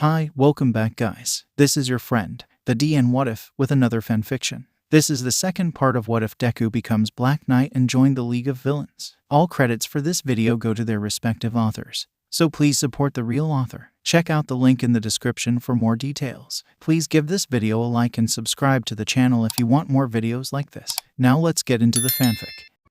Hi, welcome back guys. This is your friend, the D and WhatIf, with another fanfiction. This is the second part of What If Deku becomes Black Knight and joined the League of Villains. All credits for this video go to their respective authors, so please support the real author. Check out the link in the description for more details. Please give this video a like and subscribe to the channel if you want more videos like this. Now let's get into the fanfic.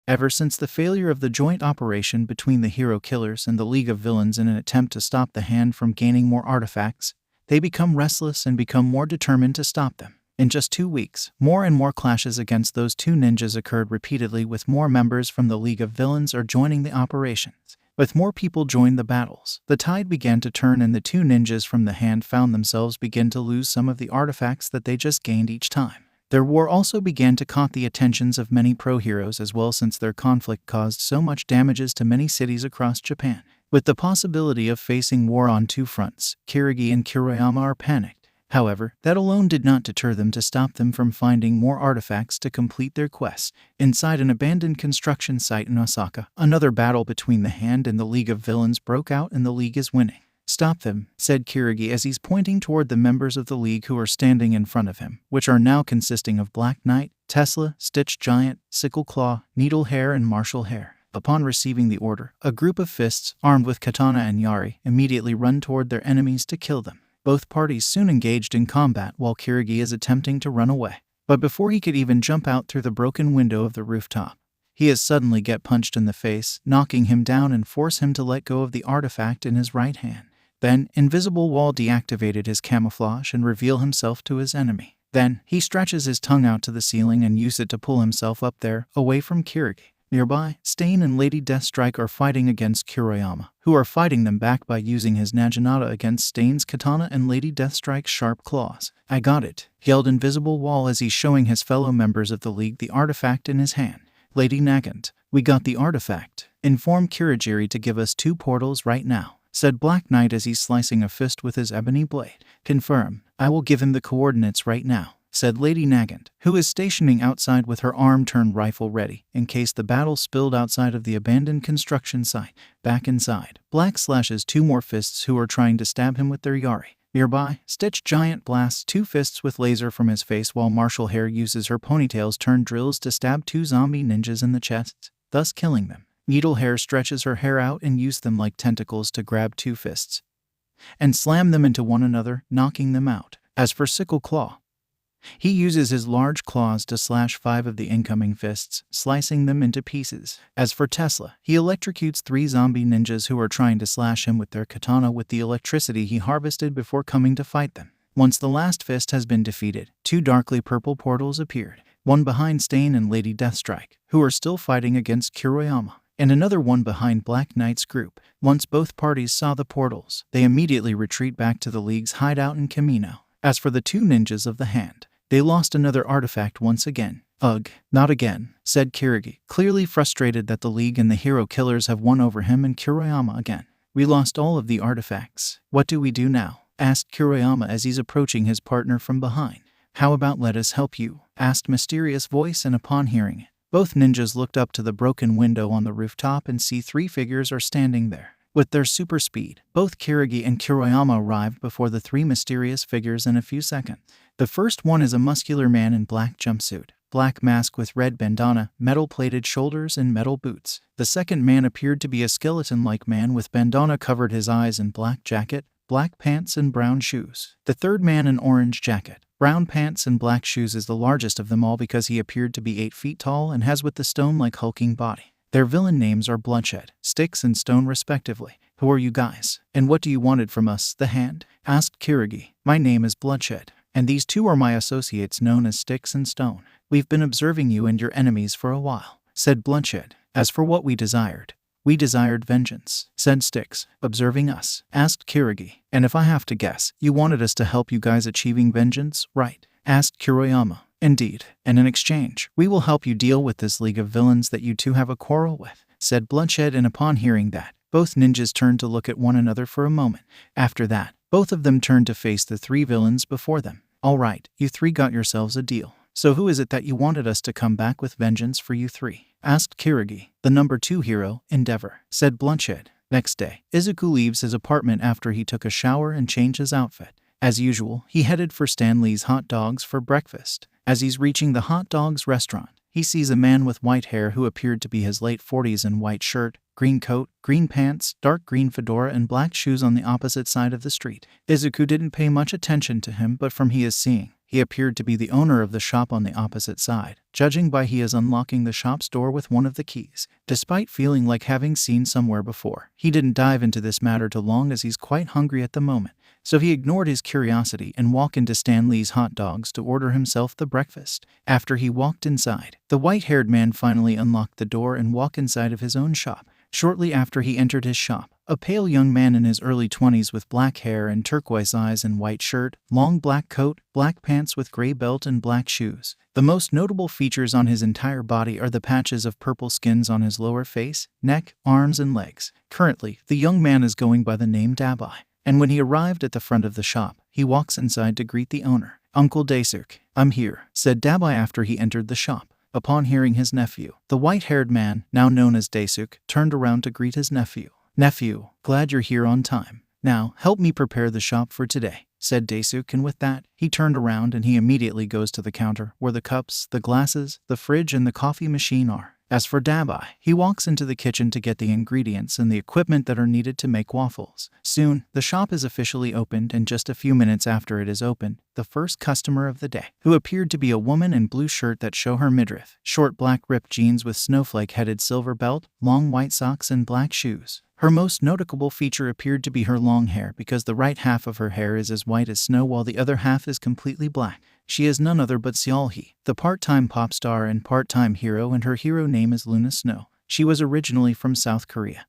Ever since the failure of the joint operation between the hero killers and the League of Villains in an attempt to stop the Hand from gaining more artifacts, they become restless and become more determined to stop them. In just 2 weeks, more and more clashes against those two ninjas occurred repeatedly, with more members from the League of Villains are joining the operations. With more people joined the battles, the tide began to turn and the two ninjas from the Hand found themselves begin to lose some of the artifacts that they just gained each time. Their war also began to caught the attentions of many pro-heroes as well, since their conflict caused so much damages to many cities across Japan. With the possibility of facing war on two fronts, Kirigi and Kuroyama are panicked. However, that alone did not deter them to stop them from finding more artifacts to complete their quest. Inside an abandoned construction site in Osaka, another battle between the Hand and the League of Villains broke out and the League is winning. "Stop them," said Kirigi as he's pointing toward the members of the League who are standing in front of him, which are now consisting of Black Knight, Tesla, Stitch Giant, Sickle Claw, Needle Hair, and Martial Hair. Upon receiving the order, a group of fists, armed with katana and yari, immediately run toward their enemies to kill them. Both parties soon engaged in combat while Kirigi is attempting to run away. But before he could even jump out through the broken window of the rooftop, he is suddenly get punched in the face, knocking him down and force him to let go of the artifact in his right hand. Then, Invisible Wall deactivated his camouflage and reveal himself to his enemy. Then, he stretches his tongue out to the ceiling and uses it to pull himself up there, away from Kirigi. Nearby, Stain and Lady Deathstrike are fighting against Kuroyama, who are fighting them back by using his Naginata against Stain's katana and Lady Deathstrike's sharp claws. "I got it," yelled Invisible Wall as he's showing his fellow members of the League the artifact in his hand. "Lady Nagant, we got the artifact. Inform Kirigiri to give us 2 portals right now," said Black Knight as he's slicing a fist with his ebony blade. "Confirm. I will give him the coordinates right now," said Lady Nagant, who is stationing outside with her arm-turned rifle ready, in case the battle spilled outside of the abandoned construction site. Back inside, Black slashes 2 more fists who are trying to stab him with their yari. Nearby, Stitch Giant blasts 2 fists with laser from his face while Martial Hair uses her ponytails turned drills to stab 2 zombie ninjas in the chest, thus killing them. Needle Hair stretches her hair out and uses them like tentacles to grab 2 fists and slam them into one another, knocking them out. As for Sickle Claw, he uses his large claws to slash 5 of the incoming fists, slicing them into pieces. As for Tesla, he electrocutes 3 zombie ninjas who are trying to slash him with their katana with the electricity he harvested before coming to fight them. Once the last fist has been defeated, 2 darkly purple portals appeared, one behind Stain and Lady Deathstrike, who are still fighting against Kuroyama, and another one behind Black Knight's group. Once both parties saw the portals, they immediately retreat back to the League's hideout in Kamino. As for the 2 ninjas of the Hand, they lost another artifact once again. "Ugh, not again," said Kirigi, clearly frustrated that the League and the hero killers have won over him and Kuroyama again. "We lost all of the artifacts. What do we do now?" asked Kuroyama as he's approaching his partner from behind. "How about let us help you?" asked Mysterious Voice, and upon hearing it, both ninjas looked up to the broken window on the rooftop and see 3 figures are standing there. With their super speed, both Kirigi and Kuroyama arrived before the 3 mysterious figures in a few seconds. The first one is a muscular man in black jumpsuit, black mask with red bandana, metal-plated shoulders, and metal boots. The second man appeared to be a skeleton-like man with bandana covered his eyes and black jacket, black pants, and brown shoes. The third man in orange jacket, brown pants, and black shoes is the largest of them all because he appeared to be 8 feet tall and has with the stone-like hulking body. Their villain names are Bloodshed, Styx, and Stone respectively. "Who are you guys? And what do you wanted from us, the Hand?" asked Kirigi. "My name is Bloodshed, and these 2 are my associates known as Styx and Stone. We've been observing you and your enemies for a while," said Bloodshed. "As for what we desired vengeance," said Styx. "Observing us?" asked Kirigi. "And if I have to guess, you wanted us to help you guys achieving vengeance, right?" asked Kuroyama. "Indeed, and in exchange, we will help you deal with this League of Villains that you 2 have a quarrel with," said Bloodshed, and upon hearing that, both ninjas turned to look at one another for a moment. After that, both of them turned to face the 3 villains before them. "All right, you 3 got yourselves a deal. So who is it that you wanted us to come back with vengeance for you 3? asked Kirigi. "The number 2 hero, Endeavor," said Bloodshed. Next day, Izuku leaves his apartment after he took a shower and changed his outfit. As usual, he headed for Stanley's hot dogs for breakfast. As he's reaching the hot dogs restaurant, he sees a man with white hair who appeared to be his late 40s in white shirt, green coat, green pants, dark green fedora, and black shoes on the opposite side of the street. Izuku didn't pay much attention to him, but from he is seeing, he appeared to be the owner of the shop on the opposite side, judging by he is unlocking the shop's door with one of the keys. Despite feeling like having seen somewhere before, he didn't dive into this matter too long as he's quite hungry at the moment. So he ignored his curiosity and walked into Stanley's hot dogs to order himself the breakfast. After he walked inside, the white-haired man finally unlocked the door and walked inside of his own shop. Shortly after he entered his shop, a pale young man in his early 20s with black hair and turquoise eyes and white shirt, long black coat, black pants with gray belt and black shoes. The most notable features on his entire body are the patches of purple skins on his lower face, neck, arms, and legs. Currently, the young man is going by the name Dabai. And when he arrived at the front of the shop, he walks inside to greet the owner. "Uncle Daisuke, I'm here," said Dabai after he entered the shop. Upon hearing his nephew, the white-haired man, now known as Daisuke, turned around to greet his nephew. "Nephew, glad you're here on time. Now, help me prepare the shop for today," said Daisuke, and with that, he turned around and he immediately goes to the counter where the cups, the glasses, the fridge, and the coffee machine are. As for Dabai, he walks into the kitchen to get the ingredients and the equipment that are needed to make waffles. Soon, the shop is officially opened, and just a few minutes after it is opened, the first customer of the day, who appeared to be a woman in blue shirt that show her midriff, short black ripped jeans with snowflake-headed silver belt, long white socks, and black shoes. Her most notable feature appeared to be her long hair, because the right half of her hair is as white as snow while the other half is completely black. She is none other but Seolhee, the part-time pop star and part-time hero, and her hero name is Luna Snow. She was originally from South Korea.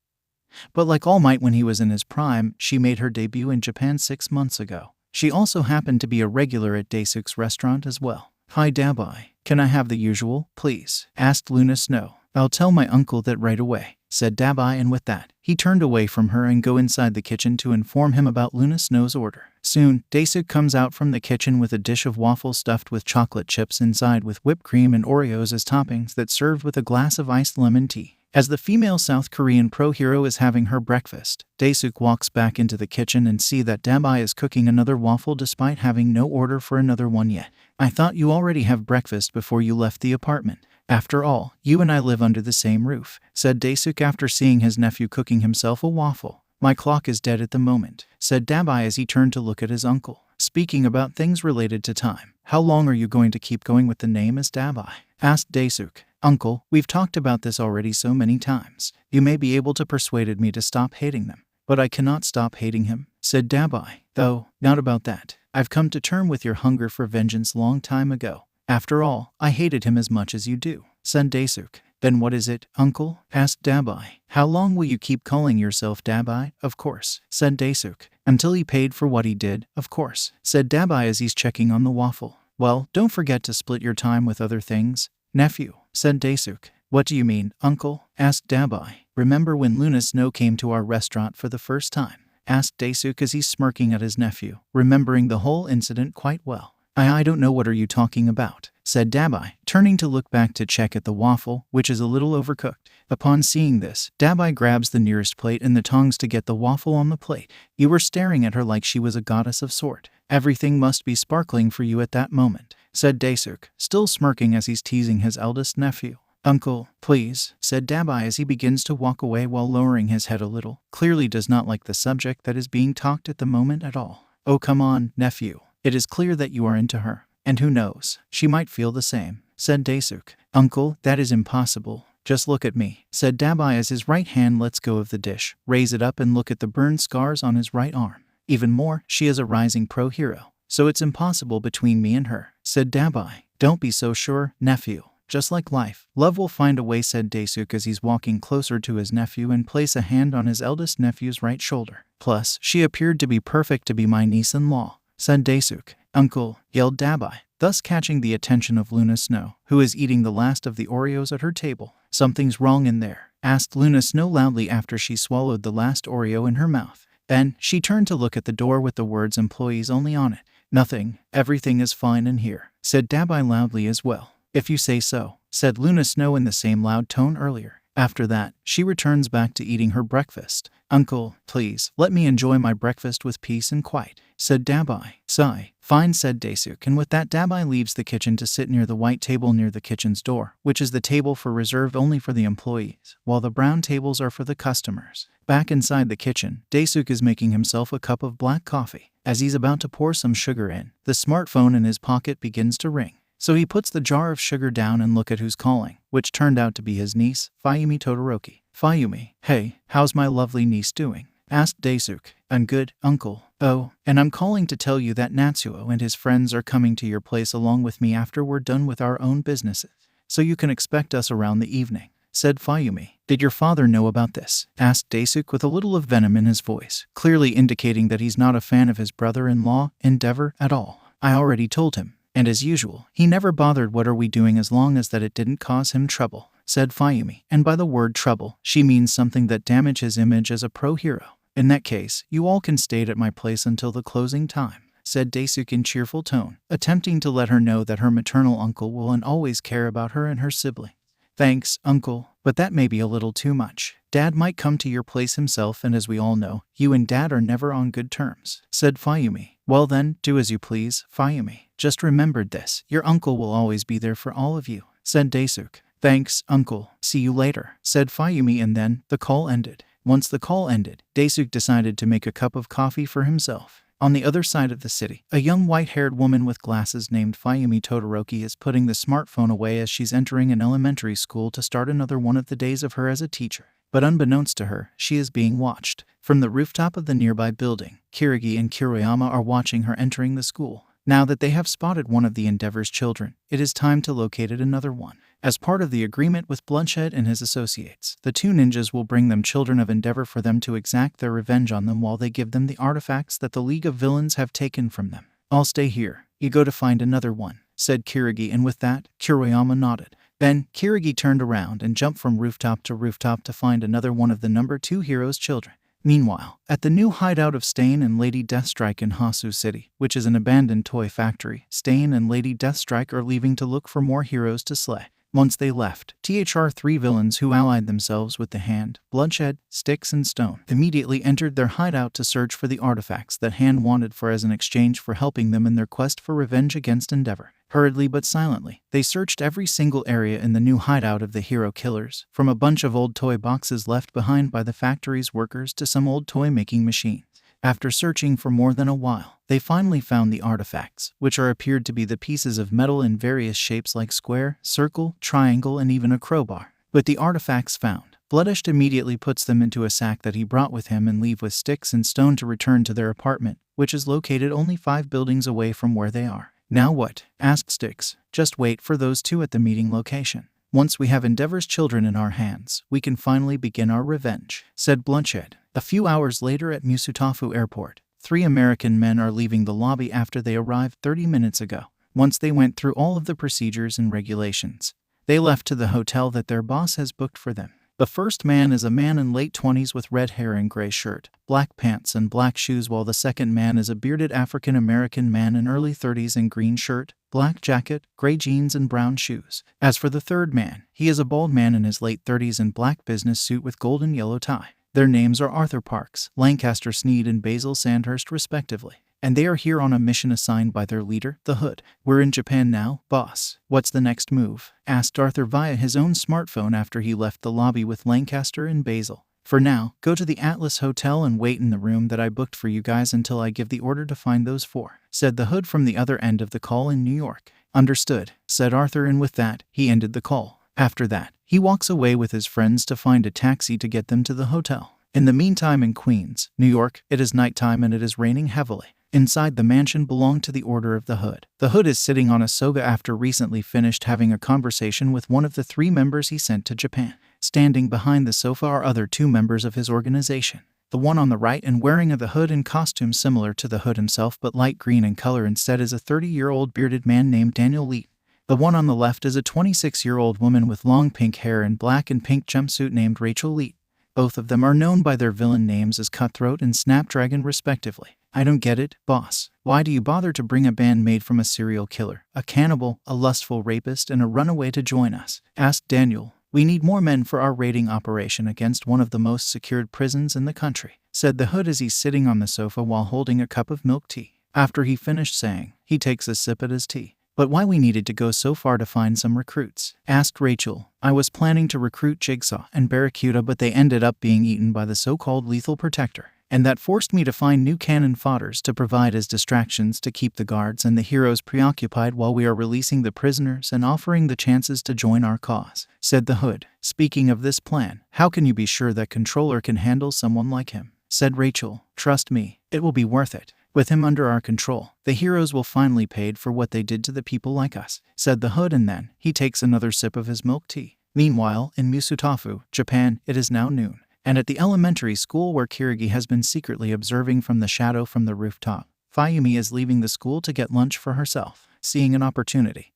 But like All Might when he was in his prime, she made her debut in Japan 6 months ago. She also happened to be a regular at Daisuke's restaurant as well. "Hi Dabai, can I have the usual, please?" asked Luna Snow. "I'll tell my uncle that right away," said Dabai, and with that, he turned away from her and go inside the kitchen to inform him about Luna Snow's order. Soon, Daisuke comes out from the kitchen with a dish of waffles stuffed with chocolate chips inside with whipped cream and Oreos as toppings that served with a glass of iced lemon tea. As the female South Korean pro-hero is having her breakfast, Daisuke walks back into the kitchen and see that Dabai is cooking another waffle despite having no order for another one yet. "I thought you already have breakfast before you left the apartment. After all, you and I live under the same roof," said Daisuke after seeing his nephew cooking himself a waffle. "My clock is dead at the moment," said Dabai as he turned to look at his uncle. "Speaking about things related to time, how long are you going to keep going with the name as Dabai?" asked Daisuke. "Uncle, we've talked about this already so many times. You may be able to persuade me to stop hating them, but I cannot stop hating him," said Dabai. "Though, not about that. I've come to terms with your hunger for vengeance long time ago. After all, I hated him as much as you do," said Daisuke. "Then what is it, uncle?" asked Dabai. "How long will you keep calling yourself Dabai?" "Of course," said Daisuke. "Until he paid for what he did, of course," said Dabai as he's checking on the waffle. "Well, don't forget to split your time with other things, nephew," said Daisuke. "What do you mean, uncle?" asked Dabai. "Remember when Luna Snow came to our restaurant for the first time?" asked Daisuke as he's smirking at his nephew, remembering the whole incident quite well. I don't know what are you talking about," said Dabai, turning to look back to check at the waffle, which is a little overcooked. Upon seeing this, Dabai grabs the nearest plate and the tongs to get the waffle on the plate. You were staring at her like she was a goddess of sort. "Everything must be sparkling for you at that moment," said Daisuke, still smirking as he's teasing his eldest nephew. "Uncle, please," said Dabai as he begins to walk away while lowering his head a little. Clearly does not like the subject that is being talked at the moment at all. "Oh come on, nephew. It is clear that you are into her. And who knows, she might feel the same," said Daisuke. "Uncle, that is impossible. Just look at me," said Dabai as his right hand lets go of the dish, raise it up and look at the burned scars on his right arm. "Even more, she is a rising pro-hero. So it's impossible between me and her," said Dabai. "Don't be so sure, nephew. Just like life, love will find a way," said Daisuke as he's walking closer to his nephew and place a hand on his eldest nephew's right shoulder. "Plus, she appeared to be perfect to be my niece-in-law," said Daisuke. "Uncle," yelled Dabai, thus catching the attention of Luna Snow, who is eating the last of the Oreos at her table. "Something's wrong in there," asked Luna Snow loudly after she swallowed the last Oreo in her mouth. Then, she turned to look at the door with the words "employees only" on it. "Nothing, everything is fine in here," said Dabai loudly as well. "If you say so," said Luna Snow in the same loud tone earlier. After that, she returns back to eating her breakfast. "Uncle, please, let me enjoy my breakfast with peace and quiet," said Dabai. "Sigh." "Fine," said Daesuk, and with that Dabai leaves the kitchen to sit near the white table near the kitchen's door, which is the table reserved only for the employees, while the brown tables are for the customers. Back inside the kitchen, Daesuk is making himself a cup of black coffee. As he's about to pour some sugar in, the smartphone in his pocket begins to ring. So he puts the jar of sugar down and look at who's calling, which turned out to be his niece, Fayumi Todoroki. "Fayumi, hey, how's my lovely niece doing?" asked Daesuk. "I'm good, uncle. Oh, and I'm calling to tell you that Natsuo and his friends are coming to your place along with me after we're done with our own businesses. So you can expect us around the evening," said Fayumi. "Did your father know about this?" asked Daesuk with a little of venom in his voice, clearly indicating that he's not a fan of his brother-in-law, Endeavor, at all. "I already told him. And as usual, he never bothered what are we doing as long as that it didn't cause him trouble," said Fayumi. And by the word trouble, she means something that damage his image as a pro-hero. "In that case, you all can stay at my place until the closing time," said Daesuk in cheerful tone, attempting to let her know that her maternal uncle will and always care about her and her siblings. "Thanks, uncle, but that may be a little too much. Dad might come to your place himself, and as we all know, you and Dad are never on good terms," said Fayumi. "Well then, do as you please, Fayumi. Just remembered this. Your uncle will always be there for all of you," said Daesuk. "Thanks, uncle. See you later," said Fayumi, and then the call ended. Once the call ended, Daesuk decided to make a cup of coffee for himself. On the other side of the city, a young white-haired woman with glasses named Fayumi Todoroki is putting the smartphone away as she's entering an elementary school to start another one of the days of her as a teacher. But unbeknownst to her, she is being watched. From the rooftop of the nearby building, Kirigi and Kuroyama are watching her entering the school. Now that they have spotted one of the Endeavor's children, it is time to locate another one. As part of the agreement with Bloodshed and his associates, the two ninjas will bring them children of Endeavor for them to exact their revenge on them while they give them the artifacts that the League of Villains have taken from them. "I'll stay here. You go to find another one," said Kirigi, and with that, Kuroyama nodded. Then, Kirigi turned around and jumped from rooftop to find another one of the number 2 hero's children. Meanwhile, at the new hideout of Stain and Lady Deathstrike in Hasu City, which is an abandoned toy factory, Stain and Lady Deathstrike are leaving to look for more heroes to slay. Once they left, THR3 villains who allied themselves with the Hand, Bloodshed, Sticks, and Stone immediately entered their hideout to search for the artifacts that Hand wanted for as an exchange for helping them in their quest for revenge against Endeavor. Hurriedly but silently, they searched every single area in the new hideout of the hero killers, from a bunch of old toy boxes left behind by the factory's workers to some old toy-making machines. After searching for more than a while, they finally found the artifacts, which appeared to be the pieces of metal in various shapes like square, circle, triangle, and even a crowbar. With the artifacts found, Bloodest immediately puts them into a sack that he brought with him and leave with Sticks and Stone to return to their apartment, which is located only 5 buildings away from where they are. "Now what?" asked Sticks. "Just wait for those two at the meeting location. Once we have Endeavor's children in our hands, we can finally begin our revenge," said Bloodshed. A few hours later at Musutafu Airport, 3 American men are leaving the lobby after they arrived 30 minutes ago. Once they went through all of the procedures and regulations, they left to the hotel that their boss has booked for them. The first man is a man in late 20s with red hair and gray shirt, black pants and black shoes, while the second man is a bearded African-American man in early 30s in green shirt, black jacket, gray jeans, and brown shoes. As for the third man, he is a bald man in his late 30s in black business suit with gold and yellow tie. Their names are Arthur Parks, Lancaster Sneed, and Basil Sandhurst respectively, and they are here on a mission assigned by their leader, the Hood. "We're in Japan now, boss. What's the next move?" asked Arthur via his own smartphone after he left the lobby with Lancaster and Basil. "For now, go to the Atlas Hotel and wait in the room that I booked for you guys until I give the order to find those 4, said the Hood from the other end of the call in New York. "Understood," said Arthur, and with that, he ended the call. After that, he walks away with his friends to find a taxi to get them to the hotel. In the meantime, in Queens, New York, it is nighttime and it is raining heavily. Inside the mansion belonged to the Order of the Hood. The Hood is sitting on a sofa after recently finished having a conversation with one of the 3 members he sent to Japan. Standing behind the sofa are other 2 members of his organization. The one on the right and wearing the Hood in costume similar to the Hood himself but light green in color instead is a 30-year-old bearded man named Daniel Lee. The one on the left is a 26-year-old woman with long pink hair and black and pink jumpsuit named Rachel Lee. Both of them are known by their villain names as Cutthroat and Snapdragon respectively. "I don't get it, boss. Why do you bother to bring a band made from a serial killer, a cannibal, a lustful rapist, and a runaway to join us?" asked Daniel. "We need more men for our raiding operation against one of the most secured prisons in the country," said the Hood as he's sitting on the sofa while holding a cup of milk tea. After he finished saying, he takes a sip at his tea. "But why we needed to go so far to find some recruits?" asked Rachel. "I was planning to recruit Jigsaw and Barracuda, but they ended up being eaten by the so-called lethal protector. And that forced me to find new cannon fodders to provide as distractions to keep the guards and the heroes preoccupied while we are releasing the prisoners and offering the chances to join our cause," said the Hood. "Speaking of this plan, how can you be sure that Controller can handle someone like him?" said Rachel. "Trust me, it will be worth it. With him under our control, the heroes will finally be paid for what they did to the people like us," said the Hood, and then he takes another sip of his milk tea. Meanwhile, in Musutafu, Japan, it is now noon. And at the elementary school where Kirigi has been secretly observing from the shadow from the rooftop, Fayumi is leaving the school to get lunch for herself. Seeing an opportunity,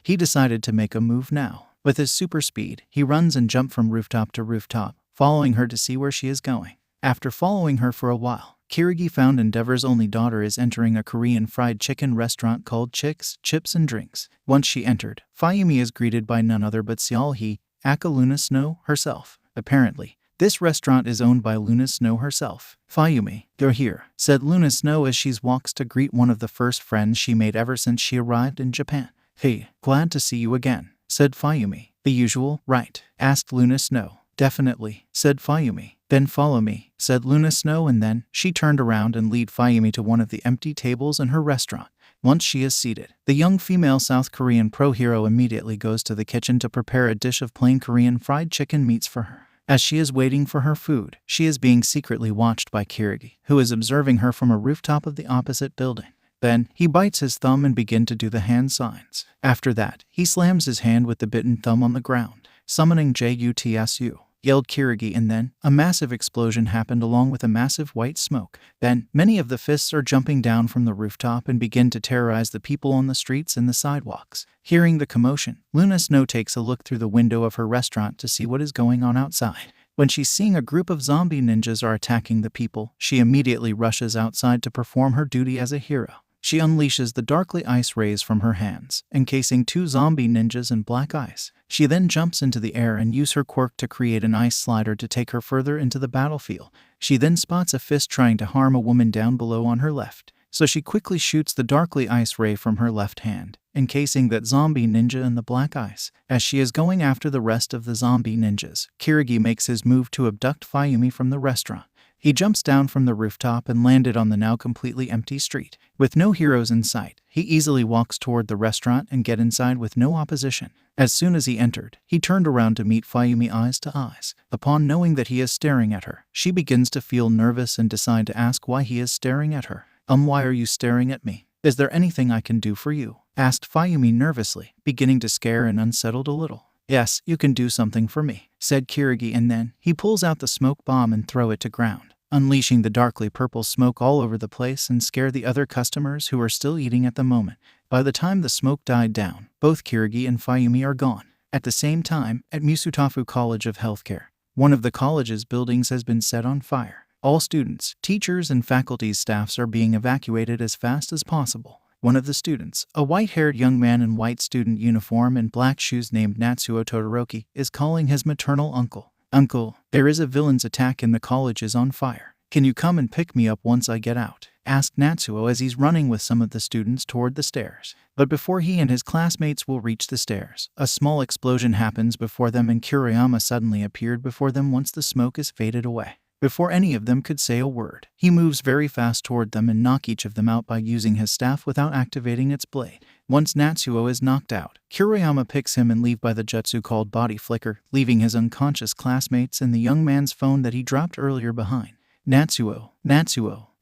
he decided to make a move now. With his super speed, he runs and jumps from rooftop to rooftop, following her to see where she is going. After following her for a while, Kirigi found Endeavor's only daughter is entering a Korean fried chicken restaurant called Chicks, Chips and Drinks. Once she entered, Fayumi is greeted by none other but Seolhee, aka Luna Snow herself. Apparently, this restaurant is owned by Luna Snow herself. "Fayumi, you're here," said Luna Snow as she walks to greet one of the first friends she made ever since she arrived in Japan. "Hey, glad to see you again," said Fayumi. "The usual, right?" asked Luna Snow. "Definitely," said Fayumi. "Then follow me," said Luna Snow, and then she turned around and led Fayumi to one of the empty tables in her restaurant. Once she is seated, the young female South Korean pro-hero immediately goes to the kitchen to prepare a dish of plain Korean fried chicken meats for her. As she is waiting for her food, she is being secretly watched by Kirigi, who is observing her from a rooftop of the opposite building. Then, he bites his thumb and begins to do the hand signs. After that, he slams his hand with the bitten thumb on the ground, summoning Jutsu, yelled Kirigi, and then a massive explosion happened along with a massive white smoke. Then, many of the fists are jumping down from the rooftop and begin to terrorize the people on the streets and the sidewalks. Hearing the commotion, Luna Snow takes a look through the window of her restaurant to see what is going on outside. When she's seeing a group of zombie ninjas are attacking the people, she immediately rushes outside to perform her duty as a hero. She unleashes the darkly ice rays from her hands, encasing two zombie ninjas in black ice. She then jumps into the air and uses her quirk to create an ice slider to take her further into the battlefield. She then spots a fist trying to harm a woman down below on her left, so she quickly shoots the darkly ice ray from her left hand, encasing that zombie ninja in the black ice. As she is going after the rest of the zombie ninjas, Kirigi makes his move to abduct Fayumi from the restaurant. He jumps down from the rooftop and landed on the now completely empty street. With no heroes in sight, he easily walks toward the restaurant and gets inside with no opposition. As soon as he entered, he turned around to meet Fayumi eyes to eyes. Upon knowing that he is staring at her, she begins to feel nervous and decide to ask why he is staring at her. Why are you staring at me? Is there anything I can do for you?" asked Fayumi nervously, beginning to scare and unsettled a little. "Yes, you can do something for me," said Kirigi, and then he pulls out the smoke bomb and throws it to ground, unleashing the darkly purple smoke all over the place and scare the other customers who are still eating at the moment. By the time the smoke died down, both Kirigi and Fayumi are gone. At the same time, at Musutafu College of Healthcare, one of the college's buildings has been set on fire. All students, teachers, and faculty staffs are being evacuated as fast as possible. One of the students, a white-haired young man in white student uniform and black shoes named Natsuo Todoroki, is calling his maternal uncle. "Uncle, there is a villain's attack and the college is on fire. Can you come and pick me up once I get out?" asked Natsuo as he's running with some of the students toward the stairs. But before he and his classmates will reach the stairs, a small explosion happens before them and Kuriyama suddenly appeared before them once the smoke is faded away. Before any of them could say a word, he moves very fast toward them and knocks each of them out by using his staff without activating its blade. Once Natsuo is knocked out, Kuriyama picks him and leaves by the jutsu called Body Flicker, leaving his unconscious classmates and the young man's phone that he dropped earlier behind. Natsuo,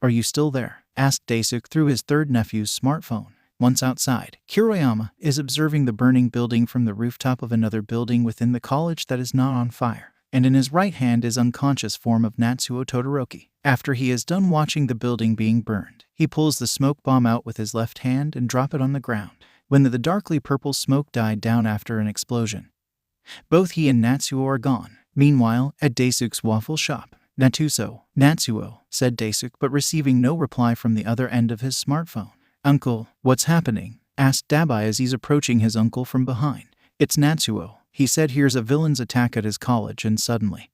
are you still there?" asked Daisuke through his third nephew's smartphone. Once outside, Kuriyama is observing the burning building from the rooftop of another building within the college that is not on fire, and in his right hand is unconscious form of Natsuo Todoroki. After he is done watching the building being burned, he pulls the smoke bomb out with his left hand and drops it on the ground. When the darkly purple smoke died down after an explosion, both he and Natsuo are gone. Meanwhile, at Daisuke's waffle shop, Natsuo, said Daisuke, but receiving no reply from the other end of his smartphone. "Uncle, what's happening?" asked Dabai as he's approaching his uncle from behind. "It's Natsuo," He said here's a villain's attack at his college and suddenly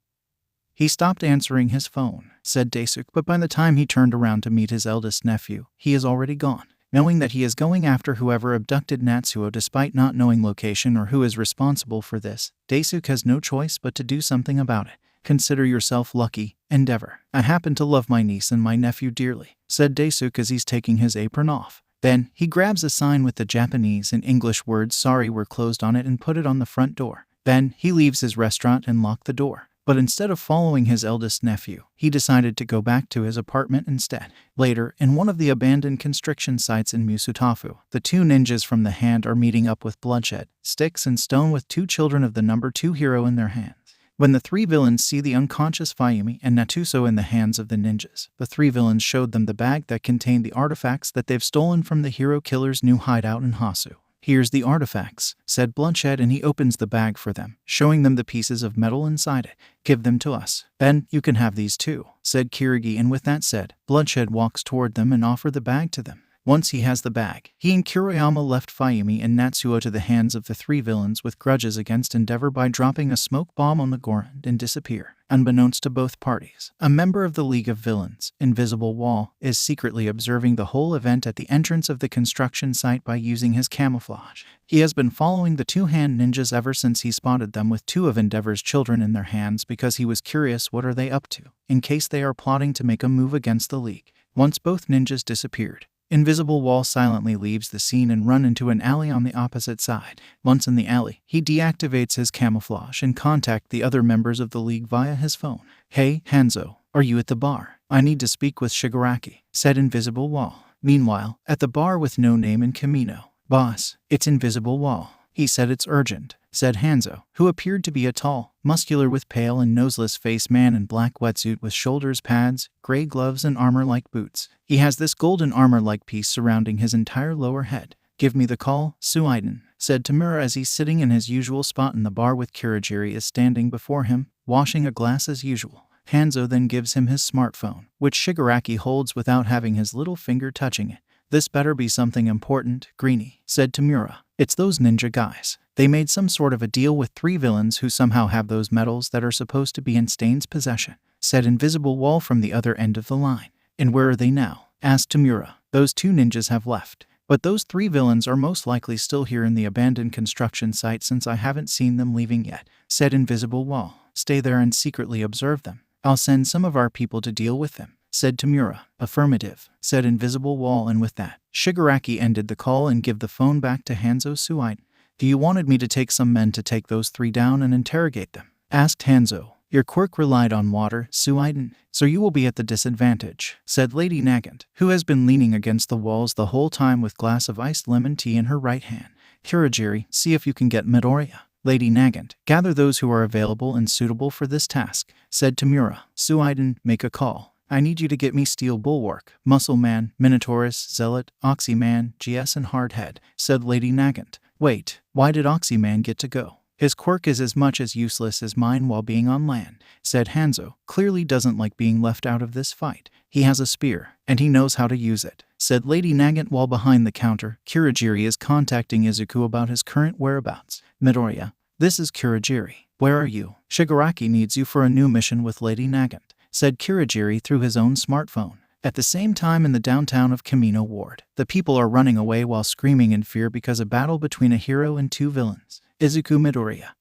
he stopped answering his phone, said Daisuke, but by the time he turned around to meet his eldest nephew, he is already gone. Knowing that he is going after whoever abducted Natsuo despite not knowing location or who is responsible for this, Daisuke has no choice but to do something about it. Consider yourself lucky, Endeavor. I happen to love my niece and my nephew dearly, said Daisuke as he's taking his apron off. Then, he grabs a sign with the Japanese and English words "sorry we're closed" on it and put it on the front door. Then, he leaves his restaurant and locked the door. But instead of following his eldest nephew, he decided to go back to his apartment instead. Later, in one of the abandoned construction sites in Musutafu, the two ninjas from the hand are meeting up with bloodshed, sticks, and stone with two children of the number 2 hero in their hands. When the three villains see the unconscious Fayumi and Natsuo in the hands of the ninjas, the three villains showed them the bag that contained the artifacts that they've stolen from the hero killer's new hideout in Hasu. Here's the artifacts, said Bloodshed, and he opens the bag for them, showing them the pieces of metal inside it. Give them to us. Then, you can have these too, said Kirigi, and with that said, Bloodshed walks toward them and offers the bag to them. Once he has the bag, he and Kuriyama left Fayumi and Natsuo to the hands of the three villains with grudges against Endeavor by dropping a smoke bomb on the ground and disappear. Unbeknownst to both parties, a member of the League of Villains, Invisible Wall, is secretly observing the whole event at the entrance of the construction site by using his camouflage. He has been following the two-hand ninjas ever since he spotted them with two of Endeavor's children in their hands because he was curious what are they up to, in case they are plotting to make a move against the League. Once both ninjas disappeared, Invisible Wall silently leaves the scene and runs into an alley on the opposite side. Once in the alley, he deactivates his camouflage and contacts the other members of the League via his phone. Hey, Hanzo, are you at the bar? I need to speak with Shigaraki, said Invisible Wall. Meanwhile, at the bar with no name in Kamino. Boss, it's Invisible Wall. He said it's urgent, said Hanzo, who appeared to be a tall, muscular with pale and noseless face man in black wetsuit with shoulders pads, gray gloves and armor-like boots. He has this golden armor-like piece surrounding his entire lower head. Give me the call, Suiden, said Tamura as he's sitting in his usual spot in the bar with Kurigiri is standing before him, washing a glass as usual. Hanzo then gives him his smartphone, which Shigaraki holds without having his little finger touching it. This better be something important, Greenie, said Tamura. It's those ninja guys. They made some sort of a deal with three villains who somehow have those medals that are supposed to be in Stain's possession, said Invisible Wall from the other end of the line. And where are they now? Asked Tamura. Those two ninjas have left. But those three villains are most likely still here in the abandoned construction site since I haven't seen them leaving yet, said Invisible Wall. Stay there and secretly observe them. I'll send some of our people to deal with them, said Tamura. Affirmative, said Invisible Wall, and with that, Shigaraki ended the call and gave the phone back to Hanzo Suiden. Do you wanted me to take some men to take those three down and interrogate them? Asked Hanzo. Your quirk relied on water, Suiden, so you will be at the disadvantage, said Lady Nagant, who has been leaning against the walls the whole time with glass of iced lemon tea in her right hand. Kurigiri, see if you can get Midoriya. Lady Nagant, gather those who are available and suitable for this task, said Tamura. Suiden, make a call. I need you to get me Steel Bulwark, Muscle Man, Minotaurus, Zealot, Oxyman, GS and Hardhead, said Lady Nagant. Wait, why did Oxyman get to go? His quirk is as much as useless as mine while being on land, said Hanzo. Clearly doesn't like being left out of this fight. He has a spear, and he knows how to use it, said Lady Nagant while behind the counter. Kurigiri is contacting Izuku about his current whereabouts. Midoriya, this is Kurigiri. Where are you? Shigaraki needs you for a new mission with Lady Nagant, said Kurigiri through his own smartphone. At the same time in the downtown of Kamino Ward, the people are running away while screaming in fear because a battle between a hero and two villains. Izuku Midoriya,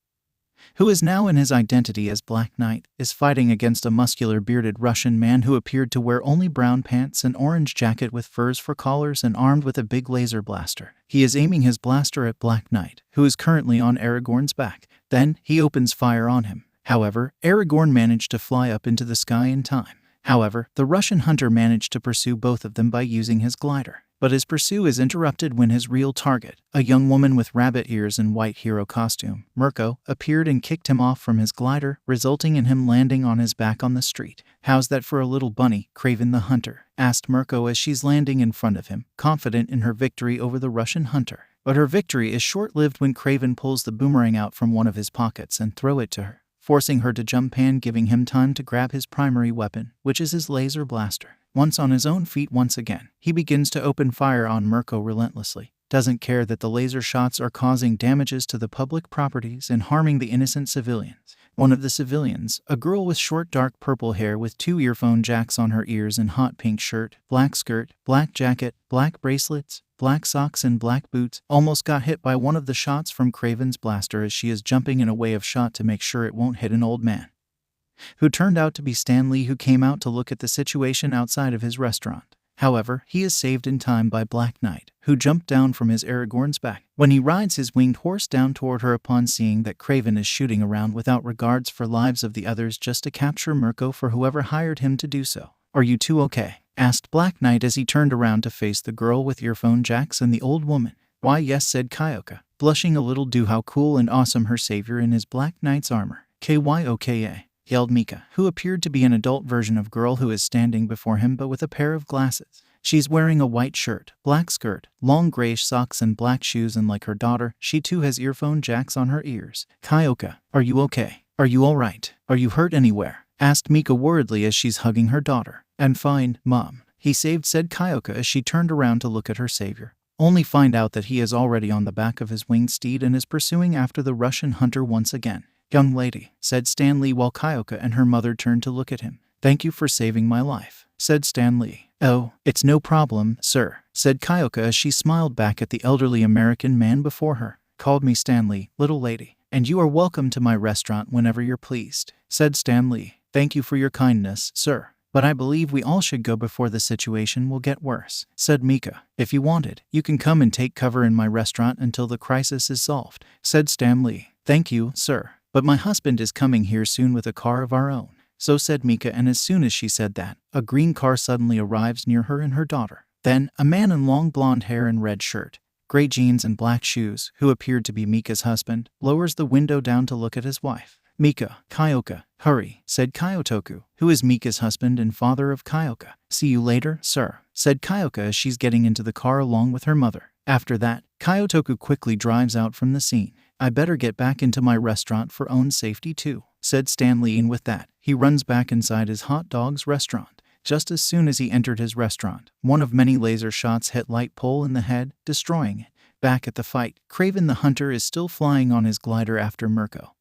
who is now in his identity as Black Knight, is fighting against a muscular bearded Russian man who appeared to wear only brown pants and orange jacket with furs for collars and armed with a big laser blaster. He is aiming his blaster at Black Knight, who is currently on Aragorn's back. Then, he opens fire on him. However, Aragorn managed to fly up into the sky in time. However, the Russian hunter managed to pursue both of them by using his glider. But his pursuit is interrupted when his real target, a young woman with rabbit ears and white hero costume, Mirko, appeared and kicked him off from his glider, resulting in him landing on his back on the street. How's that for a little bunny, Kraven the hunter? Asked Mirko as she's landing in front of him, confident in her victory over the Russian hunter. But her victory is short-lived when Kraven pulls the boomerang out from one of his pockets and throws it to her, forcing her to jump and giving him time to grab his primary weapon, which is his laser blaster. Once on his own feet once again, he begins to open fire on Mirko relentlessly. doesn't care that the laser shots are causing damages to the public properties and harming the innocent civilians. One of the civilians, a girl with short dark purple hair with 2 earphone jacks on her ears and hot pink shirt, black skirt, black jacket, black bracelets, black socks and black boots, almost got hit by one of the shots from Kraven's blaster as she is jumping in a way of shot to make sure it won't hit an old man, who turned out to be Stan Lee, who came out to look at the situation outside of his restaurant. However, he is saved in time by Black Knight, who jumped down from his Aragorn's back when he rides his winged horse down toward her upon seeing that Kraven is shooting around without regards for lives of the others just to capture Mirko for whoever hired him to do so. "Are you two okay?" asked Black Knight as he turned around to face the girl with earphone jacks and the old woman. "Why, yes," said Kyoka, blushing a little due how cool and awesome her savior in his Black Knight's armor. "Kyoka," yelled Mika, who appeared to be an adult version of girl who is standing before him but with a pair of glasses. She's wearing a white shirt, black skirt, long grayish socks and black shoes, and like her daughter, she too has earphone jacks on her ears. "Kyoka, are you okay? Are you alright? Are you hurt anywhere?" asked Mika worriedly as she's hugging her daughter. "I'm fine, Mom. He saved," said Kyoka as she turned around to look at her savior. Only find out that he is already on the back of his winged steed and is pursuing after the Russian hunter once again. "Young lady," said Stan Lee while Kyoka and her mother turned to look at him. "Thank you for saving my life," said Stan Lee. "Oh, it's no problem, sir," said Kyoka as she smiled back at the elderly American man before her. "Called me Stan Lee, little lady, and you are welcome to my restaurant whenever you're pleased," said Stan Lee. "Thank you for your kindness, sir. But I believe we all should go before the situation will get worse," said Mika. "If you wanted, you can come and take cover in my restaurant until the crisis is solved," said Stan Lee. "Thank you, sir. But my husband is coming here soon with a car of our own." So said Mika, and as soon as she said that, a green car suddenly arrives near her and her daughter. Then, a man in long blonde hair and red shirt, gray jeans and black shoes, who appeared to be Mika's husband, lowers the window down to look at his wife. "Mika, Kyoka, hurry," said Kyotoku, who is Mika's husband and father of Kyoka. "See you later, sir," said Kyoka as she's getting into the car along with her mother. After that, Kyotoku quickly drives out from the scene. "I better get back into my restaurant for own safety too," said Stan Lee, and with that, he runs back inside his hot dogs restaurant. Just as soon as he entered his restaurant, one of many laser shots hit Light Pole in the head, destroying it. Back at the fight, Kraven the Hunter is still flying on his glider after Mirko,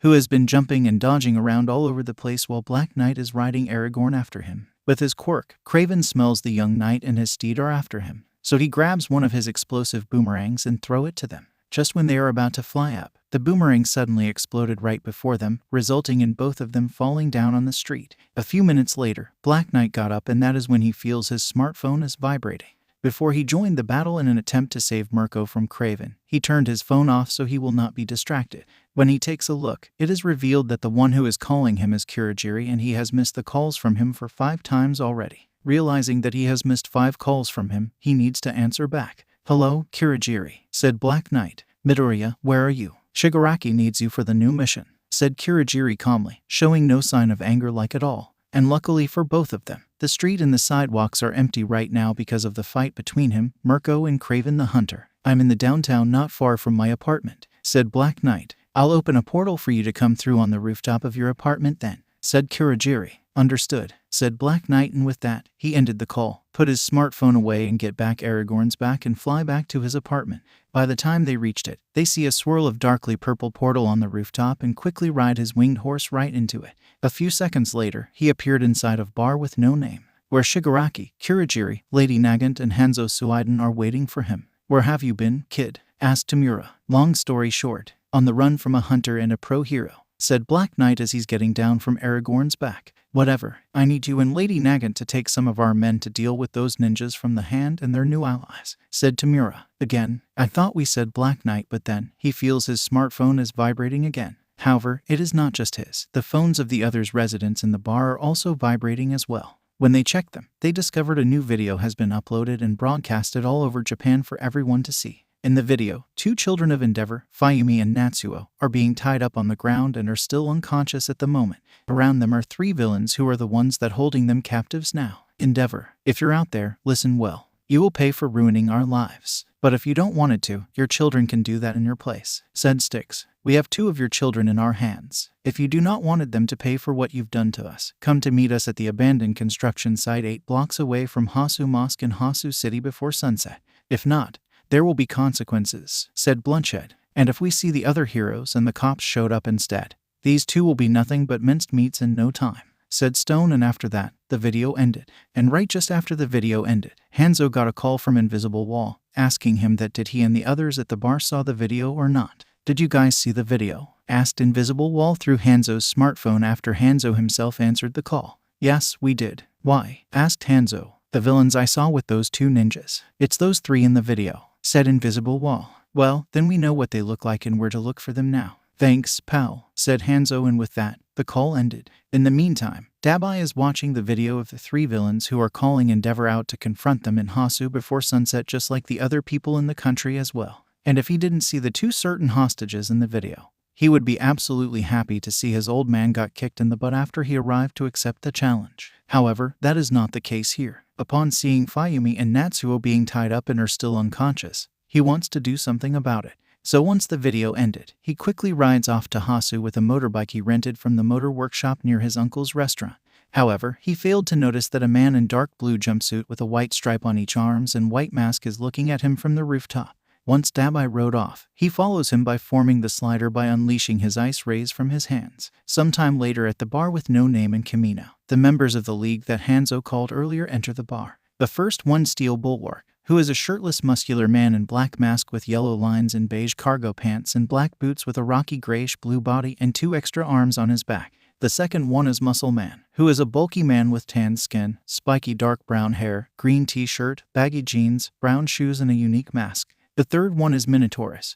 who has been jumping and dodging around all over the place while Black Knight is riding Aragorn after him. With his quirk, Kraven smells the young knight and his steed are after him, so he grabs one of his explosive boomerangs and throws it to them. Just when they are about to fly up, the boomerang suddenly exploded right before them, resulting in both of them falling down on the street. A few minutes later, Black Knight got up, and that is when he feels his smartphone is vibrating. Before he joined the battle in an attempt to save Mirko from Kraven, he turned his phone off so he will not be distracted. When he takes a look, it is revealed that the one who is calling him is Kurogiri, and he has missed the calls from him for 5 times already. Realizing that he has missed 5 calls from him, he needs to answer back. "Hello, Kurogiri," said Black Knight. "Midoriya, where are you?" "Shigaraki needs you for the new mission," said Kurogiri calmly, showing no sign of anger like at all. And luckily for both of them, the street and the sidewalks are empty right now because of the fight between him, Mirko, and Kraven the Hunter. "I'm in the downtown not far from my apartment," said Black Knight. "I'll open a portal for you to come through on the rooftop of your apartment then," said Kurogiri. "Understood," said Black Knight, and with that, he ended the call, put his smartphone away and get back Aragorn's back and fly back to his apartment. By the time they reached it, they see a swirl of darkly purple portal on the rooftop and quickly ride his winged horse right into it. A few seconds later, he appeared inside of Bar with No Name, where Shigaraki, Kurogiri, Lady Nagant, and Hanzo Suiden are waiting for him. "Where have you been, kid?" asked Tamura. "Long story short, on the run from a hunter and a pro hero," said Black Knight as he's getting down from Aragorn's back. "Whatever, I need you and Lady Nagant to take some of our men to deal with those ninjas from the Hand and their new allies," said Tamura. Again, "I thought we said Black Knight," but then, he feels his smartphone is vibrating again. However, it is not just his. The phones of the others residents in the bar are also vibrating as well. When they checked them, they discovered a new video has been uploaded and broadcasted all over Japan for everyone to see. In the video, 2 children of Endeavor, Fayumi and Natsuo, are being tied up on the ground and are still unconscious at the moment. Around them are 3 villains who are the ones that holding them captives now. "Endeavor, if you're out there, listen well. You will pay for ruining our lives. But if you don't want it to, your children can do that in your place," said Styx. "We have 2 of your children in our hands. If you do not want them to pay for what you've done to us, come to meet us at the abandoned construction site 8 blocks away from Hasu Mosque in Hasu City before sunset. If not, There will be consequences, said Bloodshed. And if we see the other heroes and the cops showed up instead, these two will be nothing but minced meats in no time, said Stone. And after that, the video ended. And right just after the video ended, Hanzo got a call from Invisible Wall, asking him that did he and the others at the bar saw the video or not. Did you guys see the video? Asked Invisible Wall through Hanzo's smartphone after Hanzo himself answered the call. Yes, we did. Why? Asked Hanzo. The villains I saw with those two ninjas. It's those three in the video, said Invisible Wall. Well, then we know what they look like and where to look for them now. Thanks, pal, said Hanzo, and with that, the call ended. In the meantime, Dabai is watching the video of the three villains who are calling Endeavor out to confront them in Hasu before sunset, just like the other people in the country as well. And if he didn't see the two certain hostages in the video, he would be absolutely happy to see his old man got kicked in the butt after he arrived to accept the challenge. However, that is not the case here. Upon seeing Fayumi and Natsuo being tied up and are still unconscious, he wants to do something about it. So once the video ended, he quickly rides off to Hasu with a motorbike he rented from the motor workshop near his uncle's restaurant. However, he failed to notice that a man in dark blue jumpsuit with a white stripe on each arms and white mask is looking at him from the rooftop. Once Dabai rode off, he follows him by forming the slider by unleashing his ice rays from his hands. Sometime later at the bar with No Name and Kamino, the members of the league that Hanzo called earlier enter the bar. The first one, Steel Bulwark, who is a shirtless muscular man in black mask with yellow lines and beige cargo pants and black boots with a rocky grayish-blue body and 2 extra arms on his back. The second one is Muscle Man, who is a bulky man with tanned skin, spiky dark brown hair, green t-shirt, baggy jeans, brown shoes, and a unique mask. The third one is Minotaurus,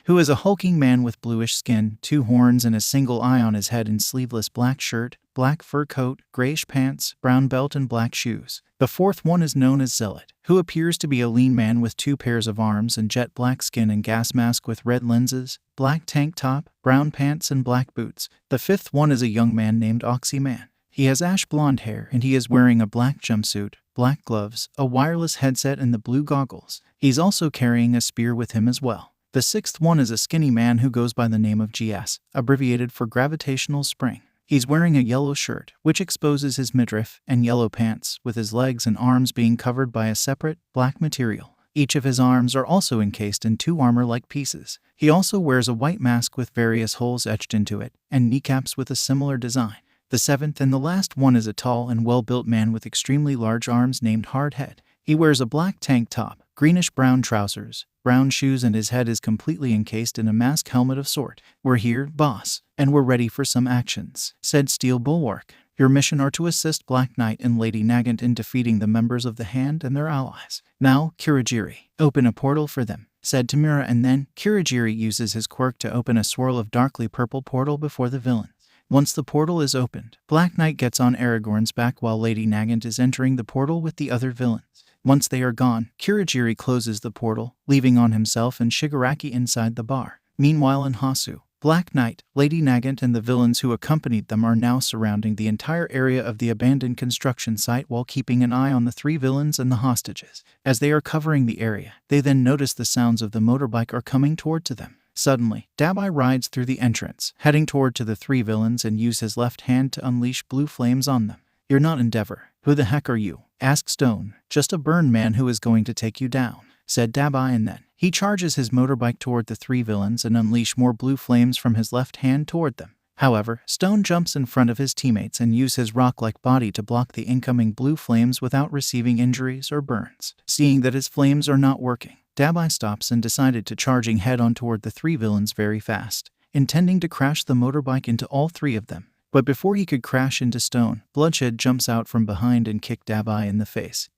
who is a hulking man with bluish skin, 2 horns, and a single eye on his head in sleeveless black shirt, black fur coat, grayish pants, brown belt, and black shoes. The fourth one is known as Zealot, who appears to be a lean man with 2 pairs of arms and jet black skin and gas mask with red lenses, black tank top, brown pants, and black boots. The fifth one is a young man named Oxy Man. He has ash blonde hair and he is wearing a black jumpsuit, black gloves, a wireless headset, and the blue goggles. He's also carrying a spear with him as well. The sixth one is a skinny man who goes by the name of GS, abbreviated for Gravitational Spring. He's wearing a yellow shirt, which exposes his midriff, and yellow pants, with his legs and arms being covered by a separate, black material. Each of his arms are also encased in 2 armor-like pieces. He also wears a white mask with various holes etched into it, and kneecaps with a similar design. The seventh and the last one is a tall and well-built man with extremely large arms named Hardhead. He wears a black tank top, greenish-brown trousers, brown shoes, and his head is completely encased in a mask helmet of sort. We're here, boss, and we're ready for some actions, said Steel Bulwark. Your mission are to assist Black Knight and Lady Nagant in defeating the members of the Hand and their allies. Now, Kurogiri, open a portal for them, said Tamura, and then Kurogiri uses his quirk to open a swirl of darkly purple portal before the villains. Once the portal is opened, Black Knight gets on Aragorn's back while Lady Nagant is entering the portal with the other villains. Once they are gone, Kurogiri closes the portal, leaving on himself and Shigaraki inside the bar. Meanwhile in Hasu, Black Knight, Lady Nagant, and the villains who accompanied them are now surrounding the entire area of the abandoned construction site while keeping an eye on the 3 villains and the hostages. As they are covering the area, they then notice the sounds of the motorbike are coming toward to them. Suddenly, Dabai rides through the entrance, heading toward to the 3 villains and uses his left hand to unleash blue flames on them. You're not Endeavor. Who the heck are you? Asked Stone. Just a burned man who is going to take you down, said Dabai, and then he charges his motorbike toward the 3 villains and unleash more blue flames from his left hand toward them. However, Stone jumps in front of his teammates and uses his rock-like body to block the incoming blue flames without receiving injuries or burns. Seeing that his flames are not working, Dabai stops and decided to charging head-on toward the 3 villains very fast, intending to crash the motorbike into all 3 of them. But before he could crash into Stone, Bloodshed jumps out from behind and kicks Dabai in the face,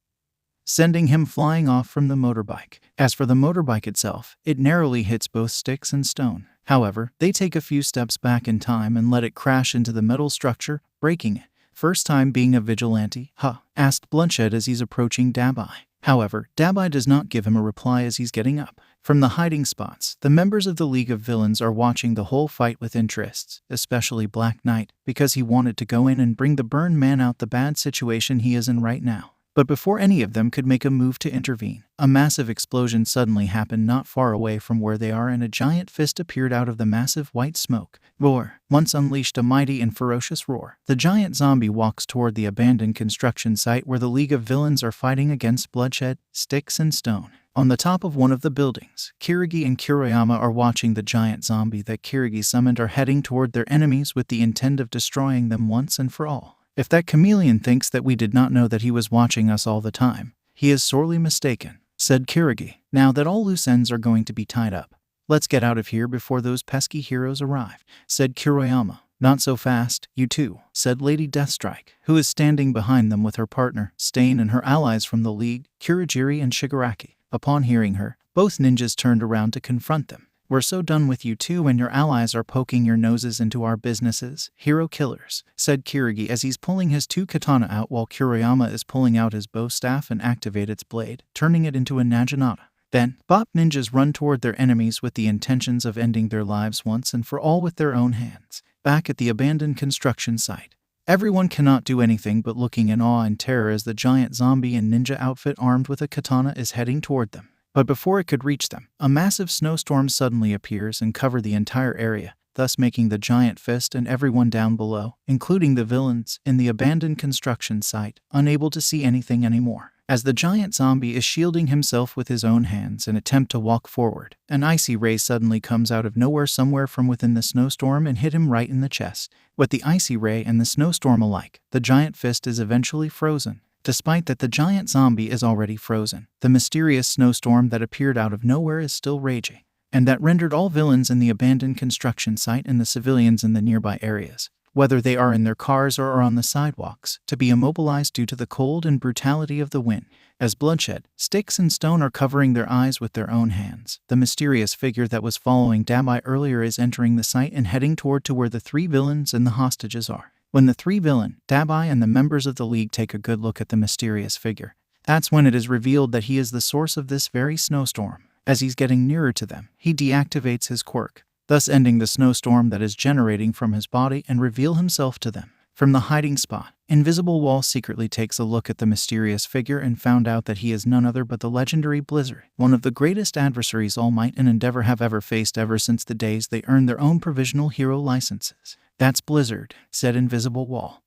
sending him flying off from the motorbike. As for the motorbike itself, it narrowly hits both Sticks and Stone. However, they take a few steps back in time and let it crash into the metal structure, breaking it. First time being a vigilante, huh? Asked Bloodshed as he's approaching Dabai. However, Dabai does not give him a reply as he's getting up. From the hiding spots, the members of the League of Villains are watching the whole fight with interest, especially Black Knight, because he wanted to go in and bring the burned man out the bad situation he is in right now. But before any of them could make a move to intervene, a massive explosion suddenly happened not far away from where they are, and a giant fist appeared out of the massive white smoke. Roar! Once unleashed a mighty and ferocious roar, the giant zombie walks toward the abandoned construction site where the League of Villains are fighting against Bloodshed, Sticks, and Stone. On the top of one of the buildings, Kirigi and Kuroyama are watching the giant zombie that Kirigi summoned are heading toward their enemies with the intent of destroying them once and for all. If that chameleon thinks that we did not know that he was watching us all the time, he is sorely mistaken, said Kirigi. Now that all loose ends are going to be tied up, let's get out of here before those pesky heroes arrive, said Kuroyama. Not so fast, you two, said Lady Deathstrike, who is standing behind them with her partner, Stain, and her allies from the League, Kurogiri and Shigaraki. Upon hearing her, both ninjas turned around to confront them. We're so done with you two and your allies are poking your noses into our businesses, hero killers, said Kirigi as he's pulling his two katana out while Kuroyama is pulling out his bow staff and activate its blade, turning it into a naginata. Then, Bop ninjas run toward their enemies with the intentions of ending their lives once and for all with their own hands. Back at the abandoned construction site, everyone cannot do anything but looking in awe and terror as the giant zombie in ninja outfit armed with a katana is heading toward them. But before it could reach them, a massive snowstorm suddenly appears and covers the entire area, thus making the giant fist and everyone down below, including the villains in the abandoned construction site, unable to see anything anymore. As the giant zombie is shielding himself with his own hands and attempt to walk forward, an icy ray suddenly comes out of nowhere somewhere from within the snowstorm and hit him right in the chest. With the icy ray and the snowstorm alike, the giant fist is eventually frozen. Despite that the giant zombie is already frozen, the mysterious snowstorm that appeared out of nowhere is still raging, and that rendered all villains in the abandoned construction site and the civilians in the nearby areas, whether they are in their cars or are on the sidewalks, to be immobilized due to the cold and brutality of the wind. As Bloodshed, Styx, and Stone are covering their eyes with their own hands, the mysterious figure that was following Dabai earlier is entering the site and heading toward to where the three villains and the hostages are. When the three villains, Dabai, and the members of the League take a good look at the mysterious figure, that's when it is revealed that he is the source of this very snowstorm. As he's getting nearer to them, he deactivates his quirk, thus ending the snowstorm that is generating from his body and reveal himself to them. From the hiding spot, Invisible Wall secretly takes a look at the mysterious figure and found out that he is none other but the legendary Blizzard, one of the greatest adversaries All Might and Endeavor have ever faced ever since the days they earned their own provisional hero licenses. That's Blizzard, said Invisible Wall,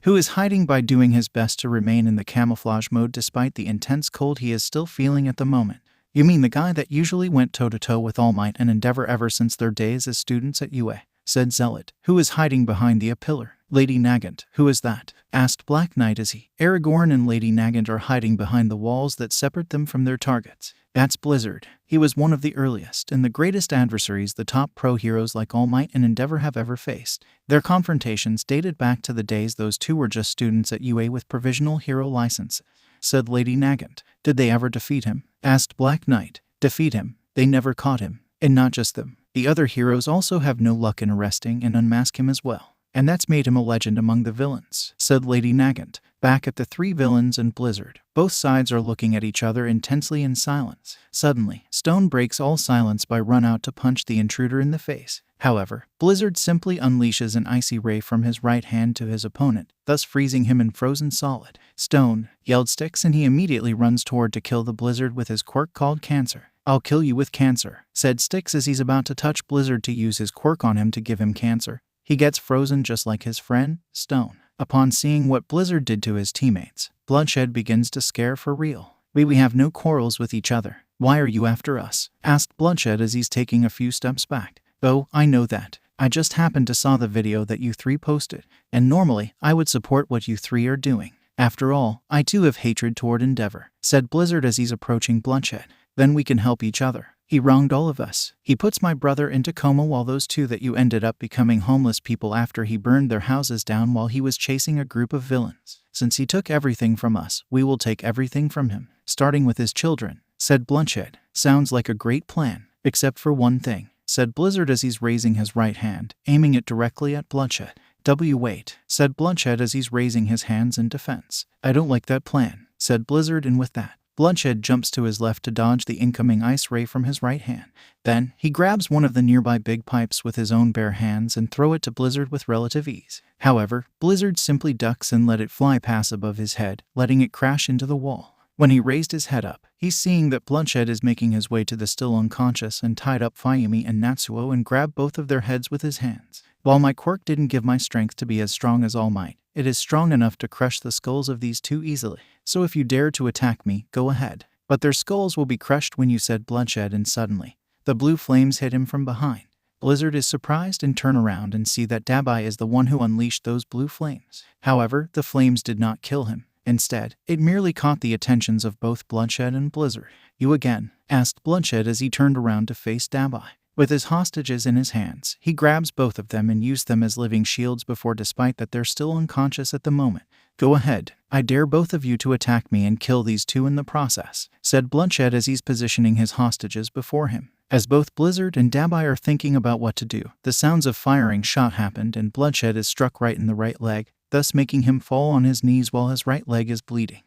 who is hiding by doing his best to remain in the camouflage mode despite the intense cold he is still feeling at the moment. You mean the guy that usually went toe-to-toe with All Might and Endeavor ever since their days as students at UA, said Zealot, who is hiding behind the pillar. Lady Nagant, who is that? Asked Black Knight as he. Aragorn and Lady Nagant are hiding behind the walls that separate them from their targets. That's Blizzard. He was one of the earliest and the greatest adversaries the top pro heroes like All Might and Endeavor have ever faced. Their confrontations dated back to the days those two were just students at UA with provisional hero licenses, said Lady Nagant. Did they ever defeat him? Asked Black Knight. Defeat him? They never caught him. And not just them. The other heroes also have no luck in arresting and unmask him as well. And that's made him a legend among the villains, said Lady Nagant. Back at the three villains and Blizzard, both sides are looking at each other intensely in silence. Suddenly, Stone breaks all silence by run out to punch the intruder in the face. However, Blizzard simply unleashes an icy ray from his right hand to his opponent, thus freezing him in frozen solid. Stone, yelled Styx, and he immediately runs toward to kill the Blizzard with his quirk called Cancer. I'll kill you with Cancer, said Styx as he's about to touch Blizzard to use his quirk on him to give him cancer. He gets frozen just like his friend, Stone. Upon seeing what Blizzard did to his teammates, Bloodshed begins to scare for real. We have no quarrels with each other. Why are you after us? Asked Bloodshed as he's taking a few steps back. Oh, I know that. I just happened to saw the video that you three posted, and normally I would support what you three are doing. After all, I too have hatred toward Endeavor, said Blizzard as he's approaching Bloodshed. Then we can help each other. He wronged all of us. He puts my brother into coma while those two that you ended up becoming homeless people after he burned their houses down while he was chasing a group of villains. Since he took everything from us, we will take everything from him, starting with his children, said Bloodshed. Sounds like a great plan, except for one thing, said Blizzard as he's raising his right hand, aiming it directly at Bloodshed. Wait, said Bloodshed as he's raising his hands in defense. I don't like that plan, said Blizzard, and with that, Bloodshed jumps to his left to dodge the incoming ice ray from his right hand. Then, he grabs one of the nearby big pipes with his own bare hands and throw it to Blizzard with relative ease. However, Blizzard simply ducks and let it fly past above his head, letting it crash into the wall. When he raised his head up, he's seeing that Bloodshed is making his way to the still unconscious and tied up Fayumi and Natsuo and grabbed both of their heads with his hands. While my quirk didn't give my strength to be as strong as All Might, it is strong enough to crush the skulls of these two easily. So if you dare to attack me, go ahead. but their skulls will be crushed when you said bloodshed, and suddenly, the blue flames hit him from behind. Blizzard is surprised and turn around and see that Dabai is the one who unleashed those blue flames. However, the flames did not kill him. Instead, it merely caught the attentions of both Bloodshed and Blizzard. "You again?" asked Bloodshed as he turned around to face Dabai. With his hostages in his hands, he grabs both of them and used them as living shields before, despite that they're still unconscious at the moment. "Go ahead. I dare both of you to attack me and kill these two in the process," said Bloodshed as he's positioning his hostages before him. As both Blizzard and Dabai are thinking about what to do, the sounds of firing shot happened and Bloodshed is struck right in the right leg, thus making him fall on his knees while his right leg is bleeding.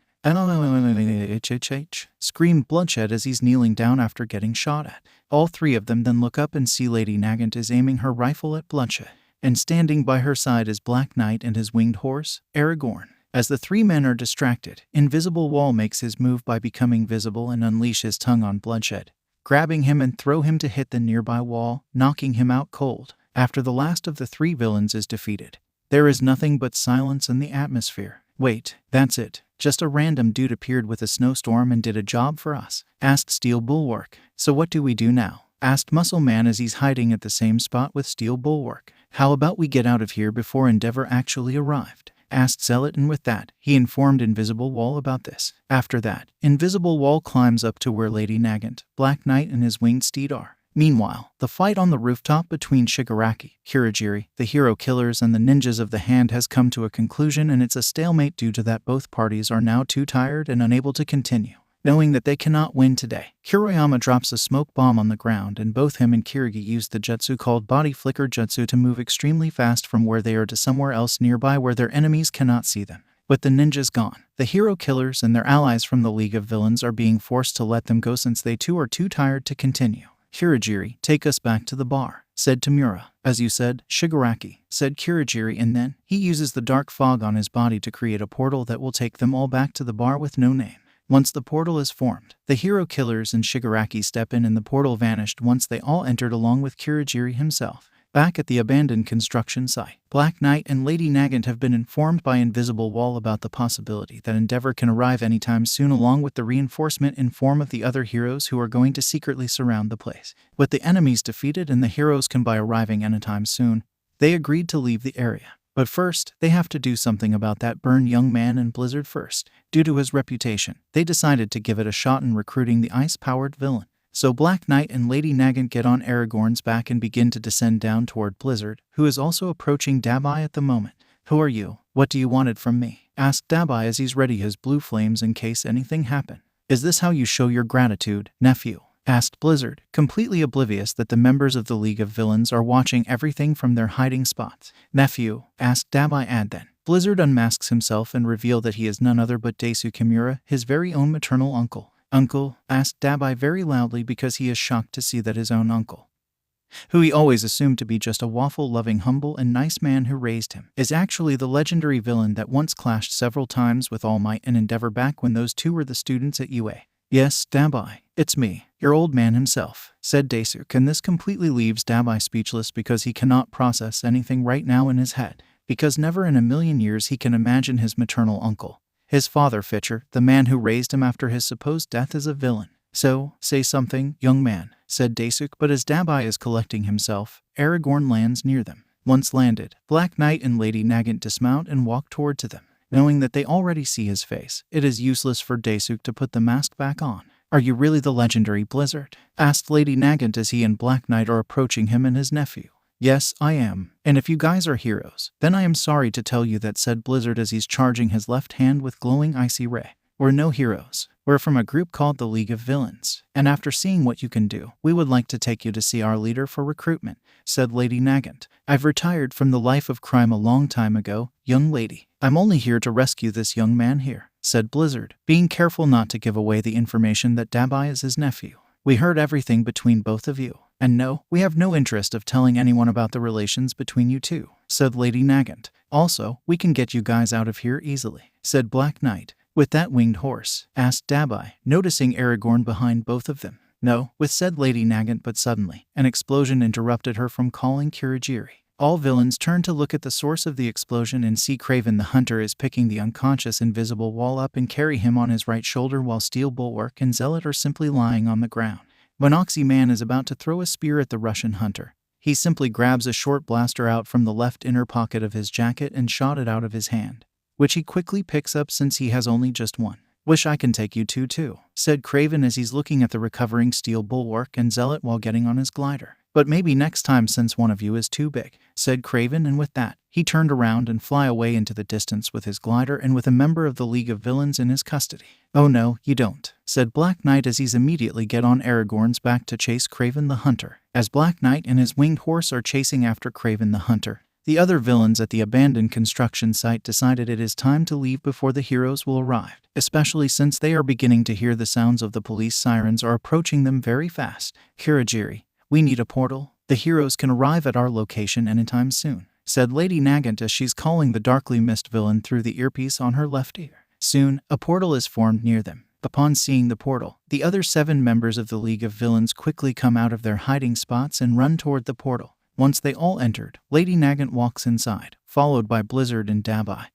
Screamed Bloodshed as he's kneeling down after getting shot at. All three of them then look up and see Lady Nagant is aiming her rifle at Bloodshed, and standing by her side is Black Knight and his winged horse, Aragorn. As the three men are distracted, Invisible Wall makes his move by becoming visible and unleash his tongue on Bloodshed, grabbing him and throw him to hit the nearby wall, knocking him out cold. After the last of the three villains is defeated, there is nothing but silence in the atmosphere. "Wait, that's it. Just a random dude appeared with a snowstorm and did a job for us," asked Steel Bulwark. "So what do we do now?" asked Muscle Man as he's hiding at the same spot with Steel Bulwark. "How about we get out of here before Endeavor actually arrived?" asked Zealot, and with that, he informed Invisible Wall about this. After that, Invisible Wall climbs up to where Lady Nagant, Black Knight, and his winged steed are. Meanwhile, the fight on the rooftop between Shigaraki, Kirigiri, the hero killers, and the ninjas of the hand has come to a conclusion, and it's a stalemate due to that both parties are now too tired and unable to continue. Knowing that they cannot win today, Kuroyama drops a smoke bomb on the ground, and both him and Kirigi use the jutsu called Body Flicker Jutsu to move extremely fast from where they are to somewhere else nearby where their enemies cannot see them. With the ninjas gone, the hero killers and their allies from the League of Villains are being forced to let them go since they too are too tired to continue. "Kirigiri, take us back to the bar," said Tamura. "As you said, Shigaraki," said Kirigiri, and then he uses the dark fog on his body to create a portal that will take them all back to the bar with no name. Once the portal is formed, the hero killers and Shigaraki step in and the portal vanished once they all entered along with Kirigiri himself. Back at the abandoned construction site, Black Knight and Lady Nagant have been informed by Invisible Wall about the possibility that Endeavor can arrive anytime soon, along with the reinforcement in form of the other heroes who are going to secretly surround the place. With the enemies defeated and the heroes can by arriving anytime soon, they agreed to leave the area. But first, they have to do something about that burned young man in Blizzard first. Due to his reputation, they decided to give it a shot in recruiting the ice-powered villain. So Black Knight and Lady Nagant get on Aragorn's back and begin to descend down toward Blizzard, who is also approaching Dabai at the moment. "Who are you? What do you want from me?" asked Dabai as he's ready his blue flames in case anything happened. "Is this how you show your gratitude, nephew?" asked Blizzard, completely oblivious that the members of the League of Villains are watching everything from their hiding spots. "Nephew?" asked Dabai, and then Blizzard unmasks himself and reveals that he is none other but Desu Kimura, his very own maternal uncle. "Uncle?" asked Dabai very loudly because he is shocked to see that his own uncle, who he always assumed to be just a waffle-loving, humble, and nice man who raised him, is actually the legendary villain that once clashed several times with All Might and Endeavor back when those two were the students at UA. "Yes, Dabai, it's me, your old man himself," said Daisuke, and this completely leaves Dabai speechless because he cannot process anything right now in his head, because never in a million years he can imagine his maternal uncle, his father Fitcher, the man who raised him after his supposed death, as a villain. "So, say something, young man," said Daisuke, but as Dabai is collecting himself, Aragorn lands near them. Once landed, Black Knight and Lady Nagant dismount and walk toward to them. Knowing that they already see his face, it is useless for Daisuke to put the mask back on. "Are you really the legendary Blizzard?" asked Lady Nagant as he and Black Knight are approaching him and his nephew. "Yes, I am. And if you guys are heroes, then I am sorry to tell you that," said Blizzard as he's charging his left hand with glowing icy ray. "We're no heroes. We're from a group called the League of Villains. And after seeing what you can do, we would like to take you to see our leader for recruitment," said Lady Nagant. "I've retired from the life of crime a long time ago, young lady. I'm only here to rescue this young man here," said Blizzard, being careful not to give away the information that Dabai is his nephew. "We heard everything between both of you. And no, we have no interest of telling anyone about the relations between you two," said Lady Nagant. "Also, we can get you guys out of here easily," said Black Knight. "With that winged horse?" asked Dabai, noticing Aragorn behind both of them. "No," said Lady Nagant, but suddenly, an explosion interrupted her from calling Kirigiri. All villains turn to look at the source of the explosion and see Kraven the Hunter is picking the unconscious Invisible Wall up and carry him on his right shoulder while Steel Bulwark and Zealot are simply lying on the ground. When Oxy-Man is about to throw a spear at the Russian hunter, he simply grabs a short blaster out from the left inner pocket of his jacket and shot it out of his hand, which he quickly picks up since he has only just one. "Wish I can take you too," said Kraven as he's looking at the recovering Steel Bulwark and Zealot while getting on his glider. "But maybe next time since one of you is too big," said Kraven, and with that, he turned around and fly away into the distance with his glider and with a member of the League of Villains in his custody. "Oh no, you don't," said Black Knight as he's immediately get on Aragorn's back to chase Kraven the Hunter. As Black Knight and his winged horse are chasing after Kraven the Hunter, the other villains at the abandoned construction site decided it is time to leave before the heroes will arrive, especially since they are beginning to hear the sounds of the police sirens are approaching them very fast. "Kirigiri, we need a portal. The heroes can arrive at our location anytime soon," said Lady Nagant as she's calling the darkly mist villain through the earpiece on her left ear. Soon, a portal is formed near them. Upon seeing the portal, the other 7 members of the League of Villains quickly come out of their hiding spots and run toward the portal. Once they all entered, Lady Nagant walks inside, followed by Blizzard and Dabai,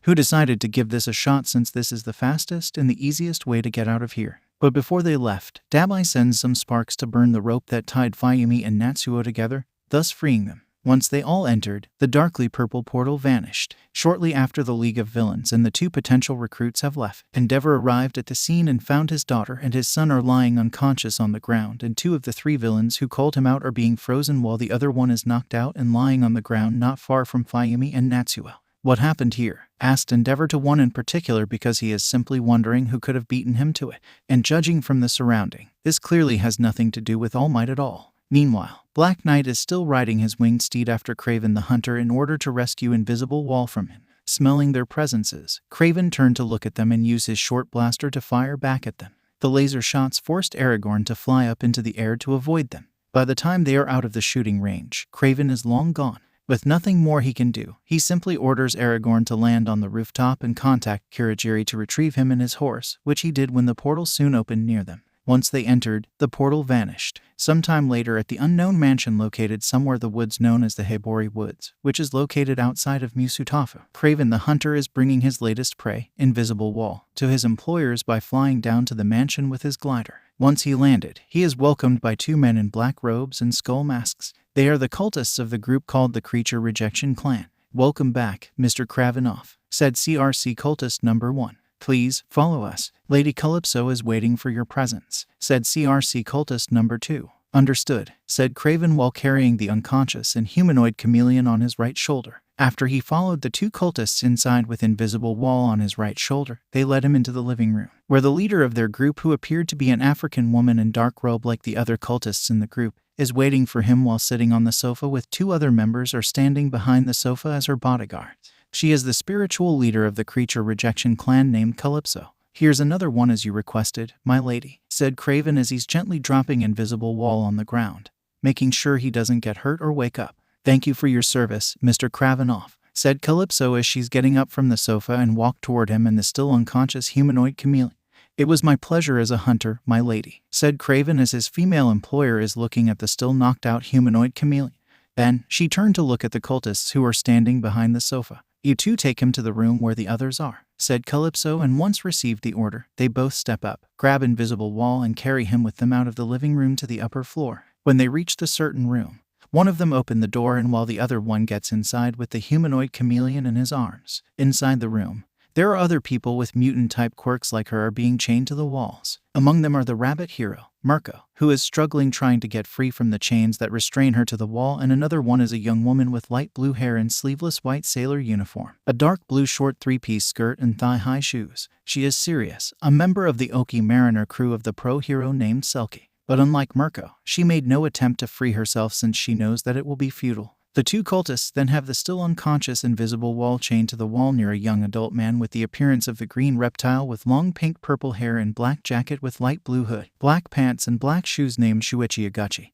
who decided to give this a shot since this is the fastest and the easiest way to get out of here. But before they left, Dabai sends some sparks to burn the rope that tied Fayumi and Natsuo together, thus freeing them. Once they all entered, the darkly purple portal vanished. Shortly after the League of Villains and the 2 potential recruits have left, Endeavor arrived at the scene and found his daughter and his son are lying unconscious on the ground, and 2 of the 3 villains who called him out are being frozen while the other one is knocked out and lying on the ground not far from Fayumi and Natsuo. "What happened here?" asked Endeavor to one in particular because he is simply wondering who could have beaten him to it, and judging from the surrounding, this clearly has nothing to do with All Might at all. Meanwhile, Black Knight is still riding his winged steed after Kraven the Hunter in order to rescue Invisible Wall from him. Smelling their presences, Kraven turned to look at them and use his short blaster to fire back at them. The laser shots forced Aragorn to fly up into the air to avoid them. By the time they are out of the shooting range, Kraven is long gone. With nothing more he can do, he simply orders Aragorn to land on the rooftop and contact Kirigiri to retrieve him and his horse, which he did when the portal soon opened near them. Once they entered, the portal vanished. Sometime later at the unknown mansion located somewhere the woods known as the Hebori Woods, which is located outside of Musutafu, Kraven the Hunter is bringing his latest prey, Invisible Wall, to his employers by flying down to the mansion with his glider. Once he landed, he is welcomed by 2 men in black robes and skull masks. They are the cultists of the group called the Creature Rejection Clan. "Welcome back, Mr. Kravinoff," said CRC cultist number 1. "Please, follow us. Lady Calypso is waiting for your presence," said CRC cultist number 2. "Understood," said Kraven while carrying the unconscious and humanoid chameleon on his right shoulder. After he followed the 2 cultists inside with Invisible Wall on his right shoulder, they led him into the living room, where the leader of their group, who appeared to be an African woman in dark robe like the other cultists in the group, is waiting for him while sitting on the sofa with 2 other members are standing behind the sofa as her bodyguards. She is the spiritual leader of the Creature Rejection Clan named Calypso. "Here's another one as you requested, my lady," said Kraven as he's gently dropping Invisible Wall on the ground, making sure he doesn't get hurt or wake up. "Thank you for your service, Mr. Kravinoff," said Calypso as she's getting up from the sofa and walked toward him and the still unconscious humanoid chameleon. "It was my pleasure as a hunter, my lady," said Kraven as his female employer is looking at the still knocked out humanoid chameleon. Then, she turned to look at the cultists who are standing behind the sofa. "You 2 take him to the room where the others are," said Calypso, and once received the order, they both step up, grab Invisible Wall and carry him with them out of the living room to the upper floor. When they reach the certain room, one of them opened the door and while the other one gets inside with the humanoid chameleon in his arms. Inside the room, there are other people with mutant-type quirks like her are being chained to the walls. Among them are the rabbit hero, Mirko, who is struggling trying to get free from the chains that restrain her to the wall, and another one is a young woman with light blue hair and sleeveless white sailor uniform, a dark blue short 3-piece skirt and thigh-high shoes. She is Sirius, a member of the Oki Mariner crew of the pro-hero named Selkie. But unlike Mirko, she made no attempt to free herself since she knows that it will be futile. The 2 cultists then have the still unconscious Invisible Wall chained to the wall near a young adult man with the appearance of the green reptile with long pink-purple hair and black jacket with light blue hood, black pants and black shoes named Shuichi Agachi,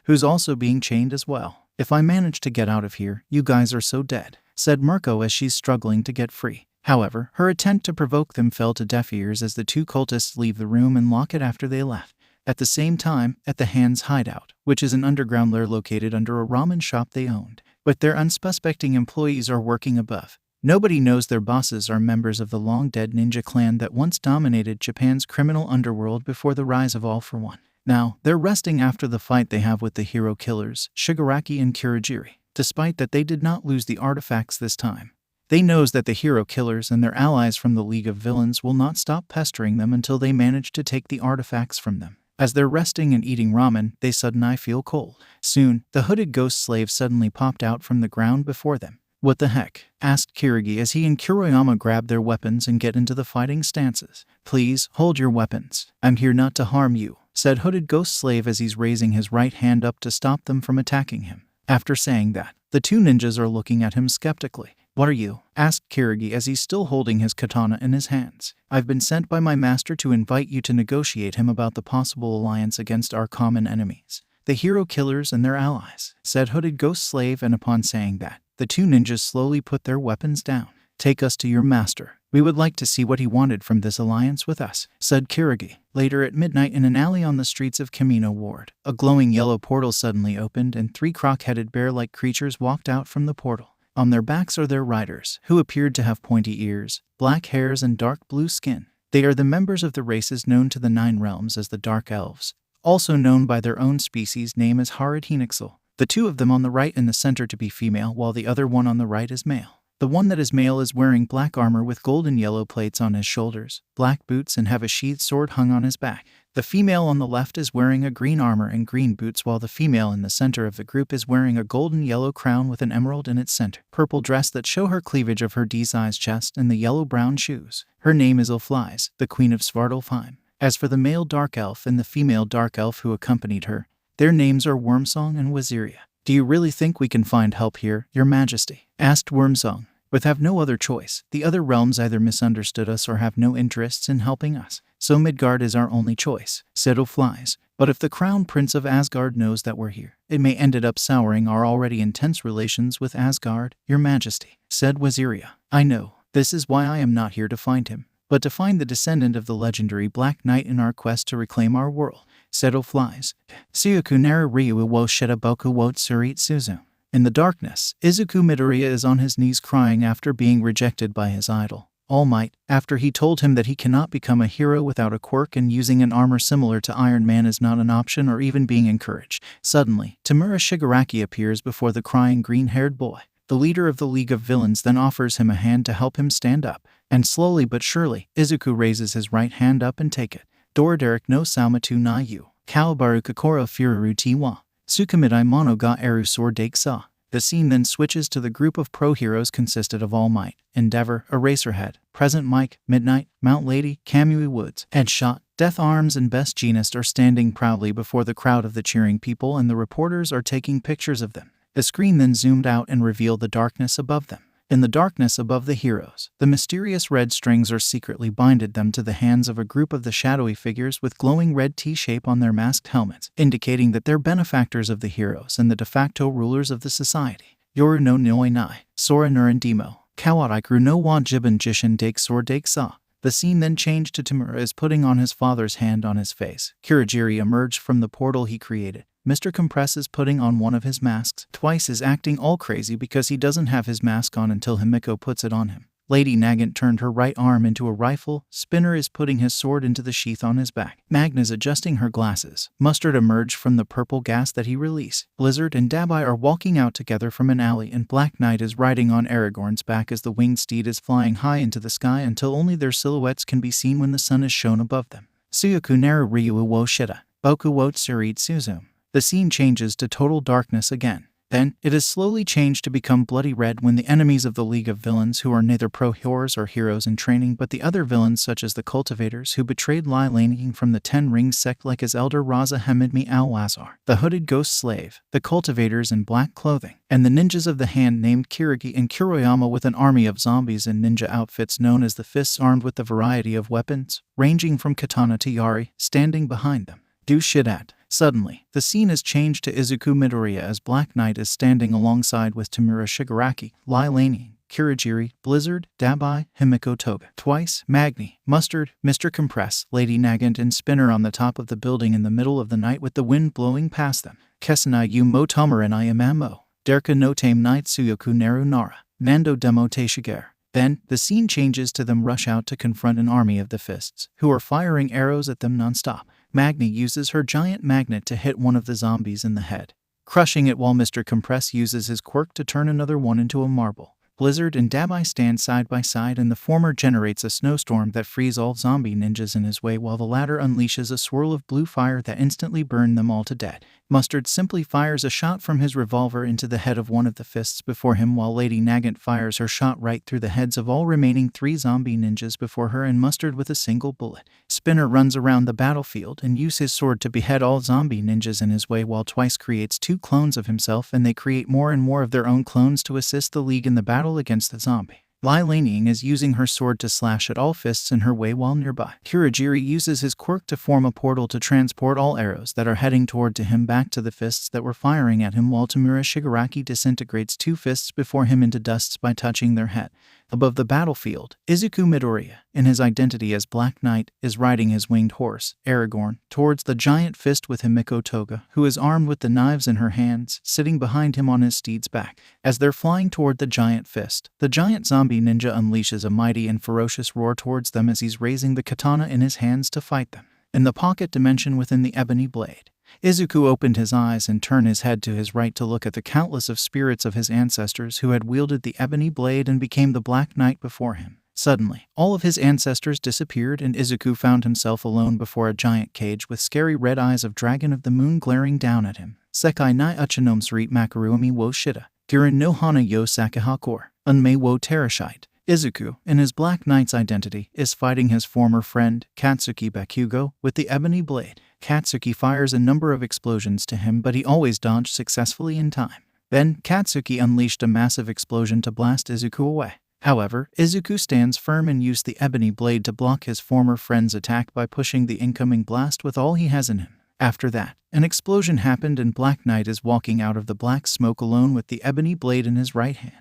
who's also being chained as well. "If I manage to get out of here, you guys are so dead," said Mirko as she's struggling to get free. However, her attempt to provoke them fell to deaf ears as the 2 cultists leave the room and lock it after they left. At the same time, at the Hand's hideout, which is an underground lair located under a ramen shop they owned. But their unsuspecting employees are working above. Nobody knows their bosses are members of the long-dead ninja clan that once dominated Japan's criminal underworld before the rise of All for One. Now, they're resting after the fight they have with the hero killers, Shigaraki and Kurogiri. Despite that, they did not lose the artifacts this time. They knows that the hero killers and their allies from the League of Villains will not stop pestering them until they manage to take the artifacts from them. As they're resting and eating ramen, they suddenly feel cold. Soon, the hooded ghost slave suddenly popped out from the ground before them. "What the heck?" asked Kirigi as he and Kuroyama grab their weapons and get into the fighting stances. "Please, hold your weapons. I'm here not to harm you," said hooded ghost slave as he's raising his right hand up to stop them from attacking him. After saying that, the two ninjas are looking at him skeptically. "What are you?" asked Kirigi as he's still holding his katana in his hands. "I've been sent by my master to invite you to negotiate him about the possible alliance against our common enemies, the hero killers and their allies," said hooded ghost slave, and upon saying that, the two ninjas slowly put their weapons down. "Take us to your master. We would like to see what he wanted from this alliance with us," said Kirigi. Later at midnight in an alley on the streets of Kamino Ward, a glowing yellow portal suddenly opened and three croc-headed bear-like creatures walked out from the portal. On their backs are their riders, who appeared to have pointy ears, black hairs, and dark blue skin. They are the members of the races known to the Nine Realms as the Dark Elves, also known by their own species name as Harid Hinixel. The two of them on the right in the center to be female, while the other one on the right is male. The one that is male is wearing black armor with gold and yellow plates on his shoulders, black boots, and have a sheathed sword hung on his back. The female on the left is wearing a green armor and green boots, while the female in the center of the group is wearing a golden yellow crown with an emerald in its center, purple dress that show her cleavage of her D-sized chest, and the yellow-brown shoes. Her name is Ilflies, the Queen of Svartalfheim. As for the male dark elf and the female dark elf who accompanied her, their names are Wormsong and Waziria. "Do you really think we can find help here, Your Majesty?" asked Wormsong. "We have no other choice. The other realms either misunderstood us or have no interests in helping us. So Midgard is our only choice," said O'Flies. "But if the Crown Prince of Asgard knows that we're here, it may end up souring our already intense relations with Asgard, Your Majesty," said Waziria. "I know. This is why I am not here to find him, but to find the descendant of the legendary Black Knight in our quest to reclaim our world," said O'Flies. "Suyaku nara ryu wo sheta boku wo tsurit suzu." In the darkness, Izuku Midoriya is on his knees crying after being rejected by his idol, All Might, after he told him that he cannot become a hero without a quirk and using an armor similar to Iron Man is not an option or even being encouraged. Suddenly, Tamura Shigaraki appears before the crying green-haired boy. The leader of the League of Villains then offers him a hand to help him stand up, and slowly but surely, Izuku raises his right hand up and take it. "Doraderic no Saumatu na yu, Kawabaru Kokoro Fururu Tiwa, Sukamidai Mono ga Eru Sword Sa." The scene then switches to the group of pro-heroes consisted of All Might, Endeavor, Eraserhead, Present Mike, Midnight, Mount Lady, Kamui Woods, Headshot, Death Arms, and Best Jeanist are standing proudly before the crowd of the cheering people, and the reporters are taking pictures of them. The screen then zoomed out and revealed the darkness above them. In the darkness above the heroes, the mysterious red strings are secretly binded them to the hands of a group of the shadowy figures with glowing red T-shape on their masked helmets, indicating that they're benefactors of the heroes and the de facto rulers of the society. "Yoru no noi nai, Sora nuran demo, Kawarikru no wa jibun jishin dake sor dake sa." The scene then changed to Tamura as putting on his father's hand on his face. Kurogiri emerged from the portal he created. Mr. Compress is putting on one of his masks. Twice is acting all crazy because he doesn't have his mask on until Himiko puts it on him. Lady Nagant turned her right arm into a rifle. Spinner is putting his sword into the sheath on his back. Magna's adjusting her glasses. Mustard emerged from the purple gas that he released. Blizzard and Dabai are walking out together from an alley, and Black Knight is riding on Aragorn's back as the winged steed is flying high into the sky until only their silhouettes can be seen when the sun is shown above them. "Suyaku nara ryu wo shita, boku wo tsurit suzu." The scene changes to total darkness again. Then, it is slowly changed to become bloody red when the enemies of the League of Villains, who are neither pro-heroes or heroes in training but the other villains such as the cultivators who betrayed Lai Laning from the Ten Rings sect like his elder Raza Hamidmi al-Wazar, the hooded ghost slave, the cultivators in black clothing, and the ninjas of the hand named Kirigi and Kuroyama with an army of zombies in ninja outfits known as the Fists, armed with a variety of weapons, ranging from katana to yari, standing behind them. "Do shit at." Suddenly, the scene is changed to Izuku Midoriya as Black Knight is standing alongside with Tamura Shigaraki, Lai Laning, Kirigiri, Blizzard, Dabai, Himiko Toga, Twice, Magni, Mustard, Mr. Compress, Lady Nagant and Spinner on the top of the building in the middle of the night with the wind blowing past them. Kesanai yu mo tomarin I amamo. Derka no tame night Suyoku Neru Nara. Nando demo te shiger. Then, the scene changes to them rush out to confront an army of the Fists, who are firing arrows at them non-stop. Magni uses her giant magnet to hit one of the zombies in the head, crushing it while Mr. Compress uses his quirk to turn another one into a marble. Blizzard and Dabai stand side by side and the former generates a snowstorm that frees all zombie ninjas in his way while the latter unleashes a swirl of blue fire that instantly burns them all to death. Mustard simply fires a shot from his revolver into the head of one of the Fists before him while Lady Nagant fires her shot right through the heads of all remaining 3 zombie ninjas before her and Mustard with a single bullet. Spinner runs around the battlefield and uses his sword to behead all zombie ninjas in his way while Twice creates 2 clones of himself and they create more and more of their own clones to assist the League in the battle against the zombie. Lai Laniying is using her sword to slash at all Fists in her way while nearby. Kirigiri uses his quirk to form a portal to transport all arrows that are heading toward to him back to the Fists that were firing at him while Tamura Shigaraki disintegrates 2 Fists before him into dust by touching their head. Above the battlefield, Izuku Midoriya, in his identity as Black Knight, is riding his winged horse, Aragorn, towards the giant Fist with Himiko Toga, who is armed with the knives in her hands, sitting behind him on his steed's back. As they're flying toward the giant Fist, the giant zombie ninja unleashes a mighty and ferocious roar towards them as he's raising the katana in his hands to fight them. In the pocket dimension within the ebony blade, Izuku opened his eyes and turned his head to his right to look at the countless of spirits of his ancestors who had wielded the ebony blade and became the Black Knight before him. Suddenly, all of his ancestors disappeared and Izuku found himself alone before a giant cage with scary red eyes of Dragon of the Moon glaring down at him. Sekai nai uchinomsri makaruami wo shita. Kirin no hana yo sakahakor. Unmei wo terashite. Izuku, in his Black Knight's identity, is fighting his former friend, Katsuki Bakugo, with the ebony blade. Katsuki fires a number of explosions to him, but he always dodged successfully in time. Then, Katsuki unleashed a massive explosion to blast Izuku away. However, Izuku stands firm and used the ebony blade to block his former friend's attack by pushing the incoming blast with all he has in him. After that, an explosion happened and Black Knight is walking out of the black smoke alone with the ebony blade in his right hand.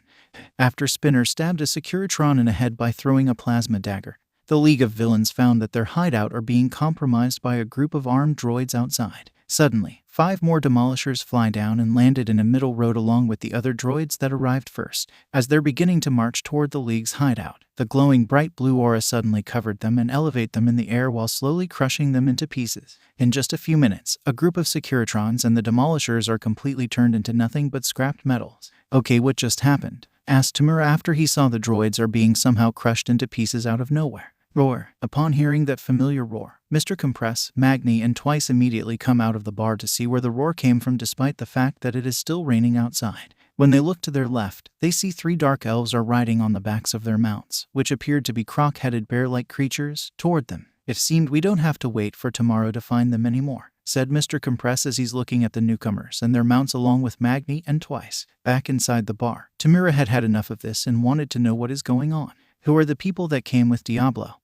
After Spinner stabbed a Securitron in the head by throwing a plasma dagger, the League of Villains found that their hideout are being compromised by a group of armed droids outside. Suddenly, 5 more demolishers fly down and landed in a middle road along with the other droids that arrived first. As they're beginning to march toward the League's hideout, the glowing bright blue aura suddenly covered them and elevate them in the air while slowly crushing them into pieces. In just a few minutes, a group of Securitrons and the demolishers are completely turned into nothing but scrapped metals. Okay, what just happened? Asked Tamura after he saw the droids are being somehow crushed into pieces out of nowhere. Roar. Upon hearing that familiar roar, Mr. Compress, Magni, and Twice immediately come out of the bar to see where the roar came from despite the fact that it is still raining outside. When they look to their left, they see 3 dark elves are riding on the backs of their mounts, which appeared to be croc-headed bear-like creatures, toward them. It seemed we don't have to wait for tomorrow to find them anymore, said Mr. Compress as he's looking at the newcomers and their mounts along with Magni and Twice. Back inside the bar, Tamura had had enough of this and wanted to know what is going on. Who are the people that came with Diablo?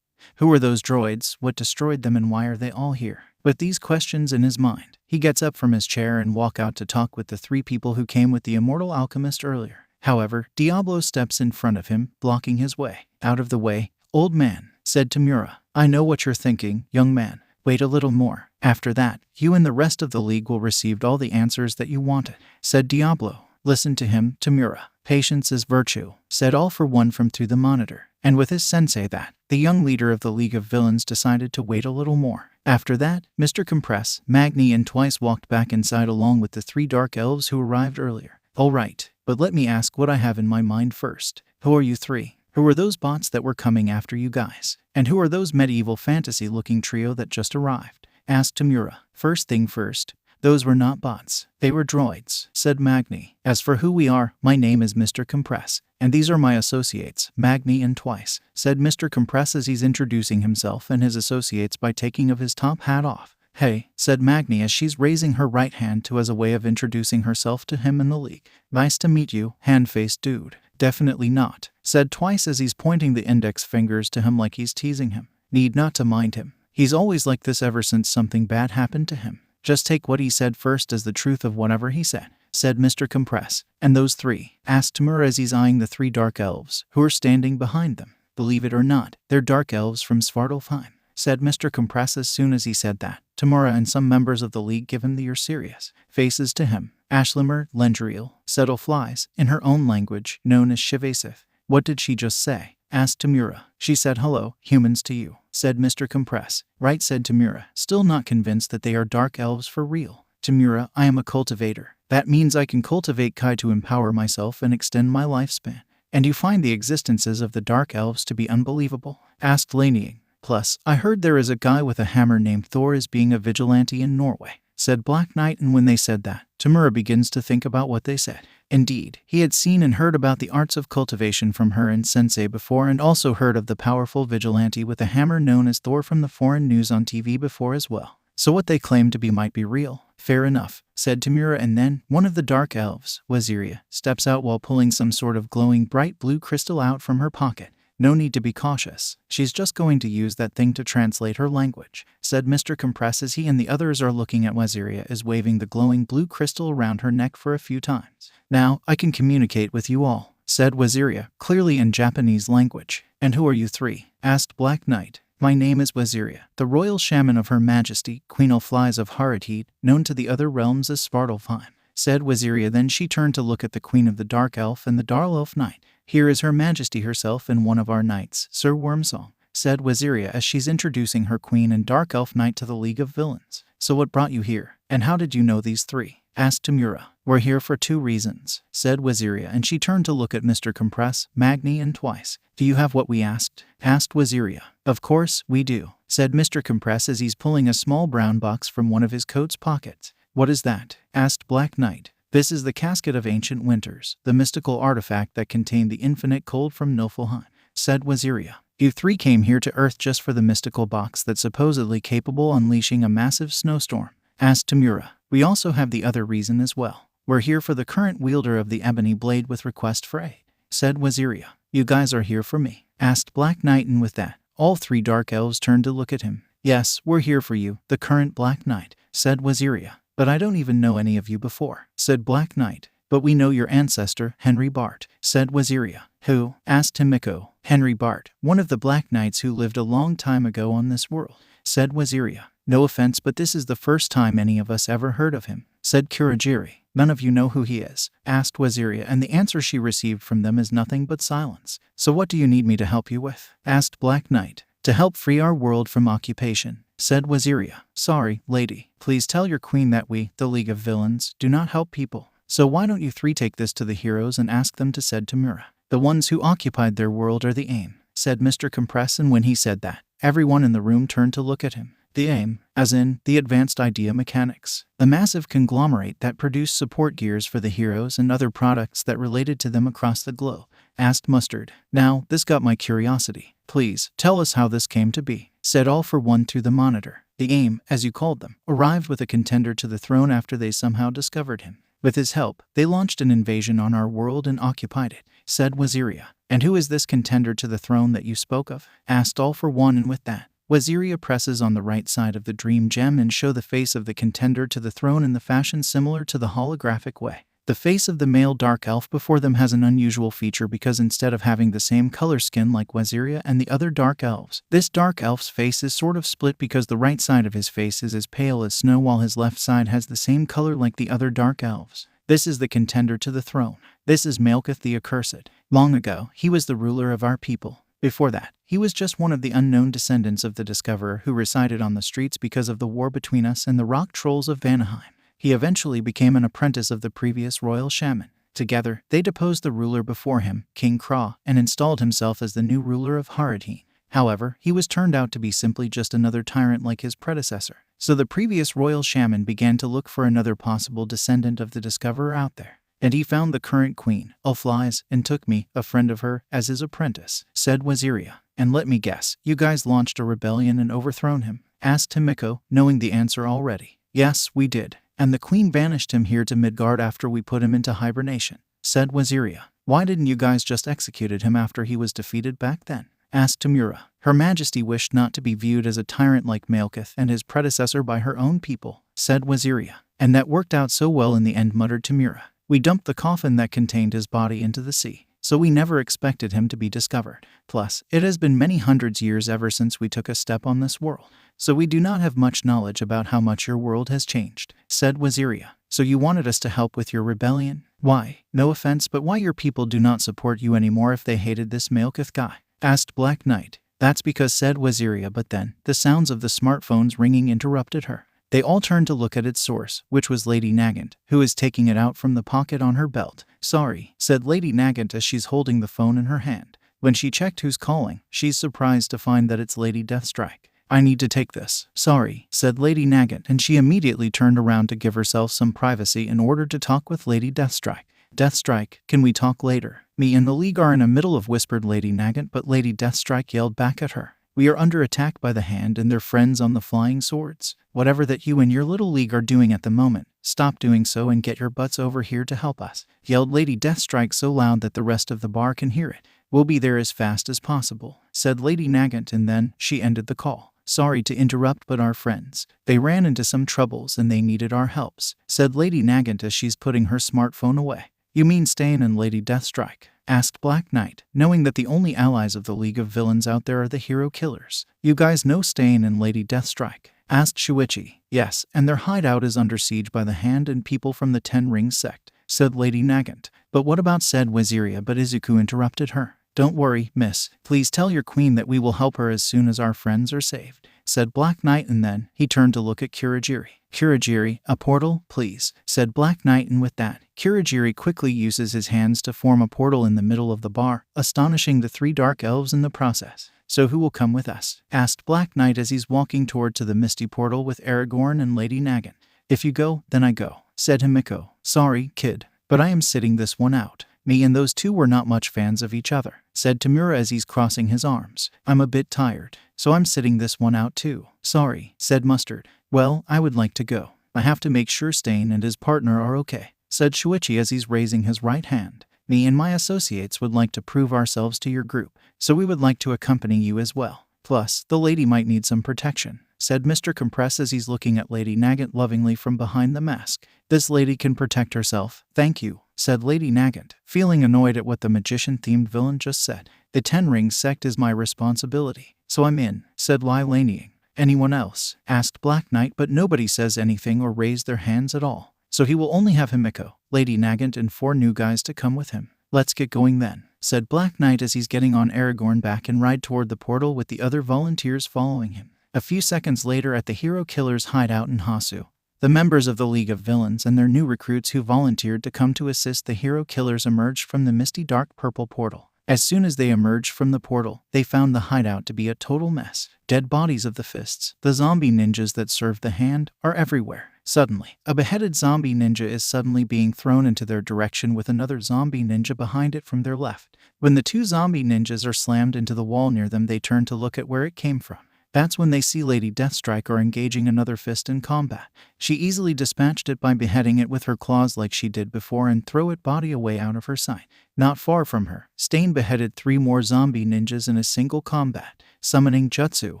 Who are those droids, what destroyed them, and why are they all here? With these questions in his mind, he gets up from his chair and walks out to talk with the 3 people who came with the immortal alchemist earlier. However, Diablo steps in front of him, blocking his way. Out of the way, old man, said Tamura. I know what you're thinking, young man. Wait a little more. After that, you and the rest of the League will receive all the answers that you wanted, said Diablo. Listen to him, Tamura. Patience is virtue, said All for One from through the monitor. And with his sensei that, the young leader of the League of Villains decided to wait a little more. After that, Mr. Compress, Magni, and Twice walked back inside along with the 3 dark elves who arrived earlier. All right, but let me ask what I have in my mind first. Who are you 3? Who are those bots that were coming after you guys? And who are those medieval fantasy-looking trio that just arrived? Asked Tamura. First thing first, those were not bots. They were droids, said Magni. As for who we are, my name is Mr. Compress, and these are my associates, Magni and Twice, said Mr. Compress as he's introducing himself and his associates by taking of his top hat off. Hey, said Magni as she's raising her right hand to as a way of introducing herself to him and the League. Nice to meet you, hand-faced dude. Definitely not, said Twice as he's pointing the index fingers to him like he's teasing him. Need not to mind him. He's always like this ever since something bad happened to him. Just take what he said first as the truth of whatever he said, said Mr. Compress. And those three? Asked Tamura as he's eyeing the three dark elves who are standing behind them. Believe it or not, they're dark elves from Svartalfheim, said Mr. Compress as soon as he said that. Tamura and some members of the league give him their serious faces to him. Ashlimer, Lendriel, Settle Flies, in her own language, known as Shivasith. What did she just say? Asked Tamura. She said hello, humans to you, said Mr. Compress. Right, said Tamura, still not convinced that they are dark elves for real. Tamura, I am a cultivator. That means I can cultivate Kai to empower myself and extend my lifespan. And you find the existences of the dark elves to be unbelievable? Asked Laneying. Plus, I heard there is a guy with a hammer named Thor is being a vigilante in Norway, said Black Knight, and when they said that, Tamura begins to think about what they said. Indeed, he had seen and heard about the arts of cultivation from her and Sensei before, and also heard of the powerful vigilante with a hammer known as Thor from the foreign news on TV before as well. So what they claim to be might be real. Fair enough, said Tamura, and then one of the dark elves, Waziria, steps out while pulling some sort of glowing bright blue crystal out from her pocket. No need to be cautious. She's just going to use that thing to translate her language, said Mr. Compress as he and the others are looking at Waziria as waving the glowing blue crystal around her neck for a few times. Now, I can communicate with you all, said Waziria, clearly in Japanese language. And who are you three? Asked Black Knight. My name is Waziria, the royal shaman of Her Majesty, Queen of Flies of Haradheed, known to the other realms as Svartalfheim, said Waziria. Then she turned to look at the Queen of the Dark Elf and the Dark Elf Knight. Here is Her Majesty herself and one of our knights, Sir Wormsong, said Waziria as she's introducing her Queen and Dark Elf Knight to the League of Villains. So what brought you here? And how did you know these three? Asked Tamura. We're here for 2 reasons, said Waziria, and she turned to look at Mr. Compress, Magni, and Twice. Do you have what we asked? Asked Waziria. Of course, we do, said Mr. Compress as he's pulling a small brown box from one of his coat's pockets. What is that? Asked Black Knight. This is the Casket of Ancient Winters, the mystical artifact that contained the infinite cold from Niflheim, said Waziria. You three came here to Earth just for the mystical box that's supposedly capable of unleashing a massive snowstorm, asked Tamura. We also have the other reason as well. We're here for the current wielder of the ebony blade with request for aid, said Waziria. You guys are here for me, asked Black Knight, and with that, all 3 dark elves turned to look at him. Yes, we're here for you, the current Black Knight, said Waziria. But I don't even know any of you before, said Black Knight. But we know your ancestor, Henry Bart, said Waziria. Who? Asked Himiko. Henry Bart, one of the Black Knights who lived a long time ago on this world, said Waziria. No offense, but this is the first time any of us ever heard of him, said Kurajiri. None of you know who he is, asked Waziria, and the answer she received from them is nothing but silence. So what do you need me to help you with? Asked Black Knight. To help free our world from occupation, said Waziria. Sorry, lady. Please tell your queen that we, the League of Villains, do not help people. So why don't you 3 take this to the heroes and ask them to, said Tamura. The ones who occupied their world are the aim, said Mr. Compress, and when he said that, everyone in the room turned to look at him. The AIM, as in the Advanced Idea Mechanics, the massive conglomerate that produced support gears for the heroes and other products that related to them across the globe, asked Mustard. Now, this got my curiosity. Please, tell us how this came to be, said All for One through the monitor. The AIM, as you called them, arrived with a contender to the throne after they somehow discovered him. With his help, they launched an invasion on our world and occupied it, said Waziria. And who is this contender to the throne that you spoke of? Asked All for One, and with that, Waziria presses on the right side of the dream gem and show the face of the contender to the throne in the fashion similar to the holographic way. The face of the male dark elf before them has an unusual feature because instead of having the same color skin like Waziria and the other dark elves, this dark elf's face is sort of split because the right side of his face is as pale as snow while his left side has the same color like the other dark elves. This is the contender to the throne. This is Malekith the Accursed. Long ago, he was the ruler of our people. Before that, he was just one of the unknown descendants of the Discoverer who resided on the streets because of the war between us and the rock trolls of Vanaheim. He eventually became an apprentice of the previous royal shaman. Together, they deposed the ruler before him, King Kra, and installed himself as the new ruler of Haradheed. However, he was turned out to be simply just another tyrant like his predecessor. So the previous royal shaman began to look for another possible descendant of the Discoverer out there. And he found the current queen, Ulflies, and took me, a friend of her, as his apprentice, said Waziria. And let me guess, you guys launched a rebellion and overthrown him? Asked Himiko, knowing the answer already. Yes, we did. And the queen banished him here to Midgard after we put him into hibernation, said Waziria. Why didn't you guys just executed him after he was defeated back then? Asked Tamura. Her Majesty wished not to be viewed as a tyrant like Malekith and his predecessor by her own people, said Waziria. And that worked out so well in the end, muttered Tamura. We dumped the coffin that contained his body into the sea, so we never expected him to be discovered. Plus, it has been many hundreds years ever since we took a step on this world, so we do not have much knowledge about how much your world has changed, said Waziria. So you wanted us to help with your rebellion? Why? No offense, but why your people do not support you anymore if they hated this Malekith guy? Asked Black Knight. That's because, said Waziria, but then, the sounds of the smartphones ringing interrupted her. They all turned to look at its source, which was Lady Nagant, who is taking it out from the pocket on her belt. Sorry, said Lady Nagant as she's holding the phone in her hand. When she checked who's calling, she's surprised to find that it's Lady Deathstrike. I need to take this. Sorry, said Lady Nagant, and she immediately turned around to give herself some privacy in order to talk with Lady Deathstrike. Deathstrike, can we talk later? Me and the League are in the middle of, whispered Lady Nagant, but Lady Deathstrike yelled back at her. We are under attack by the Hand and their friends on the flying swords. Whatever that you and your little league are doing at the moment, stop doing so and get your butts over here to help us, yelled Lady Deathstrike so loud that the rest of the bar can hear it. We'll be there as fast as possible, said Lady Nagant, and then she ended the call. Sorry to interrupt, but our friends, they ran into some troubles and they needed our helps, said Lady Nagant as she's putting her smartphone away. You mean Stain and Lady Deathstrike? Asked Black Knight, knowing that the only allies of the League of Villains out there are the hero killers. You guys know Stain and Lady Deathstrike? Asked Shuichi. Yes, and their hideout is under siege by the Hand and people from the Ten Rings sect, said Lady Nagant. But what about, said Waziria, but Izuku interrupted her. Don't worry, miss. Please tell your queen that we will help her as soon as our friends are saved, said Black Knight, and then he turned to look at Kurogiri. Kurogiri, a portal, please, said Black Knight, and with that, Kurogiri quickly uses his hands to form a portal in the middle of the bar, astonishing the three dark elves in the process. So who will come with us? Asked Black Knight as he's walking toward to the misty portal with Aragorn and Lady Nagant. If you go, then I go, said Himiko. Sorry, kid, but I am sitting this one out. Me and those two were not much fans of each other, said Tamura as he's crossing his arms. I'm a bit tired, so I'm sitting this one out too. Sorry, said Mustard. Well, I would like to go. I have to make sure Stain and his partner are okay, said Shuichi as he's raising his right hand. Me and my associates would like to prove ourselves to your group, so we would like to accompany you as well. Plus, the lady might need some protection, said Mr. Compress as he's looking at Lady Nagant lovingly from behind the mask. This lady can protect herself, thank you, said Lady Nagant, feeling annoyed at what the magician-themed villain just said. The Ten Rings sect is my responsibility, so I'm in, said Lylaniang. Anyone else? Asked Black Knight, but nobody says anything or raise their hands at all. So he will only have Himiko, Lady Nagant, and 4 new guys to come with him. Let's get going then, said Black Knight as he's getting on Aragorn back and ride toward the portal with the other volunteers following him. A few seconds later at the hero killer's hideout in Hasu, the members of the League of Villains and their new recruits who volunteered to come to assist the hero killers emerged from the misty dark purple portal. As soon as they emerged from the portal, they found the hideout to be a total mess. Dead bodies of the fists, the zombie ninjas that served the Hand, are everywhere. Suddenly, a beheaded zombie ninja is suddenly being thrown into their direction with another zombie ninja behind it from their left. When the 2 zombie ninjas are slammed into the wall near them, they turn to look at where it came from. That's when they see Lady Deathstrike are engaging another fist in combat. She easily dispatched it by beheading it with her claws like she did before and throw it body away out of her sight. Not far from her, Stain beheaded 3 more zombie ninjas in a single combat. Summoning Jutsu,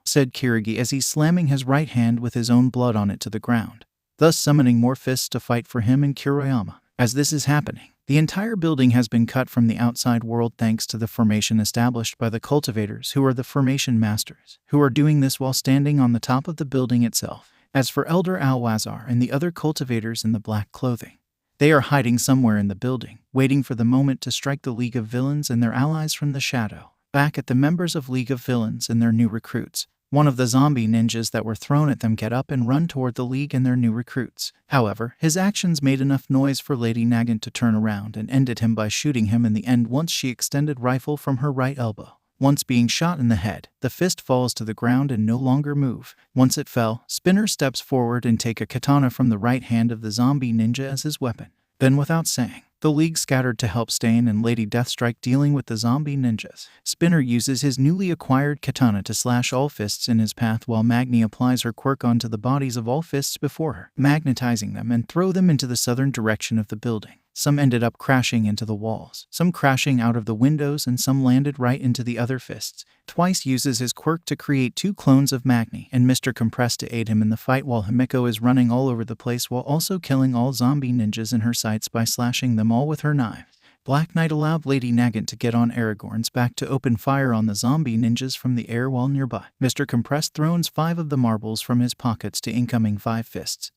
said Kirigi as he's slamming his right hand with his own blood on it to the ground, thus summoning more fists to fight for him and Kuroyama. As this is happening, the entire building has been cut from the outside world thanks to the formation established by the cultivators, who are the formation masters, who are doing this while standing on the top of the building itself. As for Elder Alwazar and the other cultivators in the black clothing, they are hiding somewhere in the building, waiting for the moment to strike the League of Villains and their allies from the shadow. Back at the members of League of Villains and their new recruits, one of the zombie ninjas that were thrown at them get up and run toward the League and their new recruits. However, his actions made enough noise for Lady Nagant to turn around and ended him by shooting him in the end once she extended rifle from her right elbow. Once being shot in the head, the fist falls to the ground and no longer move. Once it fell, Spinner steps forward and take a katana from the right hand of the zombie ninja as his weapon. Then without saying, the League scattered to help Stain and Lady Deathstrike dealing with the zombie ninjas. Spinner uses his newly acquired katana to slash all fists in his path while Magni applies her quirk onto the bodies of all fists before her, magnetizing them and throw them into the southern direction of the building. Some ended up crashing into the walls, some crashing out of the windows, and some landed right into the other fists. Twice uses his quirk to create 2 clones of Magni and Mr. Compress to aid him in the fight, while Himiko is running all over the place while also killing all zombie ninjas in her sights by slashing them all with her knife. Black Knight allowed Lady Nagant to get on Aragorn's back to open fire on the zombie ninjas from the air while nearby. Mr. Compress throws 5 of the marbles from his pockets to incoming 5 fists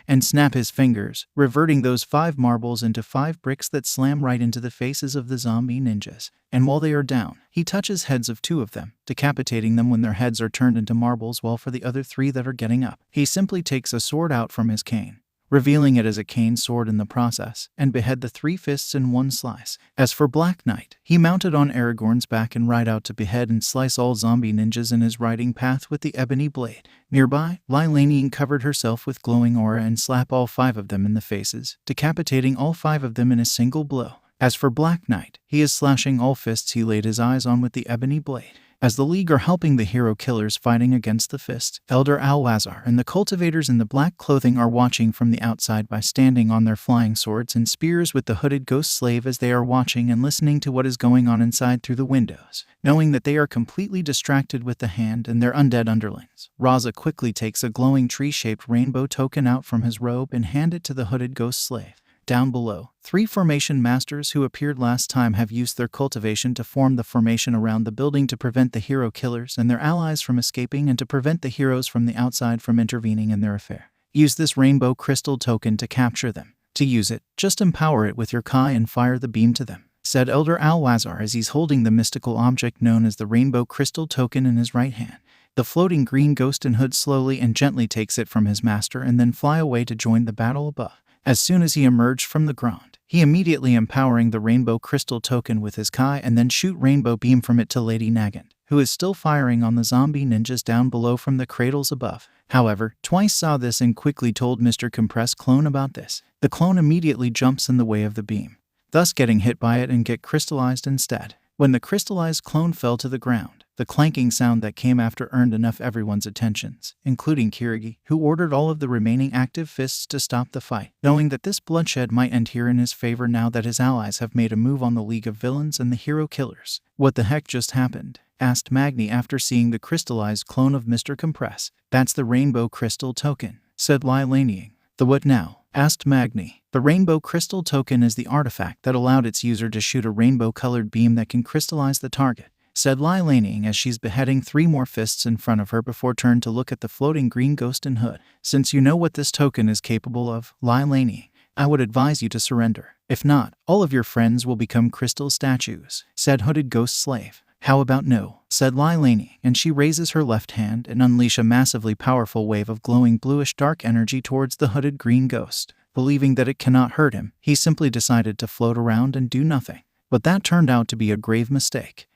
and snap his fingers, reverting those 5 marbles into 5 bricks that slam right into the faces of the zombie ninjas. And while they are down, he touches heads of 2 of them, decapitating them when their heads are turned into marbles, while for the other 3 that are getting up, he simply takes a sword out from his cane, revealing it as a cane sword in the process, and behead the 3 fists in one slice. As for Black Knight, he mounted on Aragorn's back and ride out to behead and slice all zombie ninjas in his riding path with the ebony blade. Nearby, Lylanian covered herself with glowing aura and slap all 5 of them in the faces, decapitating all 5 of them in a single blow. As for Black Knight, he is slashing all fists he laid his eyes on with the ebony blade. As the League are helping the hero killers fighting against the Fist, Elder Alwazar and the cultivators in the black clothing are watching from the outside by standing on their flying swords and spears with the hooded ghost slave as they are watching and listening to what is going on inside through the windows. Knowing that they are completely distracted with the hand and their undead underlings, Raza quickly takes a glowing tree-shaped rainbow token out from his robe and hand it to the hooded ghost slave. Down below, 3 formation masters who appeared last time have used their cultivation to form the formation around the building to prevent the hero killers and their allies from escaping and to prevent the heroes from the outside from intervening in their affair. Use this rainbow crystal token to capture them. To use it, just empower it with your Kai and fire the beam to them, said Elder Alwazar as he's holding the mystical object known as the rainbow crystal token in his right hand. The floating green ghost in hood slowly and gently takes it from his master and then fly away to join the battle above. As soon as he emerged from the ground, he immediately empowering the rainbow crystal token with his Kai and then shoot rainbow beam from it to Lady Nagant, who is still firing on the zombie ninjas down below from the cradles above. However, Twice saw this and quickly told Mr. Compress clone about this. The clone immediately jumps in the way of the beam, thus getting hit by it and get crystallized instead. When the crystallized clone fell to the ground, the clanking sound that came after earned enough everyone's attentions, including Kirigi, who ordered all of the remaining active fists to stop the fight, knowing that this bloodshed might end here in his favor now that his allies have made a move on the League of Villains and the hero killers. What the heck just happened? Asked Magni after seeing the crystallized clone of Mr. Compress. That's the rainbow crystal token, said Lylanian. The what now? Asked Magni. The rainbow crystal token is the artifact that allowed its user to shoot a rainbow-colored beam that can crystallize the target, said Lylanian as she's beheading 3 more fists in front of her before turn to look at the floating green ghost in hood. Since you know what this token is capable of, Lylanian, I would advise you to surrender. If not, all of your friends will become crystal statues, said hooded ghost slave. How about no, said Lylanian, and she raises her left hand and unleash a massively powerful wave of glowing bluish dark energy towards the hooded green ghost. Believing that it cannot hurt him, he simply decided to float around and do nothing. But that turned out to be a grave mistake.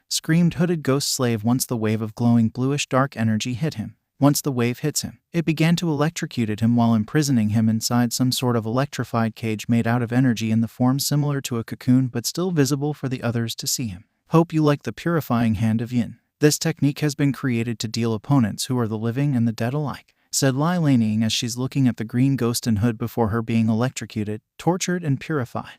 Screamed hooded ghost slave once the wave of glowing bluish dark energy hit him. Once the wave hits him, it began to electrocute him while imprisoning him inside some sort of electrified cage made out of energy in the form similar to a cocoon but still visible for the others to see him. Hope you like the purifying hand of Yin. This technique has been created to deal opponents who are the living and the dead alike, said Lylanian as she's looking at the green ghost in hood before her being electrocuted, tortured, and purified.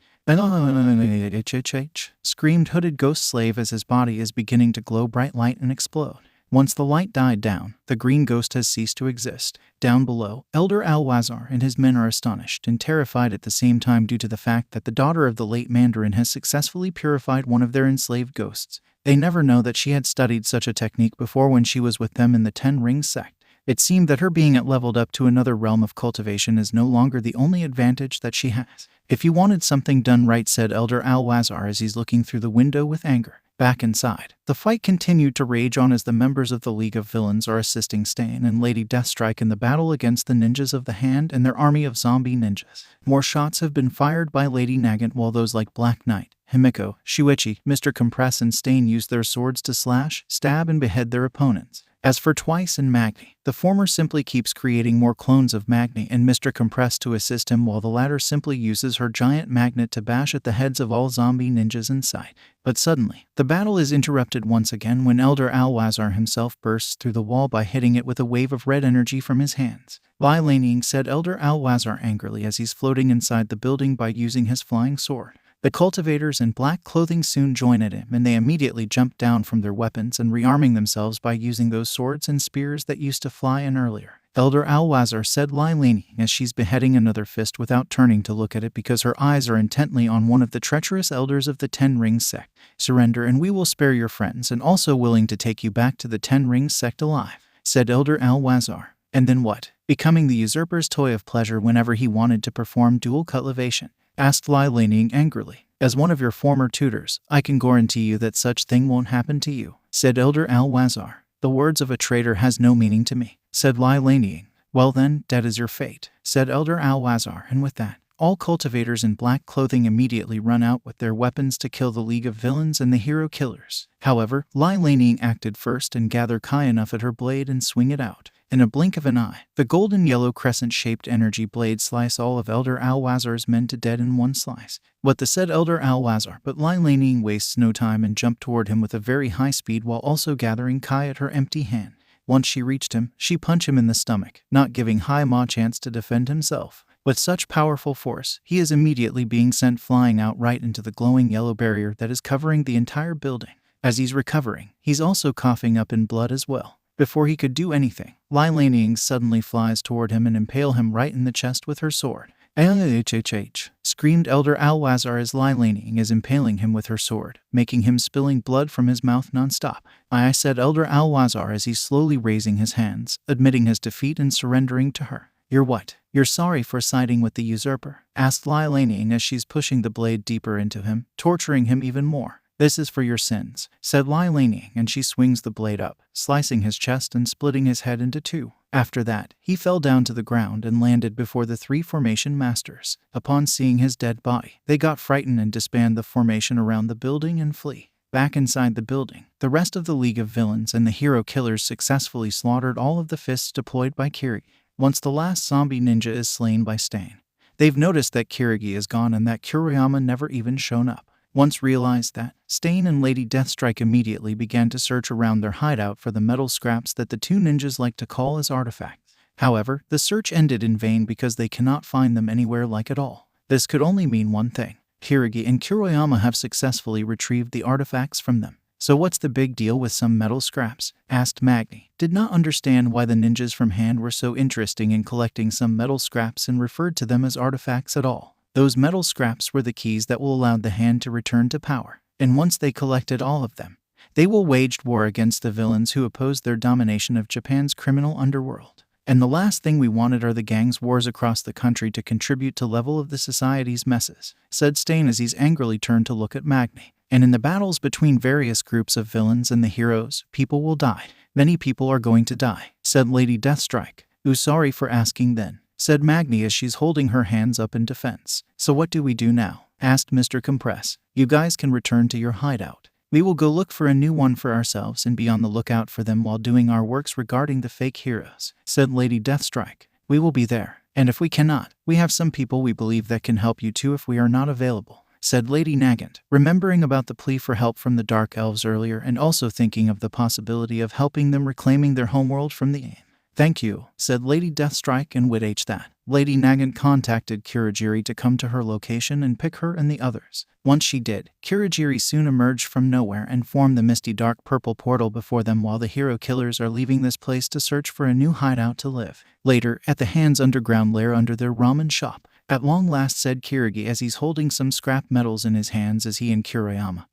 Screamed hooded ghost slave as his body is beginning to glow bright light and explode. Once the light died down, the green ghost has ceased to exist. Down below, Elder Alwazar and his men are astonished and terrified at the same time due to the fact that the daughter of the late Mandarin has successfully purified one of their enslaved ghosts. They never know that she had studied such a technique before when she was with them in the Ten Rings sect. It seemed that her being leveled up to another realm of cultivation is no longer the only advantage that she has. If you wanted something done right, said Elder Alwazar as he's looking through the window with anger. Back inside, the fight continued to rage on as the members of the League of Villains are assisting Stain and Lady Deathstrike in the battle against the ninjas of the hand and their army of zombie ninjas. More shots have been fired by Lady Nagant while those like Black Knight, Himiko, Shuichi, Mr. Compress and Stain use their swords to slash, stab and behead their opponents. As for Twice and Magni, the former simply keeps creating more clones of Magni and Mr. Compress to assist him, while the latter simply uses her giant magnet to bash at the heads of all zombie ninjas in sight. But suddenly, the battle is interrupted once again when Elder Alwazar himself bursts through the wall by hitting it with a wave of red energy from his hands. Lai Laning, said Elder Alwazar angrily as he's floating inside the building by using his flying sword. The cultivators in black clothing soon join at him, and they immediately jump down from their weapons and rearming themselves by using those swords and spears that used to fly in earlier. Elder Alwazar, said Lai Laning as she's beheading another fist without turning to look at it because her eyes are intently on one of the treacherous elders of the Ten Rings sect. Surrender and we will spare your friends, and also willing to take you back to the Ten Rings sect alive, said Elder Alwazar. And then what? Becoming the usurper's toy of pleasure whenever he wanted to perform dual cultivation? Asked Lai Laning angrily. As one of your former tutors, I can guarantee you that such thing won't happen to you, said Elder Alwazar. The words of a traitor has no meaning to me, said Lai Laning. Well then, that is your fate, said Elder Alwazar, and with that, all cultivators in black clothing immediately run out with their weapons to kill the League of Villains and the hero killers. However, Lai Laning acted first and gathered Kai enough at her blade and swing it out. In a blink of an eye, the golden-yellow crescent-shaped energy blade slice all of Elder Alwazar's men to dead in one slice. What the said Elder Alwazar, but Lai Laning wastes no time and jumped toward him with a very high speed while also gathering Kai at her empty hand. Once she reached him, she punched him in the stomach, not giving Hai Ma chance to defend himself. With such powerful force, he is immediately being sent flying out right into the glowing yellow barrier that is covering the entire building. As he's recovering, he's also coughing up in blood as well. Before he could do anything, Lai Laning suddenly flies toward him and impale him right in the chest with her sword. "Ahhhh!" screamed Elder Alwazar as Lai Laning is impaling him with her sword, making him spilling blood from his mouth nonstop. I said Elder Alwazar as he's slowly raising his hands, admitting his defeat and surrendering to her. You're what? You're sorry for siding with the usurper? Asked Lai Laning as she's pushing the blade deeper into him, torturing him even more. This is for your sins, said Lai Laning, and she swings the blade up, slicing his chest and splitting his head into two. After that, he fell down to the ground and landed before the three formation masters. Upon seeing his dead body, they got frightened and disband the formation around the building and flee. Back inside the building, the rest of the League of Villains and the hero killers successfully slaughtered all of the fists deployed by Kirigi. Once the last zombie ninja is slain by Stain, they've noticed that Kirigi is gone and that Kuriyama never even shown up. Once realized that, Stain and Lady Deathstrike immediately began to search around their hideout for the metal scraps that the two ninjas like to call as artifacts. However, the search ended in vain because they cannot find them anywhere like at all. This could only mean one thing. Kirigi and Kuriyama have successfully retrieved the artifacts from them. So what's the big deal with some metal scraps? Asked Magni. Did not understand why the ninjas from Hand were so interested in collecting some metal scraps and referred to them as artifacts at all. Those metal scraps were the keys that will allow the Hand to return to power. And once they collected all of them, they will wage war against the villains who opposed their domination of Japan's criminal underworld. And the last thing we wanted are the gangs' wars across the country to contribute to level of the society's messes, said Stain as he's angrily turned to look at Magni. And in the battles between various groups of villains and the heroes, people will die. Many people are going to die, said Lady Deathstrike. Ooh, sorry for asking then, said Magni as she's holding her hands up in defense. So what do we do now? Asked Mr. Compress. You guys can return to your hideout. We will go look for a new one for ourselves and be on the lookout for them while doing our works regarding the fake heroes, said Lady Deathstrike. We will be there. And if we cannot, we have some people we believe that can help you too if we are not available, said Lady Nagant, remembering about the plea for help from the Dark Elves earlier and also thinking of the possibility of helping them reclaiming their homeworld from the aim. Thank you, said Lady Deathstrike, and with that, Lady Nagant contacted Kurigiri to come to her location and pick her and the others. Once she did, Kurigiri soon emerged from nowhere and formed the misty dark purple portal before them while the hero killers are leaving this place to search for a new hideout to live. Later, at the Hand's underground lair under their ramen shop, at long last, said Kirigi as he's holding some scrap metals in his hands as he and Kuriyama,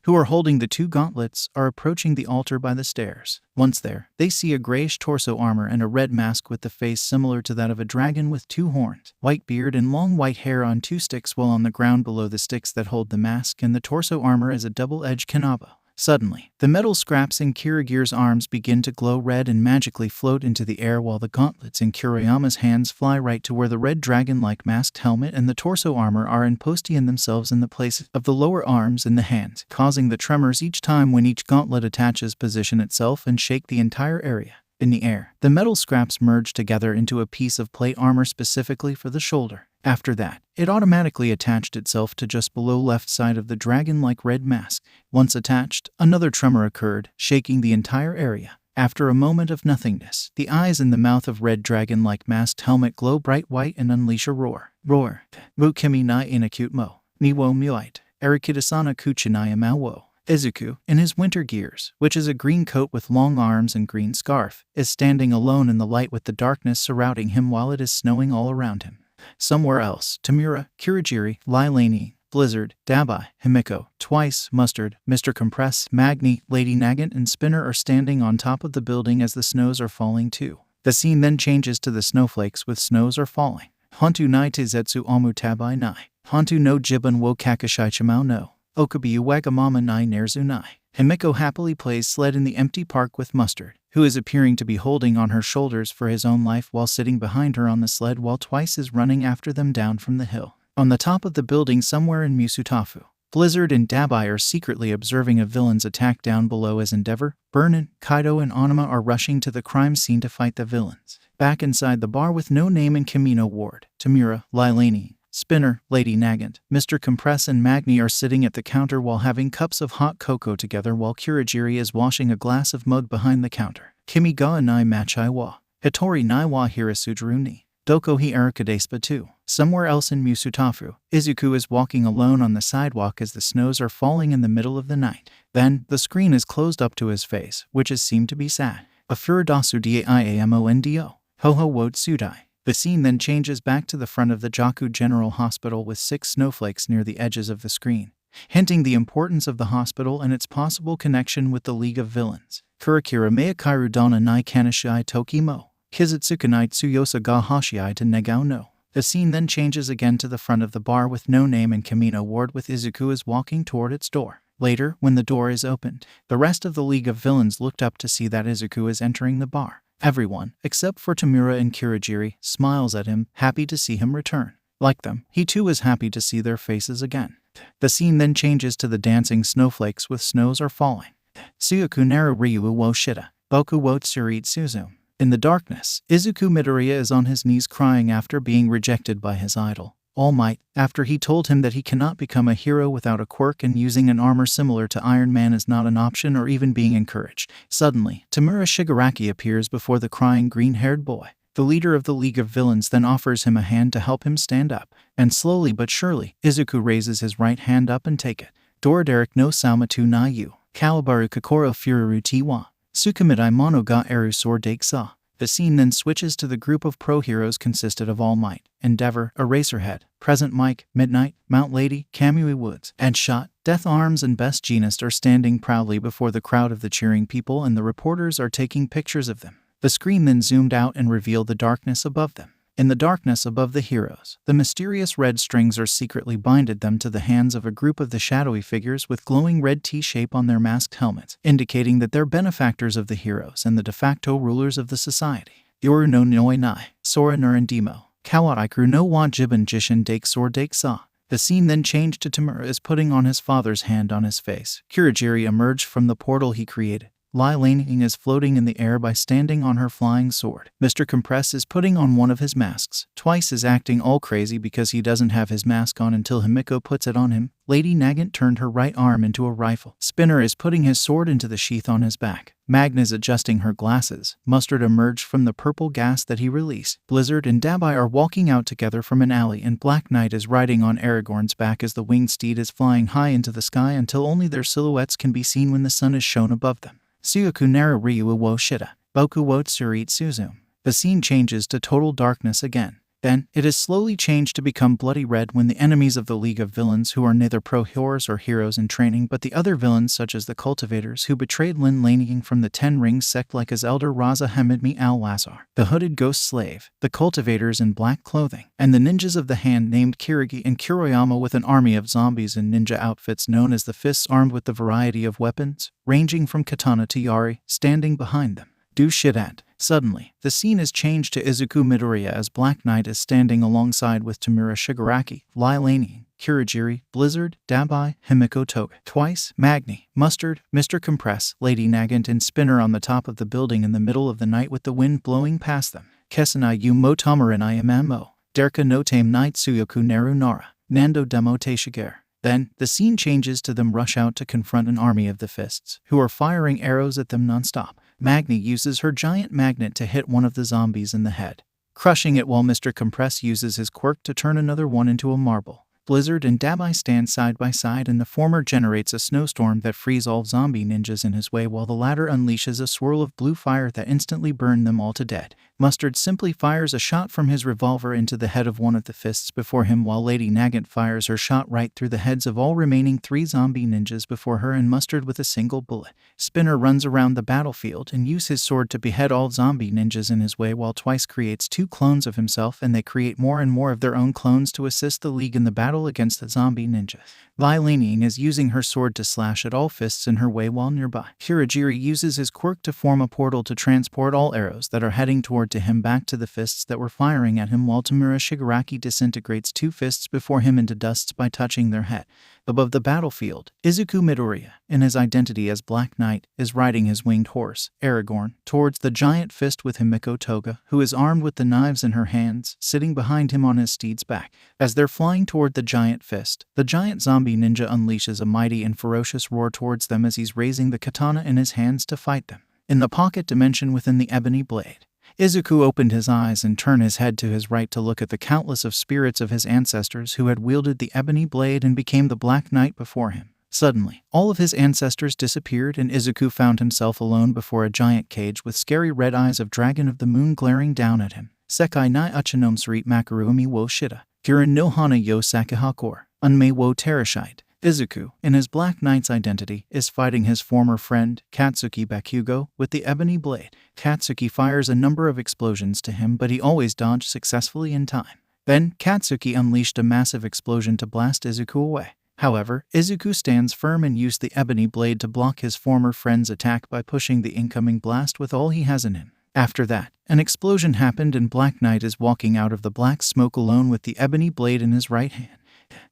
who are holding the two gauntlets, are approaching the altar by the stairs. Once there, they see a grayish torso armor and a red mask with the face similar to that of a dragon with two horns, white beard and long white hair on two sticks, while on the ground below the sticks that hold the mask and the torso armor is a double-edged kanabo. Suddenly, the metal scraps in Kirigire's arms begin to glow red and magically float into the air while the gauntlets in Kuriyama's hands fly right to where the red dragon-like masked helmet and the torso armor are and postian themselves in the places of the lower arms and the hands, causing the tremors each time when each gauntlet attaches position itself and shake the entire area. In the air, the metal scraps merge together into a piece of plate armor specifically for the shoulder. After that, it automatically attached itself to just below left side of the dragon-like red mask. Once attached, another tremor occurred, shaking the entire area. After a moment of nothingness, the eyes and the mouth of red dragon-like masked helmet glow bright white and unleash a roar. Roar. Mu kimi ni inacute mo. Niwo muite. Arikidasana kuchinaya mawo. Izuku, in his winter gears, which is a green coat with long arms and green scarf, is standing alone in the light with the darkness surrounding him while it is snowing all around him. Somewhere else, Tamura, Kirigiri, Lailani, Blizzard, Dabai, Himiko, Twice, Mustard, Mr. Compress, Magni, Lady Nagant, and Spinner are standing on top of the building as the snows are falling too. The scene then changes to the snowflakes with snows are falling. Hontu nai tezetsu omu tabai nai. Hontu no jiban wo kakashai chimao no. Okabiyu wagamama nai nerzu nai. Himiko happily plays sled in the empty park with Mustard, who is appearing to be holding on her shoulders for his own life while sitting behind her on the sled while Twice is running after them down from the hill. On the top of the building somewhere in Musutafu, Blizzard and Dabai are secretly observing a villain's attack down below as Endeavor, Burnin, Kaido, and Onuma are rushing to the crime scene to fight the villains. Back inside the bar with No Name and Kamino Ward, Tamura, Lailani, Spinner, Lady Nagant, Mr. Compress, and Magni are sitting at the counter while having cups of hot cocoa together while Kirigiri is washing a glass of mug behind the counter. Kimi ga nai machai wa. Hitori nai wa hirasujuru ni. Doko hi arikadespa too. Somewhere else in Musutafu, Izuku is walking alone on the sidewalk as the snows are falling in the middle of the night. Then, the screen is closed up to his face, which is seemed to be sad. A furidasu diamondo. Ho-ho wo tsudai. The scene then changes back to the front of the Jaku General Hospital with 6 snowflakes near the edges of the screen, hinting the importance of the hospital and its possible connection with the League of Villains. Kurakira meikairu dana nai kanashai toki mo. Kizutsukanai tsuyosa ga hashiai to negao no. The scene then changes again to the front of the bar with No Name and Kamino Ward with Izuku is walking toward its door. Later, when the door is opened, the rest of the League of Villains looked up to see that Izuku is entering the bar. Everyone, except for Tamura and Kirigiri, smiles at him, happy to see him return. Like them, he too is happy to see their faces again. The scene then changes to the dancing snowflakes with snows are falling. Suyoku naru ryu wo shita, boku wo tsurit suzu. In the darkness, Izuku Midoriya is on his knees crying after being rejected by his idol, All Might, after he told him that he cannot become a hero without a quirk and using an armor similar to Iron Man is not an option or even being encouraged. Suddenly, Tamura Shigaraki appears before the crying green-haired boy. The leader of the League of Villains then offers him a hand to help him stand up, and slowly but surely, Izuku raises his right hand up and take it. Doraderic no Saumatu na yu, Kawabaru Kokoro Fururu Tiwa, Sukamidai Mono ga Eru Sword Sa. The scene then switches to the group of pro-heroes consisted of All Might, Endeavor, Eraserhead, Present Mike, Midnight, Mount Lady, Kamui Woods, and Shot, Death Arms and Best Jeanist are standing proudly before the crowd of the cheering people and the reporters are taking pictures of them. The screen then zoomed out and revealed the darkness above them. In the darkness above the heroes, the mysterious red strings are secretly binded them to the hands of a group of the shadowy figures with glowing red T-shape on their masked helmets, indicating that they're benefactors of the heroes and the de facto rulers of the society. Yoru no Noi Nai, Sora Nurandimo, Kawaikuru no wa Jiban Jishin Dake Sor Dake Sa. The scene then changed to Tamura is putting on his father's hand on his face. Kirigiri emerged from the portal he created. Lai Laning is floating in the air by standing on her flying sword. Mr. Compress is putting on one of his masks. Twice is acting all crazy because he doesn't have his mask on until Himiko puts it on him. Lady Nagant turned her right arm into a rifle. Spinner is putting his sword into the sheath on his back. Magna's adjusting her glasses. Mustard emerged from the purple gas that he released. Blizzard and Dabai are walking out together from an alley and Black Knight is riding on Aragorn's back as the winged steed is flying high into the sky until only their silhouettes can be seen when the sun is shown above them. Suyoku naru ryu wo shita, boku wo tsurit suzu. The scene changes to total darkness again. Then, it is slowly changed to become bloody red when the enemies of the League of Villains, who are neither pro-heroes or heroes in training but the other villains such as the cultivators who betrayed Lin Laneying from the Ten Rings sect, like his elder Raza Hamidmi al-Lazar, the hooded ghost slave, the cultivators in black clothing, and the ninjas of the hand named Kirigi and Kuroyama with an army of zombies in ninja outfits known as the Fists, armed with the variety of weapons, ranging from katana to yari, standing behind them. Do shit at. Suddenly, the scene is changed to Izuku Midoriya as Black Knight is standing alongside with Tamura Shigaraki, Lai Laney, Kurogiri, Blizzard, Dabai, Himiko Toga, Twice, Magni, Mustard, Mr. Compress, Lady Nagant, and Spinner on the top of the building in the middle of the night with the wind blowing past them. Kesanai yu mo tamarinai amamo, Derka no tame night Suyoku Neru Nara, Nando demo te shiger. Then, the scene changes to them rush out to confront an army of the Fists, who are firing arrows at them non-stop. Magni uses her giant magnet to hit one of the zombies in the head, crushing it, while Mr. Compress uses his quirk to turn another one into a marble. Blizzard and Dabai stand side by side, and the former generates a snowstorm that frees all zombie ninjas in his way, while the latter unleashes a swirl of blue fire that instantly burns them all to death. Mustard simply fires a shot from his revolver into the head of one of the Fists before him, while Lady Nagant fires her shot right through the heads of all remaining 3 zombie ninjas before her and Mustard with a single bullet. Spinner runs around the battlefield and uses his sword to behead all zombie ninjas in his way, while Twice creates 2 clones of himself, and they create more and more of their own clones to assist the League in the battle against the zombie ninjas. Lai Laneying is using her sword to slash at all Fists in her way while nearby. Kurogiri uses his quirk to form a portal to transport all arrows that are heading toward to him back to the Fists that were firing at him, while Tamura Shigaraki disintegrates 2 Fists before him into dust by touching their head. Above the battlefield, Izuku Midoriya, in his identity as Black Knight, is riding his winged horse, Aragorn, towards the giant Fist with Himiko Toga, who is armed with the knives in her hands, sitting behind him on his steed's back. As they're flying toward the giant Fist, the giant zombie ninja unleashes a mighty and ferocious roar towards them as he's raising the katana in his hands to fight them. In the pocket dimension within the ebony blade, Izuku opened his eyes and turned his head to his right to look at the countless of spirits of his ancestors who had wielded the ebony blade and became the Black Knight before him. Suddenly, all of his ancestors disappeared, and Izuku found himself alone before a giant cage with scary red eyes of Dragon of the Moon glaring down at him. Sekai nai uchinomsuri makarumi wo shita, Kirin no hana yo sakihakor, unmei wo terashite. Izuku, in his Black Knight's identity, is fighting his former friend, Katsuki Bakugo, with the ebony blade. Katsuki fires a number of explosions to him, but he always dodged successfully in time. Then, Katsuki unleashed a massive explosion to blast Izuku away. However, Izuku stands firm and used the ebony blade to block his former friend's attack by pushing the incoming blast with all he has in him. After that, an explosion happened and Black Knight is walking out of the black smoke alone with the ebony blade in his right hand.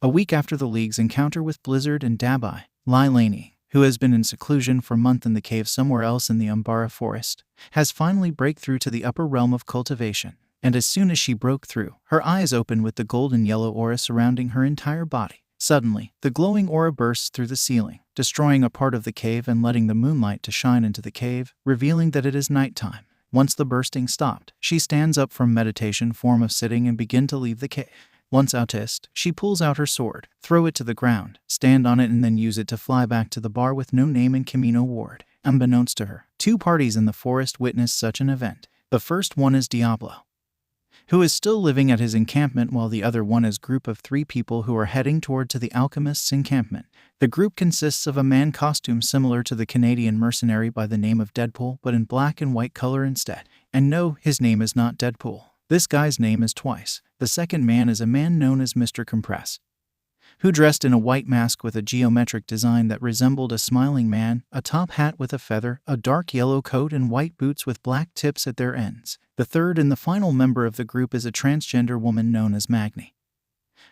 A week after the League's encounter with Blizzard and Dabai, Lai Laney, who has been in seclusion for a month in the cave somewhere else in the Umbara forest, has finally break through to the upper realm of cultivation. And as soon as she broke through, her eyes opened with the golden yellow aura surrounding her entire body. Suddenly, the glowing aura bursts through the ceiling, destroying a part of the cave and letting the moonlight to shine into the cave, revealing that it is nighttime. Once the bursting stopped, she stands up from meditation form of sitting and begin to leave the cave. Once outist, she pulls out her sword, throw it to the ground, stand on it, and then use it to fly back to the bar with No Name and Kamino Ward. Unbeknownst to her, 2 parties in the forest witness such an event. The first one is Diablo, who is still living at his encampment, while the other one is a group of 3 people who are heading toward to the alchemist's encampment. The group consists of a man costume similar to the Canadian mercenary by the name of Deadpool, but in black and white color instead. And no, his name is not Deadpool. This guy's name is Twice. The second man is a man known as Mr. Compress, who dressed in a white mask with a geometric design that resembled a smiling man, a top hat with a feather, a dark yellow coat, and white boots with black tips at their ends. The third and the final member of the group is a transgender woman known as Magni,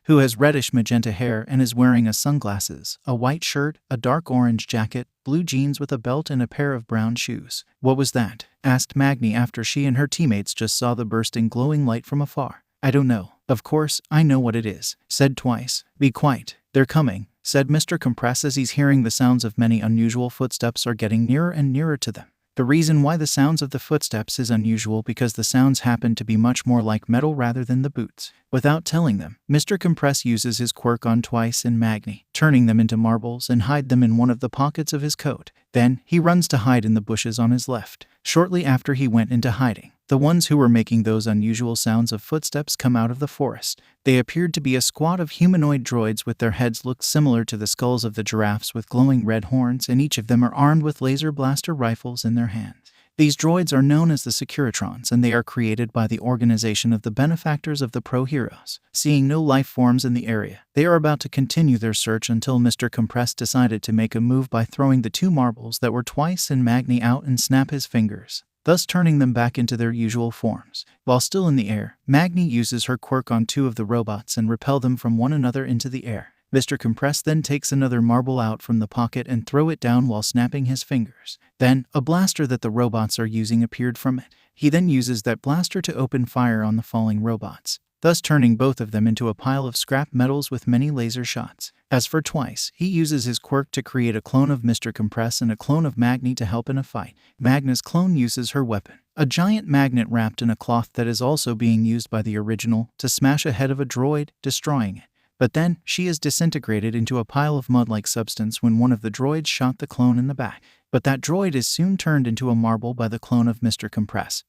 who has reddish magenta hair and is wearing a sunglasses, a white shirt, a dark orange jacket, blue jeans with a belt, and a pair of brown shoes. "What was that?" asked Magni after she and her teammates just saw the bursting glowing light from afar. "I don't know. Of course, I know what it is," said Twice. "Be quiet. They're coming," said Mr. Compress as he's hearing the sounds of many unusual footsteps are getting nearer and nearer to them. The reason why the sounds of the footsteps is unusual because the sounds happen to be much more like metal rather than the boots. Without telling them, Mr. Compress uses his quirk on Twice and Magni, turning them into marbles and hide them in one of the pockets of his coat. Then, he runs to hide in the bushes on his left. Shortly after he went into hiding, The ones who were making those unusual sounds of footsteps come out of the forest. They appeared to be a squad of humanoid droids with their heads looked similar to the skulls of the giraffes with glowing red horns, and each of them are armed with laser blaster rifles in their hands. These droids are known as the Securitrons, and they are created by the organization of the benefactors of the pro-heroes. Seeing no life forms in the area, they are about to continue their search until Mr. Compress decided to make a move by throwing the 2 marbles that were twice in Magni out and snap his fingers, thus turning them back into their usual forms. While still in the air, Magni uses her quirk on 2 of the robots and repel them from one another into the air. Mr. Compress then takes another marble out from the pocket and throw it down while snapping his fingers. Then, a blaster that the robots are using appeared from it. He then uses that blaster to open fire on the falling robots, thus turning both of them into a pile of scrap metals with many laser shots. As for Twice, he uses his quirk to create a clone of Mr. Compress and a clone of Magni to help in a fight. Magna's clone uses her weapon, a giant magnet wrapped in a cloth that is also being used by the original, to smash a head of a droid, destroying it. But then, she is disintegrated into a pile of mud-like substance when one of the droids shot the clone in the back. But that droid is soon turned into a marble by the clone of Mr. Compress,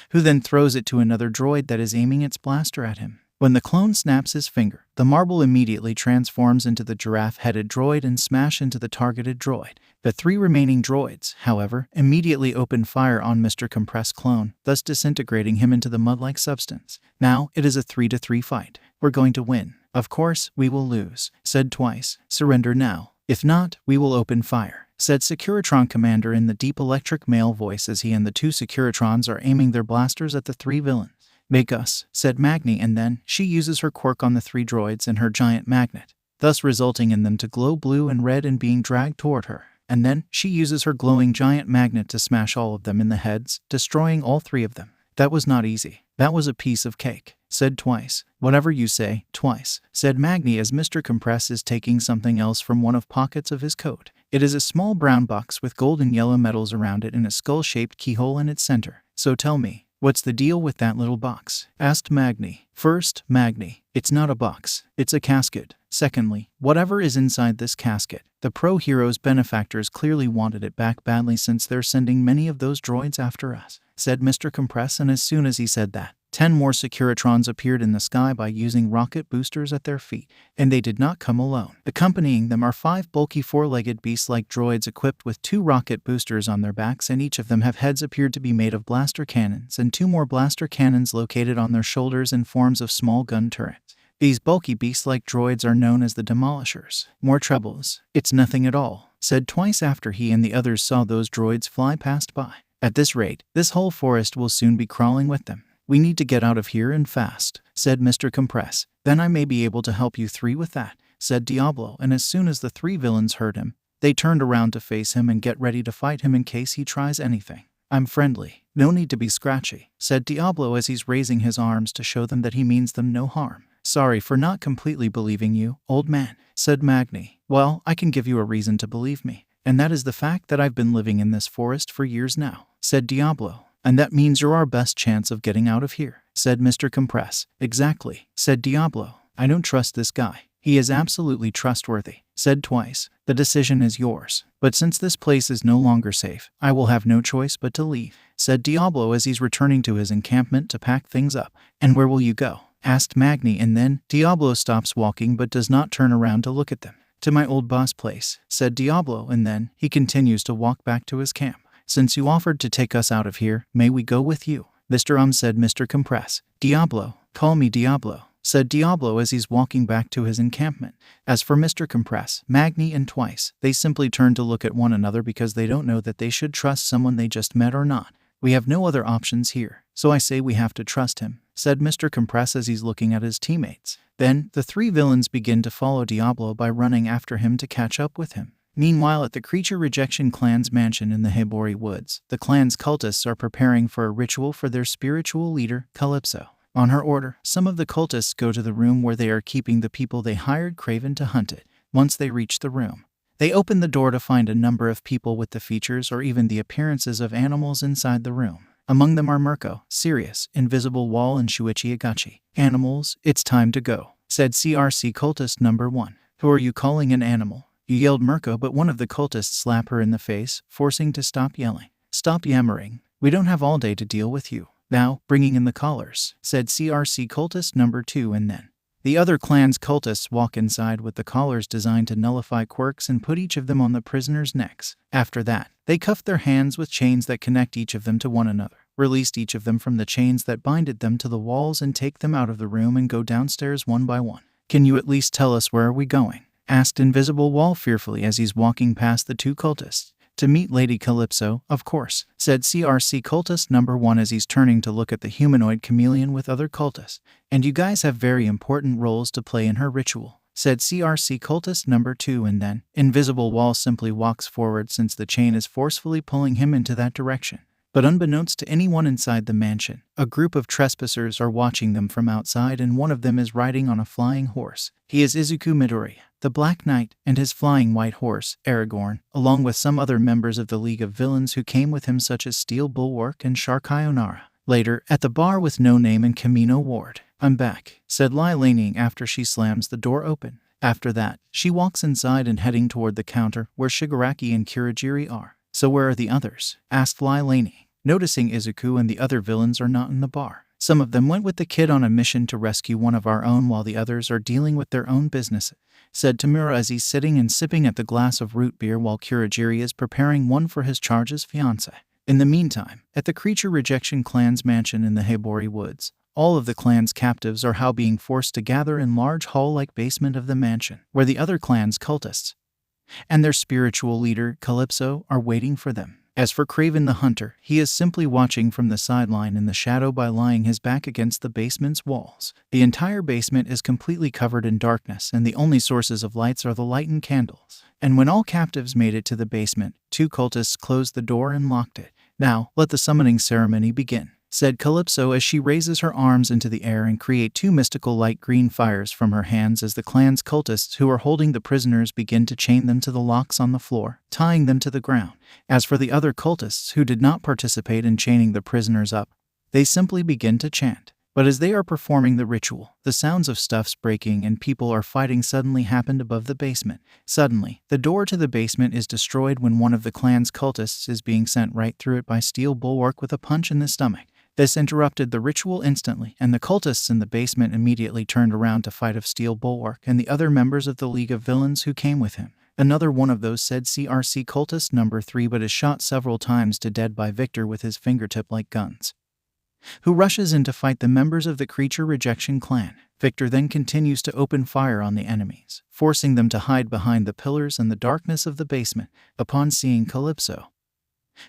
who then throws it to another droid that is aiming its blaster at him. When the clone snaps his finger, the marble immediately transforms into the giraffe-headed droid and smash into the targeted droid. The 3 remaining droids, however, immediately open fire on Mr. Compress' clone, thus disintegrating him into the mud-like substance. Now, it is a 3-3 fight. We're going to win. Of course, we will lose, said Twice. Surrender now. If not, we will open fire, said Securitron Commander in the deep electric male voice as he and the 2 Securitrons are aiming their blasters at the 3 villains. Make us, said Magni, and then she uses her quirk on the 3 droids and her giant magnet, thus resulting in them to glow blue and red and being dragged toward her. And then she uses her glowing giant magnet to smash all of them in the heads, destroying all 3 of them. That was not easy. That was a piece of cake, said Twice. Whatever you say, Twice, said Magni as Mr. Compress is taking something else from one of pockets of his coat. It is a small brown box with gold and yellow metals around it and a skull-shaped keyhole in its center. So tell me, what's the deal with that little box? Asked Magni. First, Magni, it's not a box. It's a casket. Secondly, whatever is inside this casket, the pro-heroes' benefactors clearly wanted it back badly since they're sending many of those droids after us, said Mr. Compress, and as soon as he said that, 10 more Securitrons appeared in the sky by using rocket boosters at their feet, and they did not come alone. Accompanying them are 5 bulky 4-legged beast-like droids equipped with 2 rocket boosters on their backs, and each of them have heads appeared to be made of blaster cannons and 2 more blaster cannons located on their shoulders in forms of small gun turrets. These bulky beast-like droids are known as the Demolishers. More troubles. It's nothing at all, said Twice after he and the others saw those droids fly past by. At this rate, this whole forest will soon be crawling with them. We need to get out of here and fast, said Mr. Compress. Then I may be able to help you 3 with that, said Diablo, and as soon as the 3 villains heard him, they turned around to face him and get ready to fight him in case he tries anything. I'm friendly. No need to be scratchy, said Diablo as he's raising his arms to show them that he means them no harm. Sorry for not completely believing you, old man, said Magni. Well, I can give you a reason to believe me, and that is the fact that I've been living in this forest for years now, said Diablo. And that means you're our best chance of getting out of here, said Mr. Compress. Exactly, said Diablo. I don't trust this guy. He is absolutely trustworthy, said Twice. The decision is yours. But since this place is no longer safe, I will have no choice but to leave, said Diablo as he's returning to his encampment to pack things up. And where will you go? Asked Magni, and then Diablo stops walking but does not turn around to look at them. To my old boss place, said Diablo, and then he continues to walk back to his camp. Since you offered to take us out of here, may we go with you? Said Mr. Compress. Diablo, call me Diablo, said Diablo as he's walking back to his encampment. As for Mr. Compress, Magni, and Twice, they simply turn to look at one another because they don't know that they should trust someone they just met or not. We have no other options here, so I say we have to trust him, said Mr. Compress as he's looking at his teammates. Then, the 3 villains begin to follow Diablo by running after him to catch up with him. Meanwhile, at the Creature Rejection Clan's mansion in the Hibori Woods, the clan's cultists are preparing for a ritual for their spiritual leader, Calypso. On her order, some of the cultists go to the room where they are keeping the people they hired Craven to hunt it. Once they reach the room, they open the door to find a number of people with the features or even the appearances of animals inside the room. Among them are Mirko, Sirius, Invisible Wall, and Shuichi Agachi. Animals, it's time to go, said CRC cultist number 1. Who are you calling an animal? Yelled Mirko, but one of the cultists slapped her in the face, forcing to stop yelling. Stop yammering. We don't have all day to deal with you. Now, bringing in the collars, said CRC cultist number 2, and then the other clan's cultists walk inside with the collars designed to nullify quirks and put each of them on the prisoners' necks. After that, they cuffed their hands with chains that connect each of them to one another, released each of them from the chains that binded them to the walls, and take them out of the room and go downstairs one by one. Can you at least tell us where are we going? Asked Invisible Wall fearfully as he's walking past the two cultists. To meet Lady Calypso, of course, said CRC cultist number 1 as he's turning to look at the humanoid chameleon with other cultists. And you guys have very important roles to play in her ritual, said CRC cultist number 2, and then Invisible Wall simply walks forward since the chain is forcefully pulling him into that direction. But unbeknownst to anyone inside the mansion, a group of trespassers are watching them from outside, and one of them is riding on a flying horse. He is Izuku Midoriya, the Black Knight, and his flying white horse, Aragorn, along with some other members of the League of Villains who came with him such as Steel Bulwark and Sayonara. Later, at the bar with No Name and Kamino Ward. I'm back, said Lailaning after she slams the door open. After that, she walks inside and heading toward the counter where Shigaraki and Kurogiri are. So where are the others? Asked Lailaning, noticing Izuku and the other villains are not in the bar. Some of them went with the kid on a mission to rescue one of our own while the others are dealing with their own business, said Tamura as he's sitting and sipping at the glass of root beer while Kurogiri is preparing one for his charge's fiancé. In the meantime, at the Creature Rejection Clan's mansion in the Hebori Woods, all of the clan's captives are being forced to gather in large hall-like basement of the mansion, where the other clan's cultists and their spiritual leader, Calypso, are waiting for them. As for Kraven the Hunter, he is simply watching from the sideline in the shadow by lying his back against the basement's walls. The entire basement is completely covered in darkness, and the only sources of lights are the lightened candles. And when all captives made it to the basement, 2 cultists closed the door and locked it. Now, let the summoning ceremony begin, said Calypso as she raises her arms into the air and create 2 mystical light green fires from her hands as the clan's cultists who are holding the prisoners begin to chain them to the locks on the floor, tying them to the ground. As for the other cultists who did not participate in chaining the prisoners up, they simply begin to chant. But as they are performing the ritual, the sounds of stuffs breaking and people are fighting suddenly happened above the basement. Suddenly, the door to the basement is destroyed when one of the clan's cultists is being sent right through it by Steel Bulwark with a punch in the stomach. This interrupted the ritual instantly, and the cultists in the basement immediately turned around to fight of Steel Bulwark and the other members of the League of Villains who came with him. Another one of those said CRC cultist number 3 but is shot several times to dead by Victor with his fingertip-like guns, who rushes in to fight the members of the Creature Rejection Clan. Victor then continues to open fire on the enemies, forcing them to hide behind the pillars and the darkness of the basement. Upon seeing Calypso,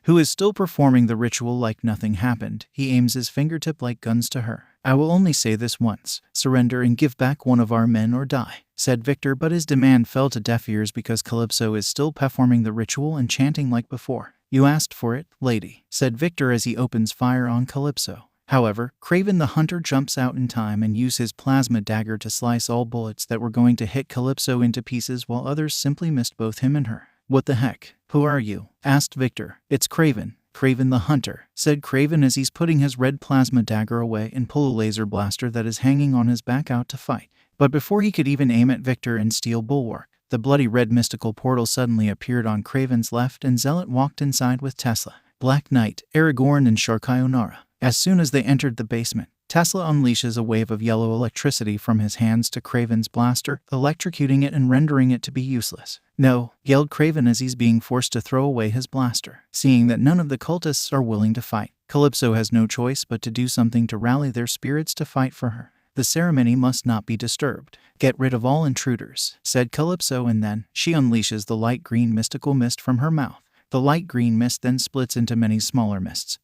who is still performing the ritual like nothing happened, he aims his fingertip-like guns to her. I will only say this once, surrender and give back one of our men or die, said Victor, but his demand fell to deaf ears because Calypso is still performing the ritual and chanting like before. You asked for it, lady, said Victor as he opens fire on Calypso. However, Kraven the Hunter jumps out in time and uses his plasma dagger to slice all bullets that were going to hit Calypso into pieces while others simply missed both him and her. What the heck? Who are you? Asked Victor. It's Kraven the Hunter, said Kraven as he's putting his red plasma dagger away and pull a laser blaster that is hanging on his back out to fight. But before he could even aim at Victor and Steel Bulwark, the bloody red mystical portal suddenly appeared on Kraven's left and Zealot walked inside with Tesla, Black Knight, Aragorn and Sayonara. As soon as they entered the basement, Tesla unleashes a wave of yellow electricity from his hands to Kraven's blaster, electrocuting it and rendering it to be useless. No, yelled Kraven as he's being forced to throw away his blaster. Seeing that none of the cultists are willing to fight, Calypso has no choice but to do something to rally their spirits to fight for her. The ceremony must not be disturbed. Get rid of all intruders, said Calypso, and then she unleashes the light green mystical mist from her mouth. The light green mist then splits into many smaller mists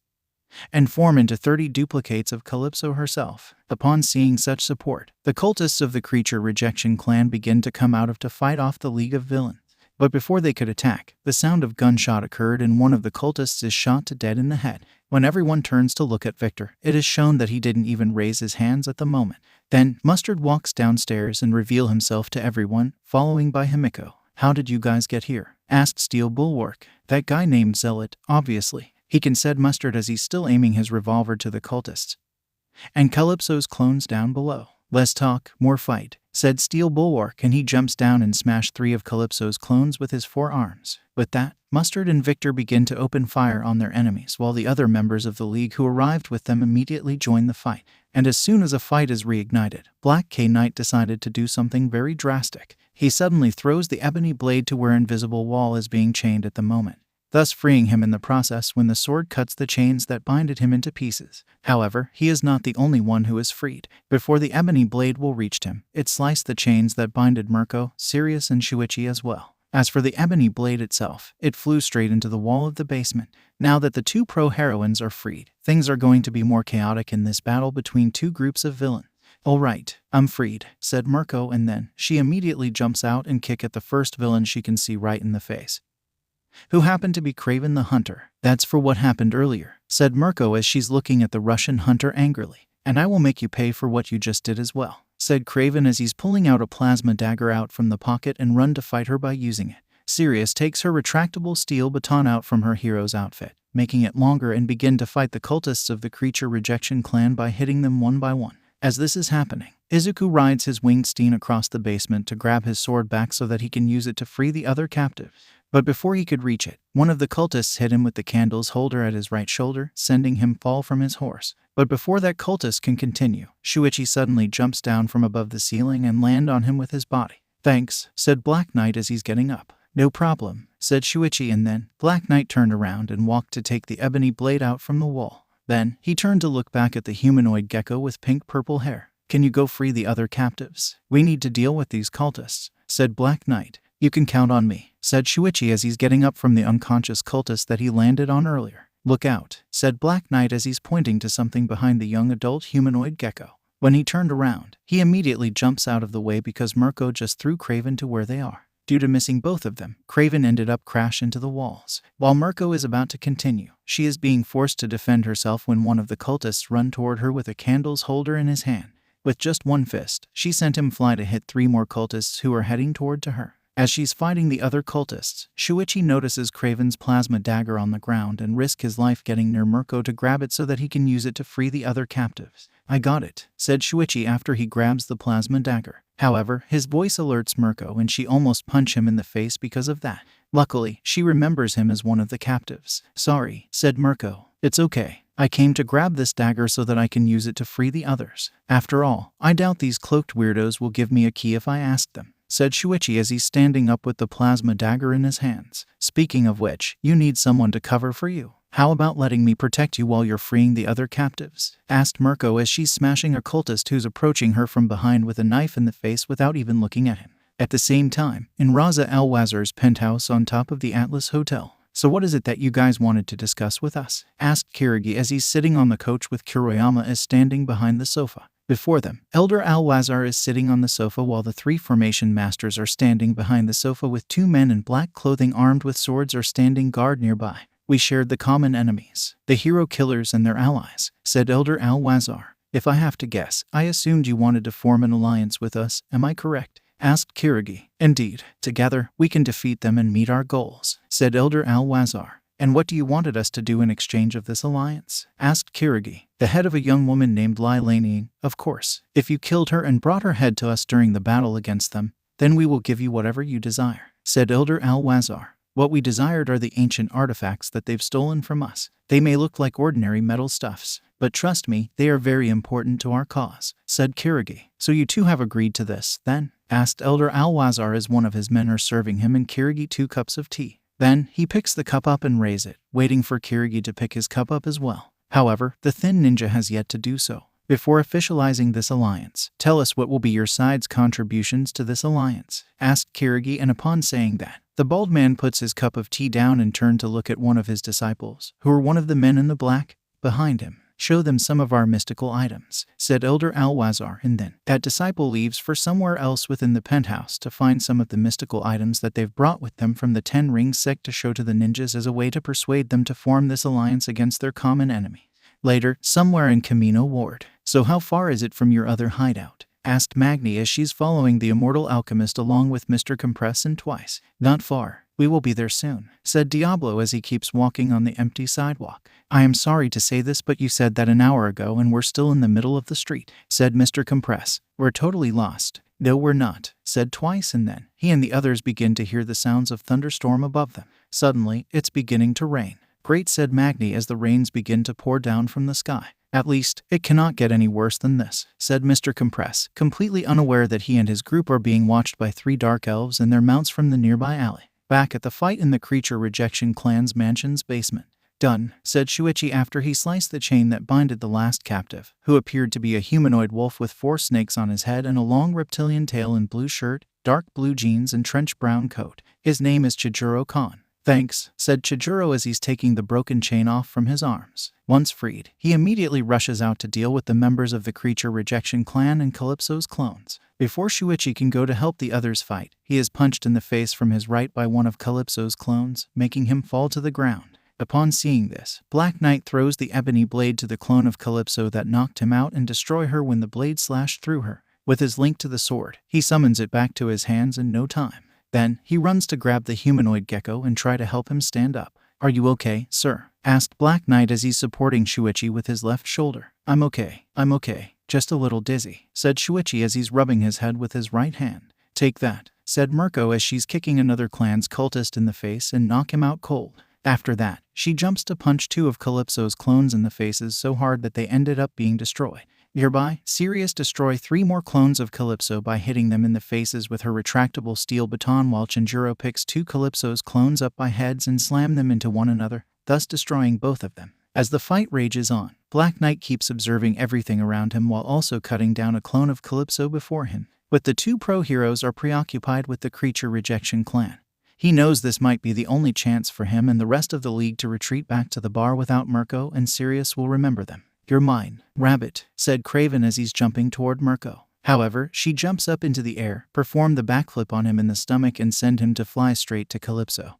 and form into 30 duplicates of Calypso herself. Upon seeing such support, the cultists of the Creature Rejection Clan begin to come out to fight off the League of Villains. But before they could attack, the sound of gunshot occurred and one of the cultists is shot to dead in the head. When everyone turns to look at Victor, it is shown that he didn't even raise his hands at the moment. Then, Mustard walks downstairs and reveals himself to everyone, following by Himiko. How did you guys get here? Asked Steel Bulwark. That guy named Zealot, obviously. He can, said Mustard as he's still aiming his revolver to the cultists and Calypso's clones down below. Less talk, more fight, said Steel Bulwark, and he jumps down and smashed 3 of Calypso's clones with his 4 arms. With that, Mustard and Victor begin to open fire on their enemies while the other members of the League who arrived with them immediately join the fight. And as soon as a fight is reignited, Black K Knight decided to do something very drastic. He suddenly throws the ebony blade to where Invisible Wall is being chained at the moment, thus freeing him in the process when the sword cuts the chains that binded him into pieces. However, he is not the only one who is freed. Before the ebony blade will reach him, it sliced the chains that binded Mirko, Sirius, and Shuichi as well. As for the ebony blade itself, it flew straight into the wall of the basement. Now that the 2 pro-heroines are freed, things are going to be more chaotic in this battle between 2 groups of villains. "Alright, I'm freed," said Mirko, and then she immediately jumps out and kicks at the first villain she can see right in the face, who happened to be Kraven the Hunter. "That's for what happened earlier," said Mirko as she's looking at the Russian hunter angrily. "And I will make you pay for what you just did as well," said Kraven as he's pulling out a plasma dagger out from the pocket and run to fight her by using it. Sirius takes her retractable steel baton out from her hero's outfit, making it longer, and begin to fight the cultists of the Creature Rejection clan by hitting them one by one. As this is happening, Izuku rides his winged steed across the basement to grab his sword back so that he can use it to free the other captives. But before he could reach it, one of the cultists hit him with the candle's holder at his right shoulder, sending him fall from his horse. But before that cultist can continue, Shuichi suddenly jumps down from above the ceiling and lands on him with his body. "Thanks," said Black Knight as he's getting up. "No problem," said Shuichi, and then Black Knight turned around and walked to take the ebony blade out from the wall. Then he turned to look back at the humanoid gecko with pink-purple hair. "Can you go free the other captives? We need to deal with these cultists," said Black Knight. "You can count on me," said Shuichi as he's getting up from the unconscious cultist that he landed on earlier. "Look out," said Black Knight as he's pointing to something behind the young adult humanoid gecko. When he turned around, he immediately jumps out of the way because Mirko just threw Kraven to where they are. Due to missing both of them, Kraven ended up crash into the walls. While Mirko is about to continue, she is being forced to defend herself when one of the cultists run toward her with a candle's holder in his hand. With just one fist, she sent him fly to hit 3 more cultists who are heading toward to her. As she's fighting the other cultists, Shuichi notices Kraven's plasma dagger on the ground and risks his life getting near Mirko to grab it so that he can use it to free the other captives. "I got it," said Shuichi after he grabs the plasma dagger. However, his voice alerts Mirko and she almost punches him in the face because of that. Luckily, she remembers him as one of the captives. "Sorry," said Mirko. "It's okay. I came to grab this dagger so that I can use it to free the others. After all, I doubt these cloaked weirdos will give me a key if I ask them," said Shuichi as he's standing up with the plasma dagger in his hands. "Speaking of which, you need someone to cover for you. How about letting me protect you while you're freeing the other captives?" asked Mirko as she's smashing a cultist who's approaching her from behind with a knife in the face without even looking at him. At the same time, in Raza Al-Wazir's penthouse on top of the Atlas Hotel. "So what is it that you guys wanted to discuss with us?" asked Kirigi as he's sitting on the couch with Kuroyama as standing behind the sofa. Before them, Elder Al-Wazir is sitting on the sofa while the 3 formation masters are standing behind the sofa with 2 men in black clothing armed with swords are standing guard nearby. "We shared the common enemies, the hero killers and their allies," said Elder Al-Wazir. "If I have to guess, I assumed you wanted to form an alliance with us, am I correct?" asked Kirigi. "Indeed. Together, we can defeat them and meet our goals," said Elder Al-Wazir. "And what do you wanted us to do in exchange of this alliance?" asked Kirigi. "The head of a young woman named Lai Laniying, of course. If you killed her and brought her head to us during the battle against them, then we will give you whatever you desire," said Elder Al-Wazir. "What we desired are the ancient artifacts that they've stolen from us. They may look like ordinary metal stuffs, but trust me, they are very important to our cause," said Kirigi. "So you two have agreed to this, then?" asked Elder Al-Wazir as one of his men are serving him and Kirigi 2 cups of tea. Then, he picks the cup up and raises it, waiting for Kirigi to pick his cup up as well. However, the thin ninja has yet to do so. "Before officializing this alliance, tell us what will be your side's contributions to this alliance," asked Kirigi, and upon saying that, the bald man puts his cup of tea down and turned to look at one of his disciples, who were one of the men in the black, behind him. "Show them some of our mystical items," said Elder Al-Wazir, and then that disciple leaves for somewhere else within the penthouse to find some of the mystical items that they've brought with them from the 10 Ring sect to show to the ninjas as a way to persuade them to form this alliance against their common enemy. Later, somewhere in Camino Ward. "So how far is it from your other hideout?" asked Magni as she's following the immortal alchemist along with Mr. Compress and Twice. "Not far," We will be there soon, said Diablo as he keeps walking on the empty sidewalk. I am sorry to say this, but you said that an hour ago and we're still in the middle of the street, said Mr. Compress. We're totally lost. No, we're not, said Twice, and then he and the others begin to hear the sounds of thunderstorm above them. Suddenly, it's beginning to rain. Great, said Magni as the rains begin to pour down from the sky. At least, it cannot get any worse than this, said Mr. Compress, completely unaware that he and his group are being watched by 3 dark elves and their mounts from the nearby alley. Back at the fight in the Creature Rejection Clan's mansion's basement. Done, said Shuichi after he sliced the chain that binded the last captive, who appeared to be a humanoid wolf with 4 snakes on his head and a long reptilian tail in blue shirt, dark blue jeans and trench brown coat. His name is Chijuro Khan. Thanks, said Chijuro as he's taking the broken chain off from his arms. Once freed, he immediately rushes out to deal with the members of the Creature Rejection Clan and Calypso's clones. Before Shuichi can go to help the others fight, he is punched in the face from his right by one of Calypso's clones, making him fall to the ground. Upon seeing this, Black Knight throws the ebony blade to the clone of Calypso that knocked him out and destroyed her when the blade slashed through her. With his link to the sword, he summons it back to his hands in no time. Then, he runs to grab the humanoid gecko and try to help him stand up. Are you okay, sir? Asked Black Knight as he's supporting Shuichi with his left shoulder. I'm okay, just a little dizzy, said Shuichi as he's rubbing his head with his right hand. Take that, said Mirko as she's kicking another clan's cultist in the face and knock him out cold. After that, she jumps to punch 2 of Calypso's clones in the faces so hard that they ended up being destroyed. Nearby, Sirius destroys 3 more clones of Calypso by hitting them in the faces with her retractable steel baton, while Chinjuro picks 2 Calypso's clones up by heads and slam them into one another, thus destroying both of them. As the fight rages on, Black Knight keeps observing everything around him while also cutting down a clone of Calypso before him. But the 2 pro-heroes are preoccupied with the Creature Rejection Clan. He knows this might be the only chance for him and the rest of the league to retreat back to the bar without Mirko, and Sirius will remember them. You're mine, Rabbit, said Craven as he's jumping toward Mirko. However, she jumps up into the air, perform the backflip on him in the stomach and send him to fly straight to Calypso,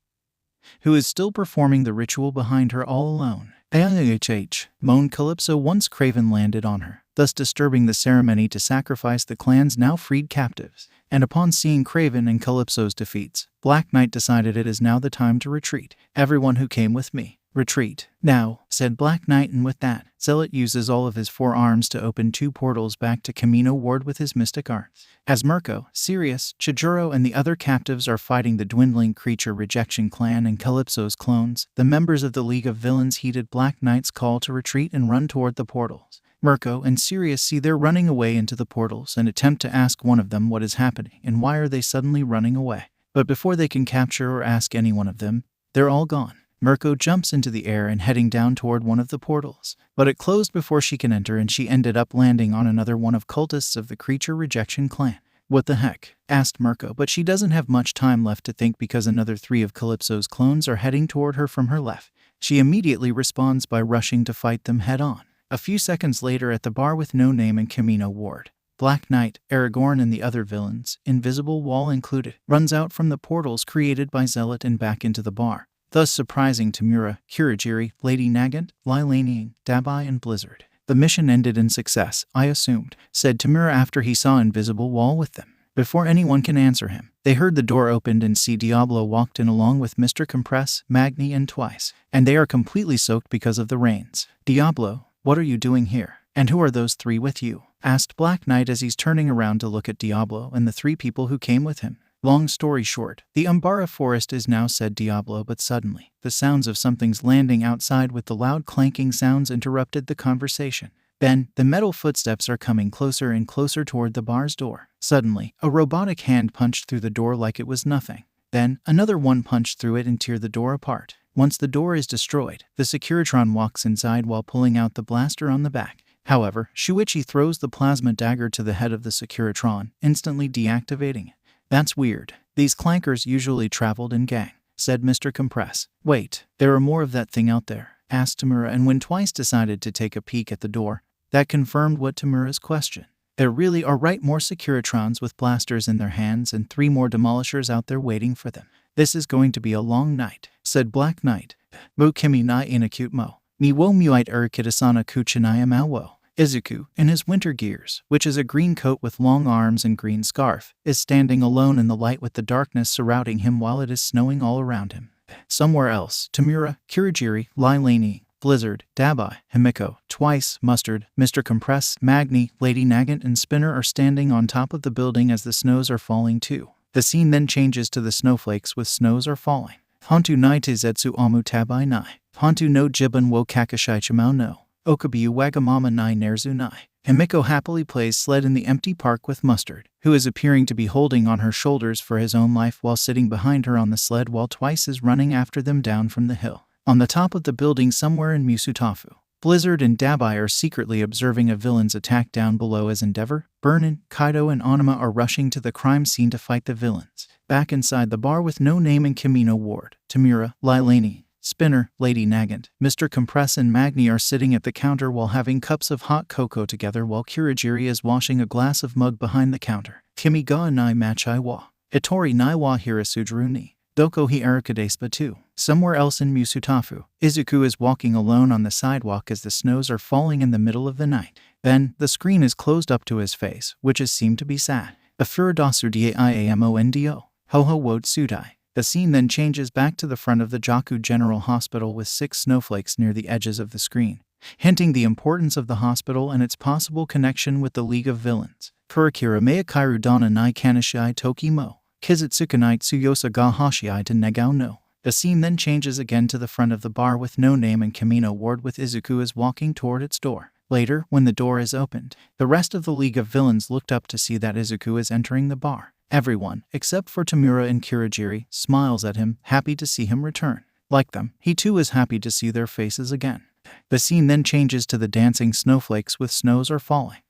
who is still performing the ritual behind her all alone. AHH, moaned Calypso once Craven landed on her, thus disturbing the ceremony to sacrifice the clan's now freed captives. And upon seeing Craven and Calypso's defeats, Black Knight decided it is now the time to retreat. Everyone who came with me, retreat now, said Black Knight, and with that, Zealot uses all of his 4 arms to open 2 portals back to Camino Ward with his mystic arts. As Mirko, Sirius, Chijuro and the other captives are fighting the dwindling Creature Rejection Clan and Calypso's clones, the members of the League of Villains heeded Black Knight's call to retreat and run toward the portals. Mirko and Sirius see they're running away into the portals and attempt to ask one of them what is happening and why are they suddenly running away. But before they can capture or ask any one of them, they're all gone. Mirko jumps into the air and heading down toward one of the portals, but it closed before she can enter and she ended up landing on another one of cultists of the Creature Rejection Clan. What the heck? Asked Mirko, but she doesn't have much time left to think because another 3 of Calypso's clones are heading toward her from her left. She immediately responds by rushing to fight them head on. A few seconds later at the bar with No Name and Camino Ward, Black Knight, Aragorn and the other villains, Invisible Wall included, runs out from the portals created by Zealot and back into the bar, thus surprising Tamura, Kurogiri, Lady Nagant, Lilanian, Dabai and Blizzard. The mission ended in success, I assumed, said Tamura after he saw Invisible Wall with them. Before anyone can answer him, they heard the door opened and see Diablo walked in along with Mr. Compress, Magni and Twice, and they are completely soaked because of the rains. Diablo, what are you doing here? And who are those 3 with you? Asked Black Knight as he's turning around to look at Diablo and the 3 people who came with him. Long story short, the Umbara forest is now, said Diablo, but suddenly, the sounds of something's landing outside with the loud clanking sounds interrupted the conversation. Then, the metal footsteps are coming closer and closer toward the bar's door. Suddenly, a robotic hand punched through the door like it was nothing. Then, another one punched through it and tore the door apart. Once the door is destroyed, the Securitron walks inside while pulling out the blaster on the back. However, Shuichi throws the plasma dagger to the head of the Securitron, instantly deactivating it. That's weird. These clankers usually traveled in gang, said Mr. Compress. Wait, there are more of that thing out there, asked Tamura, and when Twice decided to take a peek at the door, that confirmed what Tamura's question. There really are more Securitrons with blasters in their hands and 3 more demolishers out there waiting for them. This is going to be a long night, said Black Knight. Mo kimi na inacute mo. Ni wo muite kitasana kuchinaya mawo. Izuku, in his winter gears, which is a green coat with long arms and green scarf, is standing alone in the light with the darkness surrounding him while it is snowing all around him. Somewhere else, Tamura, Kirigiri, Lailani, Blizzard, Dabai, Himiko, Twice, Mustard, Mr. Compress, Magni, Lady Nagant, and Spinner are standing on top of the building as the snows are falling too. The scene then changes to the snowflakes with snows are falling. Hontu nai Tizetsu amu tabai nai. Hontu no jiban wo kakashai chimau no. Okabiyu wagamama nai nerzu nai. Himiko happily plays sled in the empty park with Mustard, who is appearing to be holding on her shoulders for his own life while sitting behind her on the sled while Twice is running after them down from the hill. On the top of the building somewhere in Musutafu, Blizzard and Dabai are secretly observing a villain's attack down below as Endeavor, Burnin, Kaido, and Onuma are rushing to the crime scene to fight the villains. Back inside the bar with No Name and Kimino Ward, Tamura, Lailani, Spinner, Lady Nagant, Mr. Compress, and Magni are sitting at the counter while having cups of hot cocoa together while Kirigiri is washing a glass of mug behind the counter. Kimi ga nai machai wa. Itori nai wa hirasujuru ni. Doko hi arikadespa too. Somewhere else in Musutafu, Izuku is walking alone on the sidewalk as the snows are falling in the middle of the night. Then, the screen is closed up to his face, which is seemed to be sad. Afuridasu diaimondo. Ho-ho wo tsudai. The scene then changes back to the front of the Jaku General Hospital with 6 snowflakes near the edges of the screen, hinting the importance of the hospital and its possible connection with the League of Villains. Kurakira meikairu dana nai kanashai toki mo. Kizutsukanai tsuyosa ga hashiai to negao no. The scene then changes again to the front of the bar with No Name and Kimino Ward with Izuku is walking toward its door. Later, when the door is opened, the rest of the League of Villains looked up to see that Izuku is entering the bar. Everyone, except for Tamura and Kirigiri, smiles at him, happy to see him return. Like them, he too is happy to see their faces again. The scene then changes to the dancing snowflakes with snows are falling.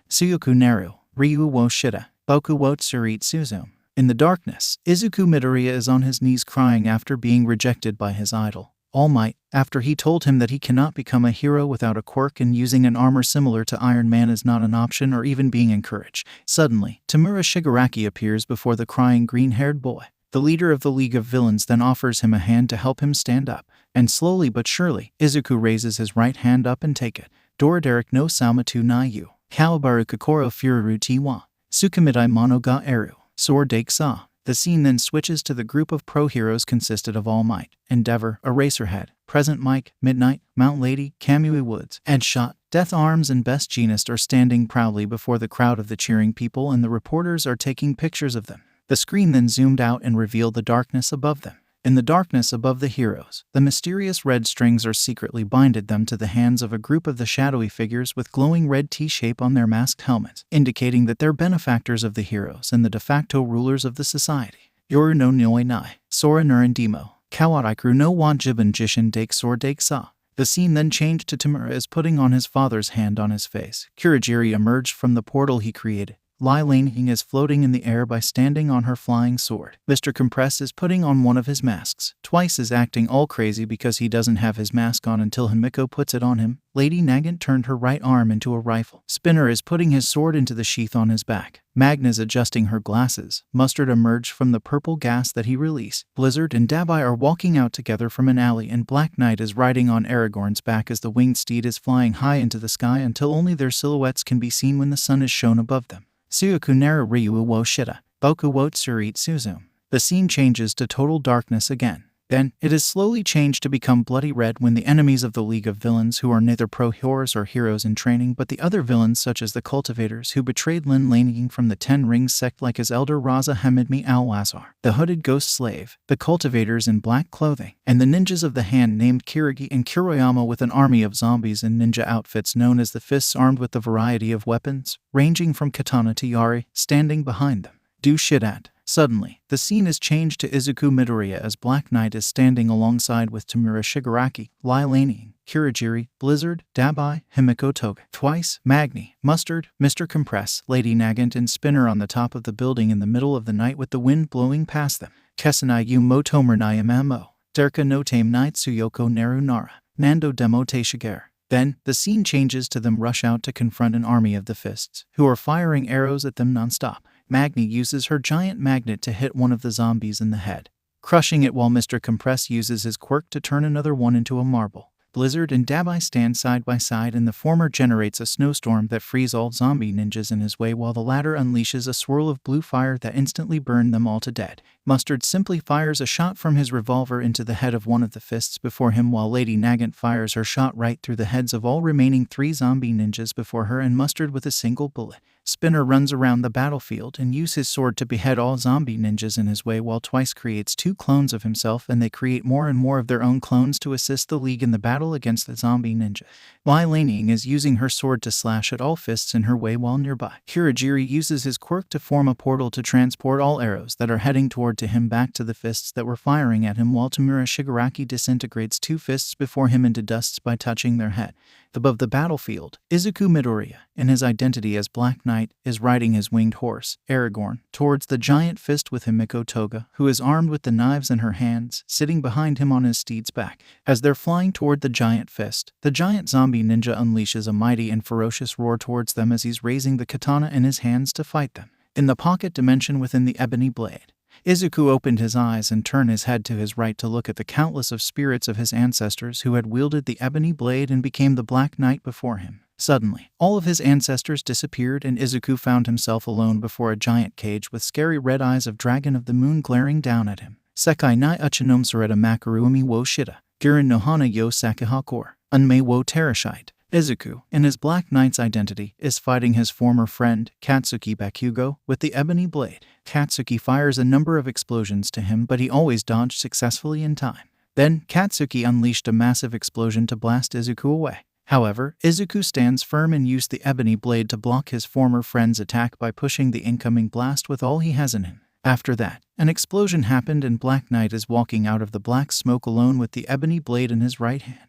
Tsuyoku Naru, Ryu wo Shida, Boku wo Tsurit Suzum. In the darkness, Izuku Midoriya is on his knees crying after being rejected by his idol, All Might, after he told him that he cannot become a hero without a quirk and using an armor similar to Iron Man is not an option or even being encouraged. Suddenly, Tamura Shigaraki appears before the crying green-haired boy. The leader of the League of Villains then offers him a hand to help him stand up, and slowly but surely, Izuku raises his right hand up and take it. Doraderic no Saumatu na yu. Kawabaru Kokoro Fururu Tiwa. Sukamidai Mono ga Eru. Sword Dake Sa. The scene then switches to the group of pro-heroes consisted of All Might, Endeavor, Eraserhead, Present Mike, Midnight, Mount Lady, Kamui Woods, Edgeshot, Death Arms, and Best Jeanist are standing proudly before the crowd of the cheering people and the reporters are taking pictures of them. The screen then zoomed out and revealed the darkness above them. In the darkness above the heroes, the mysterious red strings are secretly binded them to the hands of a group of the shadowy figures with glowing red T-shape on their masked helmets, indicating that they're benefactors of the heroes and the de facto rulers of the society. Yoru no Nyoi Nai, Sora Nurandimo, Kawarikru no Wanjiban Jishin Dake Sor Dake Sa. The scene then changed to Tamura as putting on his father's hand on his face. Kirigiri emerged from the portal he created. Lailani is floating in the air by standing on her flying sword. Mr. Compress is putting on one of his masks. Twice is acting all crazy because he doesn't have his mask on until Himiko puts it on him. Lady Nagant turned her right arm into a rifle. Spinner is putting his sword into the sheath on his back. Magna's adjusting her glasses. Mustard emerged from the purple gas that he released. Blizzard and Dabai are walking out together from an alley and Black Knight is riding on Aragorn's back as the winged steed is flying high into the sky until only their silhouettes can be seen when the sun is shown above them. Tsuyoku Naru Ryu wo Shida, Boku wo Tsurit Suzum. The scene changes to total darkness again. Then, it is slowly changed to become bloody red when the enemies of the League of Villains who are neither pro-heroes or heroes in training but the other villains such as the cultivators who betrayed Lin Laning from the Ten Rings sect like his elder Raza Hamidmi Al-Wazar, the hooded ghost slave, the cultivators in black clothing, and the ninjas of the hand named Kirigi and Kuroyama with an army of zombies in ninja outfits known as the Fists armed with a variety of weapons, ranging from katana to yari, standing behind them. Do shit at. Suddenly, the scene is changed to Izuku Midoriya as Black Knight is standing alongside with Tamura Shigaraki, Lailani, Kirigiri, Blizzard, Dabai, Himiko Toga, Twice, Magni, Mustard, Mr. Compress, Lady Nagant, and Spinner on the top of the building in the middle of the night with the wind blowing past them. Kesanai yu motomer nai mmo. Derka no tame night Tsuyoko Naru Nara. Nando demo te shiger. Then, the scene changes to them rush out to confront an army of the Fists, who are firing arrows at them non-stop. Magni uses her giant magnet to hit one of the zombies in the head, crushing it while Mr. Compress uses his quirk to turn another one into a marble. Blizzard and Dabai stand side by side, and the former generates a snowstorm that frees all zombie ninjas in his way, while the latter unleashes a swirl of blue fire that instantly burned them all to death. Mustard simply fires a shot from his revolver into the head of one of the fists before him, while Lady Nagant fires her shot right through the heads of all remaining 3 zombie ninjas before her and Mustard with a single bullet. Spinner runs around the battlefield and uses his sword to behead all zombie ninjas in his way, while Twice creates 2 clones of himself, and they create more and more of their own clones to assist the League in the battle against the zombie ninja. Mai Laning is using her sword to slash at all fists in her way while nearby. Hirajiri uses his quirk to form a portal to transport all arrows that are heading toward to him back to the fists that were firing at him, while Tamura Shigaraki disintegrates 2 fists before him into dust by touching their head. Above the battlefield, Izuku Midoriya, in his identity as Black Knight, is riding his winged horse, Aragorn, towards the giant fist with Himiko Toga, who is armed with the knives in her hands, sitting behind him on his steed's back. As they're flying toward the giant fist, the giant zombie ninja unleashes a mighty and ferocious roar towards them as he's raising the katana in his hands to fight them. In the pocket dimension within the ebony blade, Izuku opened his eyes and turned his head to his right to look at the countless of spirits of his ancestors who had wielded the ebony blade and became the Black Knight before him. Suddenly, all of his ancestors disappeared, and Izuku found himself alone before a giant cage with scary red eyes of Dragon of the Moon glaring down at him. Sekai nai uchinom sareta makarumi wo shita, girin no hana yo sakihakor, unmei wo terashite. Izuku, in his Black Knight's identity, is fighting his former friend, Katsuki Bakugo, with the ebony blade. Katsuki fires a number of explosions to him, but he always dodged successfully in time. Then, Katsuki unleashed a massive explosion to blast Izuku away. However, Izuku stands firm and used the ebony blade to block his former friend's attack by pushing the incoming blast with all he has in him. After that, an explosion happened and Black Knight is walking out of the black smoke alone with the ebony blade in his right hand.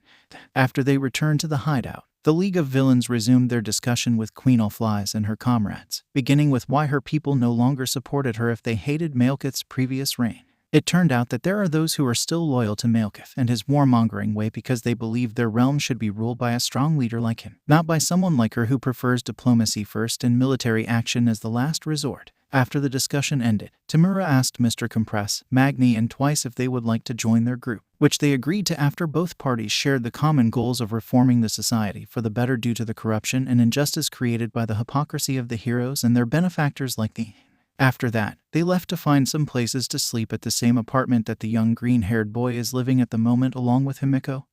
After they return to the hideout, the League of Villains resumed their discussion with Queen Allflies and her comrades, beginning with why her people no longer supported her if they hated Malekith's previous reign. It turned out that there are those who are still loyal to Malekith and his warmongering way because they believe their realm should be ruled by a strong leader like him, not by someone like her who prefers diplomacy first and military action as the last resort. After the discussion ended, Tamura asked Mr. Compress, Magni, and Twice if they would like to join their group, which they agreed to after both parties shared the common goals of reforming the society for the better due to the corruption and injustice created by the hypocrisy of the heroes and their benefactors like the. After that, they left to find some places to sleep at the same apartment that the young green-haired boy is living at the moment along with Himiko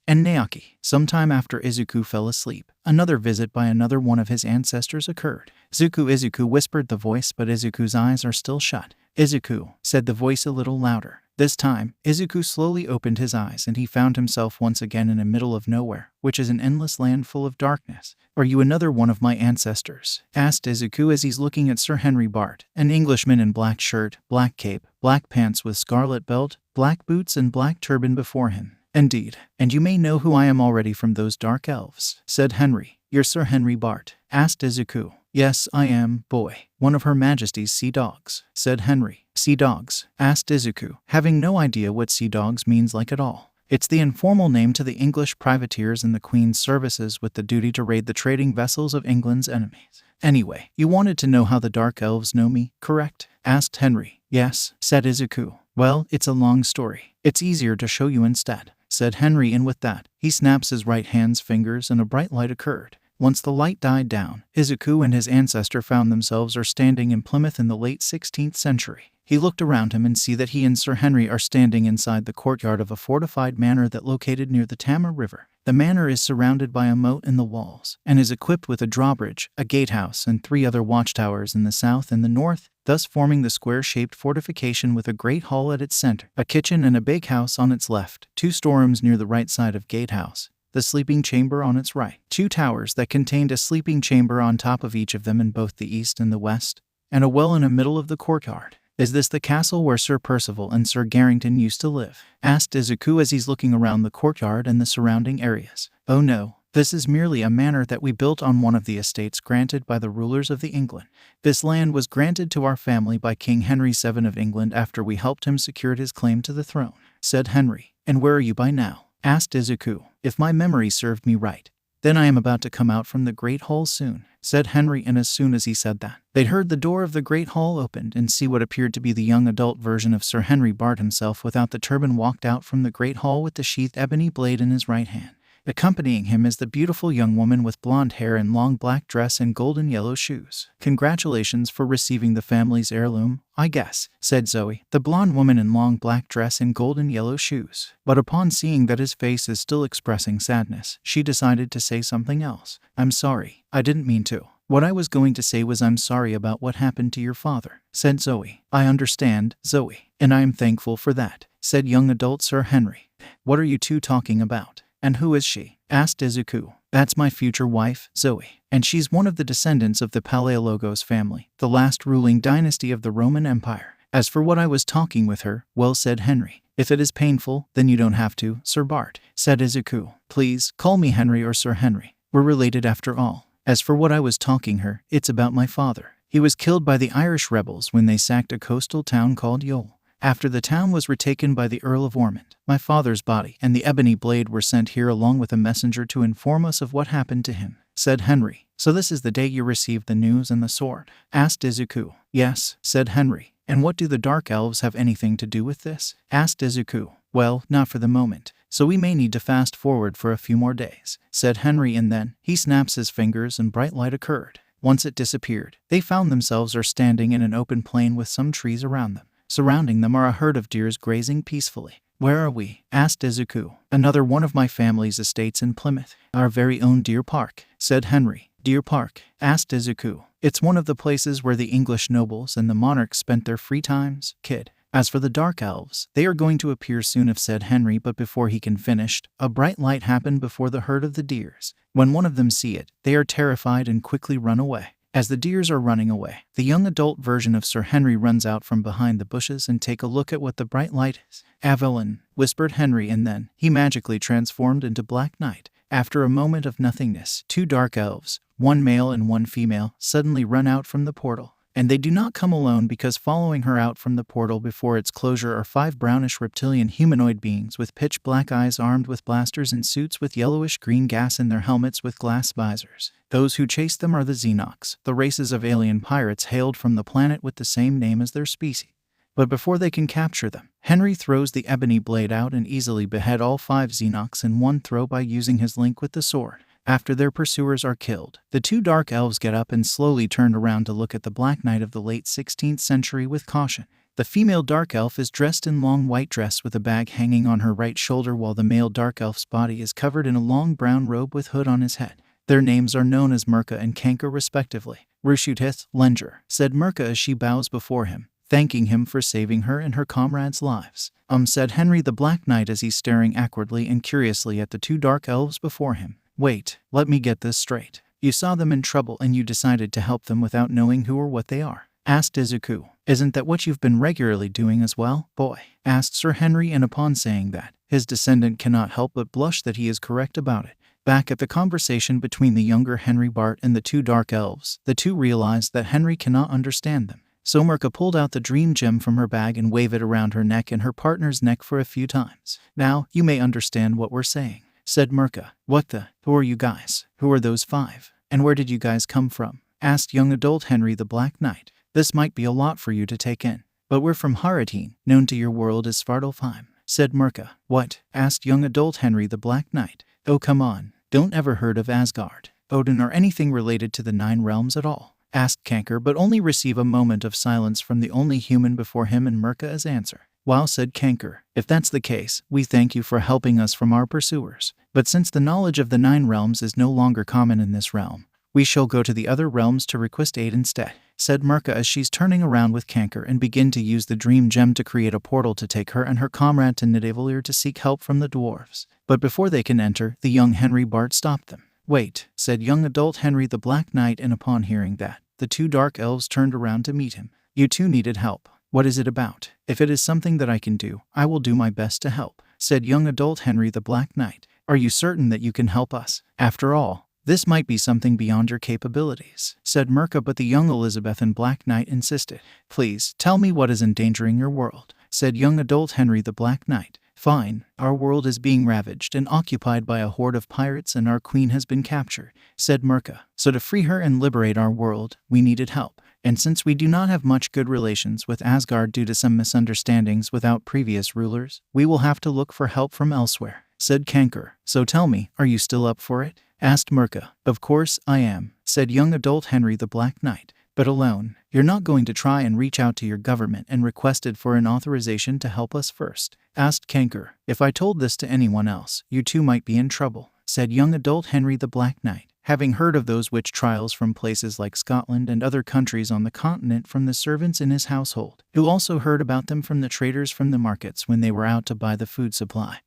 and Naoki. Sometime after Izuku fell asleep, another visit by another one of his ancestors occurred. Izuku whispered the voice, but Izuku's eyes are still shut. Izuku, said the voice a little louder. This time, Izuku slowly opened his eyes and he found himself once again in the middle of nowhere, which is an endless land full of darkness. Are you another one of my ancestors? Asked Izuku as he's looking at Sir Henry Bart, an Englishman in black shirt, black cape, black pants with scarlet belt, black boots and black turban before him. Indeed, and you may know who I am already from those dark elves, said Henry. You're Sir Henry Bart? Asked Izuku. Yes, I am, boy. One of Her Majesty's sea dogs, said Henry. Sea dogs? Asked Izuku, having no idea what sea dogs means like at all. It's the informal name to the English privateers in the Queen's services with the duty to raid the trading vessels of England's enemies. Anyway, you wanted to know how the Dark Elves know me, correct? Asked Henry. Yes, said Izuku. Well, it's a long story. It's easier to show you instead, said Henry, and with that, he snaps his right hand's fingers and a bright light occurred. Once the light died down, Izuku and his ancestor found themselves standing in Plymouth in the late 16th century. He looked around him and see that he and Sir Henry are standing inside the courtyard of a fortified manor that located near the Tama River. The manor is surrounded by a moat in the walls, and is equipped with a drawbridge, a gatehouse, and 3 other watchtowers in the south and the north, thus forming the square-shaped fortification with a great hall at its center, a kitchen and a bakehouse on its left, 2 storerooms near the right side of gatehouse, the sleeping chamber on its right, 2 towers that contained a sleeping chamber on top of each of them in both the east and the west, and a well in the middle of the courtyard. Is this the castle where Sir Percival and Sir Garrington used to live? Asked Izuku as he's looking around the courtyard and the surrounding areas. Oh no, this is merely a manor that we built on one of the estates granted by the rulers of the England. This land was granted to our family by King Henry VII of England after we helped him secure his claim to the throne, said Henry. And where are you by now? Asked Izuku. If my memory served me right, then I am about to come out from the Great Hall soon, said Henry, and as soon as he said that, they heard the door of the great hall opened and see what appeared to be the young adult version of Sir Henry Bart himself without the turban walked out from the great hall with the sheathed ebony blade in his right hand. Accompanying him is the beautiful young woman with blonde hair and long black dress and golden yellow shoes. Congratulations for receiving the family's heirloom, I guess, said Zoe, the blonde woman in long black dress and golden yellow shoes. But upon seeing that his face is still expressing sadness, she decided to say something else. I'm sorry, I didn't mean to. What I was going to say was I'm sorry about what happened to your father, said Zoe. I understand, Zoe, and I am thankful for that, said young adult Sir Henry. What are you two talking about? And who is she? Asked Izuku. That's my future wife, Zoe, and she's one of the descendants of the Paleologos family, the last ruling dynasty of the Roman Empire. As for what I was talking with her, well, said Henry. If it is painful, then you don't have to, Sir Bart, said Izuku. Please, call me Henry or Sir Henry. We're related after all. As for what I was talking her, it's about my father. He was killed by the Irish rebels when they sacked a coastal town called Yole. After the town was retaken by the Earl of Ormond, my father's body and the ebony blade were sent here along with a messenger to inform us of what happened to him, said Henry. So this is the day you received the news and the sword? Asked Izuku. Yes, said Henry. And what do the Dark Elves have anything to do with this? Asked Izuku. Well, not for the moment, so we may need to fast forward for a few more days, said Henry, and then he snaps his fingers and bright light occurred. Once it disappeared, they found themselves standing in an open plain with some trees around them. Surrounding them are a herd of deers grazing peacefully. Where are we? Asked Izuku. Another one of my family's estates in Plymouth. Our very own Deer Park, said Henry. Deer Park? Asked Izuku. It's one of the places where the English nobles and the monarchs spent their free times, kid. As for the Dark Elves, they are going to appear soon, said Henry, but before he can finish, a bright light happened before the herd of the deers. When one of them see it, they are terrified and quickly run away. As the deers are running away, the young adult version of Sir Henry runs out from behind the bushes and take a look at what the bright light is. Evelyn, whispered Henry, and then he magically transformed into Black Knight. After a moment of nothingness, two dark elves, one male and one female, suddenly run out from the portal. And they do not come alone, because following her out from the portal before its closure are 5 brownish reptilian humanoid beings with pitch black eyes armed with blasters and suits with yellowish green gas in their helmets with glass visors. Those who chase them are the Xenox, the races of alien pirates hailed from the planet with the same name as their species. But before they can capture them, Henry throws the ebony blade out and easily behead all 5 Xenox in one throw by using his link with the sword. After their pursuers are killed, the 2 dark elves get up and slowly turn around to look at the Black Knight of the late 16th century with caution. The female dark elf is dressed in long white dress with a bag hanging on her right shoulder, while the male dark elf's body is covered in a long brown robe with hood on his head. Their names are known as Mirka and Kanker respectively. Rushutith, Lenger, said Mirka as she bows before him, thanking him for saving her and her comrades' lives. Said Henry the Black Knight as he's staring awkwardly and curiously at the 2 dark elves before him. Wait, let me get this straight. You saw them in trouble and you decided to help them without knowing who or what they are? Asked Izuku. Isn't that what you've been regularly doing as well, boy? Asked Sir Henry, and upon saying that, his descendant cannot help but blush that he is correct about it. Back at the conversation between the younger Henry Bart and the 2 dark elves, the two realized that Henry cannot understand them. So Mirka pulled out the dream gem from her bag and waved it around her neck and her partner's neck for a few times. Now, you may understand what we're saying, said Mirka. What the? Who are you guys? Who are those 5? And where did you guys come from? Asked young adult Henry the Black Knight. This might be a lot for you to take in, but we're from Haratine, known to your world as Svartalfheim, said Mirka. What? Asked young adult Henry the Black Knight. Oh, come on. Don't ever heard of Asgard, Odin, or anything related to the 9 realms at all? Asked Kanker, but only receive a moment of silence from the only human before him and Mirka as answer. Wow, said Kanker. If that's the case, we thank you for helping us from our pursuers. But since the knowledge of the 9 realms is no longer common in this realm, we shall go to the other realms to request aid instead, said Mirka as she's turning around with Kanker and begin to use the dream gem to create a portal to take her and her comrade to Nidavellir to seek help from the dwarves. But before they can enter, the young Henry Bart stopped them. Wait, said young adult Henry the Black Knight, and upon hearing that, the 2 dark elves turned around to meet him. You two needed help. What is it about? If it is something that I can do, I will do my best to help, said young adult Henry the Black Knight. Are you certain that you can help us? After all, this might be something beyond your capabilities, said Mirka, but the young Elizabethan Black Knight insisted. Please, tell me what is endangering your world, said young adult Henry the Black Knight. Fine, our world is being ravaged and occupied by a horde of pirates and our queen has been captured, said Mirka. So to free her and liberate our world, we needed help. And since we do not have much good relations with Asgard due to some misunderstandings without previous rulers, we will have to look for help from elsewhere, said Kanker. So tell me, are you still up for it? Asked Mirka. Of course I am, said young adult Henry the Black Knight. But alone, you're not going to try and reach out to your government and requested for an authorization to help us first, asked Kanker. If I told this to anyone else, you too might be in trouble, said young adult Henry the Black Knight. Having heard of those witch trials from places like Scotland and other countries on the continent from the servants in his household, who also heard about them from the traders from the markets when they were out to buy the food supply,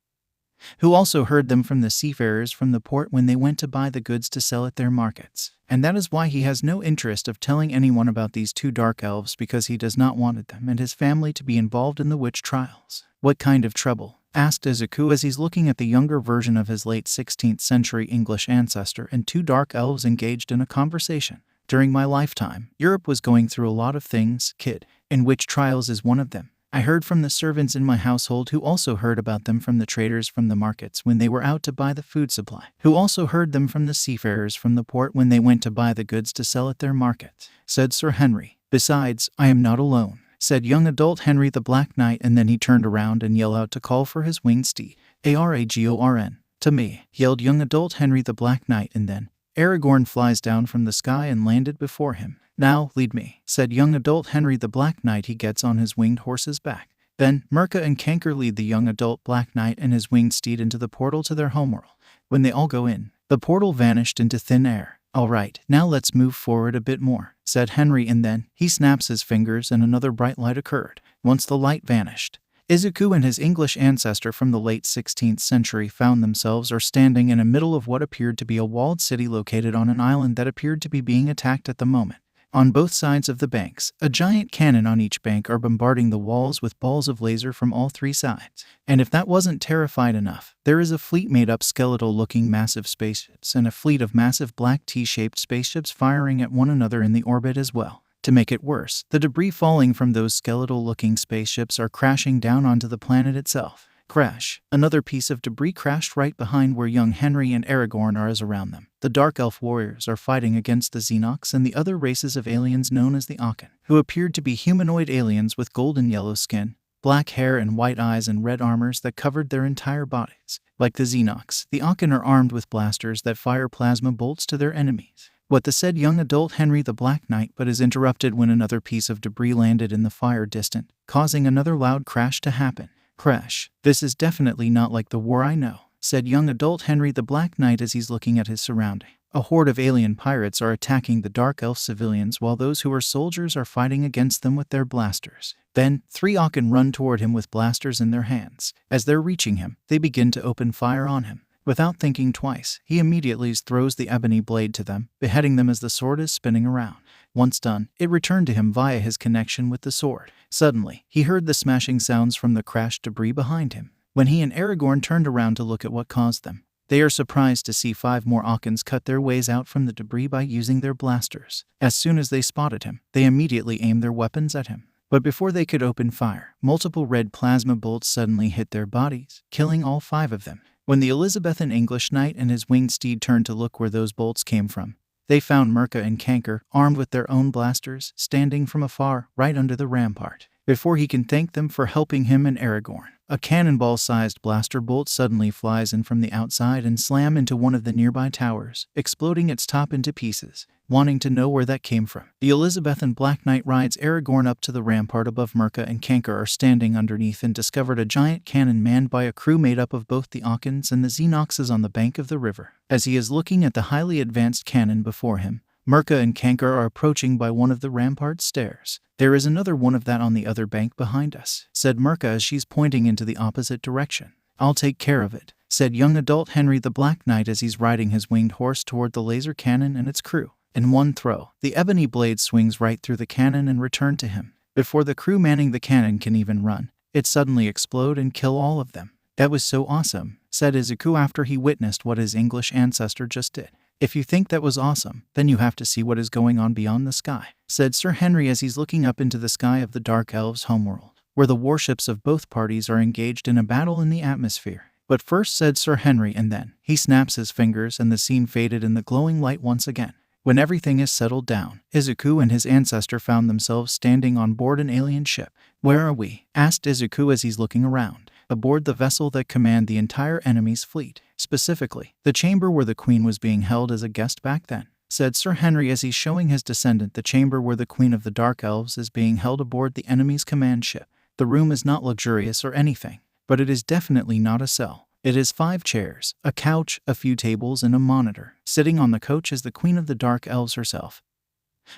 who also heard them from the seafarers from the port when they went to buy the goods to sell at their markets. And that is why he has no interest of telling anyone about these two dark elves, because he does not want them and his family to be involved in the witch trials. What kind of trouble? Asked Izuku as he's looking at the younger version of his late 16th century English ancestor and two dark elves engaged in a conversation. During my lifetime, Europe was going through a lot of things, kid, and witch trials is one of them. I heard from the servants in my household who also heard about them from the traders from the markets when they were out to buy the food supply, who also heard them from the seafarers from the port when they went to buy the goods to sell at their markets, said Sir Henry. Besides, I am not alone, said young adult Henry the Black Knight, and then he turned around and yelled out to call for his winged steed. Aragorn. To me, yelled young adult Henry the Black Knight, and then Aragorn flies down from the sky and landed before him. Now, lead me, said young adult Henry the Black Knight. He gets on his winged horse's back. Then, Mirka and Kanker lead the young adult Black Knight and his winged steed into the portal to their homeworld. When they all go in, the portal vanished into thin air. All right, now let's move forward a bit more, said Henry, and then he snaps his fingers and another bright light occurred. Once the light vanished, Izuku and his English ancestor from the late 16th century found themselves standing in the middle of what appeared to be a walled city located on an island that appeared to be being attacked at the moment. On both sides of the banks, a giant cannon on each bank are bombarding the walls with balls of laser from all three sides. And if that wasn't terrified enough, there is a fleet made up skeletal-looking massive spaceships and a fleet of massive black T-shaped spaceships firing at one another in the orbit as well. To make it worse, the debris falling from those skeletal-looking spaceships are crashing down onto the planet itself. Crash. Another piece of debris crashed right behind where young Henry and Aragorn are as around them. The Dark Elf warriors are fighting against the Xenox and the other races of aliens known as the Aken, who appeared to be humanoid aliens with golden yellow skin, black hair and white eyes and red armors that covered their entire bodies. Like the Xenox, the Aken are armed with blasters that fire plasma bolts to their enemies. What the said young adult Henry the Black Knight but is interrupted when another piece of debris landed in the fire distant, causing another loud crash to happen. Crash. This is definitely not like the war I know, said young adult Henry the Black Knight as he's looking at his surrounding. A horde of alien pirates are attacking the Dark Elf civilians while those who are soldiers are fighting against them with their blasters. Then, three Aken run toward him with blasters in their hands. As they're reaching him, they begin to open fire on him. Without thinking twice, he immediately throws the ebony blade to them, beheading them as the sword is spinning around. Once done, it returned to him via his connection with the sword. Suddenly, he heard the smashing sounds from the crashed debris behind him. When he and Aragorn turned around to look at what caused them, they are surprised to see 5 more Akens cut their ways out from the debris by using their blasters. As soon as they spotted him, they immediately aimed their weapons at him. But before they could open fire, multiple red plasma bolts suddenly hit their bodies, killing all 5 of them. When the Elizabethan English knight and his winged steed turned to look where those bolts came from, they found Mirka and Kanker, armed with their own blasters, standing from afar, right under the rampart. Before he can thank them for helping him and Aragorn, a cannonball-sized blaster bolt suddenly flies in from the outside and slams into one of the nearby towers, exploding its top into pieces. Wanting to know where that came from, the Elizabethan Black Knight rides Aragorn up to the rampart above. Mirka and Kanker are standing underneath and discovered a giant cannon manned by a crew made up of both the Akens and the Xenoxes on the bank of the river. As he is looking at the highly advanced cannon before him, Mirka and Kanker are approaching by one of the rampart stairs. There is another one of that on the other bank behind us, said Mirka as she's pointing into the opposite direction. I'll take care of it, said young adult Henry the Black Knight as he's riding his winged horse toward the laser cannon and its crew. In one throw, the ebony blade swings right through the cannon and returns to him. Before the crew manning the cannon can even run, it suddenly explodes and kills all of them. That was so awesome, said Izuku after he witnessed what his English ancestor just did. If you think that was awesome, then you have to see what is going on beyond the sky, said Sir Henry as he's looking up into the sky of the Dark Elves' homeworld. where the warships of both parties are engaged in a battle in the atmosphere. "But first," said Sir Henry, and then he snaps his fingers and the scene faded in the glowing light once again. When everything is settled down, Izuku and his ancestor found themselves standing on board an alien ship. "Where are we?" asked Izuku as he's looking around. "Aboard the vessel that commanded the entire enemy's fleet. Specifically, the chamber where the queen was being held as a guest back then," said Sir Henry as he's showing his descendant the chamber where the Queen of the Dark Elves is being held aboard the enemy's command ship. "The room is not luxurious or anything, but it is definitely not a cell. It is 5 chairs, a couch, a few tables, and a monitor. Sitting on the couch is the Queen of the Dark Elves herself,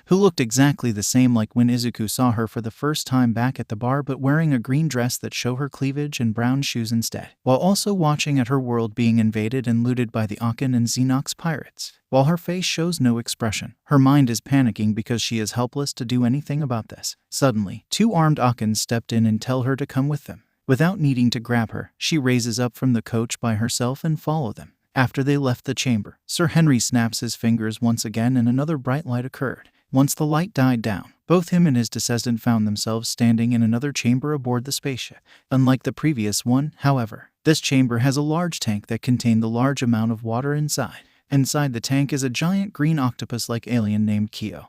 who looked exactly the same like when Izuku saw her for the first time back at the bar, but wearing a green dress that show her cleavage and brown shoes instead, while also watching at her world being invaded and looted by the Akan and Xenox pirates. While her face shows no expression, her mind is panicking because she is helpless to do anything about this. Suddenly, 2 armed Akans stepped in and tell her to come with them. Without needing to grab her, she raises up from the coach by herself and follow them. After they left the chamber, Sir Henry snaps his fingers once again and another bright light occurred. Once the light died down, both him and his descendant found themselves standing in another chamber aboard the spaceship. Unlike the previous one, however, this chamber has a large tank that contained the large amount of water inside. Inside the tank is a giant green octopus-like alien named Kyo,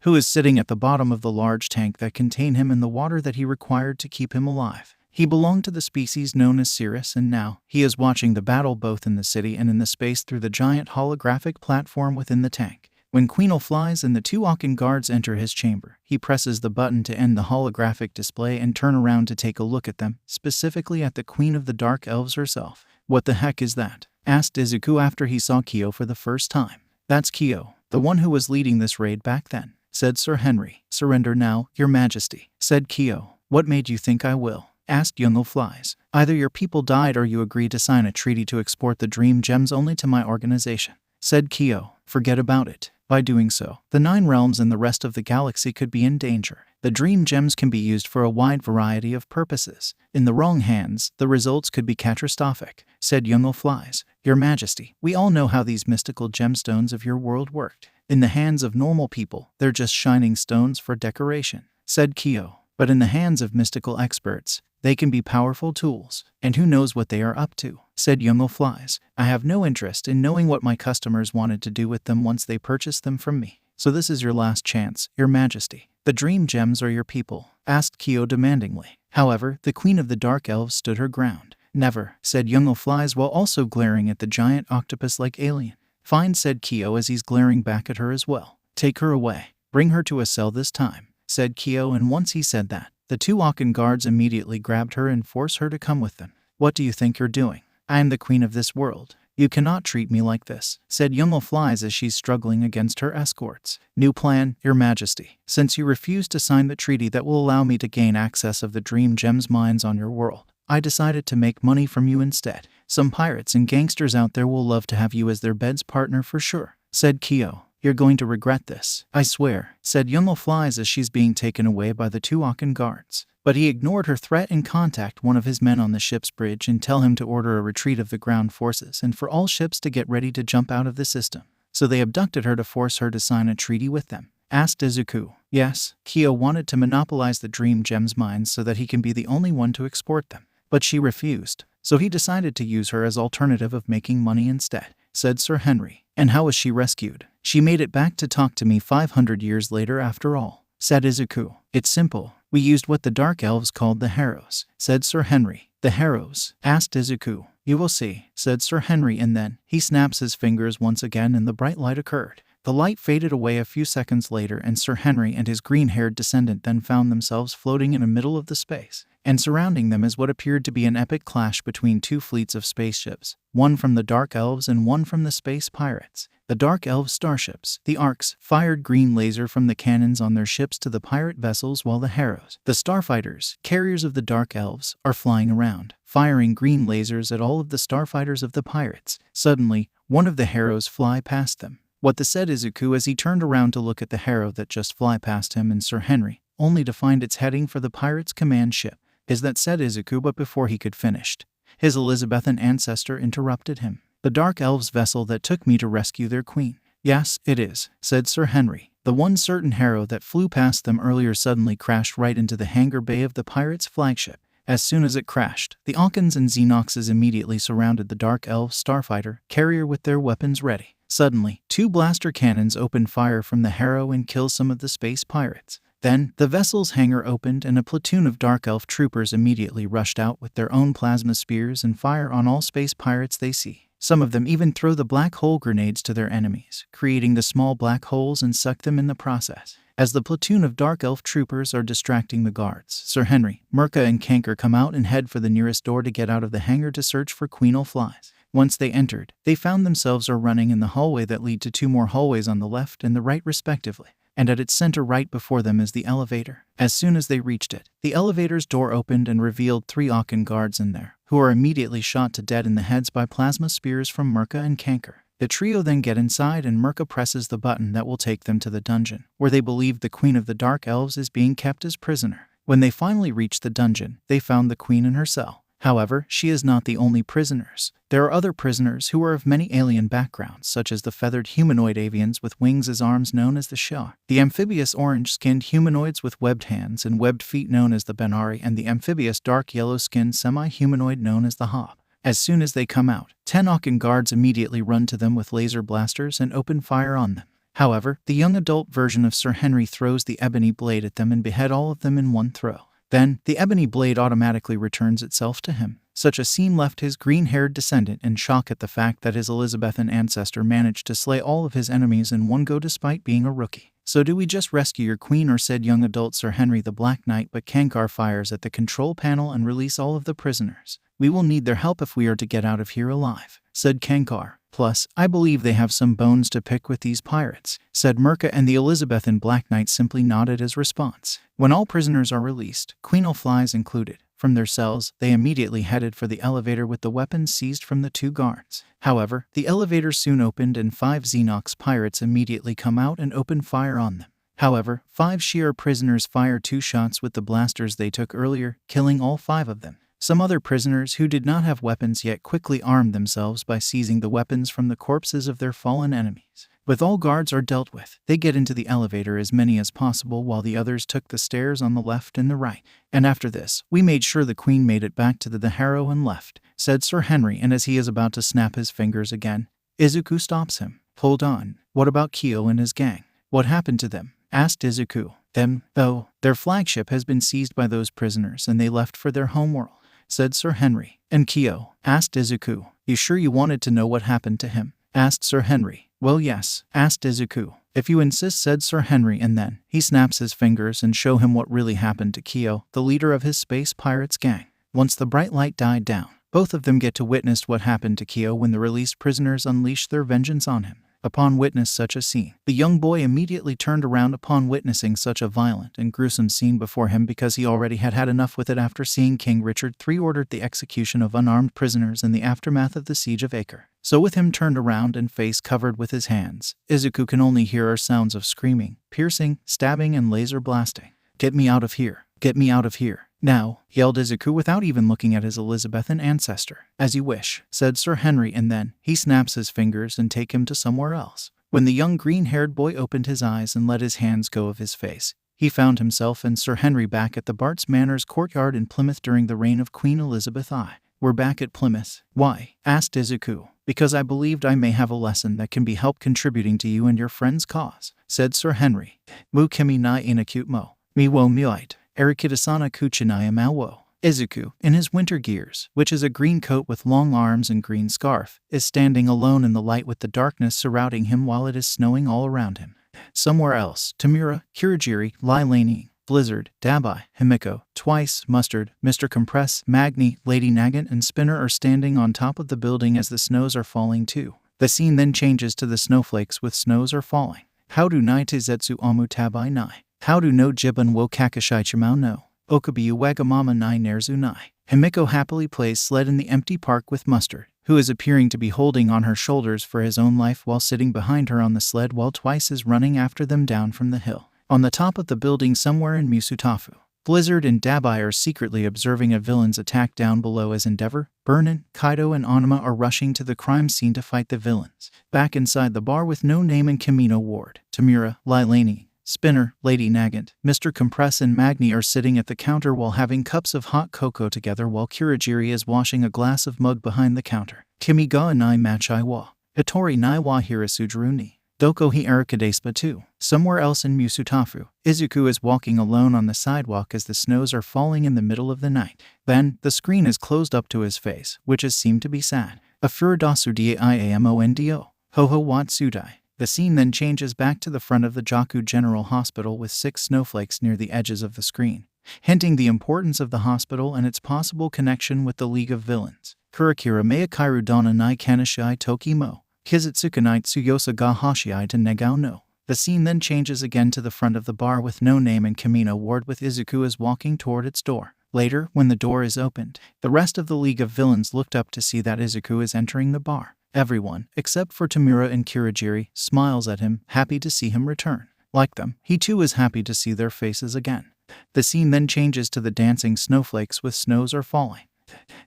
who is sitting at the bottom of the large tank that contained him and the water that he required to keep him alive. He belonged to the species known as Cirrus, and now he is watching the battle both in the city and in the space through the giant holographic platform within the tank. When Queenel flies and the 2 Akan guards enter his chamber, he presses the button to end the holographic display and turn around to take a look at them, specifically at the Queen of the Dark Elves herself. "What the heck is that?" asked Izuku after he saw Kyo for the first time. "That's Kyo, the one who was leading this raid back then," said Sir Henry. "Surrender now, Your Majesty," said Kyo. "What made you think I will?" asked Young Flies. "Either your people died or you agreed to sign a treaty to export the Dream Gems only to my organization," said Kyo. "Forget about it. By doing so, the 9 realms and the rest of the galaxy could be in danger. The Dream Gems can be used for a wide variety of purposes. In the wrong hands, the results could be catastrophic," said Young Flies. "Your Majesty, we all know how these mystical gemstones of your world worked. In the hands of normal people, they're just shining stones for decoration," said Kyo. "But in the hands of mystical experts, they can be powerful tools, and who knows what they are up to," said Young Flies. "I have no interest in knowing what my customers wanted to do with them once they purchased them from me. So this is your last chance, Your Majesty." "The Dream Gems are your people?" asked Kyo demandingly. However, the Queen of the Dark Elves stood her ground. "Never," said Young Flies while also glaring at the giant octopus-like alien. "Fine," said Kyo as he's glaring back at her as well. "Take her away. Bring her to a cell this time," said Kyo, and once he said that, the 2 Akan guards immediately grabbed her and forced her to come with them. "What do you think you're doing? I am the queen of this world. You cannot treat me like this," said Young Flies as she's struggling against her escorts. "New plan, Your Majesty. Since you refused to sign the treaty that will allow me to gain access of the Dream Gems mines on your world, I decided to make money from you instead. Some pirates and gangsters out there will love to have you as their bed's partner for sure," said Kyo. "You're going to regret this, I swear," said Young Flies as she's being taken away by the 2 Akan guards. But he ignored her threat and contact one of his men on the ship's bridge and tell him to order a retreat of the ground forces and for all ships to get ready to jump out of the system. So they abducted her to force her to sign a treaty with them, asked Izuku. Yes, Kyo wanted to monopolize the Dream Gems mines so that he can be the only one to export them. But she refused, so he decided to use her as alternative of making money instead, said Sir Henry. "And how was she rescued?" "She made it back to talk to me 500 years later after all," said Izuku. "It's simple. We used what the Dark Elves called the Harrows," said Sir Henry. "The Harrows?" asked Izuku. "You will see," said Sir Henry, and then he snaps his fingers once again and the bright light occurred. The light faded away a few seconds later and Sir Henry and his green-haired descendant then found themselves floating in the middle of the space. And surrounding them is what appeared to be an epic clash between 2 fleets of spaceships, one from the Dark Elves and one from the Space Pirates. The Dark Elves starships, the Arks, fired green laser from the cannons on their ships to the pirate vessels, while the Harrows, the starfighters, carriers of the Dark Elves, are flying around, firing green lasers at all of the starfighters of the pirates. Suddenly, one of the Harrows fly past them. What the said Izuku as he turned around to look at the Harrow that just fly past him and Sir Henry, only to find it's heading for the pirates' command ship. "Is that," said Izuku, but before he could finish, his Elizabethan ancestor interrupted him. "The Dark Elves' vessel that took me to rescue their queen." "Yes, it is," said Sir Henry. The one certain harrow that flew past them earlier suddenly crashed right into the hangar bay of the pirates' flagship. As soon as it crashed, the Occans and Xenoxes immediately surrounded the Dark Elf starfighter carrier with their weapons ready. Suddenly, 2 blaster cannons opened fire from the harrow and killed some of the space pirates. Then, the vessel's hangar opened and a platoon of Dark Elf troopers immediately rushed out with their own plasma spears and fire on all space pirates they see. Some of them even throw the black hole grenades to their enemies, creating the small black holes and suck them in the process. As the platoon of Dark Elf troopers are distracting the guards, Sir Henry, Mirka and Kanker come out and head for the nearest door to get out of the hangar to search for Queenal flies. Once they entered, they found themselves running in the hallway that lead to 2 more hallways on the left and the right respectively. And at its center right before them is the elevator. As soon as they reached it, the elevator's door opened and revealed 3 Occan guards in there, who are immediately shot to dead in the heads by plasma spears from Mirka and Kanker. The trio then get inside and Mirka presses the button that will take them to the dungeon, where they believe the Queen of the Dark Elves is being kept as prisoner. When they finally reached the dungeon, they found the Queen in her cell. However, she is not the only prisoners. There are other prisoners who are of many alien backgrounds, such as the feathered humanoid avians with wings as arms known as the Shah, the amphibious orange-skinned humanoids with webbed hands and webbed feet known as the Benari, and the amphibious dark yellow-skinned semi-humanoid known as the Hob. As soon as they come out, 10 Occan guards immediately run to them with laser blasters and open fire on them. However, the young adult version of Sir Henry throws the ebony blade at them and behead all of them in one throw. Then, the ebony blade automatically returns itself to him. Such a scene left his green-haired descendant in shock at the fact that his Elizabethan ancestor managed to slay all of his enemies in one go despite being a rookie. "So do we just rescue your queen, or," said young adult Sir Henry the Black Knight, but Kankar fires at the control panel and release all of the prisoners. "We will need their help if we are to get out of here alive," said Kankar. "Plus, I believe they have some bones to pick with these pirates," said Mirka, and the Elizabethan Black Knight simply nodded as response. When all prisoners are released, Queenal flies included, from their cells, they immediately headed for the elevator with the weapons seized from the 2 guards. However, the elevator soon opened and 5 Xenox pirates immediately come out and open fire on them. However, 5 Shi'ar prisoners fire 2 shots with the blasters they took earlier, killing all 5 of them. Some other prisoners who did not have weapons yet quickly armed themselves by seizing the weapons from the corpses of their fallen enemies. With all guards are dealt with, they get into the elevator, as many as possible, while the others took the stairs on the left and the right. "And after this, we made sure the Queen made it back to the harrow and left," said Sir Henry, and as he is about to snap his fingers again, Izuku stops him. "Hold on, what about Kyo and his gang? What happened to them?" asked Izuku. "Them, though, their flagship has been seized by those prisoners and they left for their homeworld," said Sir Henry. "And Kyo?" asked Izuku. "You sure you wanted to know what happened to him?" asked Sir Henry. "Well, yes," asked Izuku. "If you insist," said Sir Henry, and then he snaps his fingers and show him what really happened to Kyo, the leader of his space pirates gang. Once the bright light died down, both of them get to witness what happened to Kyo when the released prisoners unleashed their vengeance on him. Upon witness such a scene, the young boy immediately turned around upon witnessing such a violent and gruesome scene before him, because he already had had enough with it after seeing King Richard III ordered the execution of unarmed prisoners in the aftermath of the siege of Acre. So with him turned around and face covered with his hands, Izuku can only hear sounds of screaming, piercing, stabbing, and laser blasting. "Get me out of here! Get me out of here! Now!" yelled Izuku without even looking at his Elizabethan ancestor. "As you wish," said Sir Henry, and then he snaps his fingers and take him to somewhere else. When the young green-haired boy opened his eyes and let his hands go of his face, he found himself and Sir Henry back at the Bart's Manor's courtyard in Plymouth during the reign of Queen Elizabeth I. "We're back at Plymouth." "Why?" asked Izuku. "Because I believed I may have a lesson that can be helped contributing to you and your friend's cause," said Sir Henry. "Mu kimi ni inacute mo. Mi wo muite. Arikitasana kuchinaya malwo." Izuku, in his winter gears, which is a green coat with long arms and green scarf, is standing alone in the light with the darkness surrounding him while it is snowing all around him. Somewhere else, Tamura, Kurogiri, Lilani, Blizzard, Dabai, Himiko, Twice, Mustard, Mr. Compress, Magni, Lady Nagant, and Spinner are standing on top of the building as the snows are falling too. The scene then changes to the snowflakes with snows are falling. "How do nai tezetsu omu tabai nai? How do no jibun wo kakashai chimau no? Okabiyu wagamama nai nerzu nai." Himiko happily plays sled in the empty park with Mustard, who is appearing to be holding on her shoulders for his own life while sitting behind her on the sled, while Twice is running after them down from the hill. On the top of the building somewhere in Musutafu, Blizzard and Dabai are secretly observing a villain's attack down below as Endeavor, Burnin, Kaido, and Onuma are rushing to the crime scene to fight the villains. Back inside the bar with No Name and Kamino Ward, Tamura, Lilani, Spinner, Lady Nagant, Mr. Compress, and Magni are sitting at the counter while having cups of hot cocoa together while Kurogiri is washing a glass of mug behind the counter. Kimi ga nai machai wa. Hitori nai wa hirasujuru ni. Doko hi arikadespa too. Somewhere else in Musutafu, Izuku is walking alone on the sidewalk as the snows are falling in the middle of the night. Then, the screen is closed up to his face, which is seemed to be sad. Afuridasu diamondo. Ho-ho watsudai. The scene then changes back to the front of the Jaku General Hospital with 6 snowflakes near the edges of the screen, hinting the importance of the hospital and its possible connection with the League of Villains. Kurakira Meikairu Dana Nai Kanashai Toki Mo. Kizutsuka Night Tsuyosa ga Hashiai to Negao no. The scene then changes again to the front of the bar with No Name and Kamino Ward with Izuku is walking toward its door. Later, when the door is opened, the rest of the League of Villains looked up to see that Izuku is entering the bar. Everyone, except for Tamura and Kurogiri, smiles at him, happy to see him return. Like them, he too is happy to see their faces again. The scene then changes to the dancing snowflakes with snows are falling.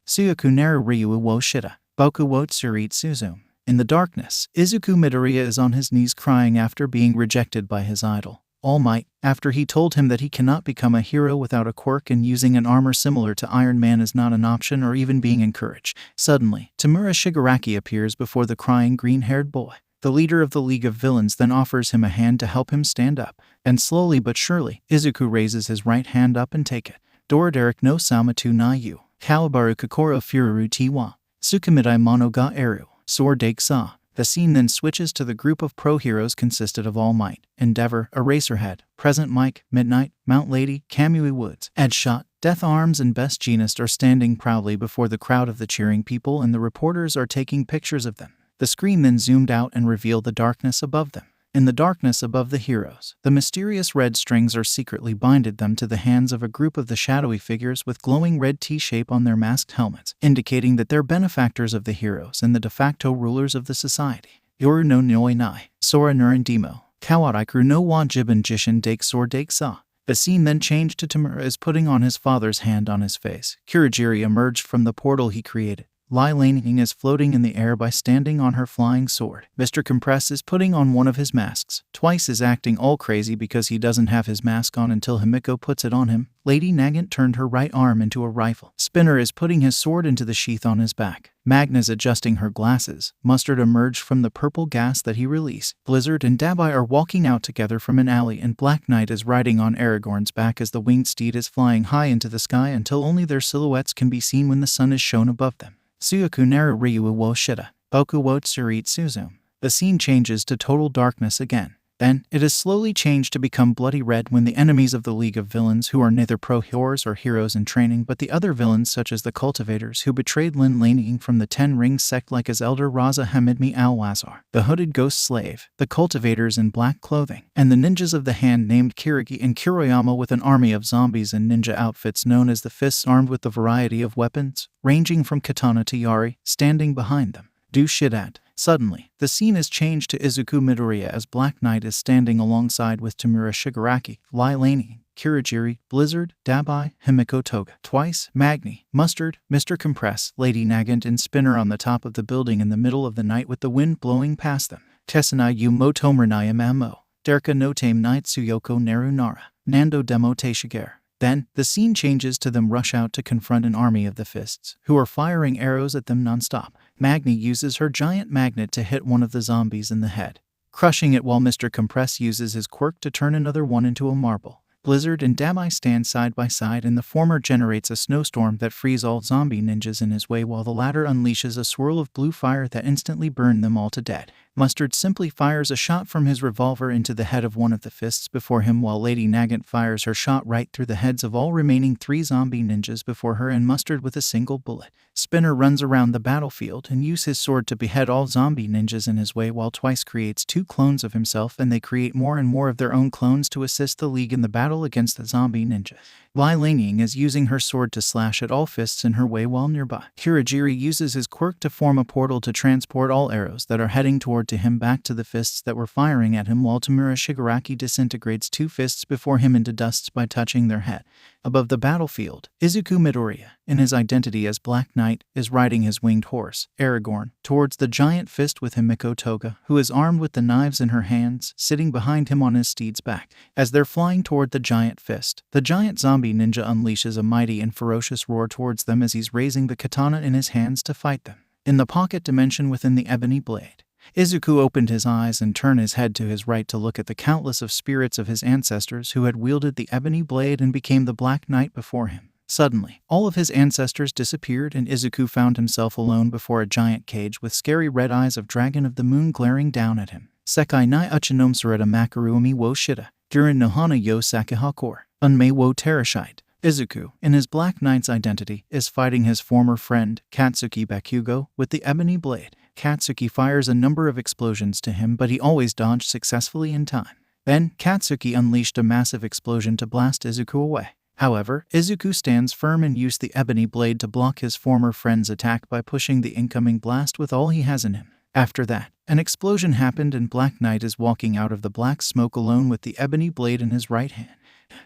Suyaku naru ryu wo shita, boku wo tsurit suzum. In the darkness, Izuku Midoriya is on his knees crying after being rejected by his idol, All Might, after he told him that he cannot become a hero without a quirk and using an armor similar to Iron Man is not an option or even being encouraged. Suddenly, Tamura Shigaraki appears before the crying green-haired boy. The leader of the League of Villains then offers him a hand to help him stand up, and slowly but surely, Izuku raises his right hand up and take it. Doraderic no Samatu na yu, Kawabaru Kokoro Fururu Tiwa, Sukamidai Mono ga Eru, Sword Dake Sa. The scene then switches to the group of pro-heroes consisted of All Might, Endeavor, Eraserhead, Present Mike, Midnight, Mount Lady, Kamui Woods, Edgeshot, Death Arms, and Best Jeanist are standing proudly before the crowd of the cheering people and the reporters are taking pictures of them. The screen then zoomed out and revealed the darkness above them. In the darkness above the heroes, the mysterious red strings are secretly binded them to the hands of a group of the shadowy figures with glowing red T-shape on their masked helmets, indicating that they're benefactors of the heroes and the de facto rulers of the society. Yoru no Noi Nai, Sora Nurin Demo, Kawaraiku no wa Jibin Jishin Dake Sword Dake Sa. The scene then changed to Tamura as putting on his father's hand on his face. Kurogiri emerged from the portal he created. Lai Laning is floating in the air by standing on her flying sword. Mr. Compress is putting on one of his masks. Twice is acting all crazy because he doesn't have his mask on until Himiko puts it on him. Lady Nagant turned her right arm into a rifle. Spinner is putting his sword into the sheath on his back. Magna's adjusting her glasses. Mustard emerged from the purple gas that he released. Blizzard and Dabai are walking out together from an alley and Black Knight is riding on Aragorn's back as the winged steed is flying high into the sky until only their silhouettes can be seen when the sun is shown above them. Suyaku naru ryu wo shita, boku wo tsurit suzum. The scene changes to total darkness again. Then, it is slowly changed to become bloody red when the enemies of the League of Villains who are neither pro-heroes or heroes in training but the other villains such as the cultivators who betrayed Lin Laning from the Ten Rings sect like his elder Raza Hamidmi Al-Wazar, the hooded ghost slave, the cultivators in black clothing, and the ninjas of the hand named Kirigi and Kuroyama with an army of zombies in ninja outfits known as the Fists armed with a variety of weapons, ranging from katana to yari, standing behind them. Do shit at. Suddenly, the scene is changed to Izuku Midoriya as Black Knight is standing alongside with Tamura Shigaraki, Lai Laning, Kurogiri, Blizzard, Dabai, Himiko Toga, Twice, Magni, Mustard, Mr. Compress, Lady Nagant and Spinner on the top of the building in the middle of the night with the wind blowing past them. Tessanai yu motomernaya mamo, Derka no tame night Tsuyoko Neru Nara, Nando demo te shiger. Then, the scene changes to them rush out to confront an army of the Fists, who are firing arrows at them non-stop. Magni uses her giant magnet to hit one of the zombies in the head, crushing it while Mr. Compress uses his quirk to turn another one into a marble. Blizzard and Dabai stand side by side and the former generates a snowstorm that frees all zombie ninjas in his way while the latter unleashes a swirl of blue fire that instantly burned them all to dead. Mustard simply fires a shot from his revolver into the head of one of the Fists before him while Lady Nagant fires her shot right through the heads of all remaining 3 zombie ninjas before her and Mustard with a single bullet. Spinner runs around the battlefield and uses his sword to behead all zombie ninjas in his way while Twice creates 2 clones of himself and they create more and more of their own clones to assist the League in the battle against the zombie ninjas. Lai Laning is using her sword to slash at all Fists in her way while nearby. Kurogiri uses his quirk to form a portal to transport all arrows that are heading toward to him back to the fists that were firing at him, while Tamura Shigaraki disintegrates 2 fists before him into dust by touching their head. Above the battlefield, Izuku Midoriya, in his identity as Black Knight, is riding his winged horse, Aragorn, towards the giant fist with Himiko Toga, who is armed with the knives in her hands, sitting behind him on his steed's back. As they're flying toward the giant fist, the giant zombie ninja unleashes a mighty and ferocious roar towards them as he's raising the katana in his hands to fight them. In the pocket dimension within the ebony blade, Izuku opened his eyes and turned his head to his right to look at the countless of spirits of his ancestors who had wielded the ebony blade and became the Black Knight before him. Suddenly, all of his ancestors disappeared and Izuku found himself alone before a giant cage with scary red eyes of Dragon of the Moon glaring down at him. Sekai nai uchinom sureta makaruomi wo shita, Gurin nohana yo sakihakor, unmei wo terashite. Izuku, in his Black Knight's identity, is fighting his former friend, Katsuki Bakugo, with the ebony blade. Katsuki fires a number of explosions to him, but he always dodged successfully in time. Then, Katsuki unleashed a massive explosion to blast Izuku away. However, Izuku stands firm and used the ebony blade to block his former friend's attack by pushing the incoming blast with all he has in him. After that, an explosion happened and Black Knight is walking out of the black smoke alone with the ebony blade in his right hand.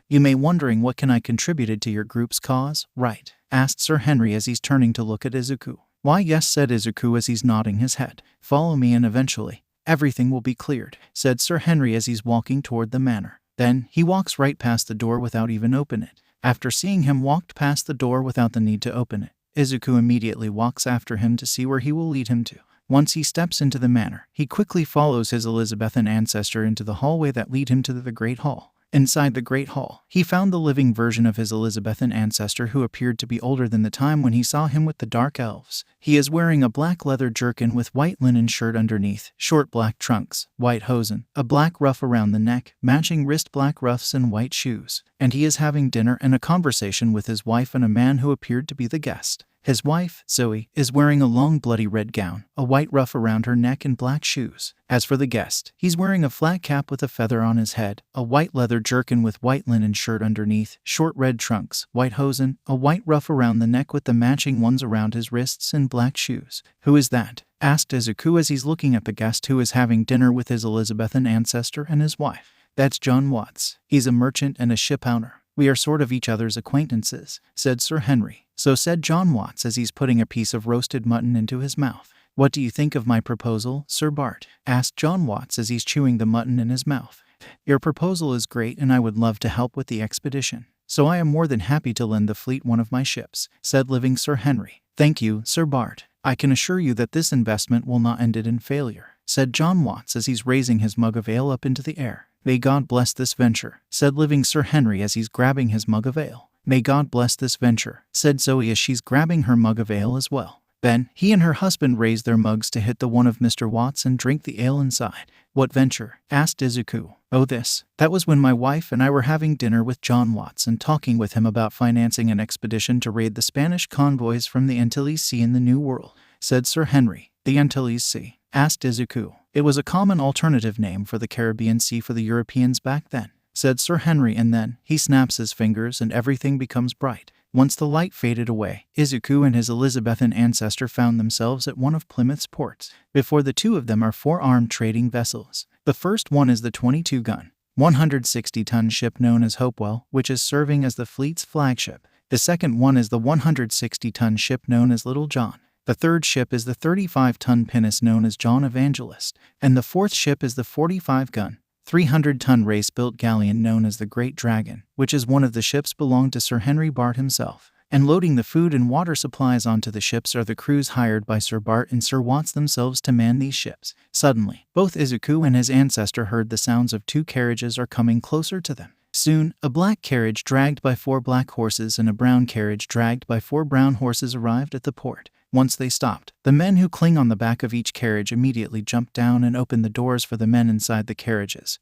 You may wondering what can I contributed to your group's cause, right? Asked Sir Henry as he's turning to look at Izuku. Why yes, said Izuku as he's nodding his head. Follow me and eventually, everything will be cleared, said Sir Henry as he's walking toward the manor. Then, he walks right past the door without even opening it. After seeing him walked past the door without the need to open it, Izuku immediately walks after him to see where he will lead him to. Once he steps into the manor, he quickly follows his Elizabethan ancestor into the hallway that lead him to the Great Hall. Inside the Great Hall, he found the living version of his Elizabethan ancestor who appeared to be older than the time when he saw him with the Dark Elves. He is wearing a black leather jerkin with white linen shirt underneath, short black trunks, white hosen, a black ruff around the neck, matching wrist black ruffs and white shoes. And he is having dinner and a conversation with his wife and a man who appeared to be the guest. His wife, Zoe, is wearing a long bloody red gown, a white ruff around her neck and black shoes. As for the guest, he's wearing a flat cap with a feather on his head, a white leather jerkin with white linen shirt underneath, short red trunks, white hosen, a white ruff around the neck with the matching ones around his wrists and black shoes. Who is that? Asked Izuku as he's looking at the guest who is having dinner with his Elizabethan ancestor and his wife. That's John Watts. He's a merchant and a ship owner. We are sort of each other's acquaintances, said Sir Henry. So said John Watts as he's putting a piece of roasted mutton into his mouth. What do you think of my proposal, Sir Bart? Asked John Watts as he's chewing the mutton in his mouth. Your proposal is great and I would love to help with the expedition. So I am more than happy to lend the fleet one of my ships, said living Sir Henry. Thank you, Sir Bart. I can assure you that this investment will not end in failure, said John Watts as he's raising his mug of ale up into the air. May God bless this venture, said living Sir Henry as he's grabbing his mug of ale. May God bless this venture, said Zoe as she's grabbing her mug of ale as well. Then, he and her husband raised their mugs to hit the one of Mr. Watts and drink the ale inside. What venture? Asked Izuku. Oh this. That was when my wife and I were having dinner with John Watts and talking with him about financing an expedition to raid the Spanish convoys from the Antilles Sea in the New World, said Sir Henry. The Antilles Sea? Asked Izuku. It was a common alternative name for the Caribbean Sea for the Europeans back then, said Sir Henry, and then he snaps his fingers and everything becomes bright. Once the light faded away, Izuku and his Elizabethan ancestor found themselves at one of Plymouth's ports. Before the two of them are 4 armed trading vessels. The first one is the 22-gun, 160-ton ship known as Hopewell, which is serving as the fleet's flagship. The second one is the 160-ton ship known as Little John. The third ship is the 35-ton pinnace known as John Evangelist. And the fourth ship is the 45-gun, 300-ton race-built galleon known as the Great Dragon, which is one of the ships belonged to Sir Henry Bart himself. And loading the food and water supplies onto the ships are the crews hired by Sir Bart and Sir Watts themselves to man these ships. Suddenly, both Izuku and his ancestor heard the sounds of 2 carriages are coming closer to them. Soon, a black carriage dragged by 4 black horses and a brown carriage dragged by 4 brown horses arrived at the port. Once they stopped, the men who cling on the back of each carriage immediately jumped down and opened the doors for the men inside the carriages,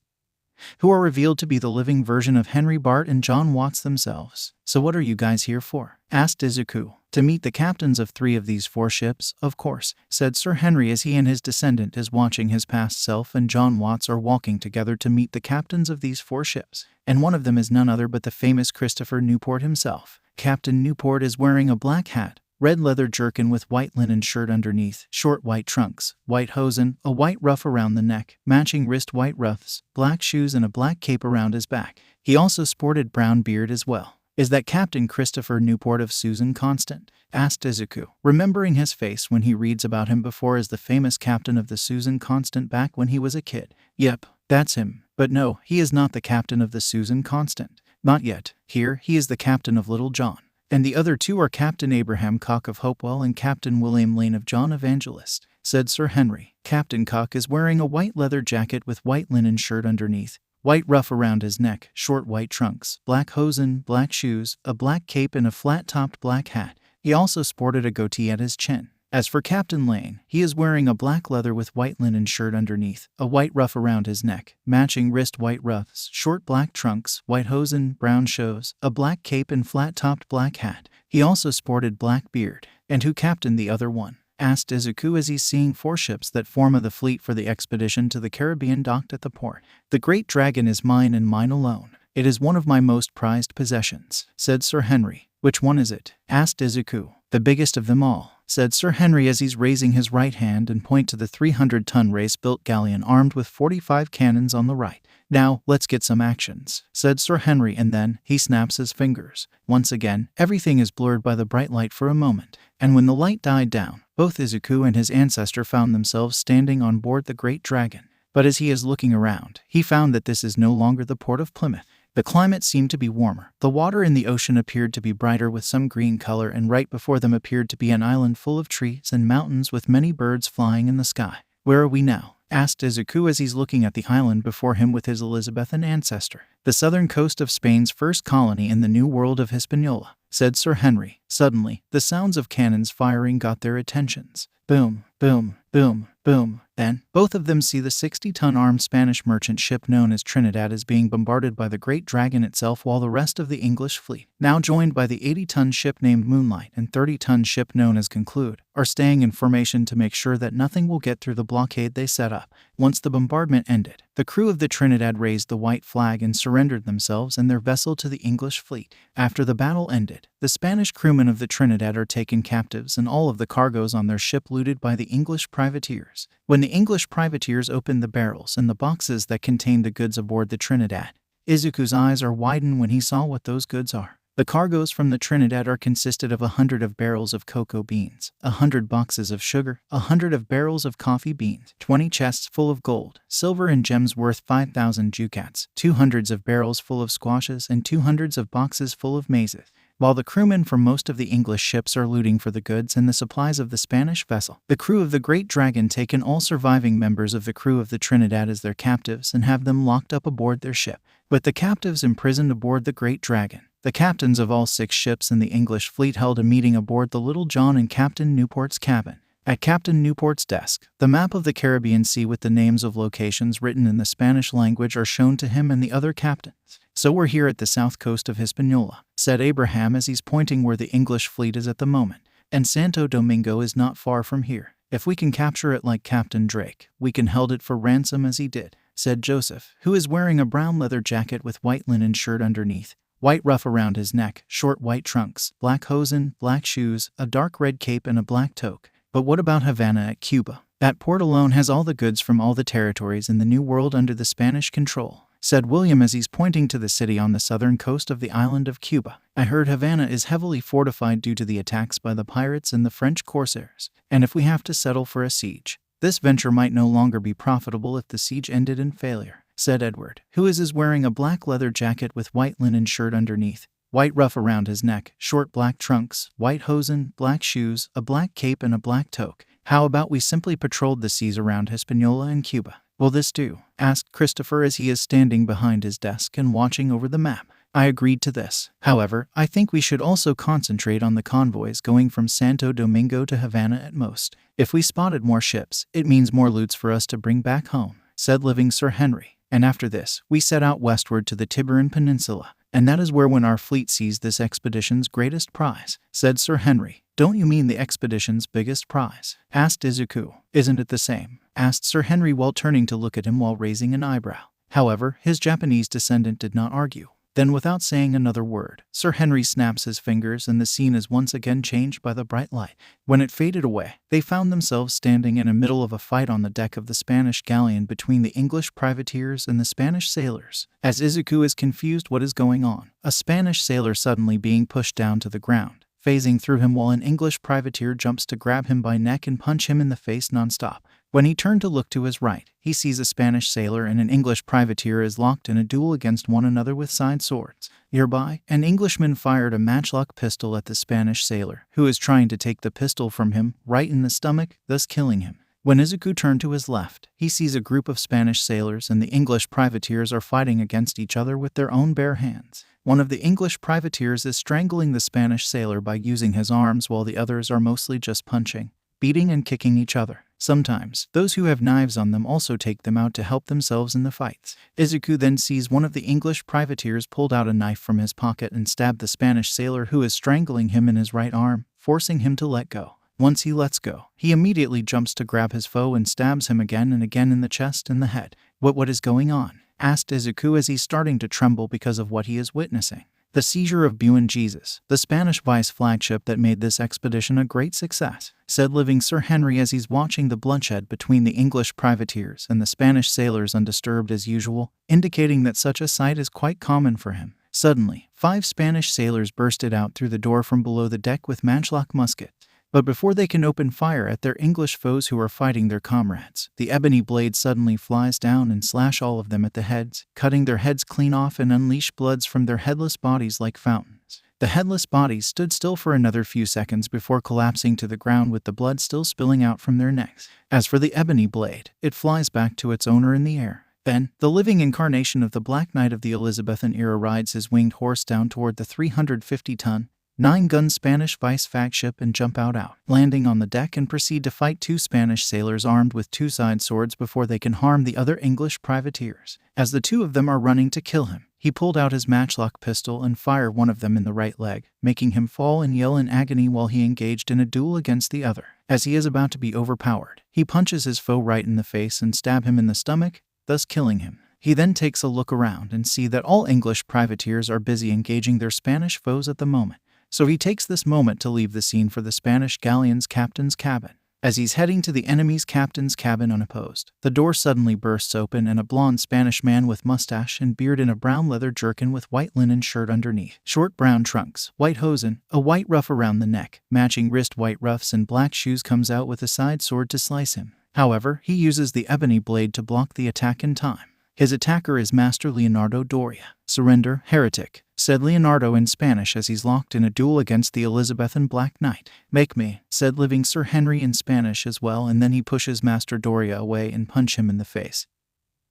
who are revealed to be the living version of Henry Bart and John Watts themselves. So what are you guys here for? Asked Izuku. To meet the captains of 3 of these 4 ships, of course, said Sir Henry as he and his descendant is watching his past self and John Watts are walking together to meet the captains of these 4 ships. And one of them is none other but the famous Christopher Newport himself. Captain Newport is wearing a black hat, red leather jerkin with white linen shirt underneath, short white trunks, white hosen, a white ruff around the neck, matching wrist white ruffs, black shoes and a black cape around his back. He also sported brown beard as well. "Is that Captain Christopher Newport of Susan Constant?" asked Izuku, remembering his face when he reads about him before as the famous captain of the Susan Constant back when he was a kid. "Yep, that's him. But no, he is not the captain of the Susan Constant. Not yet. Here, he is the captain of Little John. And the other two are Captain Abraham Cock of Hopewell and Captain William Lane of John Evangelist," said Sir Henry. "Captain Cock is wearing a white leather jacket with white linen shirt underneath, white ruff around his neck, short white trunks, black hosen, black shoes, a black cape and a flat-topped black hat. He also sported a goatee at his chin. As for Captain Lane, he is wearing a black leather with white linen shirt underneath, a white ruff around his neck, matching wrist white ruffs, short black trunks, white hosen, brown shoes, a black cape and flat-topped black hat. He also sported black beard." "And who captained the other one?" asked Izuku as he's seeing 4 ships that form of the fleet for the expedition to the Caribbean docked at the port. "The Great Dragon is mine and mine alone. It is one of my most prized possessions," said Sir Henry. "Which one is it?" asked Izuku. "The biggest of them all," said Sir Henry as he's raising his right hand and point to the 300-ton race-built galleon armed with 45 cannons on the right. "Now, let's get some actions," said Sir Henry, and then he snaps his fingers. Once again, everything is blurred by the bright light for a moment, and when the light died down, both Izuku and his ancestor found themselves standing on board the Great Dragon. But as he is looking around, he found that this is no longer the port of Plymouth. The climate seemed to be warmer. The water in the ocean appeared to be brighter with some green color, and right before them appeared to be an island full of trees and mountains with many birds flying in the sky. "Where are we now?" asked Izuku as he's looking at the island before him with his Elizabethan ancestor. "The southern coast of Spain's first colony in the new world of Hispaniola," said Sir Henry. Suddenly, the sounds of cannons firing got their attentions. Boom, boom, boom, boom. Then, both of them see the 60-ton armed Spanish merchant ship known as Trinidad is being bombarded by the Great Dragon itself, while the rest of the English fleet, now joined by the 80-ton ship named Moonlight and 30-ton ship known as Conclude, are staying in formation to make sure that nothing will get through the blockade they set up. Once the bombardment ended, the crew of the Trinidad raised the white flag and surrendered themselves and their vessel to the English fleet. After the battle ended, the Spanish crewmen of the Trinidad are taken captives and all of the cargoes on their ship looted by the English privateers. When the English privateers opened the barrels and the boxes that contained the goods aboard the Trinidad, Izuku's eyes are widened when he saw what those goods are. The cargoes from the Trinidad are consisted of 100 of barrels of cocoa beans, 100 boxes of sugar, 100 of barrels of coffee beans, 20 chests full of gold, silver and gems worth 5,000 ducats, 200 of barrels full of squashes, and 200 of boxes full of maize. While the crewmen from most of the English ships are looting for the goods and the supplies of the Spanish vessel, the crew of the Great Dragon take in all surviving members of the crew of the Trinidad as their captives and have them locked up aboard their ship. With the captives imprisoned aboard the Great Dragon, the captains of all 6 ships in the English fleet held a meeting aboard the Little John in Captain Newport's cabin. At Captain Newport's desk, the map of the Caribbean Sea with the names of locations written in the Spanish language are shown to him and the other captains. "So we're here at the south coast of Hispaniola," said Abraham as he's pointing where the English fleet is at the moment. "And Santo Domingo is not far from here. If we can capture it like Captain Drake, we can hold it for ransom as he did," said Joseph, who is wearing a brown leather jacket with white linen shirt underneath, white ruff around his neck, short white trunks, black hosen, black shoes, a dark red cape and a black toque. "But what about Havana at Cuba? That port alone has all the goods from all the territories in the New World under the Spanish control," said William as he's pointing to the city on the southern coast of the island of Cuba. "I heard Havana is heavily fortified due to the attacks by the pirates and the French corsairs, and if we have to settle for a siege, this venture might no longer be profitable if the siege ended in failure," said Edward, who is wearing a black leather jacket with white linen shirt underneath, white ruff around his neck, short black trunks, white hosen, black shoes, a black cape and a black toque. "How about we simply patrolled the seas around Hispaniola and Cuba?" "Will this do?" asked Christopher as he is standing behind his desk and watching over the map. I agreed to this. However, I think we should also concentrate on the convoys going from Santo Domingo to Havana at most. If we spotted more ships, it means more loots for us to bring back home, said living Sir Henry. And after this, we set out westward to the Tiburon Peninsula. And that is where when our fleet seized this expedition's greatest prize, said Sir Henry. Don't you mean the expedition's biggest prize? Asked Izuku. Isn't it the same? Asked Sir Henry while turning to look at him while raising an eyebrow. However, his Japanese descendant did not argue. Then without saying another word, Sir Henry snaps his fingers and the scene is once again changed by the bright light. When it faded away, they found themselves standing in the middle of a fight on the deck of the Spanish galleon between the English privateers and the Spanish sailors. As Izuku is confused what is going on, a Spanish sailor suddenly being pushed down to the ground, phasing through him while an English privateer jumps to grab him by neck and punch him in the face nonstop. When he turned to look to his right, he sees a Spanish sailor and an English privateer is locked in a duel against one another with side swords. Nearby, an Englishman fired a matchlock pistol at the Spanish sailor, who is trying to take the pistol from him right in the stomach, thus killing him. When Izuku turned to his left, he sees a group of Spanish sailors and the English privateers are fighting against each other with their own bare hands. One of the English privateers is strangling the Spanish sailor by using his arms while the others are mostly just punching, beating and kicking each other. Sometimes, those who have knives on them also take them out to help themselves in the fights. Izuku then sees one of the English privateers pulled out a knife from his pocket and stab the Spanish sailor who is strangling him in his right arm, forcing him to let go. Once he lets go, he immediately jumps to grab his foe and stabs him again and again in the chest and the head. What is going on? Asked Izuku as he's starting to tremble because of what he is witnessing. The seizure of BGMI, the Spanish vice flagship that made this expedition a great success, said living Sir Henry as he's watching the bloodshed between the English privateers and the Spanish sailors undisturbed as usual, indicating that such a sight is quite common for him. Suddenly, 5 Spanish sailors bursted out through the door from below the deck with matchlock muskets. But before they can open fire at their English foes who are fighting their comrades, the ebony blade suddenly flies down and slash all of them at the heads, cutting their heads clean off and unleash bloods from their headless bodies like fountains. The headless bodies stood still for another few seconds before collapsing to the ground with the blood still spilling out from their necks. As for the ebony blade, it flies back to its owner in the air. Then, the living incarnation of the Black Knight of the Elizabethan era rides his winged horse down toward the 350-ton, 9-gun Spanish vice flagship and jump out, landing on the deck and proceed to fight 2 Spanish sailors armed with 2 side swords before they can harm the other English privateers. As the 2 of them are running to kill him, he pulled out his matchlock pistol and fired one of them in the right leg, making him fall and yell in agony while he engaged in a duel against the other. As he is about to be overpowered, he punches his foe right in the face and stabs him in the stomach, thus killing him. He then takes a look around and sees that all English privateers are busy engaging their Spanish foes at the moment. So he takes this moment to leave the scene for the Spanish galleon's captain's cabin. As he's heading to the enemy's captain's cabin unopposed, the door suddenly bursts open and a blonde Spanish man with mustache and beard in a brown leather jerkin with white linen shirt underneath, short brown trunks, white hosen, a white ruff around the neck, matching wrist white ruffs and black shoes comes out with a side sword to slice him. However, he uses the ebony blade to block the attack in time. His attacker is Master Leonardo Doria. "Surrender, heretic," said Leonardo in Spanish as he's locked in a duel against the Elizabethan Black Knight. "Make me," said living Sir Henry in Spanish as well, and then he pushes Master Doria away and punches him in the face,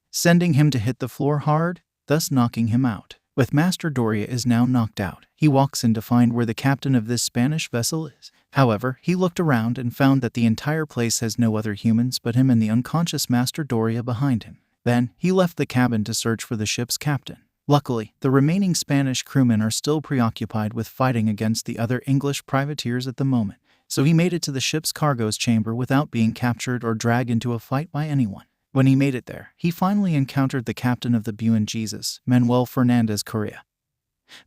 sending him to hit the floor hard, thus knocking him out. With Master Doria is now knocked out, he walks in to find where the captain of this Spanish vessel is. However, he looked around and found that the entire place has no other humans but him and the unconscious Master Doria behind him. Then, he left the cabin to search for the ship's captain. Luckily, the remaining Spanish crewmen are still preoccupied with fighting against the other English privateers at the moment, so he made it to the ship's cargo's chamber without being captured or dragged into a fight by anyone. When he made it there, he finally encountered the captain of the BGMI, Manuel Fernandez Correa,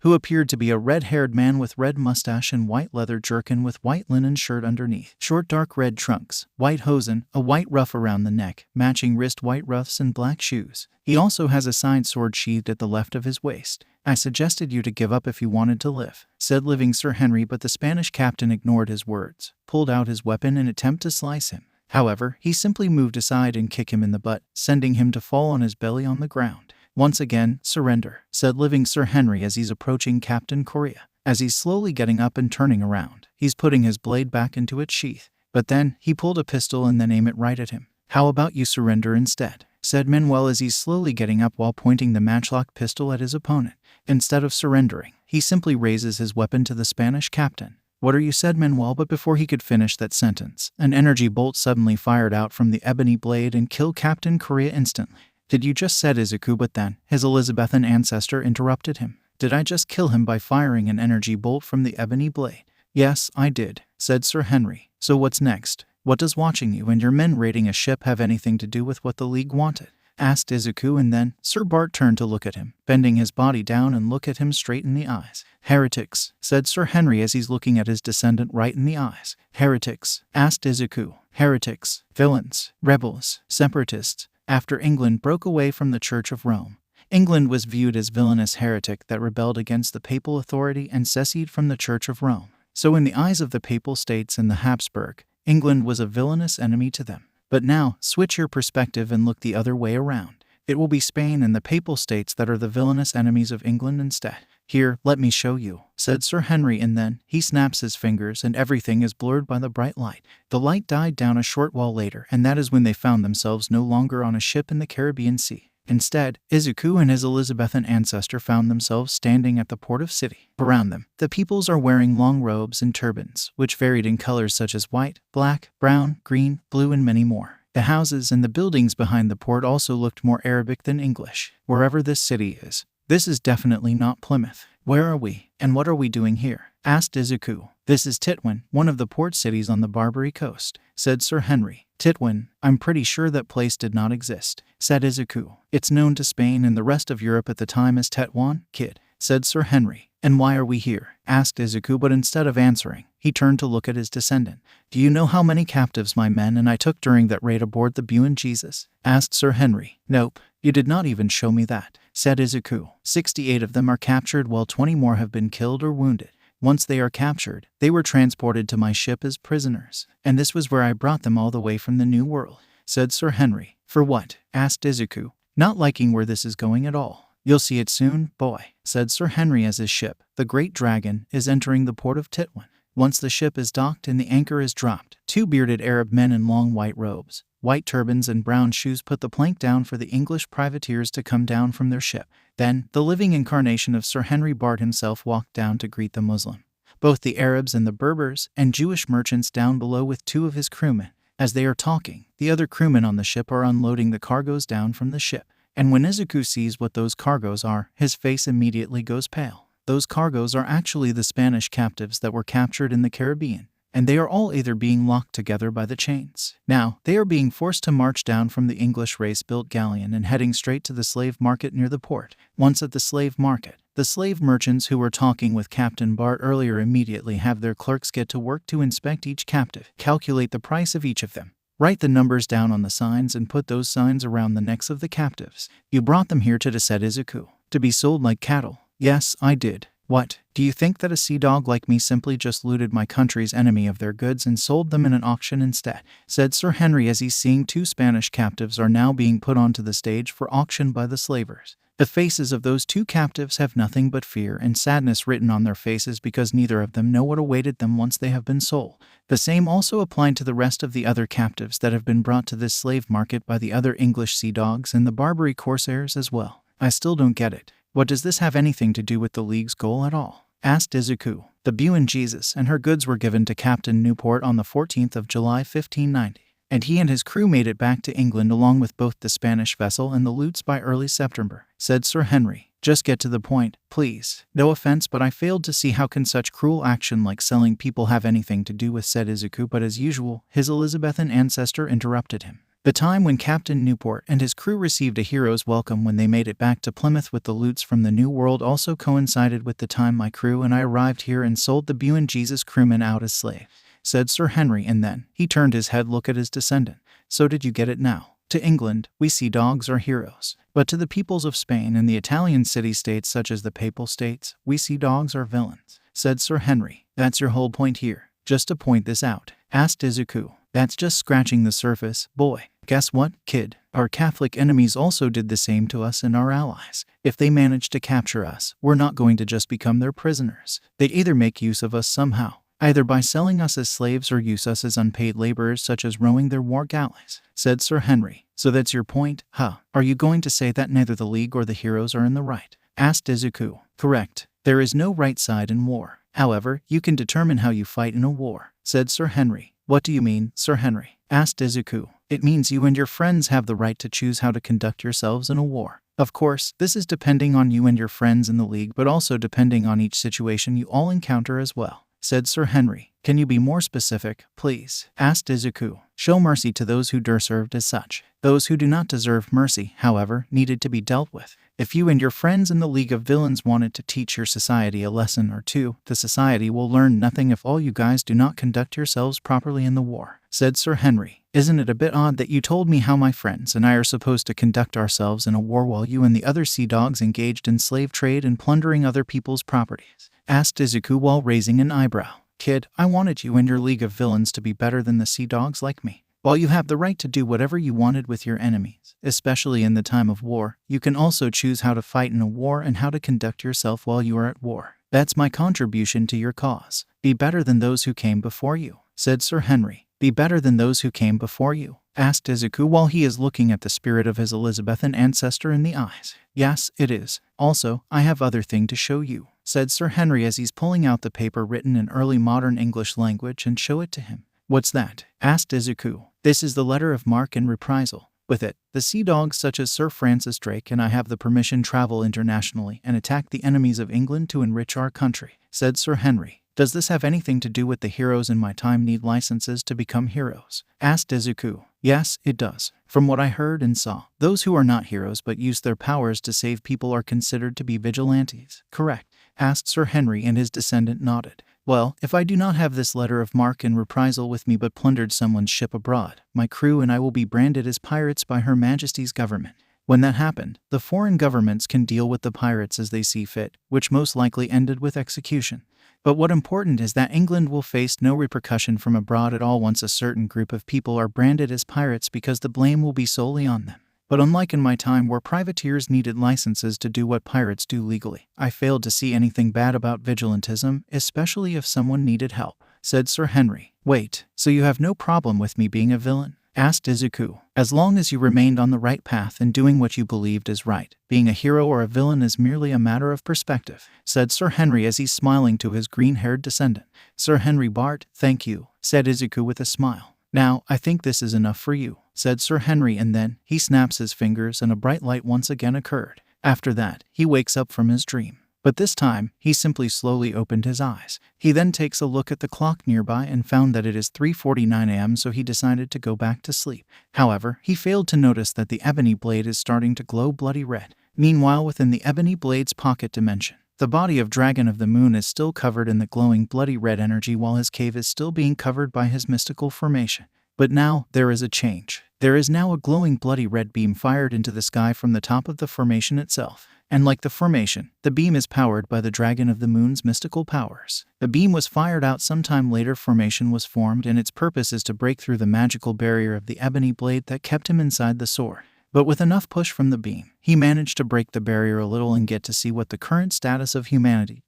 who appeared to be a red-haired man with red mustache and white leather jerkin with white linen shirt underneath, short dark red trunks, white hosen, a white ruff around the neck, matching wrist white ruffs and black shoes. He also has a side sword sheathed at the left of his waist. "I suggested you to give up if you wanted to live," said living Sir Henry, but the Spanish captain ignored his words, pulled out his weapon in attempt to slice him. However, he simply moved aside and kicked him in the butt, sending him to fall on his belly on the ground. "Once again, surrender," said living Sir Henry as he's approaching Captain Correa. As he's slowly getting up and turning around, he's putting his blade back into its sheath. But then, he pulled a pistol and then aimed it right at him. "How about you surrender instead?" said Manuel as he's slowly getting up while pointing the matchlock pistol at his opponent. Instead of surrendering, he simply raises his weapon to the Spanish captain. "What are you?" said Manuel, but before he could finish that sentence, an energy bolt suddenly fired out from the ebony blade and killed Captain Correa instantly. "Did you just?" said Izuku, but then, his Elizabethan ancestor interrupted him. "Did I just kill him by firing an energy bolt from the ebony blade?" "Yes, I did," said Sir Henry. "So what's next? What does watching you and your men raiding a ship have anything to do with what the League wanted?" asked Izuku, and then Sir Bart turned to look at him, bending his body down and look at him straight in the eyes. Heretics, said Sir Henry as he's looking at his descendant right in the eyes. Heretics, asked Izuku. Heretics, villains, rebels, separatists. After England broke away from the Church of Rome, England was viewed as villainous heretic that rebelled against the papal authority and seceded from the Church of Rome. So in the eyes of the Papal States and the Habsburg, England was a villainous enemy to them. But now, switch your perspective and look the other way around. It will be Spain and the Papal States that are the villainous enemies of England instead. Here, let me show you, said Sir Henry, and then he snaps his fingers and everything is blurred by the bright light. The light died down a short while later, and that is when they found themselves no longer on a ship in the Caribbean Sea. Instead, Izuku and his Elizabethan ancestor found themselves standing at the port of City. Around them, the peoples are wearing long robes and turbans, which varied in colors such as white, black, brown, green, blue, and many more. The houses and the buildings behind the port also looked more Arabic than English. Wherever this city is, this is definitely not Plymouth. Where are we, and what are we doing here? Asked Izuku. This is Titwan, one of the port cities on the Barbary coast, said Sir Henry. Titwan, I'm pretty sure that place did not exist, said Izuku. It's known to Spain and the rest of Europe at the time as Tetuan, kid, said Sir Henry. And why are we here? Asked Izuku, but instead of answering, he turned to look at his descendant. Do you know how many captives my men and I took during that raid aboard the BGMI? Asked Sir Henry. Nope, you did not even show me that, said Izuku. 68 of them are captured while 20 more have been killed or wounded. Once they are captured, they were transported to my ship as prisoners, and this was where I brought them all the way from the New World, said Sir Henry. For what? Asked Izuku, not liking where this is going at all. You'll see it soon, boy, said Sir Henry as his ship, the Great Dragon, is entering the port of Titwan. Once the ship is docked and the anchor is dropped, two bearded Arab men in long white robes, white turbans and brown shoes put the plank down for the English privateers to come down from their ship. Then, the living incarnation of Sir Henry Bart himself walked down to greet the Muslim, both the Arabs and the Berbers and Jewish merchants down below with two of his crewmen. As they are talking, the other crewmen on the ship are unloading the cargoes down from the ship. And when Izuku sees what those cargoes are, his face immediately goes pale. Those cargoes are actually the Spanish captives that were captured in the Caribbean, and they are all either being locked together by the chains. Now, they are being forced to march down from the English race-built galleon and heading straight to the slave market near the port. Once at the slave market, the slave merchants who were talking with Captain Bart earlier immediately have their clerks get to work to inspect each captive, calculate the price of each of them, write the numbers down on the signs and put those signs around the necks of the captives. You brought them here to, said Izuku, to be sold like cattle. Yes, I did. What? Do you think that a sea dog like me simply just looted my country's enemy of their goods and sold them in an auction instead? Said Sir Henry as he's seeing two Spanish captives are now being put onto the stage for auction by the slavers. The faces of those two captives have nothing but fear and sadness written on their faces because neither of them know what awaited them once they have been sold. The same also applied to the rest of the other captives that have been brought to this slave market by the other English sea dogs and the Barbary corsairs as well. I still don't get it. What does this have anything to do with the League's goal at all? Asked Izuku. The BGMI and her goods were given to Captain Newport on the 14th of July 1590. And he and his crew made it back to England along with both the Spanish vessel and the loots by early September, said Sir Henry. Just get to the point, please. No offense, but I failed to see how can such cruel action like selling people have anything to do with, said Izuku, but as usual, his Elizabethan ancestor interrupted him. The time when Captain Newport and his crew received a hero's welcome when they made it back to Plymouth with the loots from the New World also coincided with the time my crew and I arrived here and sold the BGMI's crewmen out as slaves, said Sir Henry, and then he turned his head look at his descendant. So did you get it now? To England, we sea dogs are heroes. But to the peoples of Spain and the Italian city-states such as the Papal States, we sea dogs are villains, said Sir Henry. That's your whole point here, just to point this out, asked Izuku. That's just scratching the surface, boy. Guess what, kid? Our Catholic enemies also did the same to us and our allies. If they manage to capture us, we're not going to just become their prisoners. They'd either make use of us somehow, either by selling us as slaves or use us as unpaid laborers such as rowing their war galleys, said Sir Henry. So that's your point, huh? Are you going to say that neither the League or the heroes are in the right? Asked Izuku. Correct. There is no right side in war. However, you can determine how you fight in a war, said Sir Henry. What do you mean, Sir Henry? Asked Izuku. It means you and your friends have the right to choose how to conduct yourselves in a war. Of course, this is depending on you and your friends in the League, but also depending on each situation you all encounter as well, said Sir Henry. Can you be more specific, please? Asked Izuku. Show mercy to those who deserved as such. Those who do not deserve mercy, however, needed to be dealt with. If you and your friends in the League of Villains wanted to teach your society a lesson or two, the society will learn nothing if all you guys do not conduct yourselves properly in the war, said Sir Henry. Isn't it a bit odd that you told me how my friends and I are supposed to conduct ourselves in a war while you and the other sea dogs engaged in slave trade and plundering other people's properties? Asked Izuku while raising an eyebrow. Kid, I wanted you and your League of Villains to be better than the sea dogs like me. While you have the right to do whatever you wanted with your enemies, especially in the time of war, you can also choose how to fight in a war and how to conduct yourself while you are at war. That's my contribution to your cause. Be better than those who came before you, said Sir Henry. Be better than those who came before you, asked Izuku while he is looking at the spirit of his Elizabethan ancestor in the eyes. Yes, it is. Also, I have other thing to show you, said Sir Henry as he's pulling out the paper written in early modern English language and show it to him. What's that? Asked Izuku. This is the letter of marque and reprisal. With it, the sea dogs such as Sir Francis Drake and I have the permission travel internationally and attack the enemies of England to enrich our country, said Sir Henry. Does this have anything to do with the heroes in my time need licenses to become heroes? Asked Izuku. Yes, it does. From what I heard and saw, those who are not heroes but use their powers to save people are considered to be vigilantes. Correct? Asked Sir Henry and his descendant nodded. Well, if I do not have this letter of marque and reprisal with me but plundered someone's ship abroad, my crew and I will be branded as pirates by Her Majesty's government. When that happened, the foreign governments can deal with the pirates as they see fit, which most likely ended with execution. But what important is that England will face no repercussion from abroad at all once a certain group of people are branded as pirates because the blame will be solely on them. But unlike in my time where privateers needed licenses to do what pirates do legally, I failed to see anything bad about vigilantism, especially if someone needed help, said Sir Henry. Wait, so you have no problem with me being a villain? Asked Izuku. As long as you remained on the right path and doing what you believed is right, being a hero or a villain is merely a matter of perspective, said Sir Henry as he's smiling to his green-haired descendant. Sir Henry Bart, thank you, said Izuku with a smile. Now, I think this is enough for you, said Sir Henry, and then he snaps his fingers and a bright light once again occurred. After that, he wakes up from his dream. But this time, he simply slowly opened his eyes. He then takes a look at the clock nearby and found that it is 3:49 a.m., so he decided to go back to sleep. However, he failed to notice that the ebony blade is starting to glow bloody red. Meanwhile, within the ebony blade's pocket dimension, the body of Dragon of the Moon is still covered in the glowing bloody red energy while his cave is still being covered by his mystical formation. But now, there is a change. There is now a glowing bloody red beam fired into the sky from the top of the formation itself. And like the formation, the beam is powered by the Dragon of the Moon's mystical powers. The beam was fired out sometime later. Formation was formed, and its purpose is to break through the magical barrier of the ebony blade that kept him inside the sword. But with enough push from the beam, he managed to break the barrier a little and get to see what the current status of humanity.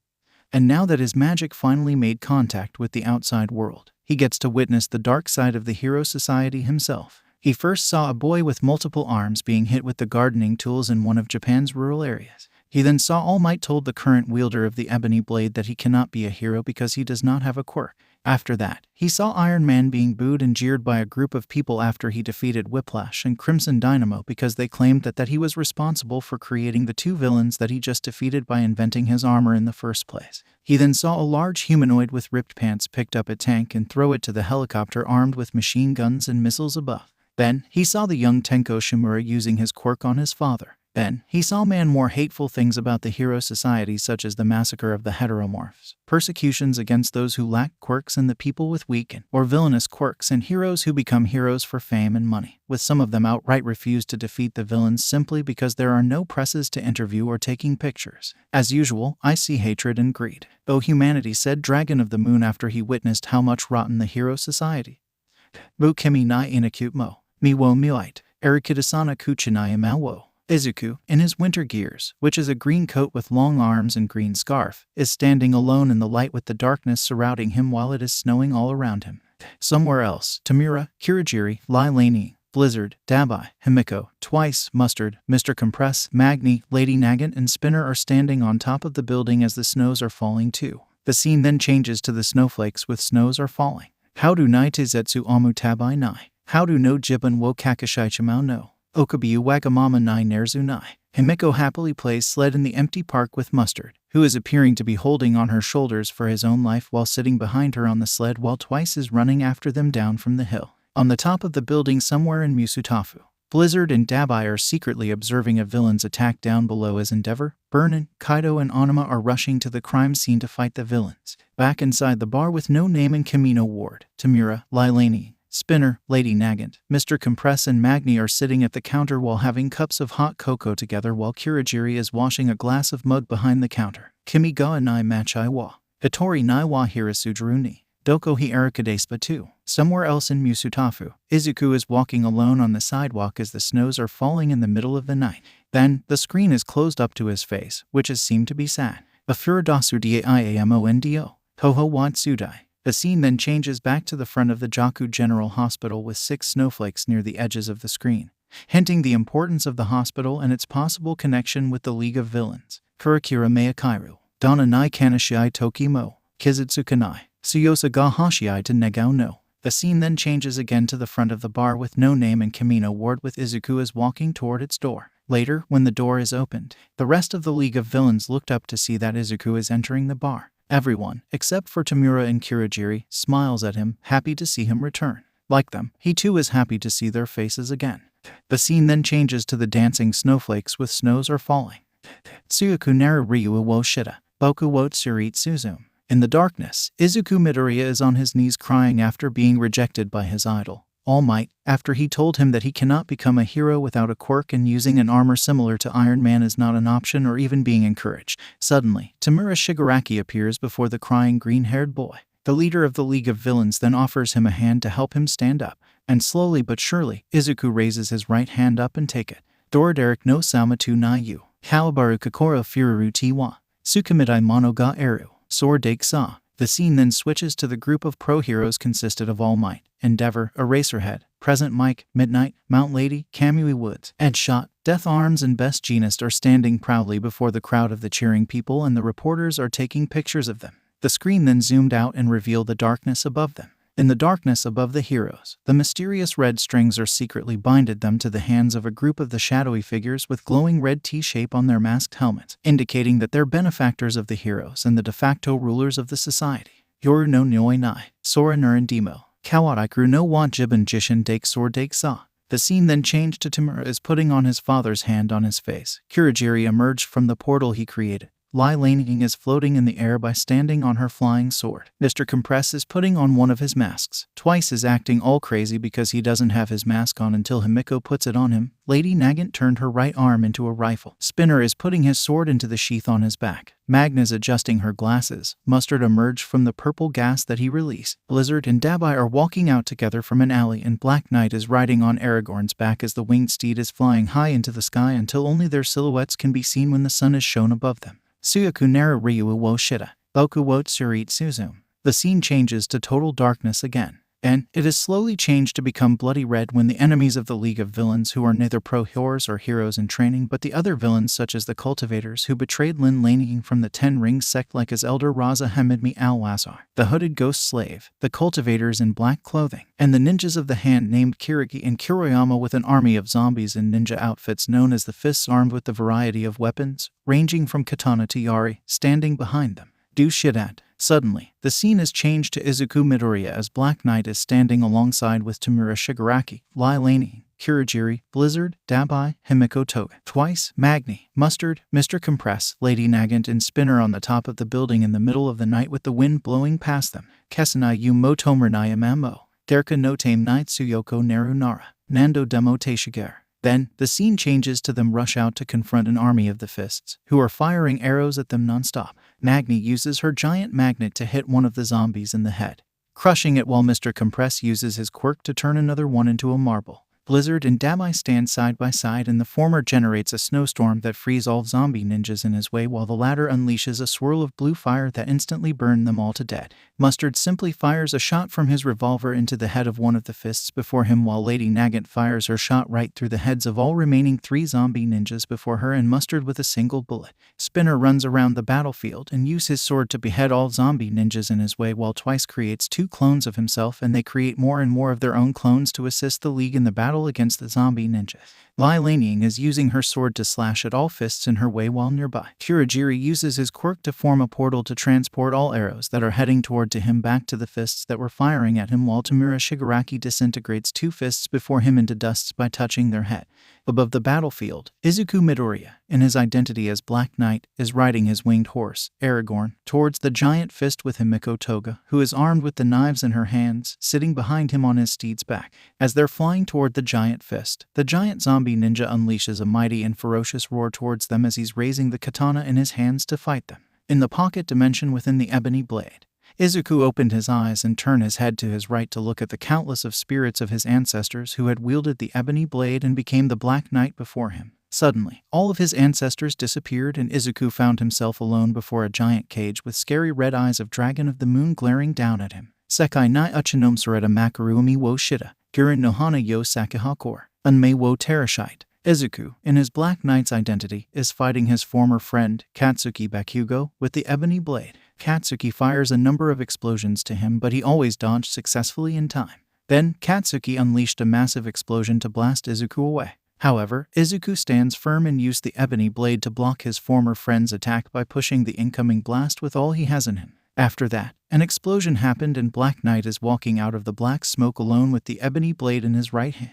And now that his magic finally made contact with the outside world, he gets to witness the dark side of the hero society himself. He first saw a boy with multiple arms being hit with the gardening tools in one of Japan's rural areas. He then saw All Might told the current wielder of the ebony blade that he cannot be a hero because he does not have a quirk. After that, he saw Iron Man being booed and jeered by a group of people after he defeated Whiplash and Crimson Dynamo because they claimed that he was responsible for creating the two villains that he just defeated by inventing his armor in the first place. He then saw a large humanoid with ripped pants picked up a tank and throw it to the helicopter armed with machine guns and missiles above. Then, he saw the young Tenko Shimura using his quirk on his father. Then, he saw more hateful things about the hero society such as the massacre of the heteromorphs, persecutions against those who lack quirks and the people with weak or villainous quirks, and heroes who become heroes for fame and money, with some of them outright refuse to defeat the villains simply because there are no presses to interview or taking pictures. As usual, I see hatred and greed. Oh humanity, said Dragon of the Moon after he witnessed how much rotten the hero society. Bukimi nai inacute mo. Miwo miite, Erikidasana kuchinai mawo. Izuku, in his winter gears, which is a green coat with long arms and green scarf, is standing alone in the light with the darkness surrounding him while it is snowing all around him. Somewhere else, Tamura, Kirigiri, Lailani, Blizzard, Dabai, Himiko, Twice, Mustard, Mr. Compress, Magni, Lady Nagant, and Spinner are standing on top of the building as the snows are falling too. The scene then changes to the snowflakes with snows are falling. How do nai tezetsu amu tabai nai? How do no jibun wo kakashai chimau no? Okabiyu Wagamama Nai Nerzu Nai. Himiko happily plays sled in the empty park with Mustard, who is appearing to be holding on her shoulders for his own life while sitting behind her on the sled while Twice is running after them down from the hill. On the top of the building somewhere in Musutafu, Blizzard and Dabai are secretly observing a villain's attack down below as Endeavor, Burnin, Kaido and Onuma are rushing to the crime scene to fight the villains. Back inside the bar with No Name and Kamino Ward, Tamura, Lilani, Spinner, Lady Nagant, Mr. Compress and Magni are sitting at the counter while having cups of hot cocoa together while Kurogiri is washing a glass of mug behind the counter. Kimi ga nai machai wa. Hitori nai wa hirasujiru ni. Doko hi arikadespa too. Somewhere else in Musutafu, Izuku is walking alone on the sidewalk as the snows are falling in the middle of the night. Then, the screen is closed up to his face, which has seemed to be sad. Afuridasu diaimondo. Toho watsudai. The scene then changes back to the front of the Jaku General Hospital with 6 snowflakes near the edges of the screen, hinting the importance of the hospital and its possible connection with the League of Villains. Kurakira Meikairu, Donna Nai Kanashii Tokimo, Kizutsu Kanai, Suyosa ga Hashiai to Negao no. The scene then changes again to the front of the bar with No Name and Kamino Ward with Izuku is walking toward its door. Later, when the door is opened, the rest of the League of Villains looked up to see that Izuku is entering the bar. Everyone, except for Tamura and Kurogiri, smiles at him, happy to see him return. Like them, he too is happy to see their faces again. The scene then changes to the dancing snowflakes with snows are falling. Tsuyaku naru ryu wo shita, boku wo tsurit suzum. In the darkness, Izuku Midoriya is on his knees crying after being rejected by his idol, All Might, after he told him that he cannot become a hero without a quirk and using an armor similar to Iron Man is not an option or even being encouraged. Suddenly, Tamura Shigaraki appears before the crying green-haired boy. The leader of the League of Villains then offers him a hand to help him stand up, and slowly but surely, Izuku raises his right hand up and take it. Doroderic no Saumatu na yu, Kawabaru Kokoro Fururu Tiwa, Tsukumidai Mono ga Eru, Sword Dake Sa. The scene then switches to the group of pro-heroes consisted of All Might, Endeavor, Eraserhead, Present Mike, Midnight, Mount Lady, Kamui Woods, Edgeshot, Death Arms and Best Jeanist are standing proudly before the crowd of the cheering people and the reporters are taking pictures of them. The screen then zoomed out and revealed the darkness above them. In the darkness above the heroes, the mysterious red strings are secretly binded them to the hands of a group of the shadowy figures with glowing red T-shape on their masked helmets, indicating that they're benefactors of the heroes and the de facto rulers of the society. Yoru no Nyoi Nai, Sora Nurin Demo, Kawaraiku no wa Jibun Jishin Dake Sword Dake Sa. The scene then changed to Tamura is putting on his father's hand on his face. Kurogiri emerged from the portal he created. Lai Laning is floating in the air by standing on her flying sword. Mr. Compress is putting on one of his masks. Twice is acting all crazy because he doesn't have his mask on until Himiko puts it on him. Lady Nagant turned her right arm into a rifle. Spinner is putting his sword into the sheath on his back. Magna's adjusting her glasses. Mustard emerged from the purple gas that he released. Blizzard and Dabai are walking out together from an alley and Black Knight is riding on Aragorn's back as the winged steed is flying high into the sky until only their silhouettes can be seen when the sun is shown above them. Tsuyaku naru ryu wo shita, boku wo tsurit suzum. The scene changes to total darkness again, and it is slowly changed to become bloody red when the enemies of the League of Villains who are neither pro-heroes or heroes in training but the other villains such as the cultivators who betrayed Lin Laning from the Ten Rings sect like his elder Raza Hamidmi al-Wazar, the hooded ghost slave, the cultivators in black clothing, and the ninjas of the hand named Kiriki and Kuroyama with an army of zombies in ninja outfits known as the Fists armed with the variety of weapons, ranging from katana to yari, standing behind them. Do shit at. Suddenly, the scene is changed to Izuku Midoriya as Black Knight is standing alongside with Tamura Shigaraki, Lai Laning, Kurogiri, Blizzard, Dabai, Himiko Toga, Twice, Magni, Mustard, Mr. Compress, Lady Nagant and Spinner on the top of the building in the middle of the night with the wind blowing past them. Kesanai yu motomer nayamamo, Derka no tame night Tsuyoko naru nara, Nando demo Teishiger. Then, the scene changes to them rush out to confront an army of the Fists, who are firing arrows at them non-stop. Magni uses her giant magnet to hit one of the zombies in the head, crushing it while Mr. Compress uses his quirk to turn another one into a marble. Blizzard and Dabai stand side by side and the former generates a snowstorm that frees all zombie ninjas in his way while the latter unleashes a swirl of blue fire that instantly burned them all to death. Mustard simply fires a shot from his revolver into the head of one of the Fists before him while Lady Nagant fires her shot right through the heads of all remaining 3 zombie ninjas before her and Mustard with a single bullet. Spinner runs around the battlefield and uses his sword to behead all zombie ninjas in his way while Twice creates 2 clones of himself and they create more and more of their own clones to assist the League in the battle battle against the zombie ninjas. Lai Laniying is using her sword to slash at all fists in her way while nearby. Kurogiri uses his quirk to form a portal to transport all arrows that are heading toward to him back to the fists that were firing at him, while Tamura Shigaraki disintegrates 2 fists before him into dust by touching their head. Above the battlefield, Izuku Midoriya, in his identity as Black Knight, is riding his winged horse, Aragorn, towards the giant fist with Himiko Toga, who is armed with the knives in her hands, sitting behind him on his steed's back. As they're flying toward the giant fist, the giant zombie ninja unleashes a mighty and ferocious roar towards them as he's raising the katana in his hands to fight them. In the pocket dimension within the ebony blade, Izuku opened his eyes and turned his head to his right to look at the countless of spirits of his ancestors who had wielded the ebony blade and became the Black Knight before him. Suddenly, all of his ancestors disappeared and Izuku found himself alone before a giant cage with scary red eyes of Dragon of the Moon glaring down at him. Sekai nai uchinom soreta makaru umi wo shita, girin no hana yo sakihakor, unmei wo terashite. Izuku, in his Black Knight's identity, is fighting his former friend, Katsuki Bakugo, with the ebony blade. Katsuki fires a number of explosions to him, but he always dodged successfully in time. Then, Katsuki unleashed a massive explosion to blast Izuku away. However, Izuku stands firm and used the ebony blade to block his former friend's attack by pushing the incoming blast with all he has in him. After that, an explosion happened and Black Knight is walking out of the black smoke alone with the ebony blade in his right hand.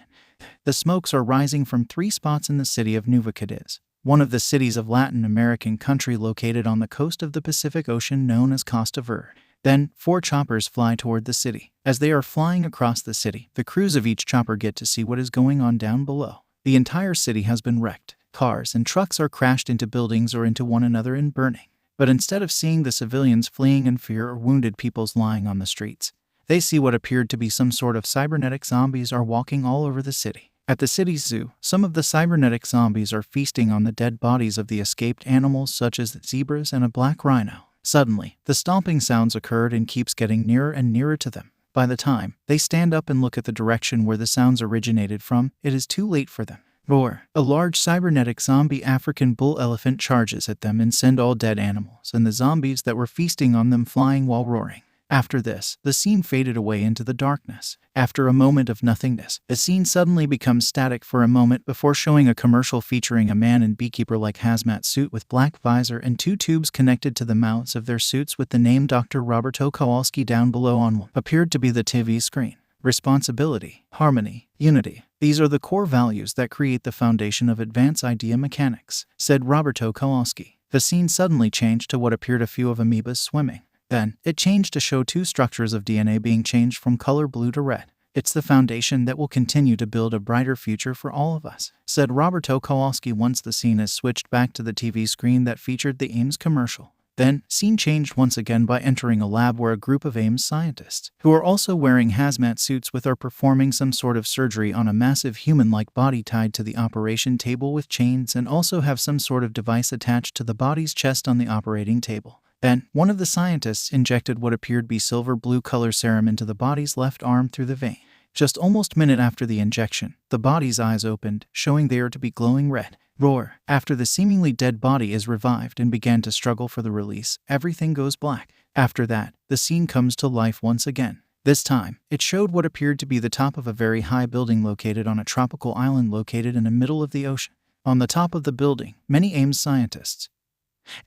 The smokes are rising from 3 spots in the city of Nueva Cadiz, one of the cities of Latin American country located on the coast of the Pacific Ocean known as Costa Verde. Then, 4 choppers fly toward the city. As they are flying across the city, the crews of each chopper get to see what is going on down below. The entire city has been wrecked. Cars and trucks are crashed into buildings or into one another and burning. But instead of seeing the civilians fleeing in fear or wounded peoples lying on the streets, they see what appeared to be some sort of cybernetic zombies are walking all over the city. At the city's zoo, some of the cybernetic zombies are feasting on the dead bodies of the escaped animals such as zebras and a black rhino. Suddenly, the stomping sounds occurred and keeps getting nearer and nearer to them. By the time they stand up and look at the direction where the sounds originated from, it is too late for them. Roar! A large cybernetic zombie African bull elephant charges at them and sends all dead animals and the zombies that were feasting on them flying while roaring. After this, the scene faded away into the darkness. After a moment of nothingness, the scene suddenly becomes static for a moment before showing a commercial featuring a man in beekeeper-like hazmat suit with black visor and 2 tubes connected to the mouths of their suits with the name Dr. Roberto Kowalski down below on what appeared to be the TV screen. Responsibility, harmony, unity. These are the core values that create the foundation of advanced idea mechanics, said Roberto Kowalski. The scene suddenly changed to what appeared a few of amoebas swimming. Then, it changed to show 2 structures of DNA being changed from color blue to red. It's the foundation that will continue to build a brighter future for all of us, said Roberto Kowalski once the scene is switched back to the TV screen that featured the Ames commercial. Then, scene changed once again by entering a lab where a group of Ames scientists, who are also wearing hazmat suits are performing some sort of surgery on a massive human-like body tied to the operation table with chains and also have some sort of device attached to the body's chest on the operating table. Then, one of the scientists injected what appeared to be silver-blue color serum into the body's left arm through the vein. Just almost a minute after the injection, the body's eyes opened, showing they are to be glowing red. Roar! After the seemingly dead body is revived and began to struggle for the release, everything goes black. After that, the scene comes to life once again. This time, it showed what appeared to be the top of a very high building located on a tropical island located in the middle of the ocean. On the top of the building, many Ames scientists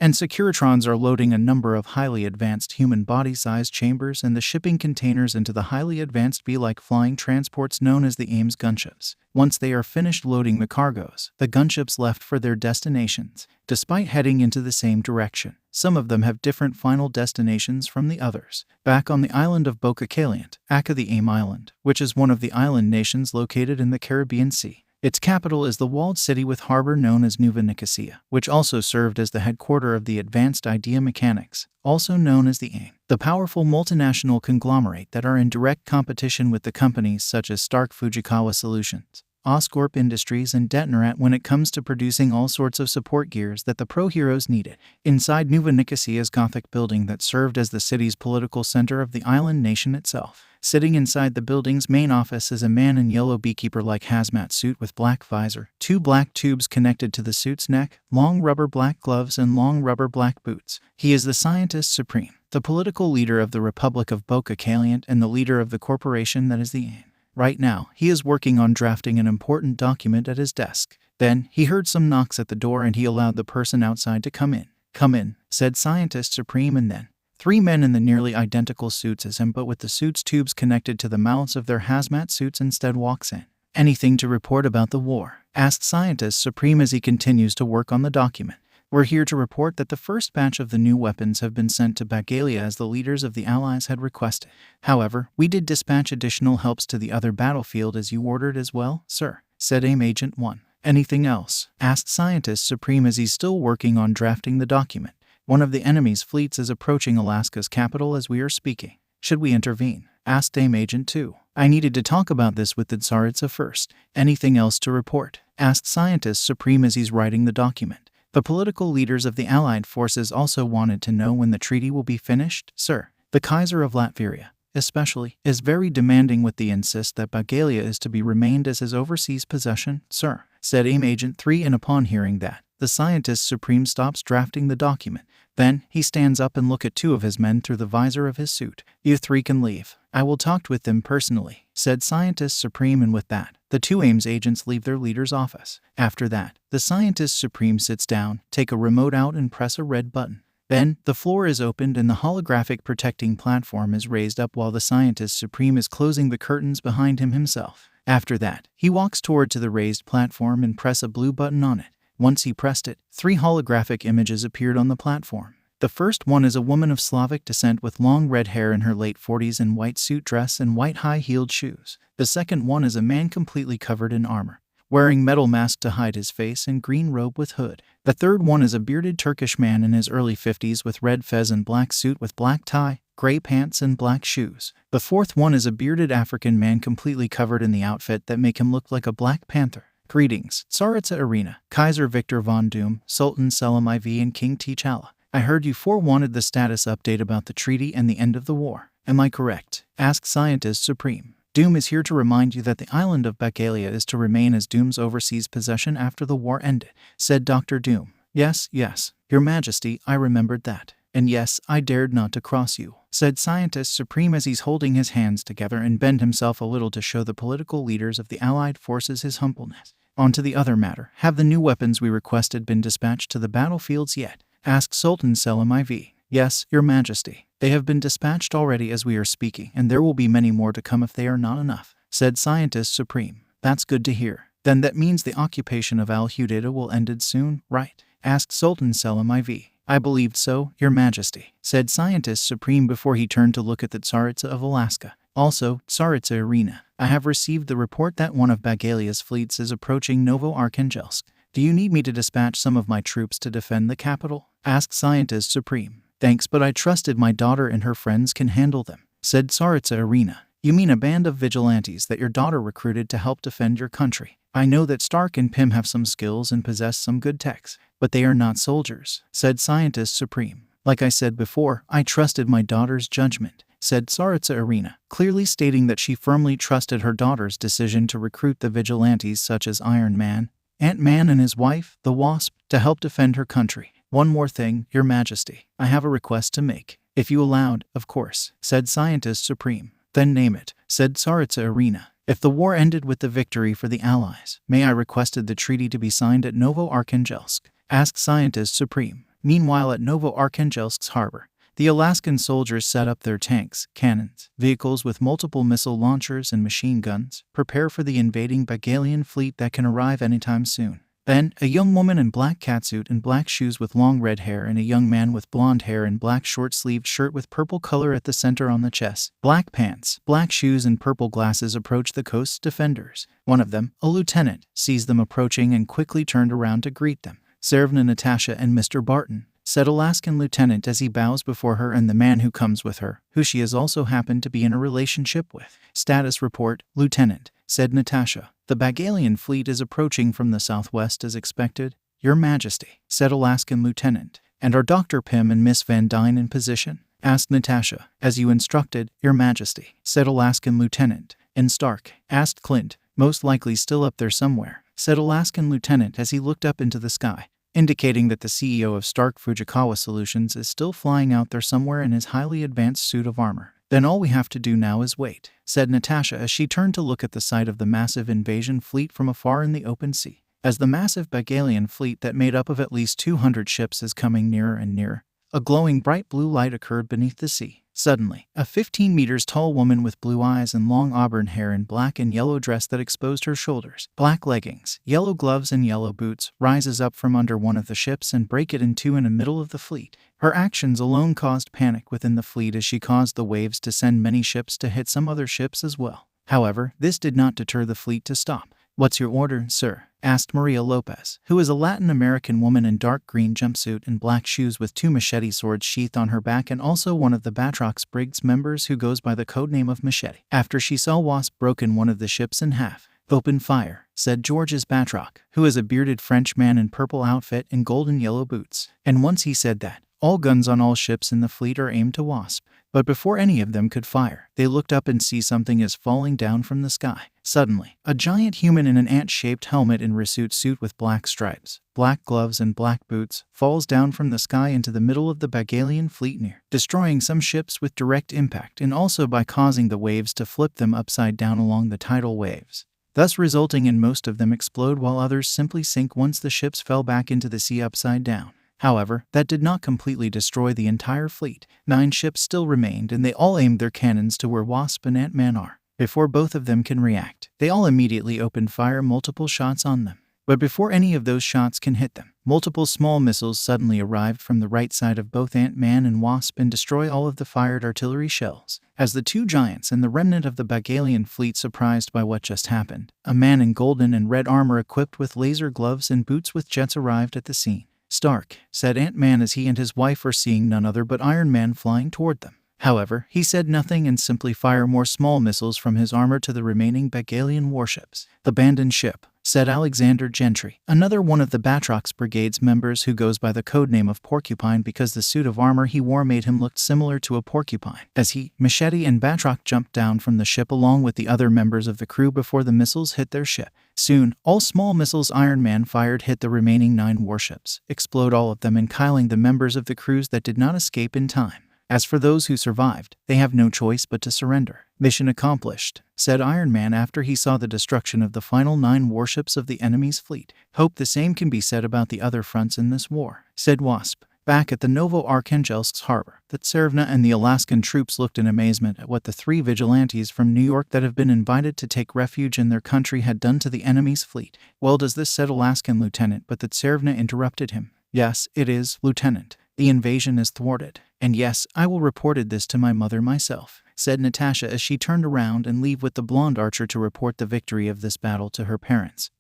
and Securitrons are loading a number of highly advanced human body-sized chambers and the shipping containers into the highly advanced bee-like flying transports known as the Ames gunships. Once they are finished loading the cargoes, the gunships left for their destinations. Despite heading into the same direction, some of them have different final destinations from the others. Back on the island of Boca Caliente, aka the Ames Island, which is one of the island nations located in the Caribbean Sea. Its capital is the walled city with harbor known as Nueva Nicosia, which also served as the headquarters of the Advanced Idea Mechanics, also known as the AIM, the powerful multinational conglomerate that are in direct competition with the companies such as Stark Fujikawa Solutions, Oscorp Industries, and Detonarat when it comes to producing all sorts of support gears that the pro-heroes needed. Inside Nueva Nicosia's Gothic building that served as the city's political center of the island nation itself. Sitting inside the building's main office is a man in yellow beekeeper-like hazmat suit with black visor, 2 black tubes connected to the suit's neck, long rubber black gloves, and long rubber black boots. He is the Scientist Supreme, the political leader of the Republic of Boca Caliente and the leader of the corporation that is the AIM. Right now, he is working on drafting an important document at his desk. Then, he heard some knocks at the door and he allowed the person outside to come in. "Come in," said Scientist Supreme, and then 3 men in the nearly identical suits as him but with the suits tubes connected to the mouths of their hazmat suits instead walks in. "Anything to report about the war?" asked Scientist Supreme as he continues to work on the document. "We're here to report that the first batch of the new weapons have been sent to Bagalia as the leaders of the Allies had requested. However, we did dispatch additional helps to the other battlefield as you ordered as well, sir," said AIM Agent 1. "Anything else?" asked Scientist Supreme as he's still working on drafting the document. "One of the enemy's fleets is approaching Alaska's capital as we are speaking. Should we intervene?" asked AIM Agent 2. "I needed to talk about this with the Tsaritsa first. Anything else to report?" asked Scientist Supreme as he's writing the document. "The political leaders of the Allied forces also wanted to know when the treaty will be finished, sir. The Kaiser of Latvia, especially, is very demanding with the insist that Bagalia is to be remained as his overseas possession, sir," said AIM Agent 3, and upon hearing that, the Scientist Supreme stops drafting the document. Then, he stands up and looks at 2 of his men through the visor of his suit. "You 3 can leave. I will talk with them personally," said Scientist Supreme, and with that, the 2 AIM's agents leave their leader's office. After that, the Scientist Supreme sits down, take a remote out and press a red button. Then, the floor is opened and the holographic protecting platform is raised up while the Scientist Supreme is closing the curtains behind him himself. After that, he walks toward to the raised platform and press a blue button on it. Once he pressed it, 3 holographic images appeared on the platform. The first one is a woman of Slavic descent with long red hair in her late 40s in white suit dress and white high-heeled shoes. The second one is a man completely covered in armor, wearing metal mask to hide his face and green robe with hood. The third one is a bearded Turkish man in his early 50s with red fez and black suit with black tie, gray pants and black shoes. The fourth one is a bearded African man completely covered in the outfit that make him look like a Black Panther. "Greetings, Tsaritsa Arena, Kaiser Victor von Doom, Sultan Selim IV and King T'Challa. I heard you 4 wanted the status update about the treaty and the end of the war. Am I correct?" asked Scientist Supreme. "Doom is here to remind you that the island of Bagalia is to remain as Doom's overseas possession after the war ended," said Dr. Doom. Yes, Your Majesty, I remembered that. And yes, I dared not to cross you," said Scientist Supreme as he's holding his hands together and bend himself a little to show the political leaders of the Allied forces his humbleness. "On to the other matter. Have the new weapons we requested been dispatched to the battlefields yet?" asked Sultan Selim IV. "Yes, Your Majesty. They have been dispatched already as we are speaking, and there will be many more to come if they are not enough," said Scientist Supreme. "That's good to hear. Then that means the occupation of Al-Hudaydah will ended soon, right?" asked Sultan Selim IV. "I believed so, Your Majesty," said Scientist Supreme before he turned to look at the Tsaritsa of Alaska. "Also, Tsaritsa Arena, I have received the report that one of Bagalia's fleets is approaching Novo-Arkhangelsk. Do you need me to dispatch some of my troops to defend the capital?" asked Scientist Supreme. "Thanks, but I trusted my daughter and her friends can handle them," said Tsaritsa Arena. "You mean a band of vigilantes that your daughter recruited to help defend your country? I know that Stark and Pym have some skills and possess some good techs, but they are not soldiers," said Scientist Supreme. "Like I said before, I trusted my daughter's judgment," said Tsaritsa Arena, clearly stating that she firmly trusted her daughter's decision to recruit the vigilantes such as Iron Man, Ant-Man and his wife, the Wasp, to help defend her country. "One more thing, Your Majesty. I have a request to make. If you allowed, of course," said Scientist Supreme. "Then name it," said Tsaritsa Arena. "If the war ended with the victory for the Allies, may I requested the treaty to be signed at Novo-Arkhangelsk?" asked Scientist Supreme. Meanwhile at Novo-Arkhangelsk's harbor, the Alaskan soldiers set up their tanks, cannons, vehicles with multiple missile launchers and machine guns, prepare for the invading Bagalian fleet that can arrive anytime soon. Then, a young woman in black catsuit and black shoes with long red hair and a young man with blonde hair and black short-sleeved shirt with purple color at the center on the chest, black pants, black shoes and purple glasses approach the coast's defenders. One of them, a lieutenant, sees them approaching and quickly turned around to greet them. "Tsarevna Natasha and Mr. Barton," said Alaskan lieutenant as he bows before her and the man who comes with her, who she has also happened to be in a relationship with. "Status report, Lieutenant," said Natasha. "The Bagalian fleet is approaching from the southwest as expected, Your Majesty," said Alaskan lieutenant. "And are Dr. Pym and Miss Van Dyne in position?" asked Natasha. "As you instructed, Your Majesty," said Alaskan lieutenant. "And Stark?" asked Clint. "Most likely still up there somewhere," said Alaskan lieutenant as he looked up into the sky, indicating that the CEO of Stark Fujikawa Solutions is still flying out there somewhere in his highly advanced suit of armor. Then all we have to do now is wait, said Natasha as she turned to look at the sight of the massive invasion fleet from afar in the open sea. As the massive Bagalian fleet that made up of at least 200 ships is coming nearer and nearer, a glowing bright blue light occurred beneath the sea. Suddenly, a 15 meters tall woman with blue eyes and long auburn hair in black and yellow dress that exposed her shoulders, black leggings, yellow gloves and yellow boots, rises up from under one of the ships and break it in two in the middle of the fleet. Her actions alone caused panic within the fleet as she caused the waves to send many ships to hit some other ships as well. However, this did not deter the fleet to stop. "What's your order, sir?" asked Maria Lopez, who is a Latin American woman in dark green jumpsuit and black shoes with two machete swords sheathed on her back and also one of the Batroc Brig's members who goes by the codename of Machete. After she saw Wasp broken one of the ships in half. "Open fire," said Georges Batroc, who is a bearded French man in purple outfit and golden yellow boots. And once he said that, all guns on all ships in the fleet are aimed to Wasp. But before any of them could fire, they looked up and see something is falling down from the sky. Suddenly, a giant human in an ant-shaped helmet and rissuit suit with black stripes, black gloves and black boots falls down from the sky into the middle of the Bagalian fleet near, destroying some ships with direct impact and also by causing the waves to flip them upside down along the tidal waves, thus resulting in most of them explode while others simply sink once the ships fell back into the sea upside down. However, that did not completely destroy the entire fleet. 9 ships still remained and they all aimed their cannons to where Wasp and Ant-Man are. Before both of them can react, they all immediately opened fire multiple shots on them. But before any of those shots can hit them, multiple small missiles suddenly arrived from the right side of both Ant-Man and Wasp and destroy all of the fired artillery shells. As the two giants and the remnant of the Bagalian fleet surprised by what just happened, a man in golden and red armor equipped with laser gloves and boots with jets arrived at the scene. "Stark," said Ant-Man as he and his wife were seeing none other but Iron Man flying toward them. However, he said nothing and simply fired more small missiles from his armor to the remaining Bagalian warships. "Abandoned ship," said Alexander Gentry, another one of the Batroc Brigade's members who goes by the codename of Porcupine because the suit of armor he wore made him look similar to a porcupine. As he, Machete and Batroc jumped down from the ship along with the other members of the crew before the missiles hit their ship. Soon, all small missiles Iron Man fired hit the remaining 9 warships, explode all of them and killing the members of the crews that did not escape in time. As for those who survived, they have no choice but to surrender. "Mission accomplished," said Iron Man after he saw the destruction of the final 9 warships of the enemy's fleet. "Hope the same can be said about the other fronts in this war," said Wasp. Back at the Novo-Arkhangelsk's harbor, the Tsarevna and the Alaskan troops looked in amazement at what the 3 vigilantes from New York that have been invited to take refuge in their country had done to the enemy's fleet. "Well, does this," said Alaskan Lieutenant, but the Tsarevna interrupted him. "Yes, it is, Lieutenant. The invasion is thwarted. And yes, I will reported this to my mother myself," said Natasha as she turned around and leave with the blonde archer to report the victory of this battle to her parents.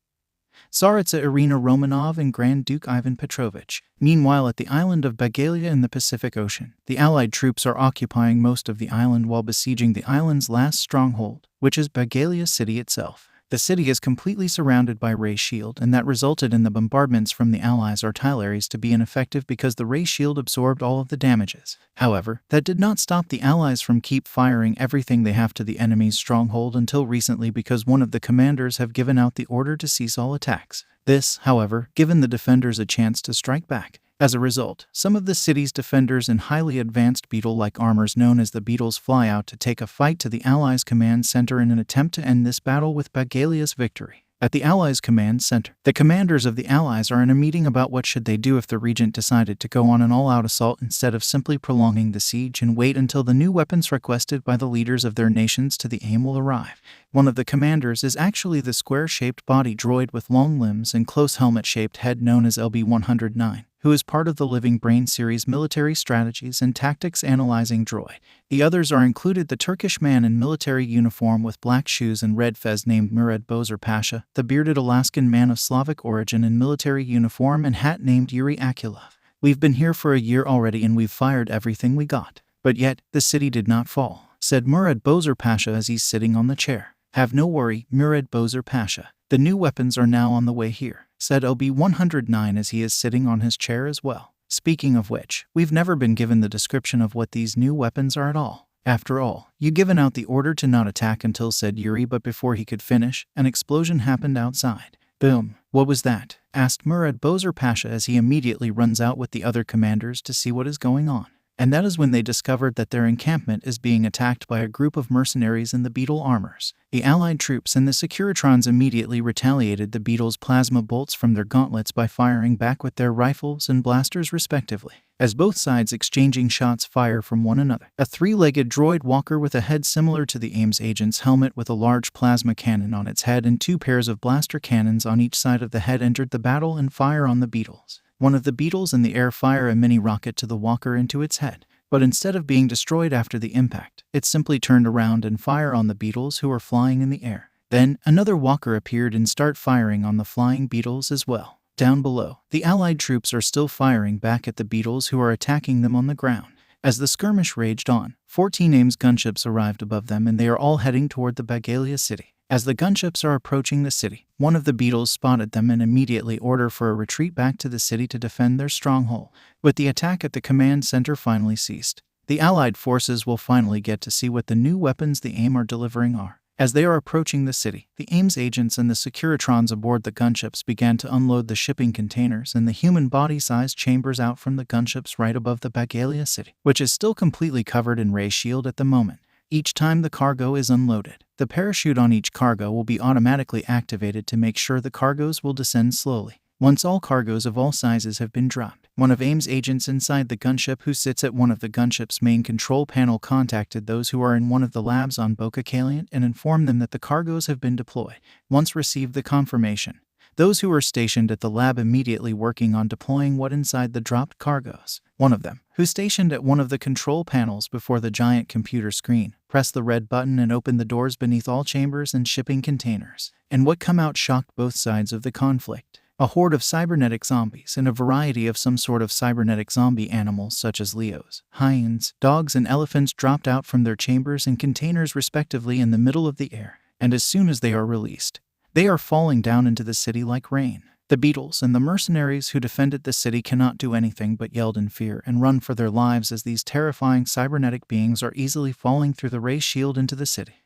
Tsaritsa Irina Romanov and Grand Duke Ivan Petrovich. Meanwhile, at the island of Bagalia in the Pacific Ocean, the Allied troops are occupying most of the island while besieging the island's last stronghold, which is Bagalia City itself. The city is completely surrounded by ray shield, and that resulted in the bombardments from the Allies' artilleries to be ineffective because the ray shield absorbed all of the damages. However, that did not stop the Allies from keep firing everything they have to the enemy's stronghold until recently because one of the commanders have given out the order to cease all attacks. This, however, given the defenders a chance to strike back. As a result, some of the city's defenders in highly advanced beetle-like armors known as the Beetles fly out to take a fight to the Allies' command center in an attempt to end this battle with Bagalia's victory. At the Allies' command center, the commanders of the Allies are in a meeting about what should they do if the regent decided to go on an all-out assault instead of simply prolonging the siege and wait until the new weapons requested by the leaders of their nations to the aim will arrive. One of the commanders is actually the square-shaped body droid with long limbs and close helmet-shaped head known as LB-109. Who is part of the Living Brain series military strategies and tactics analyzing droid. The others are included the Turkish man in military uniform with black shoes and red fez named Murad Bozar Pasha, the bearded Alaskan man of Slavic origin in military uniform and hat named Yuri Akulov. "We've been here for a year already and we've fired everything we got. But yet, the city did not fall," said Murad Bozar Pasha as he's sitting on the chair. "Have no worry, Murad Bozar Pasha. The new weapons are now on the way here," said LB-109 as he is sitting on his chair as well. "Speaking of which, we've never been given the description of what these new weapons are at all. After all, you given out the order to not attack until," said Yuri, but before he could finish, an explosion happened outside. "Boom. What was that?" asked Murad Bozar Pasha as he immediately runs out with the other commanders to see what is going on. And that is when they discovered that their encampment is being attacked by a group of mercenaries in the beetle armors. The Allied troops and the Securitrons immediately retaliated the beetles' plasma bolts from their gauntlets by firing back with their rifles and blasters respectively, as both sides exchanging shots fire from one another. A three-legged droid walker with a head similar to the Ames agent's helmet with a large plasma cannon on its head and two pairs of blaster cannons on each side of the head entered the battle and fire on the beetles. One of the beetles in the air fire a mini rocket to the walker into its head, but instead of being destroyed after the impact, it simply turned around and fire on the beetles who were flying in the air. Then, another walker appeared and start firing on the flying beetles as well. Down below, the Allied troops are still firing back at the beetles who are attacking them on the ground. As the skirmish raged on, 14 Ames gunships arrived above them and they are all heading toward the Bagalia city. As the gunships are approaching the city, one of the beetles spotted them and immediately ordered for a retreat back to the city to defend their stronghold. With the attack at the command center finally ceased, the Allied forces will finally get to see what the new weapons the AIM are delivering are. As they are approaching the city, the Ames agents and the Securitrons aboard the gunships began to unload the shipping containers and the human body-sized chambers out from the gunships right above the Bagalia city, which is still completely covered in ray shield at the moment. Each time the cargo is unloaded, the parachute on each cargo will be automatically activated to make sure the cargoes will descend slowly. Once all cargoes of all sizes have been dropped, one of AIM's agents inside the gunship who sits at one of the gunship's main control panel contacted those who are in one of the labs on Boca Caliente and informed them that the cargoes have been deployed. Once received the confirmation, those who were stationed at the lab immediately working on deploying what inside the dropped cargoes. One of them, who stationed at one of the control panels before the giant computer screen, pressed the red button and opened the doors beneath all chambers and shipping containers. And what come out shocked both sides of the conflict. A horde of cybernetic zombies and a variety of some sort of cybernetic zombie animals such as leos, hyenas, dogs and elephants dropped out from their chambers and containers respectively in the middle of the air. And as soon as they are released, they are falling down into the city like rain. The beetles and the mercenaries who defended the city cannot do anything but yell in fear and run for their lives as these terrifying cybernetic beings are easily falling through the ray shield into the city.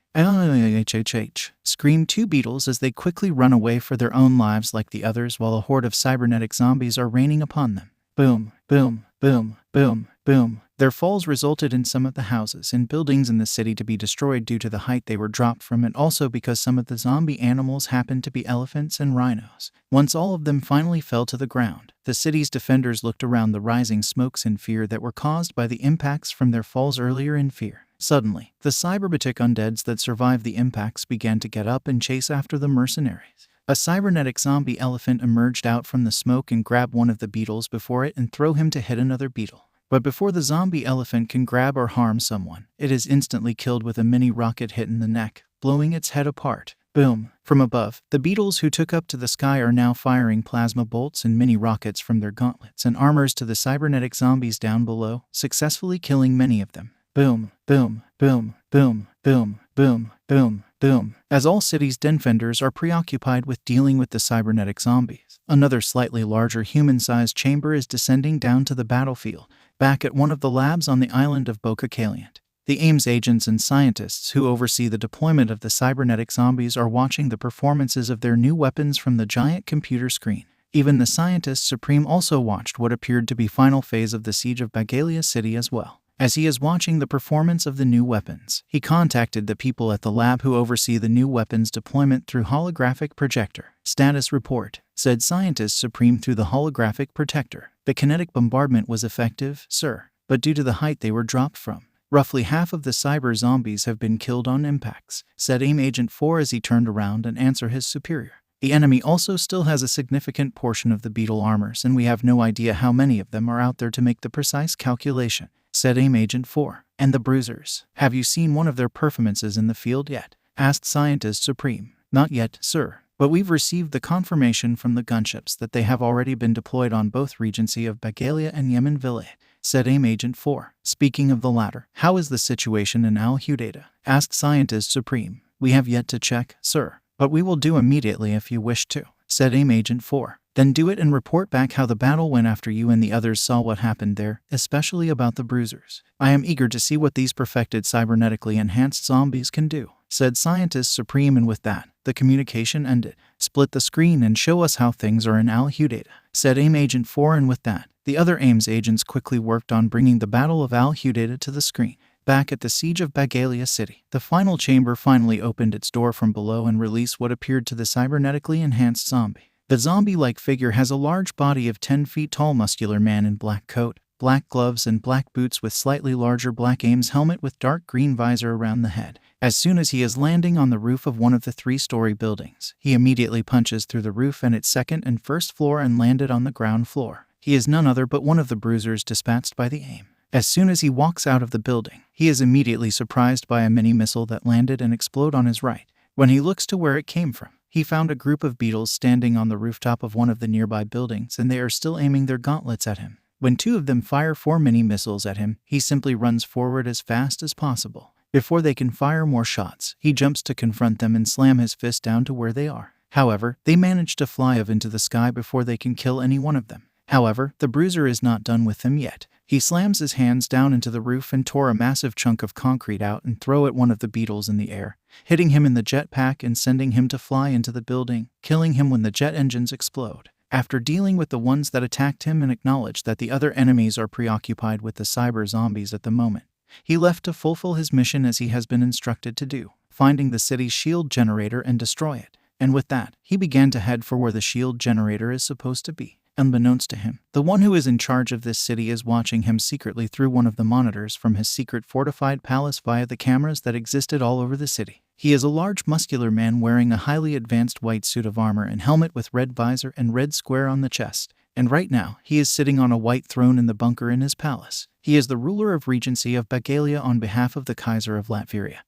Scream two beetles as they quickly run away for their own lives like the others while a horde of cybernetic zombies are raining upon them. Boom, boom, boom, boom, boom. Their falls resulted in some of the houses and buildings in the city to be destroyed due to the height they were dropped from and also because some of the zombie animals happened to be elephants and rhinos. Once all of them finally fell to the ground, the city's defenders looked around the rising smokes in fear that were caused by the impacts from their falls earlier in fear. Suddenly, the cybernetic undeads that survived the impacts began to get up and chase after the mercenaries. A cybernetic zombie elephant emerged out from the smoke and grabbed one of the beetles before it and throw him to hit another beetle. But before the zombie elephant can grab or harm someone, it is instantly killed with a mini rocket hit in the neck, blowing its head apart. Boom. From above, the beetles who took up to the sky are now firing plasma bolts and mini rockets from their gauntlets and armors to the cybernetic zombies down below, successfully killing many of them. Boom, boom, boom, boom, boom, boom, boom, boom. As all cities' defenders are preoccupied with dealing with the cybernetic zombies, another slightly larger human-sized chamber is descending down to the battlefield, back at one of the labs on the island of Boca Caliente. The AIM's agents and scientists who oversee the deployment of the cybernetic zombies are watching the performances of their new weapons from the giant computer screen. Even the Scientist Supreme also watched what appeared to be final phase of the siege of Bagalia City as well. As he is watching the performance of the new weapons, he contacted the people at the lab who oversee the new weapons deployment through holographic projector. Status report, said Scientist Supreme through the holographic projector. The kinetic bombardment was effective, sir, but due to the height they were dropped from, roughly half of the cyber zombies have been killed on impacts, said AIM Agent 4 as he turned around and answered his superior. The enemy also still has a significant portion of the beetle armors and we have no idea how many of them are out there to make the precise calculation, said AIM Agent 4. And the bruisers, have you seen one of their performances in the field yet? Asked Scientist Supreme. Not yet, sir, but we've received the confirmation from the gunships that they have already been deployed on both Regency of Bagalia and Yemen Village, said AIM Agent 4. Speaking of the latter, how is the situation in Al Hudaydah? Asked Scientist Supreme. We have yet to check, sir, but we will do immediately if you wish to, said AIM Agent 4. Then do it and report back how the battle went after you and the others saw what happened there, especially about the bruisers. I am eager to see what these perfected cybernetically enhanced zombies can do, said Scientist Supreme, and with that, the communication ended. Split the screen and show us how things are in Al Hudaydah, said AIM Agent 4, and with that, the the other AIM's agents quickly worked on bringing the Battle of Al-Hudaydah to the screen. Back at the siege of Bagalia City, the final chamber finally opened its door from below and released what appeared to the cybernetically enhanced zombie. The zombie-like figure has a large body of 10 feet tall muscular man in black coat, black gloves and black boots with slightly larger black AIM's helmet with dark green visor around the head. As soon as he is landing on the roof of one of the 3-story buildings, he immediately punches through the roof and its second and first floor and landed on the ground floor. He is none other but one of the bruisers dispatched by the AIM. As soon as he walks out of the building, he is immediately surprised by a mini-missile that landed and exploded on his right. When he looks to where it came from, he found a group of beetles standing on the rooftop of one of the nearby buildings, and they are still aiming their gauntlets at him. When 2 of them fire 4 mini-missiles at him, he simply runs forward as fast as possible. Before they can fire more shots, he jumps to confront them and slam his fist down to where they are. However, they manage to fly up into the sky before they can kill any one of them. However, the bruiser is not done with them yet. He slams his hands down into the roof and tore a massive chunk of concrete out and throw at one of the beetles in the air, hitting him in the jetpack and sending him to fly into the building, killing him when the jet engines explode. After dealing with the ones that attacked him and acknowledged that the other enemies are preoccupied with the cyber zombies at the moment, he left to fulfill his mission as he has been instructed to do, finding the city's shield generator and destroy it. And with that, he began to head for where the shield generator is supposed to be. Unbeknownst to him, the one who is in charge of this city is watching him secretly through one of the monitors from his secret fortified palace via the cameras that existed all over the city. He is a large muscular man wearing a highly advanced white suit of armor and helmet with red visor and red square on the chest. And right now, he is sitting on a white throne in the bunker in his palace. He is the ruler of Regency of Bagalia on behalf of the Kaiser of Latveria,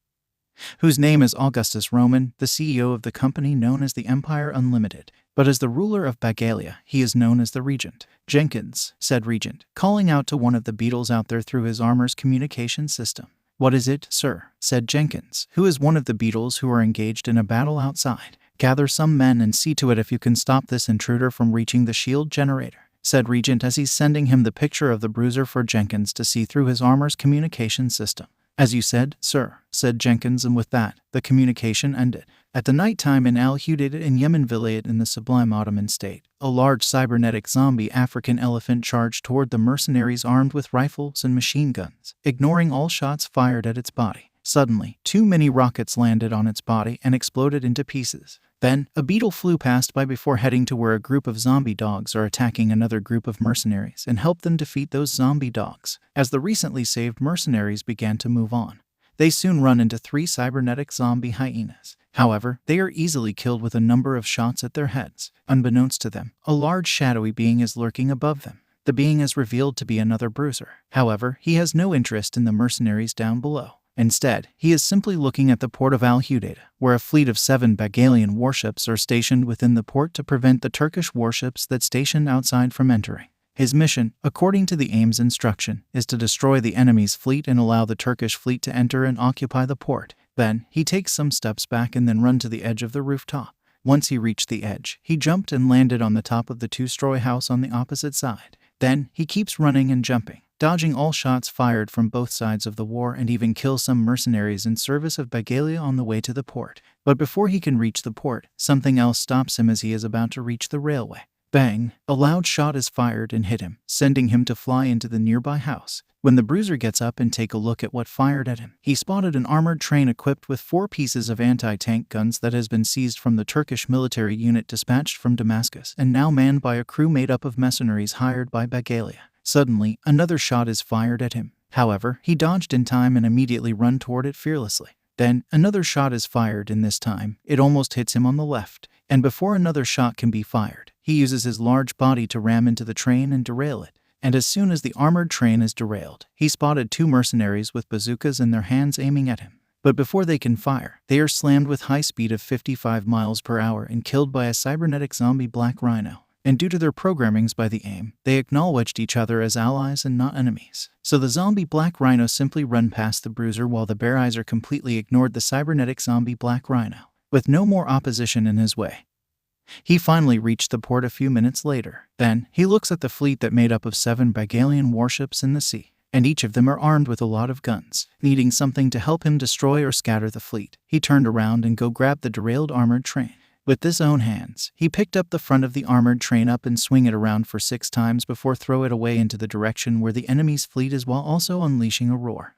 whose name is Augustus Roman, the CEO of the company known as the Empire Unlimited. But as the ruler of Bagalia, he is known as the Regent. "Jenkins," said Regent, calling out to one of the beetles out there through his armor's communication system. "What is it, sir?" said Jenkins, who is one of the beetles who are engaged in a battle outside. "Gather some men and see to it if you can stop this intruder from reaching the shield generator," said Regent as he's sending him the picture of the bruiser for Jenkins to see through his armor's communication system. "As you said, sir," said Jenkins, and with that, the communication ended. At the night time in Al-Hudaydah in Yemen Vilayet in the Sublime Ottoman state, a large cybernetic zombie African elephant charged toward the mercenaries armed with rifles and machine guns, ignoring all shots fired at its body. Suddenly, 2 mini rockets landed on its body and exploded into pieces. Then, a beetle flew past by before heading to where a group of zombie dogs are attacking another group of mercenaries and help them defeat those zombie dogs. As the recently saved mercenaries began to move on, they soon run into 3 cybernetic zombie hyenas. However, they are easily killed with a number of shots at their heads. Unbeknownst to them, a large shadowy being is lurking above them. The being is revealed to be another bruiser. However, he has no interest in the mercenaries down below. Instead, he is simply looking at the port of Al-Hudaydah, where a fleet of 7 Bagalian warships are stationed within the port to prevent the Turkish warships that stationed outside from entering. His mission, according to the AIM's instruction, is to destroy the enemy's fleet and allow the Turkish fleet to enter and occupy the port. Then, he takes some steps back and then run to the edge of the rooftop. Once he reached the edge, he jumped and landed on the top of the 2-story house on the opposite side. Then, he keeps running and jumping, dodging all shots fired from both sides of the war and even kills some mercenaries in service of Bagalia on the way to the port. But before he can reach the port, something else stops him as he is about to reach the railway. Bang! A loud shot is fired and hit him, sending him to fly into the nearby house. When the bruiser gets up and take a look at what fired at him, he spotted an armored train equipped with 4 pieces of anti-tank guns that has been seized from the Turkish military unit dispatched from Damascus and now manned by a crew made up of mercenaries hired by Bagalia. Suddenly, another shot is fired at him. However, he dodged in time and immediately ran toward it fearlessly. Then, another shot is fired, and this time, it almost hits him on the left. And before another shot can be fired, he uses his large body to ram into the train and derail it. And as soon as the armored train is derailed, he spotted 2 mercenaries with bazookas in their hands aiming at him. But before they can fire, they are slammed with high speed of 55 miles per hour and killed by a cybernetic zombie black rhino. And due to their programmings by the AIM, they acknowledged each other as allies and not enemies. So the zombie black rhino simply ran past the bruiser while the bearizer completely ignored the cybernetic zombie black rhino. With no more opposition in his way, he finally reached the port a few minutes later. Then, he looks at the fleet that made up of 7 Bagalian warships in the sea, and each of them are armed with a lot of guns. Needing something to help him destroy or scatter the fleet, he turned around and go grab the derailed armored train. With his own hands, he picked up the front of the armored train up and swing it around for 6 times before throw it away into the direction where the enemy's fleet is, while also unleashing a roar.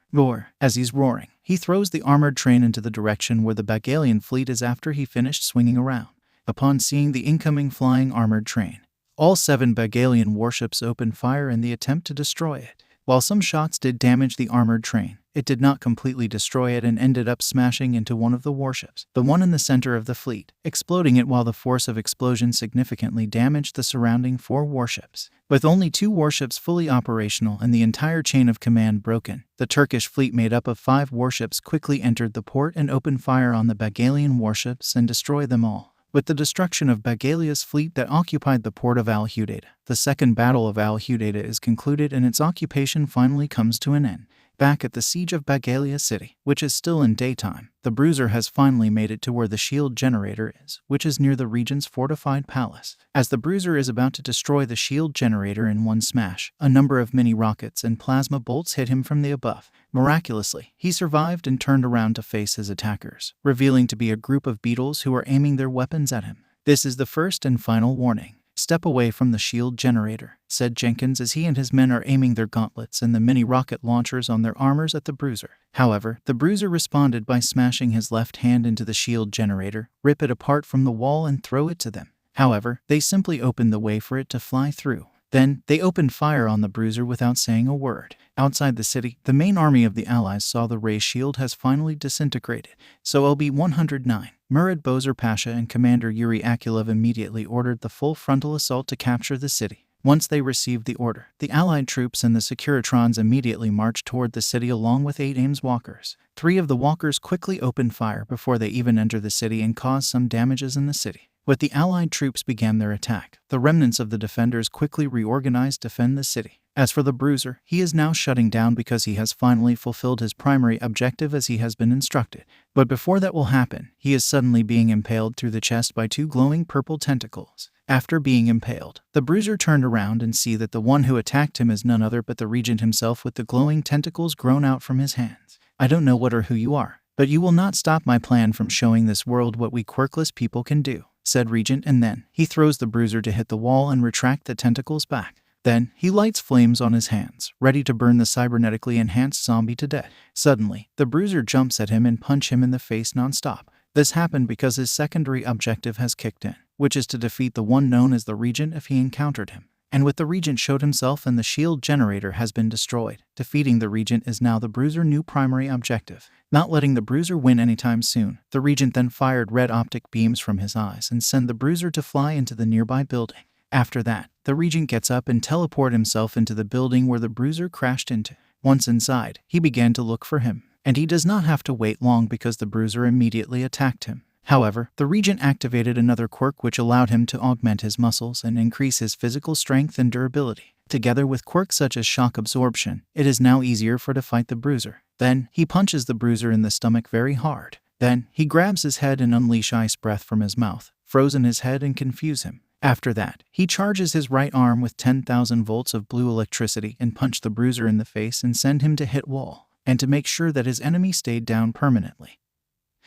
As he's roaring, he throws the armored train into the direction where the Bagalian fleet is after he finished swinging around. Upon seeing the incoming flying armored train, all 7 Bagalian warships opened fire in the attempt to destroy it. While some shots did damage the armored train, it did not completely destroy it and ended up smashing into one of the warships, the one in the center of the fleet, exploding it, while the force of explosion significantly damaged the surrounding 4 warships. With only 2 warships fully operational and the entire chain of command broken, the Turkish fleet made up of 5 warships quickly entered the port and opened fire on the Bagalian warships and destroyed them all. With the destruction of Bagalia's fleet that occupied the port of Al-Hudaydah, the Second Battle of Al-Hudaydah is concluded and its occupation finally comes to an end. Back at the siege of Bagalia City, which is still in daytime, the Bruiser has finally made it to where the shield generator is, which is near the regent's fortified palace. As the Bruiser is about to destroy the shield generator in one smash, a number of mini rockets and plasma bolts hit him from the above. Miraculously, he survived and turned around to face his attackers, revealing to be a group of beetles who are aiming their weapons at him. "This is the first and final warning. Step away from the shield generator," said Jenkins as he and his men are aiming their gauntlets and the mini rocket launchers on their armors at the Bruiser. However, the Bruiser responded by smashing his left hand into the shield generator, rip it apart from the wall and throw it to them. However, they simply opened the way for it to fly through. Then, they opened fire on the Bruiser without saying a word. Outside the city, the main army of the Allies saw the ray shield has finally disintegrated. So LB-109, Murad Bozer Pasha and Commander Yuri Akulov immediately ordered the full frontal assault to capture the city. Once they received the order, the Allied troops and the Securitrons immediately marched toward the city along with 8 Ames walkers. 3 of the walkers quickly opened fire before they even entered the city and caused some damages in the city. With the Allied troops began their attack, the remnants of the defenders quickly reorganized to defend the city. As for the Bruiser, he is now shutting down because he has finally fulfilled his primary objective as he has been instructed. But before that will happen, he is suddenly being impaled through the chest by 2 glowing purple tentacles. After being impaled, the Bruiser turned around and see that the one who attacked him is none other but the Regent himself, with the glowing tentacles grown out from his hands. "I don't know what or who you are, but you will not stop my plan from showing this world what we quirkless people can do," said Regent, and then he throws the Bruiser to hit the wall and retract the tentacles back. Then, he lights flames on his hands, ready to burn the cybernetically enhanced zombie to death. Suddenly, the Bruiser jumps at him and punches him in the face non-stop. This happened because his secondary objective has kicked in, which is to defeat the one known as the Regent if he encountered him. And with the Regent showed himself and the shield generator has been destroyed, defeating the Regent is now the Bruiser's new primary objective. Not letting the Bruiser win anytime soon, the Regent then fired red optic beams from his eyes and sent the Bruiser to fly into the nearby building. After that, the Regent gets up and teleports himself into the building where the Bruiser crashed into. Once inside, he began to look for him, and he does not have to wait long because the Bruiser immediately attacked him. However, the Regent activated another quirk which allowed him to augment his muscles and increase his physical strength and durability. Together with quirks such as shock absorption, it is now easier for to fight the Bruiser. Then, he punches the Bruiser in the stomach very hard. Then, he grabs his head and unleash ice breath from his mouth, frozen his head and confuse him. After that, he charges his right arm with 10,000 volts of blue electricity and punch the Bruiser in the face and send him to hit wall, and to make sure that his enemy stayed down permanently.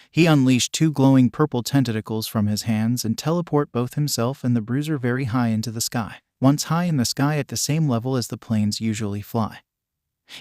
He unleashed 2 glowing purple tentacles from his hands and teleport both himself and the Bruiser very high into the sky, once high in the sky at the same level as the planes usually fly.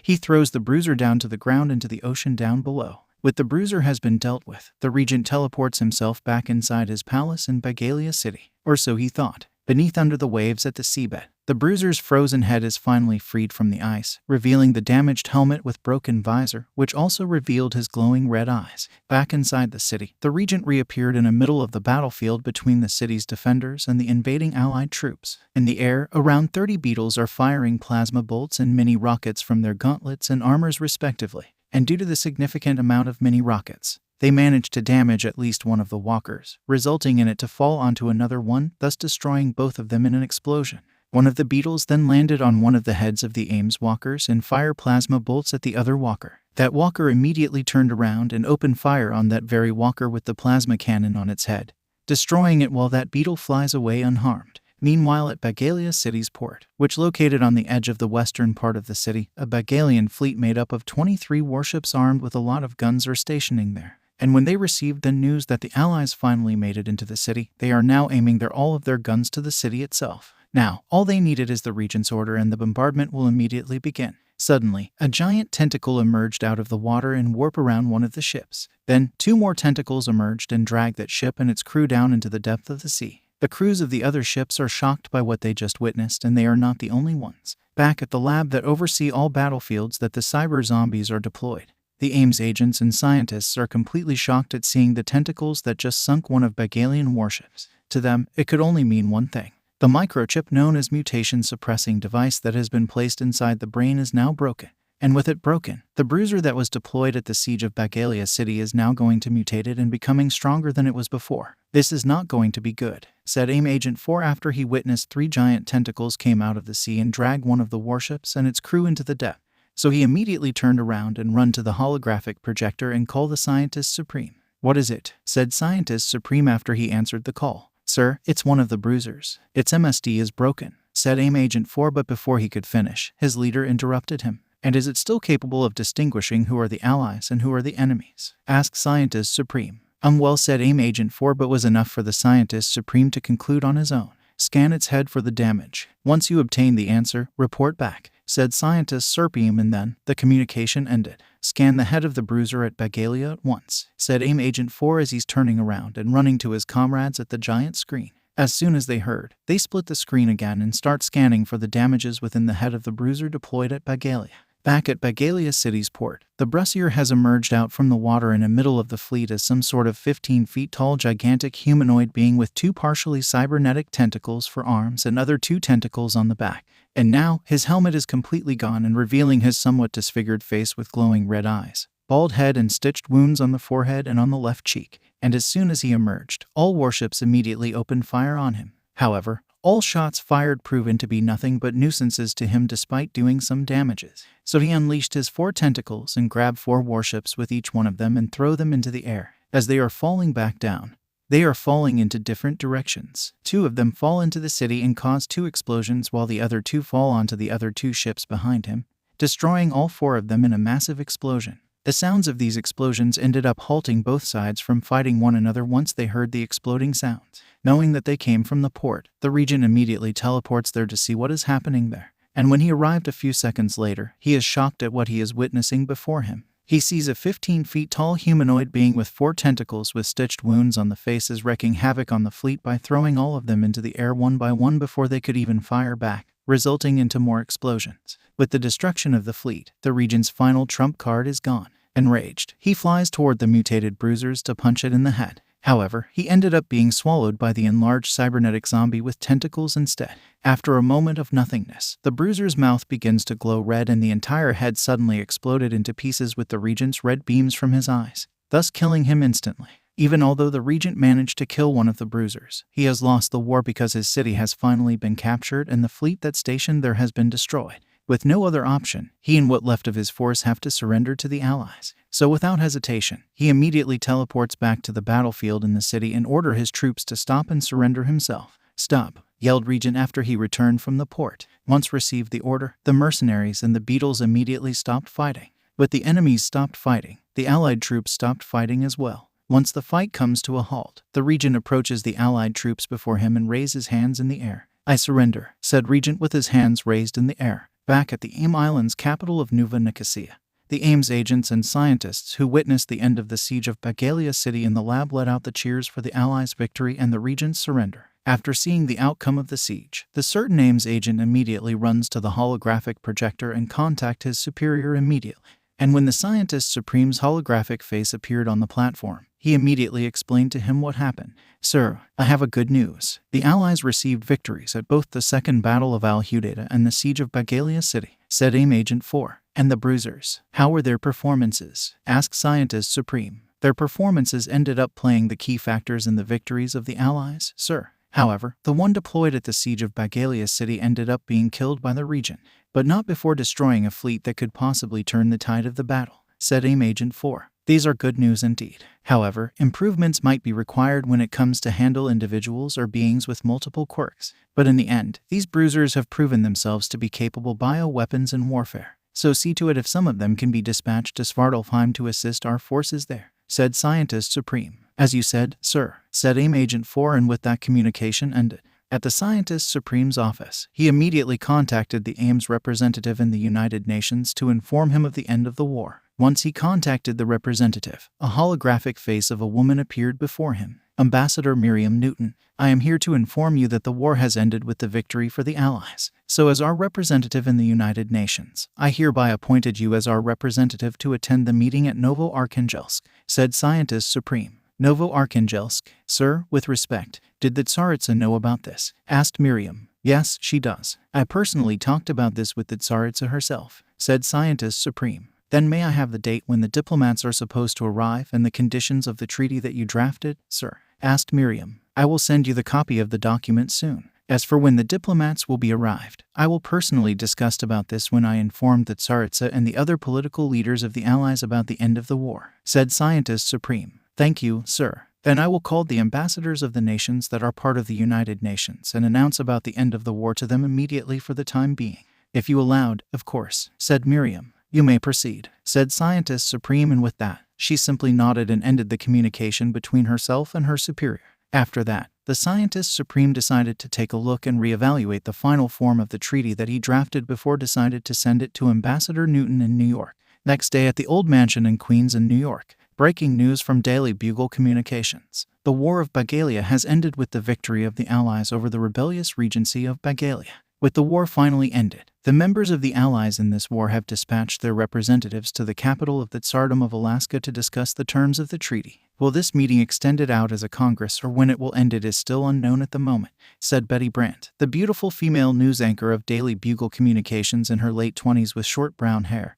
He throws the Bruiser down to the ground into the ocean down below. With the Bruiser has been dealt with, the Regent teleports himself back inside his palace in Bagalia City, or so he thought. Beneath under the waves at the seabed, the Bruiser's frozen head is finally freed from the ice, revealing the damaged helmet with broken visor, which also revealed his glowing red eyes. Back inside the city, the Regent reappeared in the middle of the battlefield between the city's defenders and the invading Allied troops. In the air, around 30 beetles are firing plasma bolts and mini rockets from their gauntlets and armors respectively. And due to the significant amount of mini rockets, they managed to damage at least one of the walkers, resulting in it to fall onto another one, thus destroying both of them in an explosion. One of the beetles then landed on one of the heads of the Ames walkers and fired plasma bolts at the other walker. That walker immediately turned around and opened fire on that very walker with the plasma cannon on its head, destroying it while that beetle flies away unharmed. Meanwhile, at Bagalia City's port, which located on the edge of the western part of the city, a Bagalian fleet made up of 23 warships armed with a lot of guns are stationing there. And when they received the news that the Allies finally made it into the city, they are now aiming all of their guns to the city itself. Now, all they needed is the Regent's order and the bombardment will immediately begin. Suddenly, a giant tentacle emerged out of the water and warped around one of the ships. Then, 2 more tentacles emerged and dragged that ship and its crew down into the depth of the sea. The crews of the other ships are shocked by what they just witnessed, and they are not the only ones. Back at the lab that oversee all battlefields that the cyber zombies are deployed, the AIM's agents and scientists are completely shocked at seeing the tentacles that just sunk one of Bagalian warships. To them, it could only mean one thing. The microchip known as mutation-suppressing device that has been placed inside the brain is now broken. And with it broken, the bruiser that was deployed at the siege of Bagalia City is now going to mutate it and becoming stronger than it was before. This is not going to be good, said AIM Agent 4 after he witnessed 3 giant tentacles came out of the sea and dragged one of the warships and its crew into the depth. So he immediately turned around and ran to the holographic projector and called the Scientist Supreme. What is it? Said Scientist Supreme after he answered the call. Sir, it's one of the bruisers. Its MSD is broken, said AIM Agent 4, but before he could finish, his leader interrupted him. And is it still capable of distinguishing who are the allies and who are the enemies? Asked Scientist Supreme. Well, said AIM Agent 4, but was enough for the Scientist Supreme to conclude on his own. Scan its head for the damage. Once you obtain the answer, report back, said Scientist Supreme, and then the communication ended. Scan the head of the bruiser at Bagalia at once, said AIM Agent 4 as he's turning around and running to his comrades at the giant screen. As soon as they heard, they split the screen again and start scanning for the damages within the head of the bruiser deployed at Bagalia. Back at Bagalia City's port, the Brussier has emerged out from the water in the middle of the fleet as some sort of 15 feet tall gigantic humanoid being with 2 partially cybernetic tentacles for arms and other 2 tentacles on the back. And now, his helmet is completely gone and revealing his somewhat disfigured face with glowing red eyes, bald head and stitched wounds on the forehead and on the left cheek. And as soon as he emerged, all warships immediately opened fire on him. However, all shots fired proven to be nothing but nuisances to him despite doing some damages. So he unleashed his 4 tentacles and grabbed 4 warships with each one of them and threw them into the air. As they are falling back down, they are falling into different directions. 2 of them fall into the city and cause 2 explosions while the other 2 fall onto the other 2 ships behind him, destroying all 4 of them in a massive explosion. The sounds of these explosions ended up halting both sides from fighting one another once they heard the exploding sounds. Knowing that they came from the port, the Regent immediately teleports there to see what is happening there. And when he arrived a few seconds later, he is shocked at what he is witnessing before him. He sees a 15 feet tall humanoid being with 4 tentacles with stitched wounds on the faces wreaking havoc on the fleet by throwing all of them into the air one by one before they could even fire back, resulting into more explosions. With the destruction of the fleet, the Regent's final trump card is gone. Enraged, he flies toward the mutated bruisers to punch it in the head. However, he ended up being swallowed by the enlarged cybernetic zombie with tentacles instead. After a moment of nothingness, the bruiser's mouth begins to glow red and the entire head suddenly exploded into pieces with the Regent's red beams from his eyes, thus killing him instantly. Even although the Regent managed to kill one of the bruisers, he has lost the war because his city has finally been captured and the fleet that stationed there has been destroyed. With no other option, he and what left of his force have to surrender to the Allies. So without hesitation, he immediately teleports back to the battlefield in the city and orders his troops to stop and surrender himself. "Stop," yelled Regent after he returned from the port. Once received the order, the mercenaries and the beetles immediately stopped fighting. But the enemies stopped fighting. The Allied troops stopped fighting as well. Once the fight comes to a halt, the Regent approaches the Allied troops before him and raises his hands in the air. "I surrender," said Regent with his hands raised in the air. Back at the AIM Island's capital of Nueva Nicosia, the AIM's agents and scientists who witnessed the end of the siege of Bagalia City in the lab let out the cheers for the Allies' victory and the Regent's surrender. After seeing the outcome of the siege, the certain AIM's agent immediately runs to the holographic projector and contacts his superior immediately. And when the Scientist Supreme's holographic face appeared on the platform, he immediately explained to him what happened. "Sir, I have a good news. The Allies received victories at both the Second Battle of Al-Hudaydah and the Siege of Bagalia City," said AIM Agent 4. "And the bruisers, how were their performances?" asked Scientist Supreme. "Their performances ended up playing the key factors in the victories of the Allies, sir. However, the one deployed at the Siege of Bagalia City ended up being killed by the Regent, but not before destroying a fleet that could possibly turn the tide of the battle," said AIM Agent 4. "These are good news indeed. However, improvements might be required when it comes to handle individuals or beings with multiple quirks. But in the end, these bruisers have proven themselves to be capable bioweapons in warfare. So see to it if some of them can be dispatched to Svartalfheim to assist our forces there." said Scientist Supreme. As you said, sir, said AIM Agent 4, and with that communication ended. At the Scientist Supreme's office, he immediately contacted the AIM's representative in the United Nations to inform him of the end of the war. Once he contacted the representative, a holographic face of a woman appeared before him. Ambassador Miriam Newton, I am here to inform you that the war has ended with the victory for the Allies. So as our representative in the United Nations, I hereby appointed you as our representative to attend the meeting at Novo-Arkhanghelsk, said Scientist Supreme. Novo-Arkhanghelsk, sir, with respect, did the Tsaritsa know about this? Asked Miriam. Yes, she does. I personally talked about this with the Tsaritsa herself, said Scientist Supreme. Then may I have the date when the diplomats are supposed to arrive and the conditions of the treaty that you drafted, sir? Asked Miriam. I will send you the copy of the document soon. As for when the diplomats will be arrived, I will personally discuss about this when I inform the Tsaritsa and the other political leaders of the Allies about the end of the war, said Scientist Supreme. Thank you, sir. Then I will call the ambassadors of the nations that are part of the United Nations and announce about the end of the war to them immediately for the time being. If you allowed, of course, said Miriam. You may proceed, said Scientist Supreme, and with that, she simply nodded and ended the communication between herself and her superior. After that, the Scientist Supreme decided to take a look and reevaluate the final form of the treaty that he drafted before decided to send it to Ambassador Newton in New York. Next day at the old mansion in Queens in New York, breaking news from Daily Bugle Communications. The War of Bagalia has ended with the victory of the Allies over the rebellious Regency of Bagalia. With the war finally ended, the members of the Allies in this war have dispatched their representatives to the capital of the Tsardom of Alaska to discuss the terms of the treaty. Will this meeting extend it out as a Congress or when it will end it is still unknown at the moment, said Betty Brandt, the beautiful female news anchor of Daily Bugle Communications in her late 20s with short brown hair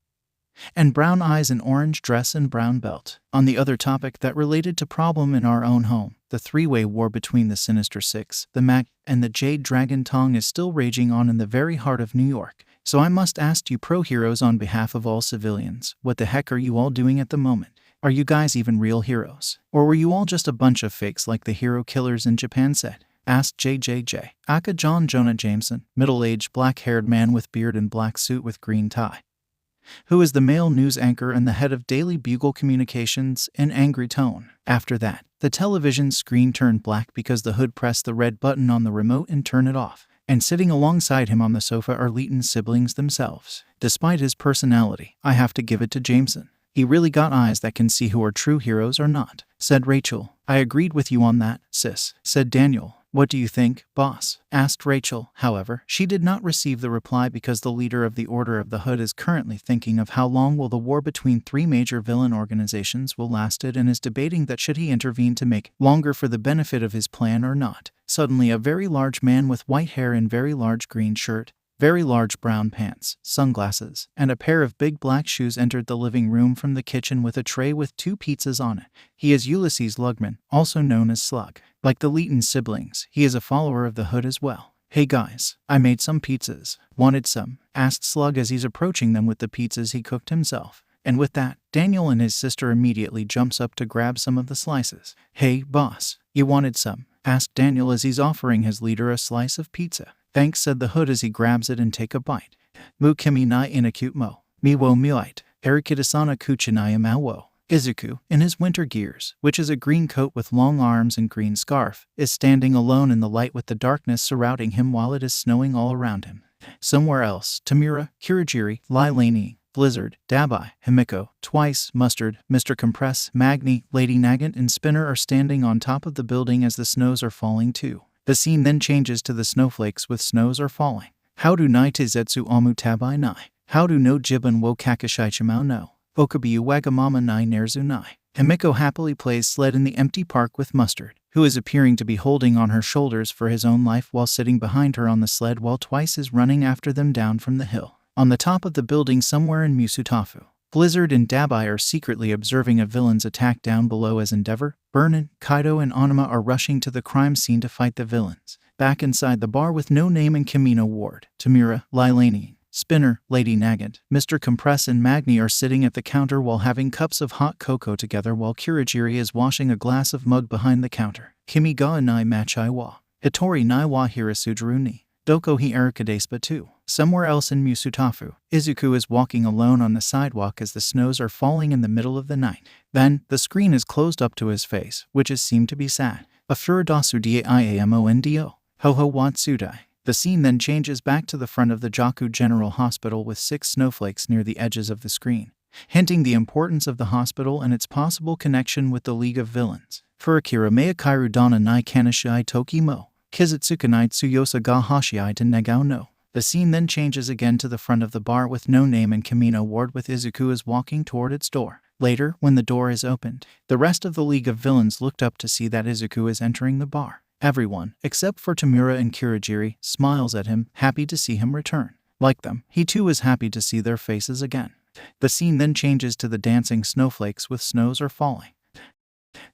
and brown eyes, an orange dress and brown belt. On the other topic that related to problem in our own home, the three-way war between the Sinister Six, the Mac, and the Jade Dragon Tong is still raging on in the very heart of New York. So I must ask you pro-heroes on behalf of all civilians, what the heck are you all doing at the moment? Are you guys even real heroes? Or were you all just a bunch of fakes like the hero killers in Japan said? Asked JJJ. Aka John Jonah Jameson, middle-aged black-haired man with beard and black suit with green tie, who is the male news anchor and the head of Daily Bugle Communications, in angry tone. After that, the television screen turned black because the hood pressed the red button on the remote and turned it off. And sitting alongside him on the sofa are Leighton's siblings themselves. Despite his personality, I have to give it to Jameson. He really got eyes that can see who are true heroes or not, said Rachel. I agreed with you on that, sis, said Daniel. What do you think, boss? Asked Rachel. However, she did not receive the reply because the leader of the Order of the Hood is currently thinking of how long will the war between three major villain organizations will lasted and is debating that should he intervene to make longer for the benefit of his plan or not. Suddenly a very large man with white hair and very large green shirt, very large brown pants, sunglasses, and a pair of big black shoes entered the living room from the kitchen with a tray with 2 pizzas on it. He is Ulysses Lugman, also known as Slug. Like the Leighton siblings, he is a follower of the Hood as well. Hey guys, I made some pizzas. Wanted some? Asked Slug as he's approaching them with the pizzas he cooked himself. And with that, Daniel and his sister immediately jumps up to grab some of the slices. Hey, boss, you wanted some? Asked Daniel as he's offering his leader a slice of pizza. Thanks, said the Hood as he grabs it and take a bite. Mu kimi nai inacute mo. Mi wo muite. Erikidasana kuchinaya mawo. Izuku, in his winter gears, which is a green coat with long arms and green scarf, is standing alone in the light with the darkness surrounding him while it is snowing all around him. Somewhere else, Tamura, Kurogiri, Lailani, Blizzard, Dabai, Himiko, Twice, Mustard, Mr. Compress, Magni, Lady Nagant, and Spinner are standing on top of the building as the snows are falling too. The scene then changes to the snowflakes with snows are falling. How do nai tezetsu omu tabai nai? How do no jibun wo kakashaichimau no? Okabiyu wagamama nai nerzu nai. Himiko happily plays sled in the empty park with Mustard, who is appearing to be holding on her shoulders for his own life while sitting behind her on the sled while Twice is running after them down from the hill. On the top of the building somewhere in Musutafu, Blizzard and Dabai are secretly observing a villain's attack down below as Endeavor, Burnin, Kaido, and Onuma are rushing to the crime scene to fight the villains. Back inside the bar with No Name and Kamino Ward, Tamura, Lailani, Spinner, Lady Nagant, Mr. Compress, and Magni are sitting at the counter while having cups of hot cocoa together while Kurogiri is washing a glass of mug behind the counter. Kimi ga nai machai wa. Hitori nai wa hirasujiru ni. Doko hi Arikadespa 2. Somewhere else in Musutafu, Izuku is walking alone on the sidewalk as the snows are falling in the middle of the night. Then, the screen is closed up to his face, which is seemed to be sad. A Furudasu Diamondo. Ho Watsudai. The scene then changes back to the front of the Jaku General Hospital with 6 snowflakes near the edges of the screen, hinting the importance of the hospital and its possible connection with the League of Villains. Furikira Meikairu Dana Nai Kanashai Toki Mo. Kizutsukanai Tsuyosa ga Hashiai to Negao no. The scene then changes again to the front of the bar with No Name and Kamino Ward with Izuku is walking toward its door. Later, when the door is opened, the rest of the League of Villains looked up to see that Izuku is entering the bar. Everyone, except for Tamura and Kirigiri, smiles at him, happy to see him return. Like them, he too is happy to see their faces again. The scene then changes to the dancing snowflakes with snows are falling.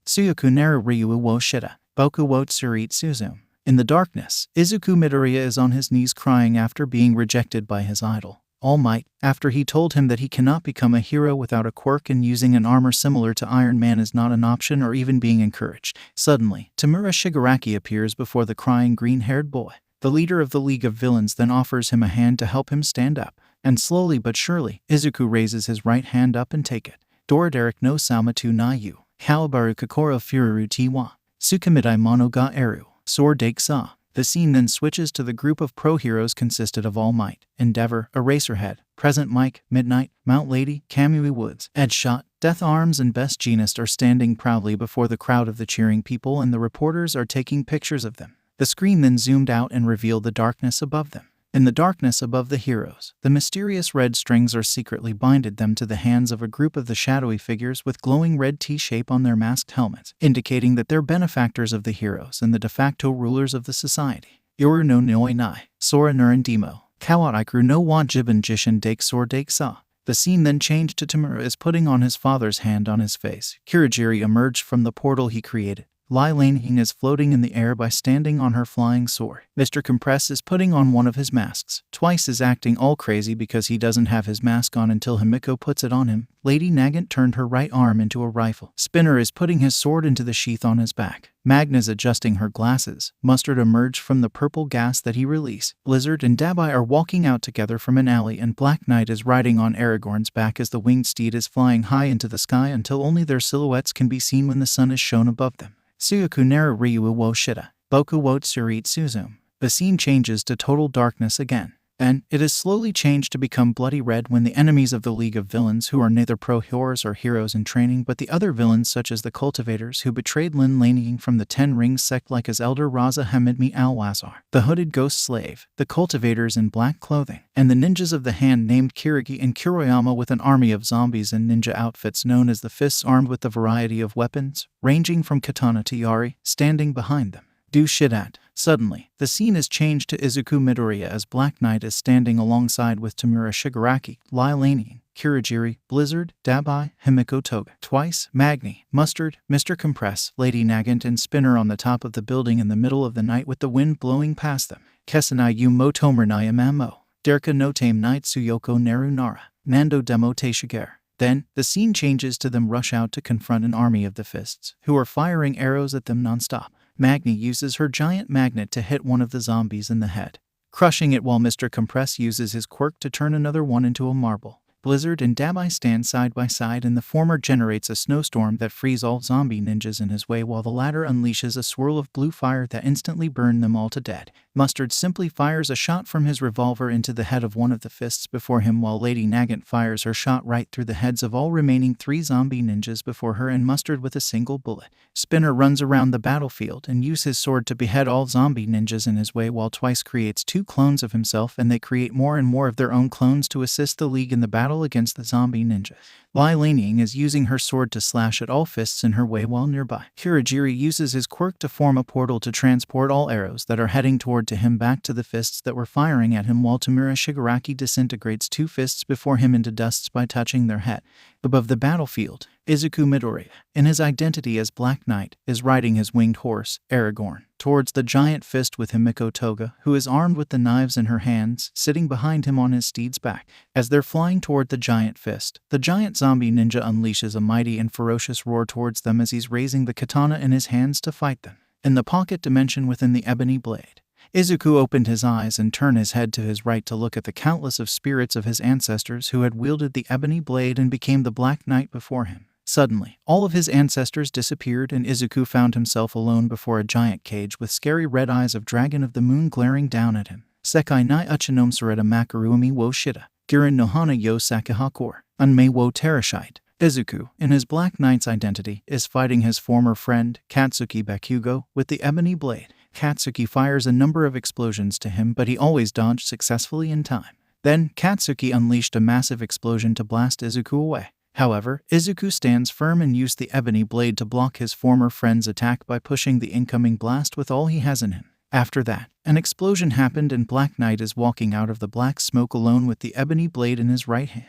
Tsuyoku Naru Ryu wo Shida, Boku wo Tsurit Suzum. In the darkness, Izuku Midoriya is on his knees crying after being rejected by his idol, All Might, after he told him that he cannot become a hero without a quirk and using an armor similar to Iron Man is not an option or even being encouraged. Suddenly, Tamura Shigaraki appears before the crying green-haired boy. The leader of the League of Villains then offers him a hand to help him stand up, and slowly but surely, Izuku raises his right hand up and take it. Doraderic no Salmatu na yu, Kawabaru Kokoro Fururu Tiwa, Sukamidai Mono ga Eru. Sword Dake Sa. The scene then switches to the group of pro-heroes consisted of All Might, Endeavor, Eraserhead, Present Mike, Midnight, Mount Lady, Kamui Woods, Edgeshot, Death Arms and Best Jeanist are standing proudly before the crowd of the cheering people and the reporters are taking pictures of them. The screen then zoomed out and revealed the darkness above them. In the darkness above the heroes, the mysterious red strings are secretly binded them to the hands of a group of the shadowy figures with glowing red T-shape on their masked helmets, indicating that they're benefactors of the heroes and the de facto rulers of the society. Yoru no Noi Nai, Sora Nurandimo, Kawaikru no Wajibun Jishin Dake Sor Dake Sa. The scene then changed to Tamura is putting on his father's hand on his face. Kirigiri emerged from the portal he created. Lai Lanehing is floating in the air by standing on her flying sword. Mr. Compress is putting on one of his masks. Twice is acting all crazy because he doesn't have his mask on until Himiko puts it on him. Lady Nagant turned her right arm into a rifle. Spinner is putting his sword into the sheath on his back. Magna's adjusting her glasses. Mustard emerged from the purple gas that he released. Blizzard and Dabai are walking out together from an alley and Black Knight is riding on Aragorn's back as the winged steed is flying high into the sky until only their silhouettes can be seen when the sun is shown above them. Tsuyoku Naru Ryu wo Shida, Boku wo Tsurit Suzum. The scene changes to total darkness again. And it is slowly changed to become bloody red when the enemies of the League of Villains who are neither pro-heroes or heroes in training but the other villains such as the cultivators who betrayed Lin Laneying from the Ten Rings sect like his elder Raza Hamidmi Alwazar, the hooded ghost slave, the cultivators in black clothing, and the ninjas of the hand named Kirigi and Kuroyama with an army of zombies in ninja outfits known as the Fists armed with a variety of weapons, ranging from katana to yari, standing behind them. Do shit at. Suddenly, the scene is changed to Izuku Midoriya as Black Knight is standing alongside with Tamura Shigaraki, Lai Laney, Kirigiri, Blizzard, Dabai, Himiko Toga, Twice, Magni, Mustard, Mr. Compress, Lady Nagant and Spinner on the top of the building in the middle of the night with the wind blowing past them. Kesanai yu mo Tomernai Amamo, Derka no Tame Night Tsuyoko Neru Nara, Nando Demo Te Shiger. Then, the scene changes to them rush out to confront an army of the Fists, who are firing arrows at them non-stop. Magni uses her giant magnet to hit one of the zombies in the head, crushing it while Mr. Compress uses his quirk to turn another one into a marble. Blizzard and Dabai stand side by side and the former generates a snowstorm that frees all zombie ninjas in his way while the latter unleashes a swirl of blue fire that instantly burns them all to death. Mustard simply fires a shot from his revolver into the head of one of the Fists before him while Lady Nagant fires her shot right through the heads of all remaining 3 zombie ninjas before her and Mustard with a single bullet. Spinner runs around the battlefield and uses his sword to behead all zombie ninjas in his way while Twice creates 2 clones of himself and they create more and more of their own clones to assist the League in the battle against the zombie ninjas. Lai Laneying is using her sword to slash at all Fists in her way while nearby. Kirigiri uses his quirk to form a portal to transport all arrows that are heading toward to him back to the Fists that were firing at him while Tamura Shigaraki disintegrates 2 Fists before him into dusts by touching their head. Above the battlefield, Izuku Midoriya, in his identity as Black Knight, is riding his winged horse, Aragorn, towards the giant Fist with Himiko Toga, who is armed with the knives in her hands, sitting behind him on his steed's back. As they're flying toward the giant Fist, the giant zombie ninja unleashes a mighty and ferocious roar towards them as he's raising the katana in his hands to fight them. In the pocket dimension within the ebony blade, Izuku opened his eyes and turned his head to his right to look at the countless of spirits of his ancestors who had wielded the ebony blade and became the Black Knight before him. Suddenly, all of his ancestors disappeared and Izuku found himself alone before a giant cage with scary red eyes of Dragon of the Moon glaring down at him. Sekai nai uchinom sareta makarumi wo shita, girin no hana yo sakihakor, unmei wo terashite. Izuku, in his Black Knight's identity, is fighting his former friend, Katsuki Bakugo, with the ebony blade. Katsuki fires a number of explosions to him, but he always dodged successfully in time. Then, Katsuki unleashed a massive explosion to blast Izuku away. However, Izuku stands firm and used the ebony blade to block his former friend's attack by pushing the incoming blast with all he has in him. After that, an explosion happened and Black Knight is walking out of the black smoke alone with the ebony blade in his right hand.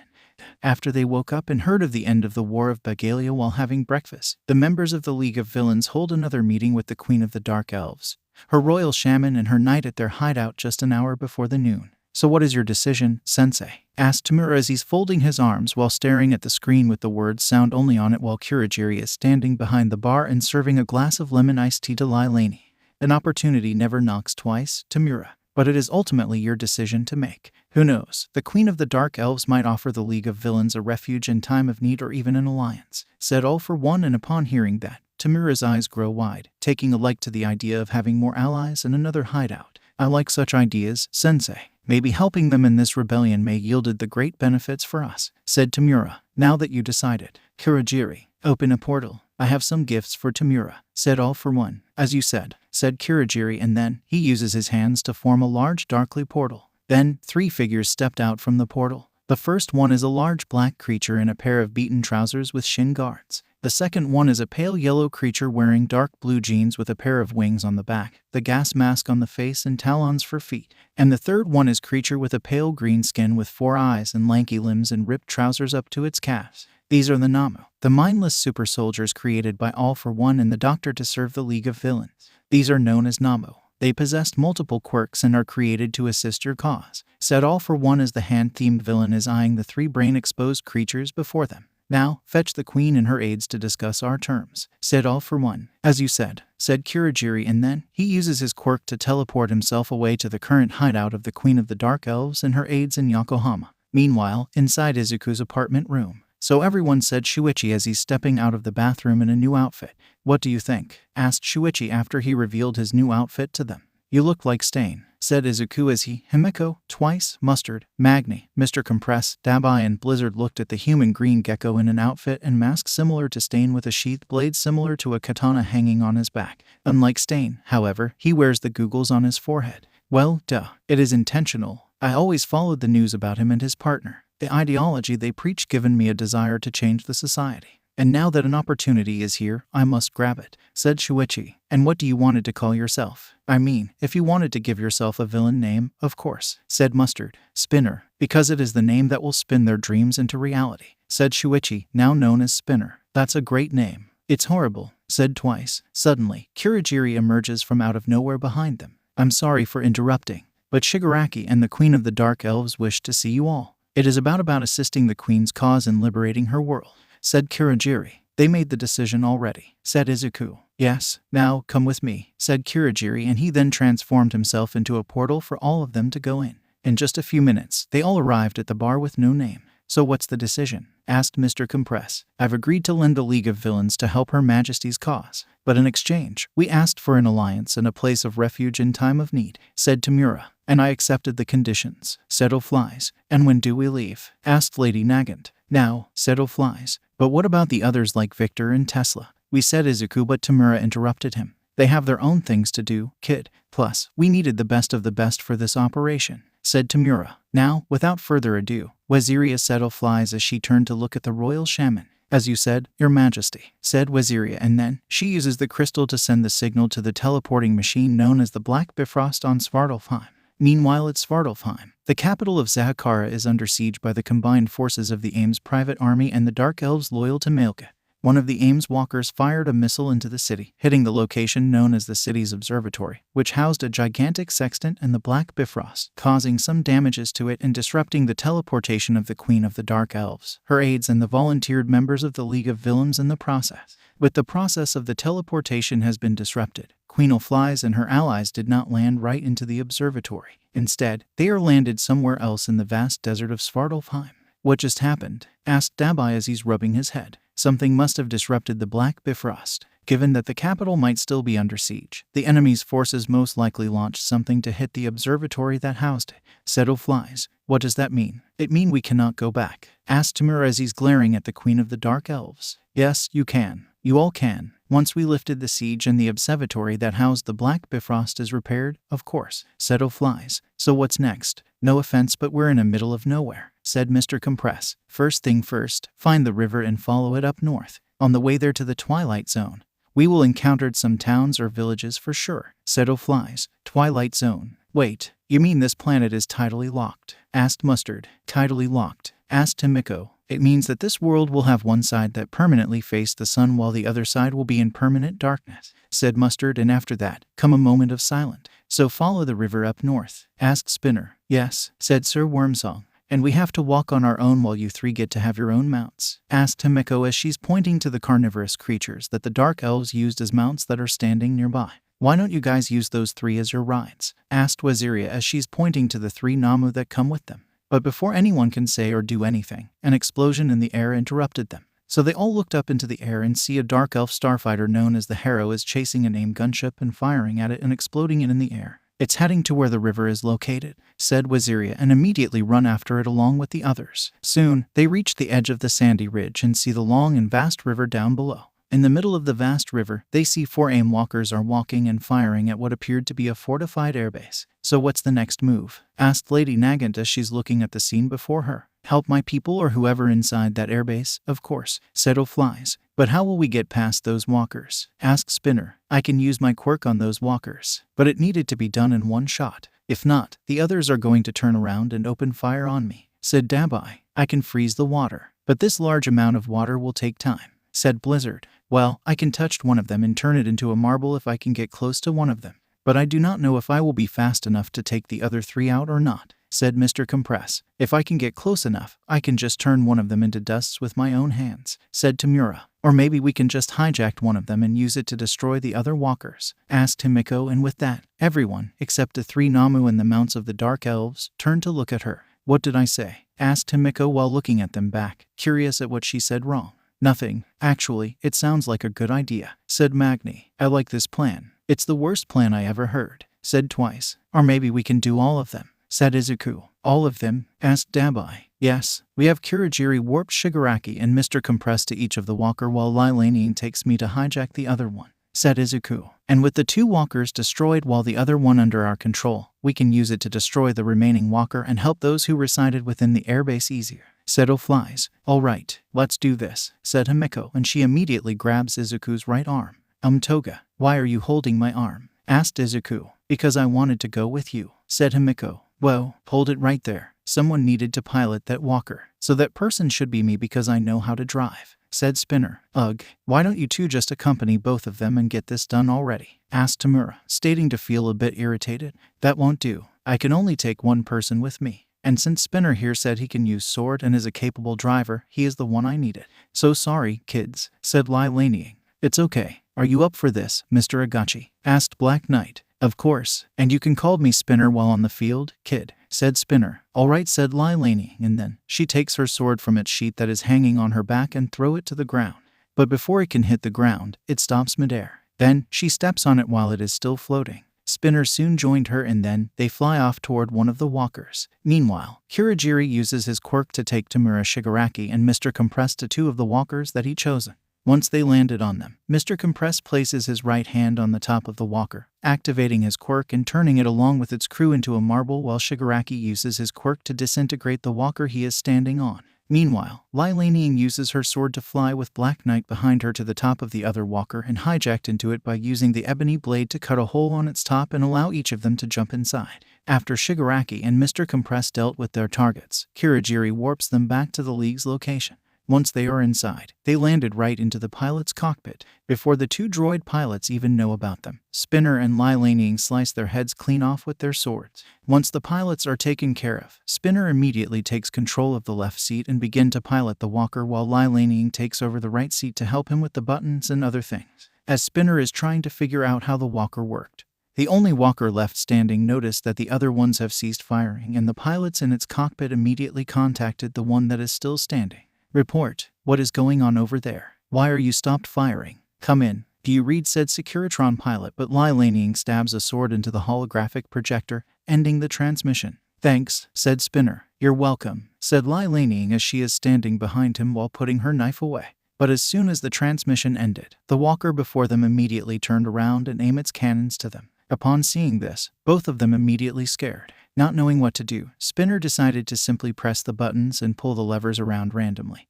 After they woke up and heard of the end of the War of Bagalia while having breakfast, the members of the League of Villains hold another meeting with the Queen of the Dark Elves, her royal shaman and her knight at their hideout just an hour before the noon. "So what is your decision, Sensei?" asked Tamura as he's folding his arms while staring at the screen with the words sound only on it while Kurogiri is standing behind the bar and serving a glass of lemon iced tea to Lailani. "An opportunity never knocks twice, Tamura, but it is ultimately your decision to make. Who knows, the Queen of the Dark Elves might offer the League of Villains a refuge in time of need or even an alliance," said All for One, and upon hearing that, Tamura's eyes grow wide, taking a like to the idea of having more allies and another hideout. "I like such ideas, Sensei. Maybe helping them in this rebellion may yielded the great benefits for us," said Tamura. "Now that you decided, Kurogiri, open a portal. I have some gifts for Tamura," said All for One. "As you said," said Kurogiri, and then he uses his hands to form a large darkly portal. Then, 3 figures stepped out from the portal. The first one is a large black creature in a pair of beaten trousers with shin guards. The second one is a pale yellow creature wearing dark blue jeans with a pair of wings on the back, the gas mask on the face and talons for feet. And the third one is creature with a pale green skin with 4 eyes and lanky limbs and ripped trousers up to its calves. These are the Namu, the mindless super soldiers created by All for One and the Doctor to serve the League of Villains. These are known as Namu. They possess multiple quirks and are created to assist your cause, said All for One as the hand-themed villain is eyeing the 3 brain-exposed creatures before them. "Now, fetch the Queen and her aides to discuss our terms," said All for One. "As you said," said Kurogiri, and then he uses his quirk to teleport himself away to the current hideout of the Queen of the Dark Elves and her aides in Yokohama. Meanwhile, inside Izuku's apartment room. "So everyone," said Shuichi as he's stepping out of the bathroom in a new outfit. "What do you think?" asked Shuichi after he revealed his new outfit to them. "You look like Stain," said Izuku as he, Himeko, Twice, Mustard, Magni, Mr. Compress, Dabai and Blizzard looked at the human green gecko in an outfit and mask similar to Stain with a sheathed blade similar to a katana hanging on his back. Unlike Stain, however, he wears the googles on his forehead. "Well, duh. It is intentional. I always followed the news about him and his partner. The ideology they preach given me a desire to change the society. And now that an opportunity is here, I must grab it," said Shuichi. "And what do you wanted to call yourself?" "I mean, if you wanted to give yourself a villain name, of course," said Mustard. "Spinner, because it is the name that will spin their dreams into reality," said Shuichi, now known as Spinner. "That's a great name." "It's horrible," said Twice. Suddenly, Kurogiri emerges from out of nowhere behind them. "I'm sorry for interrupting, but Shigaraki and the Queen of the Dark Elves wish to see you all. It is about assisting the Queen's cause in liberating her world," said Kurogiri. "They made the decision already," said Izuku. "Yes, now, come with me," said Kurogiri, and he then transformed himself into a portal for all of them to go in. In just a few minutes, they all arrived at the bar with no name. "So what's the decision?" asked Mr. Compress. "I've agreed to lend the League of Villains to help Her Majesty's cause, but in exchange, we asked for an alliance and a place of refuge in time of need," said Tamura. "And I accepted the conditions," said O'Flies. "And when do we leave?" asked Lady Nagant. "Now," said O'Flies. "But what about the others like Victor and Tesla?" "We said Izuku, but Tamura interrupted him. "They have their own things to do, kid. Plus, we needed the best of the best for this operation," said Tamura. "Now, without further ado, Waziria," said O'Flies as she turned to look at the royal shaman. "As you said, Your Majesty," said Waziria, and then she uses the crystal to send the signal to the teleporting machine known as the Black Bifrost on Svartalfheim. Meanwhile at Svartalfheim, the capital of Zahakara is under siege by the combined forces of the Ames private army and the Dark Elves loyal to Maelke. One of the Ames walkers fired a missile into the city, hitting the location known as the city's observatory, which housed a gigantic sextant and the Black Bifrost, causing some damages to it and disrupting the teleportation of the Queen of the Dark Elves, her aides and the volunteered members of the League of Villains in the process. With the process of the teleportation has been disrupted, Queen of Flies and her allies did not land right into the observatory. Instead, they are landed somewhere else in the vast desert of Svartalfheim. What just happened? Asked Dabai as he's rubbing his head. Something must have disrupted the Black Bifrost. Given that the capital might still be under siege, the enemy's forces most likely launched something to hit the observatory that housed it, said Flies. What does that mean? It mean we cannot go back? Asked Tamura as he's glaring at the Queen of the Dark Elves. Yes, you can. You all can. Once we lifted the siege and the observatory that housed the Black Bifrost is repaired, of course, said Flies. So what's next? No offense, but we're in the middle of nowhere, said Mr. Compress. First thing first, find the river and follow it up north. On the way there to the Twilight Zone, we will encounter some towns or villages for sure, said Flies. Twilight Zone. Wait, you mean this planet is tidally locked? Asked Mustard. Tidally locked? Asked Himiko. It means that this world will have one side that permanently face the sun while the other side will be in permanent darkness, said Mustard, and after that, come a moment of silence. So follow the river up north? Asked Spinner. Yes, said Sir Wormsong. And we have to walk on our own while you three get to have your own mounts? Asked Himiko as she's pointing to the carnivorous creatures that the Dark Elves used as mounts that are standing nearby. Why don't you guys use those three as your rides? Asked Waziria as she's pointing to the three Namu that come with them. But before anyone can say or do anything, an explosion in the air interrupted them. So they all looked up into the air and see a Dark Elf starfighter known as the Harrow is chasing an AIM gunship and firing at it and exploding it in the air. It's heading to where the river is located, said Waziria, and immediately run after it along with the others. Soon, they reach the edge of the sandy ridge and see the long and vast river down below. In the middle of the vast river, they see 4 AIM walkers are walking and firing at what appeared to be a fortified airbase. So what's the next move? Asked Lady Nagant as she's looking at the scene before her. Help my people or whoever inside that airbase, of course, said Flies. But how will we get past those walkers? Asked Spinner. I can use my quirk on those walkers, but it needed to be done in one shot. If not, the others are going to turn around and open fire on me, said Dabai. I can freeze the water, but this large amount of water will take time, said Blizzard. Well, I can touch one of them and turn it into a marble if I can get close to one of them. But I do not know if I will be fast enough to take the other 3 out or not, said Mr. Compress. If I can get close enough, I can just turn one of them into dust with my own hands, said Tamura. Or maybe we can just hijack one of them and use it to destroy the other walkers, asked Himiko, and with that, everyone, except the 3 Namu and the mounts of the Dark Elves, turned to look at her. What did I say? Asked Himiko while looking at them back, curious at what she said wrong. Nothing. Actually, it sounds like a good idea, said Magni. I like this plan. It's the worst plan I ever heard, said Twice. Or maybe we can do all of them, said Izuku. All of them? Asked Dabai. Yes, we have Kurogiri warp Shigaraki and Mr. Compress to each of the walker while Lilanian takes me to hijack the other one, said Izuku. And with the 2 walkers destroyed while the other one under our control, we can use it to destroy the remaining walker and help those who resided within the airbase easier, said Flies. All right, let's do this, said Himiko, and she immediately grabs Izuku's right arm. Toga, why are you holding my arm? Asked Izuku. Because I wanted to go with you, said Himiko. Well, hold it right there. Someone needed to pilot that walker. So that person should be me because I know how to drive, said Spinner. Ugh, why don't you two just accompany both of them and get this done already? Asked Tamura, stating to feel a bit irritated. That won't do. I can only take one person with me. And since Spinner here said he can use sword and is a capable driver, he is the one I needed. So sorry, kids, said Lilanian. It's okay. Are you up for this, Mr. Agachi? Asked Black Knight. Of course, and you can call me Spinner while on the field, kid, said Spinner. All right, said Lilani, and then she takes her sword from its sheath that is hanging on her back and throw it to the ground. But before it can hit the ground, it stops midair. Then, she steps on it while it is still floating. Spinner soon joined her and then, they fly off toward one of the walkers. Meanwhile, Kurogiri uses his quirk to take Tamura Shigaraki and Mr. Compress to 2 of the walkers that he chosen. Once they landed on them, Mr. Compress places his right hand on the top of the walker, activating his quirk and turning it along with its crew into a marble while Shigaraki uses his quirk to disintegrate the walker he is standing on. Meanwhile, Lilanian uses her sword to fly with Black Knight behind her to the top of the other walker and hijacked into it by using the ebony blade to cut a hole on its top and allow each of them to jump inside. After Shigaraki and Mr. Compress dealt with their targets, Kurogiri warps them back to the League's location. Once they are inside, they landed right into the pilot's cockpit, before the 2 droid pilots even know about them. Spinner and Lilanian slice their heads clean off with their swords. Once the pilots are taken care of, Spinner immediately takes control of the left seat and begins to pilot the walker while Lilanian takes over the right seat to help him with the buttons and other things. as Spinner is trying to figure out how the walker worked. The only walker left standing noticed that the other ones have ceased firing, and the pilots in its cockpit immediately contacted the one that is still standing. "Report, what is going on over there? Why are you stopped firing? Come in. Do you read?" said Securitron pilot, but Lai Laniying stabs a sword into the holographic projector, ending the transmission. "Thanks," said Spinner. "You're welcome," said Lai Laniying as she is standing behind him while putting her knife away. But as soon as the transmission ended, the walker before them immediately turned around and aimed its cannons to them. Upon seeing this, both of them immediately scared. Not knowing what to do, Spinner decided to simply press the buttons and pull the levers around randomly,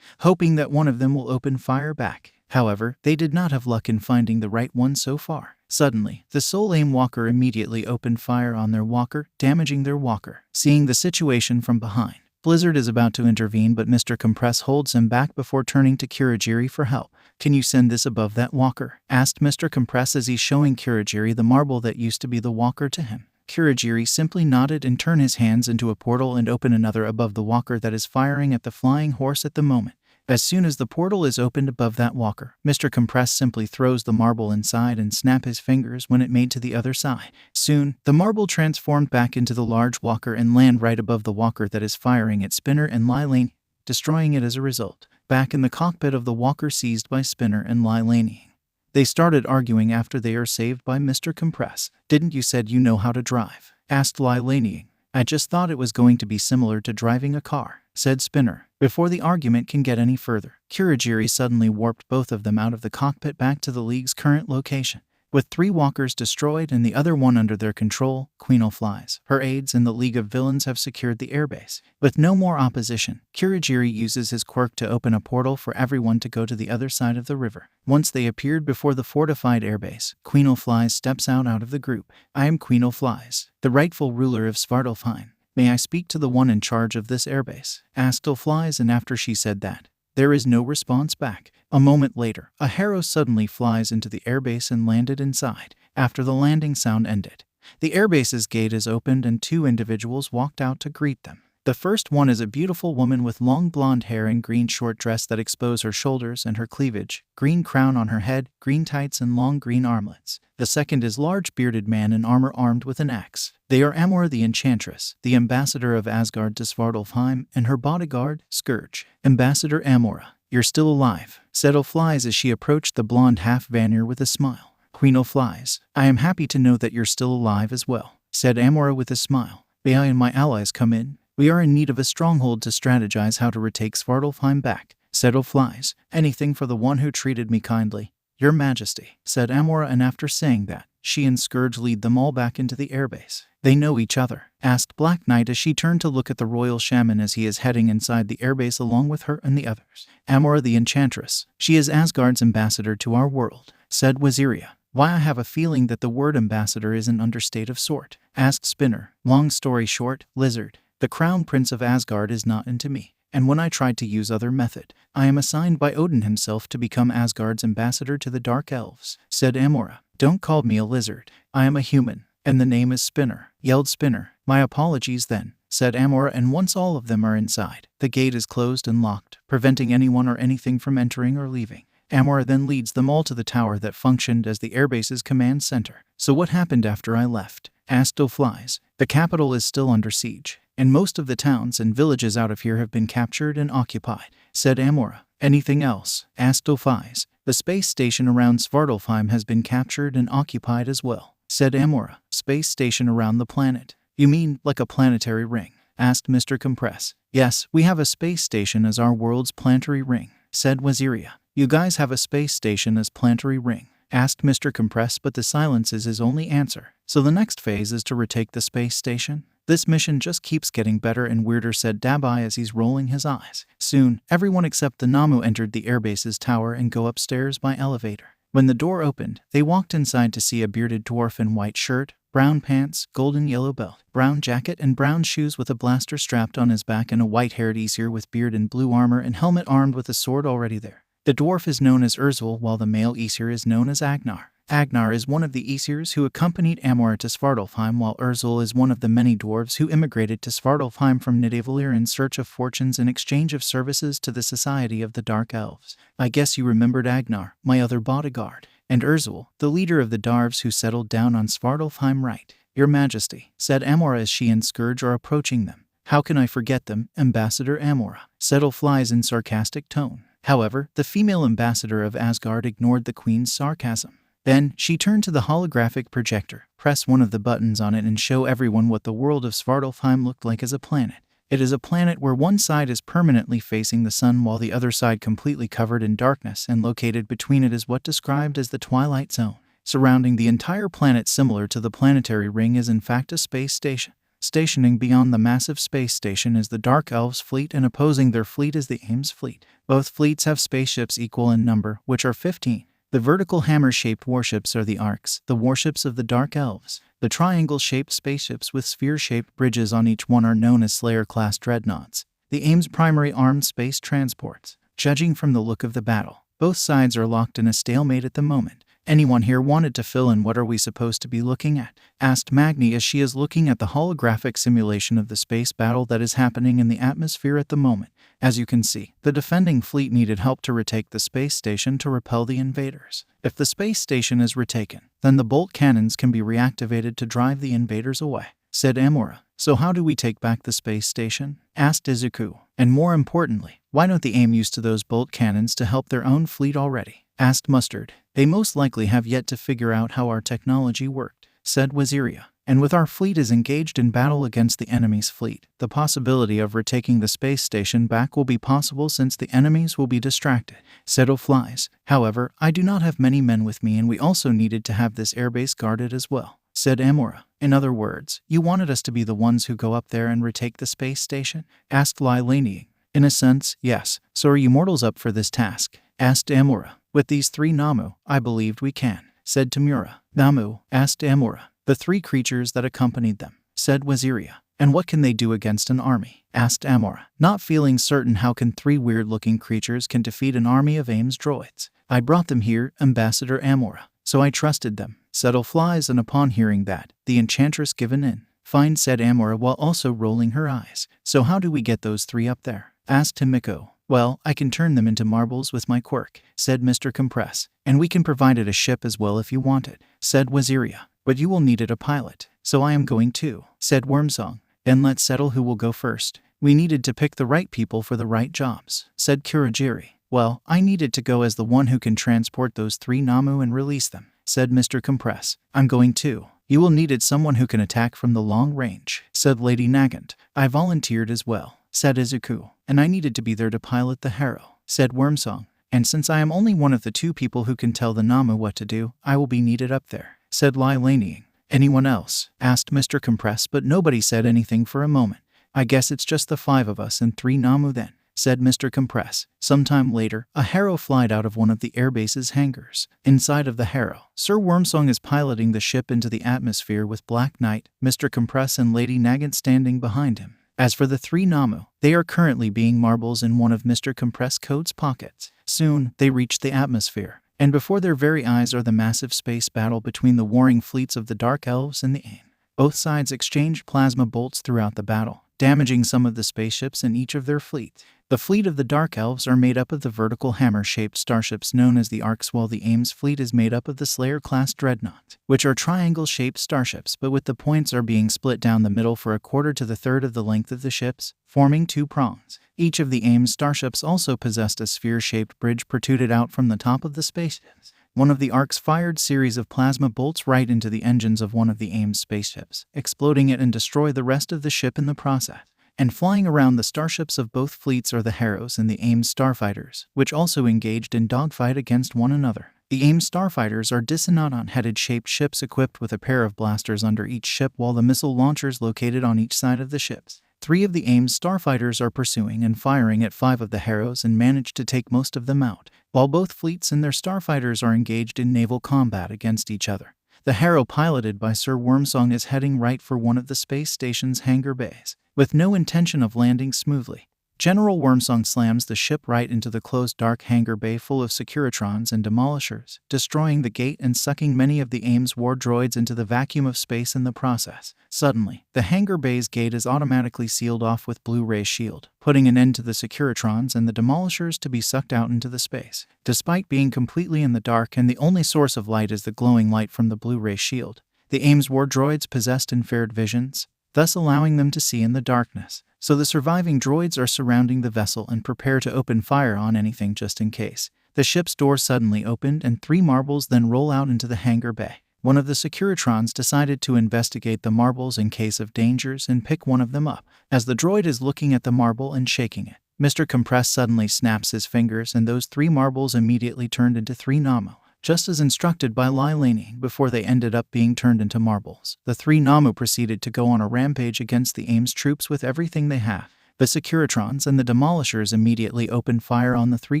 hoping that one of them will open fire back. However, they did not have luck in finding the right one so far. Suddenly, the Soul Aim walker immediately opened fire on their walker, damaging their walker. Seeing the situation from behind, Blizzard is about to intervene, but Mr. Compress holds him back before turning to Kurogiri for help. "Can you send this above that walker?" asked Mr. Compress as he's showing Kurogiri the marble that used to be the walker to him. Kurogiri simply nodded and turned his hands into a portal and opened another above the walker that is firing at the flying horse at the moment. As soon as the portal is opened above that walker, Mr. Compress simply throws the marble inside and snaps his fingers when it made to the other side. Soon, the marble transformed back into the large walker and land right above the walker that is firing at Spinner and Lai Laniying, destroying it as a result. Back in the cockpit of the walker seized by Spinner and Lai Laniying, they started arguing after they are saved by Mr. Compress. "Didn't you said you know how to drive?" asked Lai Laniying. "I just thought it was going to be similar to driving a car," said Spinner. Before the argument can get any further, Kurogiri suddenly warped both of them out of the cockpit back to the League's current location. With 3 walkers destroyed and the other one under their control, Queen flies. Her aides and the League of Villains have secured the airbase. With no more opposition, Kurogiri uses his quirk to open a portal for everyone to go to the other side of the river. Once they appeared before the fortified airbase, Queen Flies steps out of the group. "I am Queen Flies, the rightful ruler of Svartalfheim. May I speak to the one in charge of this airbase?" asked Flies, and after she said that, there is no response back. A moment later, a harrow suddenly flies into the airbase and landed inside. After the landing sound ended, the airbase's gate is opened and 2 individuals walked out to greet them. The first one is a beautiful woman with long blonde hair and green short dress that expose her shoulders and her cleavage, green crown on her head, green tights and long green armlets. The second is large bearded man in armor armed with an axe. They are Amora the Enchantress, the ambassador of Asgard to Svartalfheim, and her bodyguard, Scourge. "Ambassador Amora, you're still alive," said Flies as she approached the blonde half-Vanir with a smile. "Queen Flies, I am happy to know that you're still alive as well," said Amora with a smile. "May I and my allies come in? We are in need of a stronghold to strategize how to retake Svartalfheim back," said Flies. "Anything for the one who treated me kindly, Your Majesty," said Amora, and after saying that, she and Scourge lead them all back into the airbase. "They know each other?" asked Black Knight as she turned to look at the royal shaman as he is heading inside the airbase along with her and the others. "Amora the Enchantress. She is Asgard's ambassador to our world," said Waziria. "Why, I have a feeling that the word ambassador is an understate of sort," asked Spinner. "Long story short, Lizard, the crown prince of Asgard is not into me, and when I tried to use other method, I am assigned by Odin himself to become Asgard's ambassador to the Dark Elves," said Amora. "Don't call me a lizard. I am a human, and the name is Spinner," yelled Spinner. "My apologies then," said Amora, and once all of them are inside, the gate is closed and locked, preventing anyone or anything from entering or leaving. Amora then leads them all to the tower that functioned as the airbase's command center. "So what happened after I left?" asked Flies. "The capital is still under siege, and most of the towns and villages out of here have been captured and occupied," said Amora. "Anything else?" asked Flies. "The space station around Svartalfheim has been captured and occupied as well," said Amora. "Space station around the planet? You mean like a planetary ring?" asked Mr. Compress. "Yes, we have a space station as our world's planetary ring," said Waziria. "You guys have a space station as planetary ring?" asked Mr. Compress, but the silence is his only answer. "So the next phase is to retake the space station? This mission just keeps getting better and weirder," said Dabai as he's rolling his eyes. Soon, everyone except the Namu entered the airbase's tower and go upstairs by elevator. When the door opened, they walked inside to see a bearded dwarf in white shirt, brown pants, golden yellow belt, brown jacket and brown shoes with a blaster strapped on his back, and a white-haired Aesir with beard and blue armor and helmet armed with a sword already there. The dwarf is known as Urzul, while the male Aesir is known as Agnar. Agnar is one of the Aesirs who accompanied Amora to Svartalfheim, while Urzul is one of the many dwarves who immigrated to Svartalfheim from Nidavellir in search of fortunes in exchange of services to the Society of the Dark Elves. I guess you remembered Agnar, my other bodyguard, and Urzul, the leader of the dwarves who settled down on Svartalfheim, right? Your Majesty, said Amora as she and Scourge are approaching them. How can I forget them, Ambassador Amora? Said Flies in sarcastic tone. However, the female ambassador of Asgard ignored the queen's sarcasm. Then, she turned to the holographic projector, press one of the buttons on it and show everyone what the world of Svartalfheim looked like as a planet. It is a planet where one side is permanently facing the sun while the other side completely covered in darkness, and located between it is what described as the Twilight Zone. Surrounding the entire planet, similar to the planetary ring, is in fact a space station. Stationing beyond the massive space station is the Dark Elves' fleet, and opposing their fleet is the Ames fleet. Both fleets have spaceships equal in number, which are 15. The vertical hammer-shaped warships are the Arks, the warships of the Dark Elves. The triangle-shaped spaceships with sphere-shaped bridges on each one are known as Slayer-class dreadnoughts, the Ames' primary armed space transports. Judging from the look of the battle, both sides are locked in a stalemate at the moment. Anyone here wanted to fill in what are we supposed to be looking at? Asked Magni as she is looking at the holographic simulation of the space battle that is happening in the atmosphere at the moment. As you can see, the defending fleet needed help to retake the space station to repel the invaders. If the space station is retaken, then the bolt cannons can be reactivated to drive the invaders away, said Amora. So how do we take back the space station? Asked Izuku. And more importantly, why don't the AIM use to those bolt cannons to help their own fleet already? Asked Mustard. They most likely have yet to figure out how our technology worked, said Waziria. And with our fleet is engaged in battle against the enemy's fleet, the possibility of retaking the space station back will be possible since the enemies will be distracted, said Flies. However, I do not have many men with me, and we also needed to have this airbase guarded as well, said Amora. In other words, you wanted us to be the ones who go up there and retake the space station? Asked Lylaniing. In a sense, yes. So are you mortals up for this task? Asked Amora. With these 3 Namu, I believed we can, said Tamura. Namu? Asked Amora. The 3 creatures that accompanied them, said Waziria. And what can they do against an army? Asked Amora. Not feeling certain how can 3 weird-looking creatures can defeat an army of AIM's droids. I brought them here, Ambassador Amora, so I trusted them, said Flies, and upon hearing that, the enchantress given in. Fine, said Amora while also rolling her eyes. So how do we get those 3 up there? Asked Himiko. Well, I can turn them into marbles with my quirk, said Mr. Compress. And we can provide it a ship as well if you want it, said Waziria. But you will need it a pilot, so I am going too, said Wormsong. Then let's settle who will go first. We needed to pick the right people for the right jobs, said Kurogiri. Well, I needed to go as the one who can transport those 3 Namu and release them, said Mr. Compress. I'm going too. You will needed someone who can attack from the long range, said Lady Nagant. I volunteered as well, said Izuku. And I needed to be there to pilot the Harrow, said Wormsong. And since I am only one of the 2 people who can tell the Namu what to do, I will be needed up there, said Lylaniing. Anyone else? Asked Mr. Compress, but nobody said anything for a moment. I guess it's just the 5 of us and 3 Namu then, said Mr. Compress. Sometime later, a Harrow flied out of one of the airbase's hangars. Inside of the Harrow, Sir Wormsong is piloting the ship into the atmosphere with Black Knight, Mr. Compress and Lady Nagant standing behind him. As for the 3 Namu, they are currently being marbles in one of Mr. Compress Coat's pockets. Soon, they reach the atmosphere, and before their very eyes are the massive space battle between the warring fleets of the Dark Elves and the AIM. Both sides exchanged plasma bolts throughout the battle, damaging some of the spaceships in each of their fleets. The fleet of the Dark Elves are made up of the vertical hammer-shaped starships known as the Arks, while the AIM's fleet is made up of the Slayer-class dreadnoughts, which are triangle-shaped starships, but with the points are being split down the middle for a quarter to the third of the length of the ships, forming 2 prongs. Each of the AIM's starships also possessed a sphere-shaped bridge protruded out from the top of the spaceships. One of the Arks fired series of plasma bolts right into the engines of one of the AIM's spaceships, exploding it and destroy the rest of the ship in the process. And flying around the starships of both fleets are the Harrows and the AIM's starfighters, which also engaged in dogfight against one another. The AIM's starfighters are Dissonauton-headed shaped ships equipped with a pair of blasters under each ship, while the missile launchers located on each side of the ships. 3 of the AIM's starfighters are pursuing and firing at 5 of the Harrows and manage to take most of them out, while both fleets and their starfighters are engaged in naval combat against each other. The Harrow, piloted by Sir Wormsong, is heading right for one of the space station's hangar bays, with no intention of landing smoothly. General Wormsong slams the ship right into the closed dark hangar bay full of Securitrons and Demolishers, destroying the gate and sucking many of the AIM's war droids into the vacuum of space in the process. Suddenly, the hangar bay's gate is automatically sealed off with blue ray shield, putting an end to the Securitrons and the Demolishers to be sucked out into the space. Despite being completely in the dark and the only source of light is the glowing light from the blue ray shield, the AIM's war droids possessed infrared visions, thus allowing them to see in the darkness. So the surviving droids are surrounding the vessel and prepare to open fire on anything just in case. The ship's door suddenly opened and 3 marbles then roll out into the hangar bay. One of the Securitrons decided to investigate the marbles in case of dangers and pick one of them up. As the droid is looking at the marble and shaking it, Mr. Compress suddenly snaps his fingers and those 3 marbles immediately turned into 3 Namu, just as instructed by Lai Laney before they ended up being turned into marbles. The 3 Namu proceeded to go on a rampage against the AIM's troops with everything they have. The Securitrons and the Demolishers immediately opened fire on the 3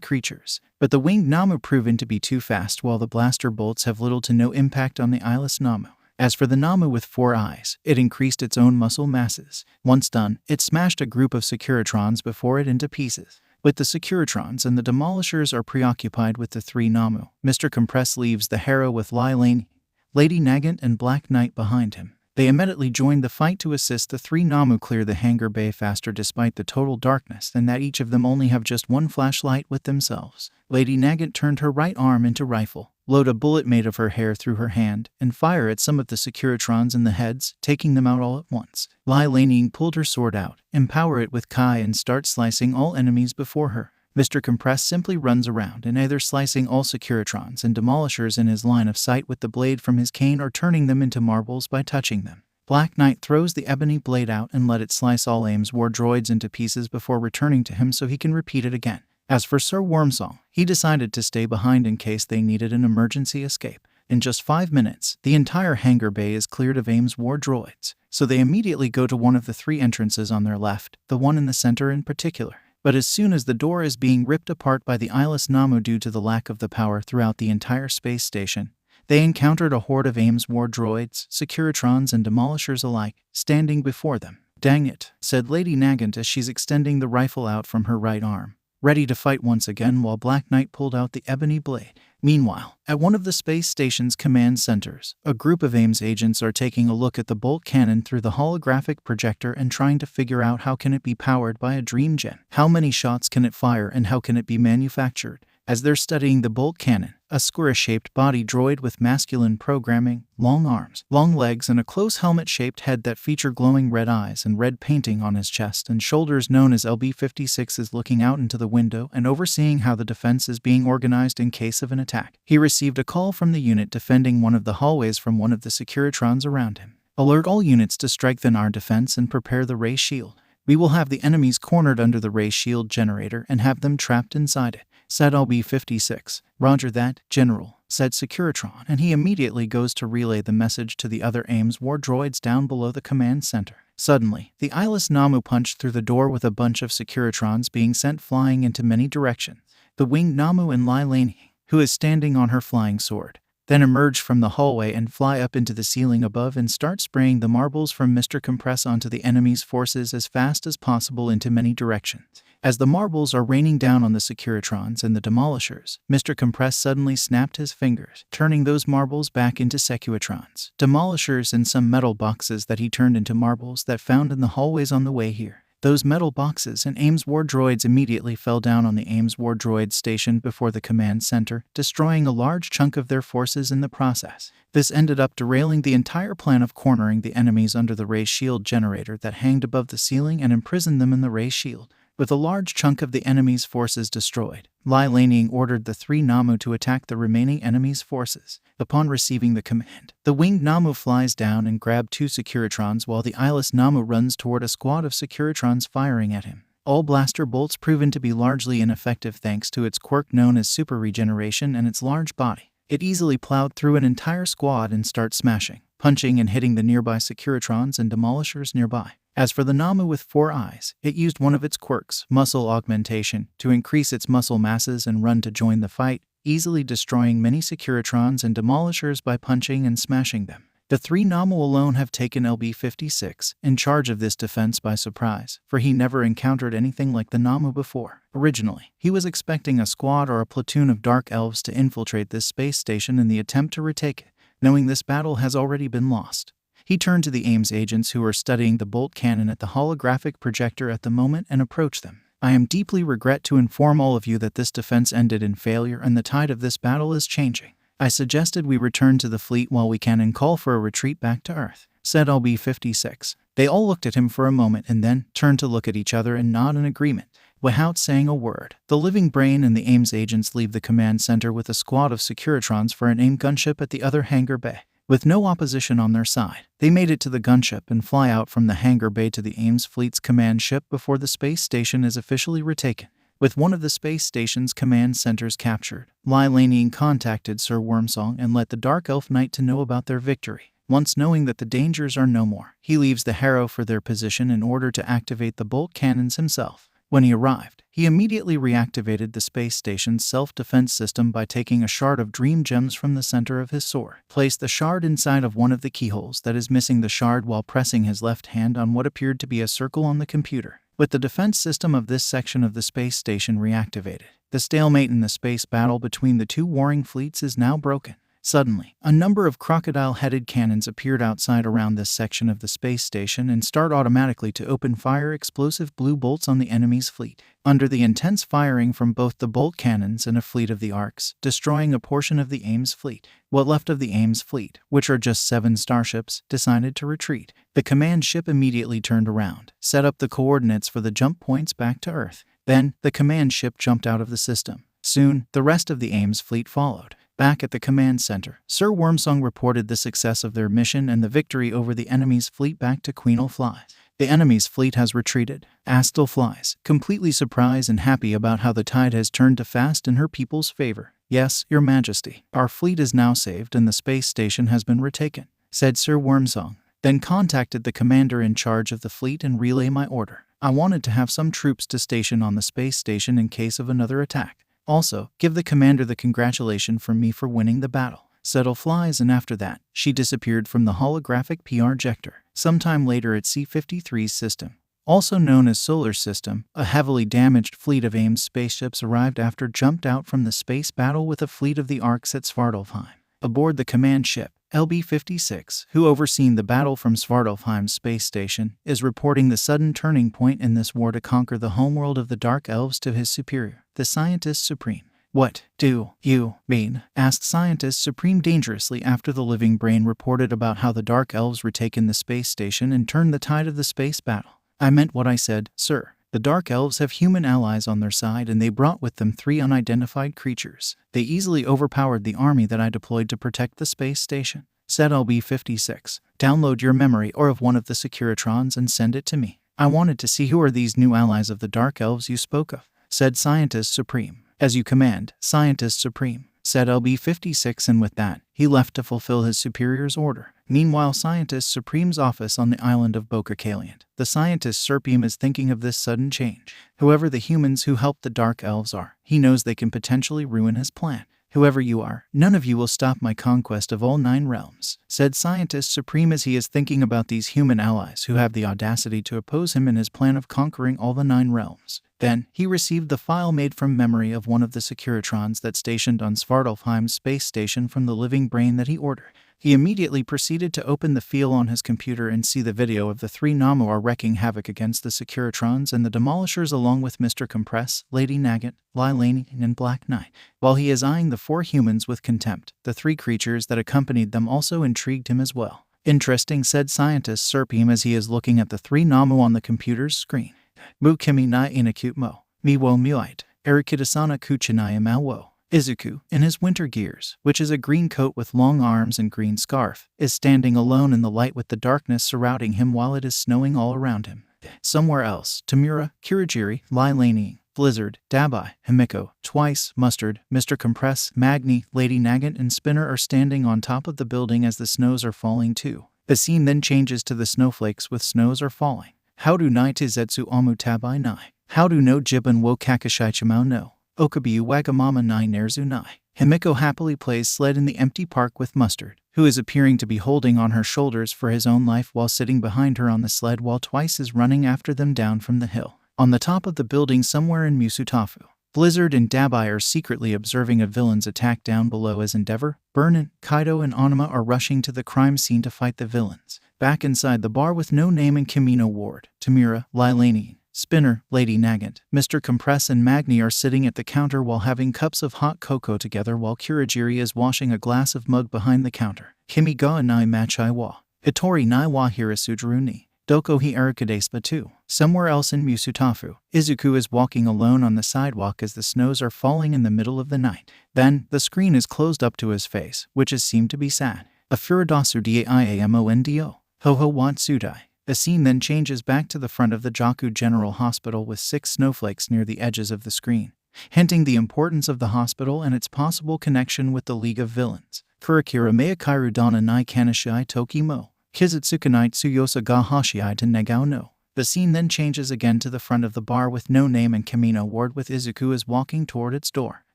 creatures, but the winged Namu proven to be too fast while the blaster bolts have little to no impact on the eyeless Namu. As for the Namu with 4 eyes, it increased its own muscle masses. Once done, it smashed a group of Securitrons before it into pieces. But the Securitrons and the Demolishers are preoccupied with the 3 Namu. Mr. Compress leaves the Harrow with Lai Laney, Lady Nagant and Black Knight behind him. They immediately joined the fight to assist the 3 Namu clear the hangar bay faster despite the total darkness and that each of them only have just 1 flashlight with themselves. Lady Nagant turned her right arm into rifle, load a bullet made of her hair through her hand, and fire at some of the Securitrons in the heads, taking them out all at once. Lai Laney pulled her sword out, empower it with Kai and start slicing all enemies before her. Mr. Compress simply runs around and either slicing all Securitrons and Demolishers in his line of sight with the blade from his cane or turning them into marbles by touching them. Black Knight throws the ebony blade out and let it slice all AIM's war droids into pieces before returning to him so he can repeat it again. As for Sir Wormsong, he decided to stay behind in case they needed an emergency escape. In just 5 minutes, the entire hangar bay is cleared of AIM's war droids, so they immediately go to one of the 3 entrances on their left, the one in the center in particular. But as soon as the door is being ripped apart by the eyeless Namu due to the lack of the power throughout the entire space station, they encountered a horde of AIM's war droids, Securitrons and Demolishers alike, standing before them. "Dang it," said Lady Nagant as she's extending the rifle out from her right arm, ready to fight once again while Black Knight pulled out the ebony blade. Meanwhile, at one of the space station's command centers, a group of AIM's agents are taking a look at the bolt cannon through the holographic projector and trying to figure out how can it be powered by a dream gen. How many shots can it fire and how can it be manufactured? As they're studying the bolt cannon, a square-shaped body droid with masculine programming, long arms, long legs, and a close helmet-shaped head that feature glowing red eyes and red painting on his chest and shoulders known as LB-56 is looking out into the window and overseeing how the defense is being organized in case of an attack. He received a call from the unit defending one of the hallways from one of the Securitrons around him. "Alert all units to strengthen our defense and prepare the ray shield. We will have the enemies cornered under the ray shield generator and have them trapped inside it," said LB-56. "Roger that, General," said Securitron, and he immediately goes to relay the message to the other AIM's war droids down below the command center. Suddenly, the eyeless Namu punched through the door with a bunch of Securitrons being sent flying into many directions. The winged Namu and Lai Laney, who is standing on her flying sword, then emerge from the hallway and fly up into the ceiling above and start spraying the marbles from Mr. Compress onto the enemy's forces as fast as possible into many directions. As the marbles are raining down on the Securitrons and the Demolishers, Mr. Compress suddenly snapped his fingers, turning those marbles back into Securitrons, Demolishers, and some metal boxes that he turned into marbles that found in the hallways on the way here. Those metal boxes and AIM's war droids immediately fell down on the AIM's war droids stationed before the command center, destroying a large chunk of their forces in the process. This ended up derailing the entire plan of cornering the enemies under the ray shield generator that hanged above the ceiling and imprisoned them in the ray shield. With a large chunk of the enemy's forces destroyed, Lai Laney ordered the 3 Namu to attack the remaining enemy's forces. Upon receiving the command, the winged Namu flies down and grabs 2 Securitrons while the eyeless Namu runs toward a squad of Securitrons firing at him. All blaster bolts proven to be largely ineffective thanks to its quirk known as super regeneration and its large body. It easily plowed through an entire squad and started smashing, punching and hitting the nearby Securitrons and Demolishers nearby. As for the Namu with 4 eyes, it used one of its quirks, muscle augmentation, to increase its muscle masses and run to join the fight, easily destroying many Securitrons and Demolishers by punching and smashing them. The three Namu alone have taken LB-56 in charge of this defense by surprise, for he never encountered anything like the Namu before. Originally, he was expecting a squad or a platoon of Dark Elves to infiltrate this space station in the attempt to retake it, knowing this battle has already been lost. He turned to the AIMS agents who were studying the bolt cannon at the holographic projector at the moment and approached them. I am deeply regret to inform all of you that this defense ended in failure and the tide of this battle is changing. I suggested we return to the fleet while we can and call for a retreat back to Earth, said LB-56. They all looked at him for a moment and then turned to look at each other and nod in agreement, without saying a word. The Living Brain and the AIMS agents leave the command center with a squad of Securitrons for an AIM gunship at the other hangar bay. With no opposition on their side, they made it to the gunship and fly out from the hangar bay to the AIMS fleet's command ship before the space station is officially retaken. With one of the space station's command centers captured, Lylanian contacted Sir Wormsong and let the Dark Elf Knight to know about their victory. Once knowing that the dangers are no more, he leaves the Harrow for their position in order to activate the bolt cannons himself. When he arrived, he immediately reactivated the space station's self-defense system by taking a shard of dream gems from the center of his sword. Placed the shard inside of one of the keyholes that is missing the shard while pressing his left hand on what appeared to be a circle on the computer. With the defense system of this section of the space station reactivated, the stalemate in the space battle between the two warring fleets is now broken. Suddenly, a number of crocodile-headed cannons appeared outside around this section of the space station and start automatically to open fire explosive blue bolts on the enemy's fleet. Under the intense firing from both the bolt cannons and a fleet of the arcs, destroying a portion of the AIMS fleet. What left of the AIMS fleet, which are just 7 starships, decided to retreat. The command ship immediately turned around, set up the coordinates for the jump points back to Earth. Then, the command ship jumped out of the system. Soon, the rest of the AIMS fleet followed. Back at the command center, Sir Wormsong reported the success of their mission and the victory over the enemy's fleet back to Queen Flies. The enemy's fleet has retreated, Astal Flies, completely surprised and happy about how the tide has turned to fast in her people's favor. Yes, Your Majesty, our fleet is now saved and the space station has been retaken, said Sir Wormsong. Then contacted the commander in charge of the fleet and relay my order. I wanted to have some troops to station on the space station in case of another attack. Also, give the commander the congratulation from me for winning the battle. Settle Flies, and after that, she disappeared from the holographic projector. Sometime later at C-53's system, also known as Solar System, a heavily damaged fleet of AIMS spaceships arrived after jumped out from the space battle with a fleet of the Arcs at Svartalfheim. Aboard the command ship, LB-56, who overseen the battle from Svartalfheim's space station, is reporting the sudden turning point in this war to conquer the homeworld of the Dark Elves to his superior, the Scientist Supreme. What do you mean? Asked Scientist Supreme dangerously after the Living Brain reported about how the Dark Elves retaken the space station and turned the tide of the space battle. I meant what I said, sir. The Dark Elves have human allies on their side and they brought with them 3 unidentified creatures. They easily overpowered the army that I deployed to protect the space station, said LB-56. Download your memory or of one of the Securitrons and send it to me. I wanted to see who are these new allies of the Dark Elves you spoke of, said Scientist Supreme. As you command, Scientist Supreme, said LB-56, and with that, he left to fulfill his superior's order. Meanwhile, Scientist Supreme's office on the island of Boca-Caliant. The Scientist Supreme is thinking of this sudden change. Whoever the humans who helped the Dark Elves are, he knows they can potentially ruin his plan. Whoever you are, none of you will stop my conquest of all 9 realms, said Scientist Supreme as he is thinking about these human allies who have the audacity to oppose him in his plan of conquering all the 9 realms. Then, he received the file made from memory of one of the Securitrons that stationed on Svartalfheim's space station from the Living Brain that he ordered. He immediately proceeded to open the file on his computer and see the video of the 3 Namu are wreaking havoc against the Securitrons and the Demolishers along with Mr. Compress, Lady Nagant, Lylanian, and Black Knight. While he is eyeing the 4 humans with contempt, the 3 creatures that accompanied them also intrigued him as well. Interesting, said Scientist Supreme as he is looking at the 3 Namu on the computer's screen. Mu kimi na inakute mo, mi wo muite, erikidasana kuchinaya malwo. Izuku, in his winter gears, which is a green coat with long arms and green scarf, is standing alone in the light with the darkness surrounding him while it is snowing all around him. Somewhere else, Tamura, Kirigiri, Lylanian, Blizzard, Dabai, Himiko, Twice, Mustard, Mr. Compress, Magni, Lady Nagant, and Spinner are standing on top of the building as the snows are falling too. The scene then changes to the snowflakes with snows are falling. How do nai tizetsu omu tabai nai? How do no jibun wo kakashaichimau no? Okabiu wagamama nai nerzu nai. Himiko happily plays sled in the empty park with Mustard, who is appearing to be holding on her shoulders for his own life while sitting behind her on the sled while Twice is running after them down from the hill. On the top of the building somewhere in Musutafu, Blizzard and Dabai are secretly observing a villain's attack down below as Endeavor, Burnin, Kaido, and Onuma are rushing to the crime scene to fight the villains. Back inside the bar with No Name and Kimino Ward, Tamura, Lilanian, Spinner, Lady Nagant, Mr. Compress, and Magni are sitting at the counter while having cups of hot cocoa together while Kurogiri is washing a glass of mug behind the counter. Kimi ga nai machai wa. Hitori nai wa hirasujiru ni. Doko hi arukadespa too. Somewhere else in Musutafu, Izuku is walking alone on the sidewalk as the snows are falling in the middle of the night. Then, the screen is closed up to his face, which is seemed to be sad. A Furudasu Diamondo. Ho-ho Watsudai. The scene then changes back to the front of the Jaku General Hospital with 6 snowflakes near the edges of the screen, hinting the importance of the hospital and its possible connection with the League of Villains. Kurakira Meikairu Dana Nai Kanashai Toki Mo. Kizutsukanai Tsuyosa ga Hashiai to Negao no. The scene then changes again to the front of the bar with No Name and Kimino Ward with Izuku is walking toward its door.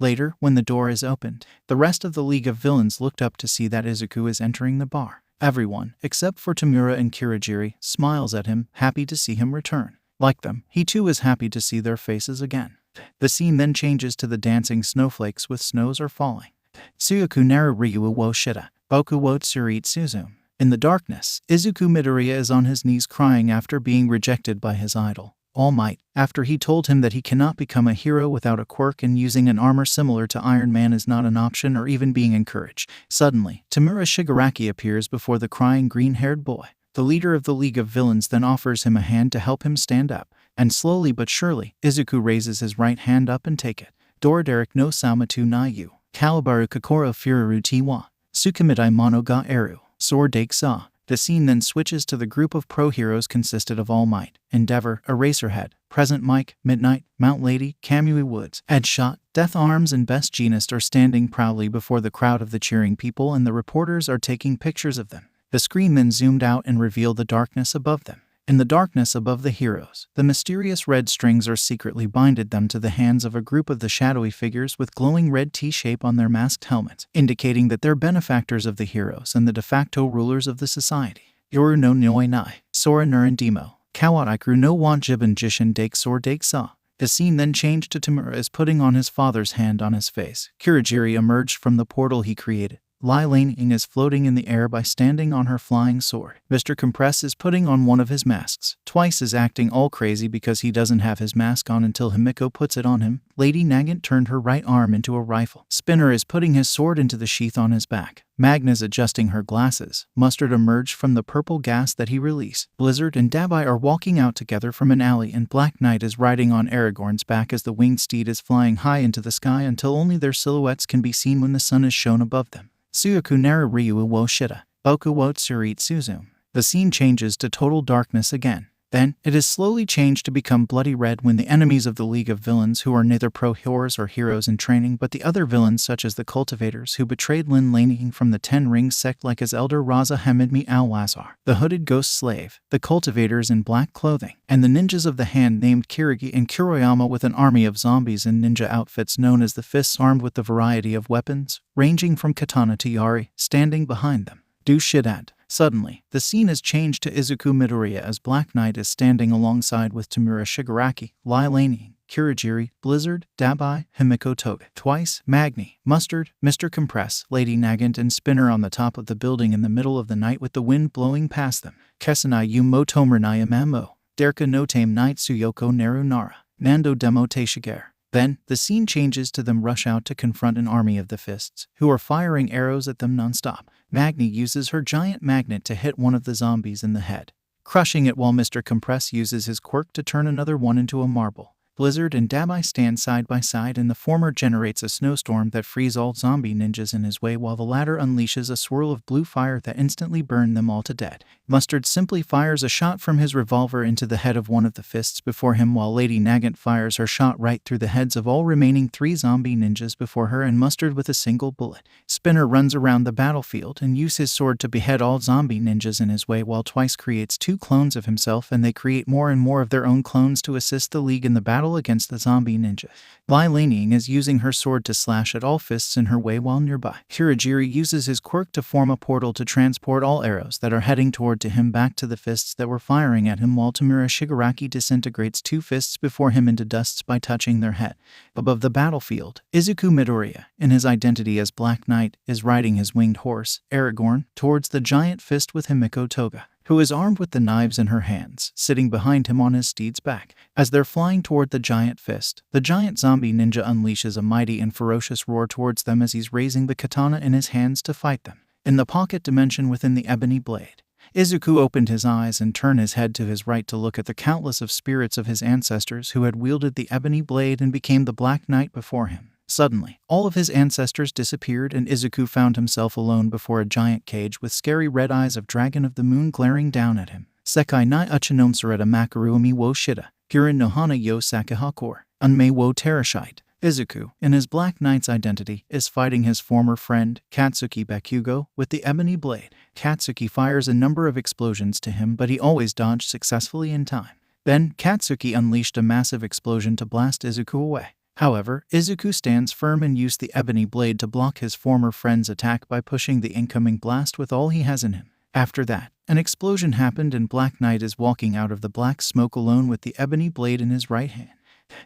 Later, when the door is opened, the rest of the League of Villains looked up to see that Izuku is entering the bar. Everyone, except for Tamura and Kurogiri, smiles at him, happy to see him return. Like them, he too is happy to see their faces again. The scene then changes to the dancing snowflakes with snows are falling. Tsuyoku naru ryu wo shita, boku wo tsurit suzum. In the darkness, Izuku Midoriya is on his knees crying after being rejected by his idol, All Might, after he told him that he cannot become a hero without a quirk and using an armor similar to Iron Man is not an option or even being encouraged. Suddenly, Tamura Shigaraki appears before the crying green-haired boy. The leader of the League of Villains then offers him a hand to help him stand up, and slowly but surely, Izuku raises his right hand up and take it. Doraderic no Samatu na yu, Kalibaru Kokoro Fururu Tiwa, Tsukimidai Mono ga Eru. Sword Dake Saw. The scene then switches to the group of pro-heroes consisted of All Might, Endeavor, Eraserhead, Present Mike, Midnight, Mount Lady, Kamui Woods, Edgeshot, Death Arms, and Best Jeanist are standing proudly before the crowd of the cheering people and the reporters are taking pictures of them. The screen then zoomed out and revealed the darkness above them. In the darkness above the heroes, the mysterious red strings are secretly binded them to the hands of a group of the shadowy figures with glowing red T-shape on their masked helmets, indicating that they're benefactors of the heroes and the de facto rulers of the society. Yoru no Nyoi Nai, Sora Nurin Demo, Kawaikru no Wan Jibin Jishin Dake Sor Dake Sa. The scene then changed to Tamura as putting on his father's hand on his face. Kurogiri emerged from the portal he created. Lilanian is floating in the air by standing on her flying sword. Mr. Compress is putting on one of his masks. Twice is acting all crazy because he doesn't have his mask on until Himiko puts it on him. Lady Nagant turned her right arm into a rifle. Spinner is putting his sword into the sheath on his back. Magna's adjusting her glasses. Mustard emerged from the purple gas that he released. Blizzard and Dabai are walking out together from an alley and Black Knight is riding on Aragorn's back as the winged steed is flying high into the sky until only their silhouettes can be seen when the sun is shown above them. Tsuyoku naru ryu wo shita, boku wo tsurit suzum. The scene changes to total darkness again. Then, it is slowly changed to become bloody red when the enemies of the League of Villains who are neither pro-heroes or heroes in training but the other villains such as the cultivators who betrayed Lin Laneying from the Ten Rings sect like his elder Raza Hamidmi al-Wazar, the hooded ghost slave, the cultivators in black clothing, and the ninjas of the hand named Kirigi and Kuroyama with an army of zombies in ninja outfits known as the Fists armed with the variety of weapons, ranging from katana to yari, standing behind them. Do shit at. Suddenly, the scene is changed to Izuku Midoriya as Black Knight is standing alongside with Tamura Shigaraki, Lilanian, Kurogiri, Blizzard, Dabai, Himiko Toga, Twice, Magni, Mustard, Mr. Compress, Lady Nagant, and Spinner on the top of the building in the middle of the night with the wind blowing past them. Kesanai yu mo tomernai amamo, Derka no tame night Tsuyoko neru nara, Nando demo te shiger. Then, the scene changes to them rush out to confront an army of the Fists, who are firing arrows at them non-stop. Magni uses her giant magnet to hit one of the zombies in the head, crushing it while Mr. Compress uses his quirk to turn another one into a marble. Blizzard and Dabai stand side by side and the former generates a snowstorm that frees all zombie ninjas in his way while the latter unleashes a swirl of blue fire that instantly burned them all to death. Mustard simply fires a shot from his revolver into the head of one of the Fists before him while Lady Nagant fires her shot right through the heads of all remaining 3 zombie ninjas before her and Mustard with a single bullet. Spinner runs around the battlefield and uses his sword to behead all zombie ninjas in his way while Twice creates 2 clones of himself and they create more and more of their own clones to assist the League in the battle battle against the zombie ninja. Lai Laniying is using her sword to slash at all fists in her way while nearby. Hirajiri uses his quirk to form a portal to transport all arrows that are heading toward to him back to the fists that were firing at him, while Tamura Shigaraki disintegrates 2 fists before him into dusts by touching their head. Above the battlefield, Izuku Midoriya, in his identity as Black Knight, is riding his winged horse, Aragorn, towards the giant fist with Himiko Toga, who is armed with the knives in her hands, sitting behind him on his steed's back. As they're flying toward the giant fist, the giant zombie ninja unleashes a mighty and ferocious roar towards them as he's raising the katana in his hands to fight them. In the pocket dimension within the ebony blade, Izuku opened his eyes and turned his head to his right to look at the countless of spirits of his ancestors who had wielded the ebony blade and became the Black Knight before him. Suddenly, all of his ancestors disappeared and Izuku found himself alone before a giant cage with scary red eyes of Dragon of the Moon glaring down at him. Sekai nai uchinom sareta makaruami wo shida, Kirin no hana yo sakihakor, unmei wo terashite. Izuku, in his Black Knight's identity, is fighting his former friend, Katsuki Bakugo, with the ebony blade. Katsuki fires a number of explosions to him, but he always dodged successfully in time. Then, Katsuki unleashed a massive explosion to blast Izuku away. However, Izuku stands firm and used the ebony blade to block his former friend's attack by pushing the incoming blast with all he has in him. After that, an explosion happened and Black Knight is walking out of the black smoke alone with the ebony blade in his right hand.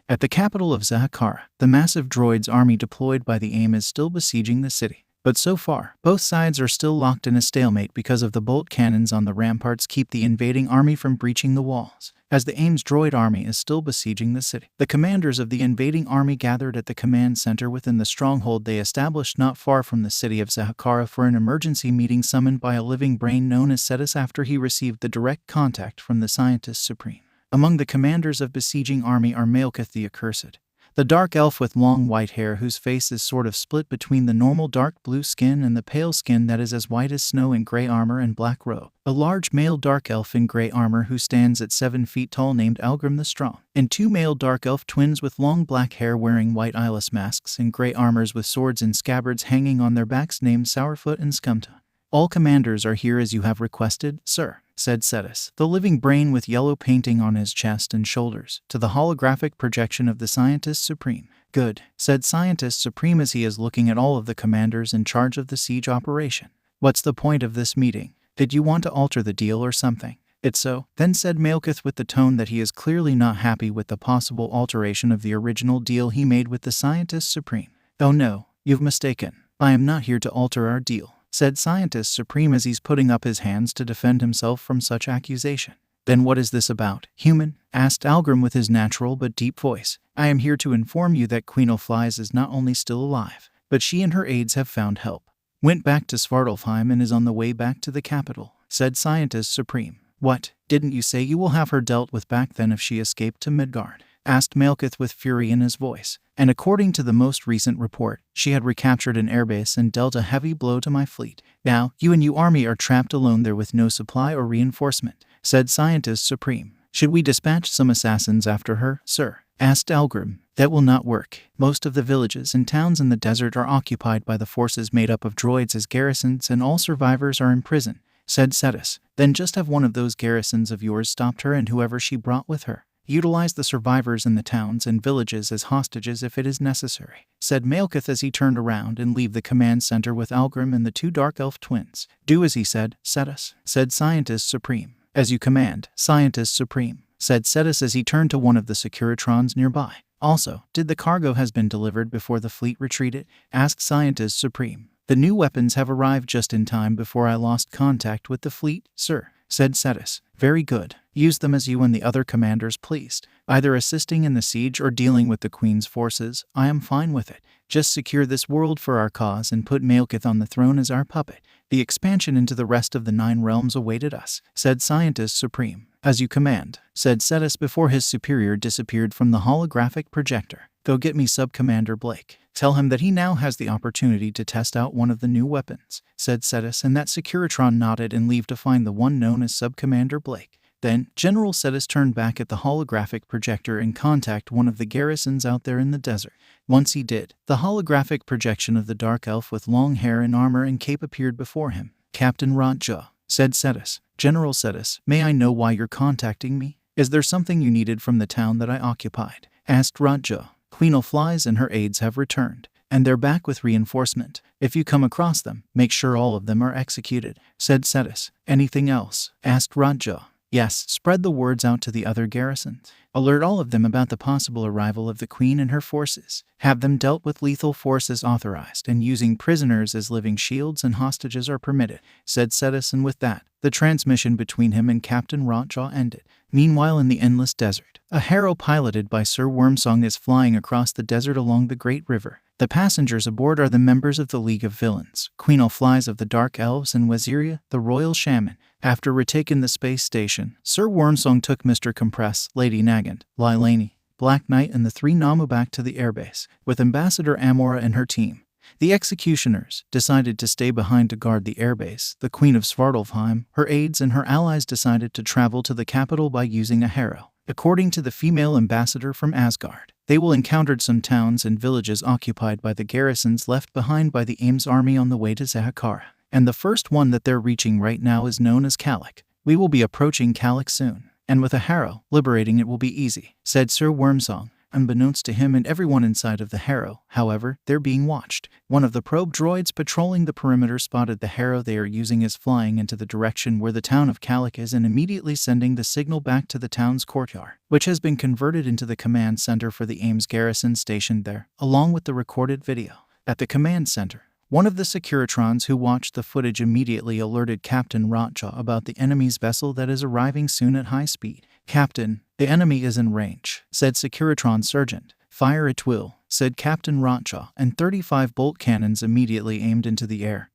At the capital of Zahakara, the massive droids army deployed by the AIM is still besieging the city. But so far, both sides are still locked in a stalemate because of the bolt cannons on the ramparts keep the invading army from breaching the walls. As the AIM's droid army is still besieging the city, the commanders of the invading army gathered at the command center within the stronghold they established not far from the city of Zahakara for an emergency meeting summoned by a living brain known as Cetus after he received the direct contact from the Scientist Supreme. Among the commanders of besieging army are Malekith the Accursed, the dark elf with long white hair whose face is sort of split between the normal dark blue skin and the pale skin that is as white as snow in gray armor and black robe. A large male dark elf in gray armor who stands at 7 feet tall named Algrim the Strong, and 2 male dark elf twins with long black hair wearing white eyeless masks and gray armors with swords and scabbards hanging on their backs named Sourfoot and Scumton. All commanders are here as you have requested, sir, said Cetus, the living brain with yellow painting on his chest and shoulders, to the holographic projection of the Scientist Supreme. Good, said Scientist Supreme as he is looking at all of the commanders in charge of the siege operation. What's the point of this meeting? Did you want to alter the deal or something? It's so, then said Malekith with the tone that he is clearly not happy with the possible alteration of the original deal he made with the Scientist Supreme. Oh no, you've mistaken. I am not here to alter our deal, said Scientist Supreme as he's putting up his hands to defend himself from such accusation. Then what is this about, human? Asked Algrim with his natural but deep voice. I am here to inform you that Queen O'Flies is not only still alive, but she and her aides have found help. Went back to Svartalfheim and is on the way back to the capital, said Scientist Supreme. What, didn't you say you will have her dealt with back then if she escaped to Midgard? Asked Malekith with fury in his voice. And according to the most recent report, she had recaptured an airbase and dealt a heavy blow to my fleet. Now, you and your army are trapped alone there with no supply or reinforcement, said Scientist Supreme. Should we dispatch some assassins after her, sir? Asked Algrim. That will not work. Most of the villages and towns in the desert are occupied by the forces made up of droids as garrisons and all survivors are in prison, said Cetus. Then just have one of those garrisons of yours stopped her and whoever she brought with her. Utilize the survivors in the towns and villages as hostages if it is necessary, said Malekith as he turned around and leave the command center with Algrim and the 2 dark elf twins. Do as he said, Cetus, said Scientist Supreme. As you command, Scientist Supreme, said Cetus as he turned to one of the Securitrons nearby. Also, did the cargo has been delivered before the fleet retreated? Asked Scientist Supreme. The new weapons have arrived just in time before I lost contact with the fleet, sir, said Cetus. Very good. Use them as you and the other commanders pleased. Either assisting in the siege or dealing with the Queen's forces, I am fine with it. Just secure this world for our cause and put Malekith on the throne as our puppet. The expansion into the rest of the 9 realms awaited us, said Scientist Supreme. As you command, said Cetus before his superior disappeared from the holographic projector. Go get me Sub-Commander Blake. Tell him that he now has the opportunity to test out one of the new weapons, said Cetus, and that Securitron nodded and leave to find the one known as Sub-Commander Blake. Then, General Cetus turned back at the holographic projector and contact one of the garrisons out there in the desert. Once he did, the holographic projection of the dark elf with long hair and armor and cape appeared before him. Captain Rotjaw, said Cetus. General Cetus, may I know why you're contacting me? Is there something you needed from the town that I occupied? asked Raja. Queen Flies and her aides have returned, and they're back with reinforcement. If you come across them, make sure all of them are executed, said Cetus. Anything else? Asked Raja. Yes, spread the words out to the other garrisons. Alert all of them about the possible arrival of the Queen and her forces. Have them dealt with lethal force as authorized, and using prisoners as living shields and hostages are permitted, said Cetus, and with that, the transmission between him and Captain Rotjaw ended. Meanwhile, in the endless desert, a harrow piloted by Sir Wormsong is flying across the desert along the Great River. The passengers aboard are the members of the League of Villains, Queen Flies of the Dark Elves, and Waziria, the Royal Shaman. After retaking the space station, Sir Wormsong took Mr. Compress, Lady Nagant, Lilani, Black Knight, and the three Namu back to the airbase, with Ambassador Amora and her team. The executioners decided to stay behind to guard the airbase. The Queen of Svartalfheim, her aides, and her allies decided to travel to the capital by using a harrow. According to the female ambassador from Asgard, they will encounter some towns and villages occupied by the garrisons left behind by the Ames army on the way to Zahakara. And the first one that they're reaching right now is known as Kalak. We will be approaching Kalak soon, and with a harrow, liberating it will be easy, said Sir Wormsong. Unbeknownst to him and everyone inside of the harrow, however, they're being watched. One of the probe droids patrolling the perimeter spotted the harrow they are using as flying into the direction where the town of Kalak is and immediately sending the signal back to the town's courtyard, which has been converted into the command center for the Ames garrison stationed there, along with the recorded video. At the command center, one of the Securitrons who watched the footage immediately alerted Captain Rotjaw about the enemy's vessel that is arriving soon at high speed. Captain, the enemy is in range, said Securitron Sergeant. Fire at will, said Captain Rotjaw, and 35 bolt cannons immediately aimed into the air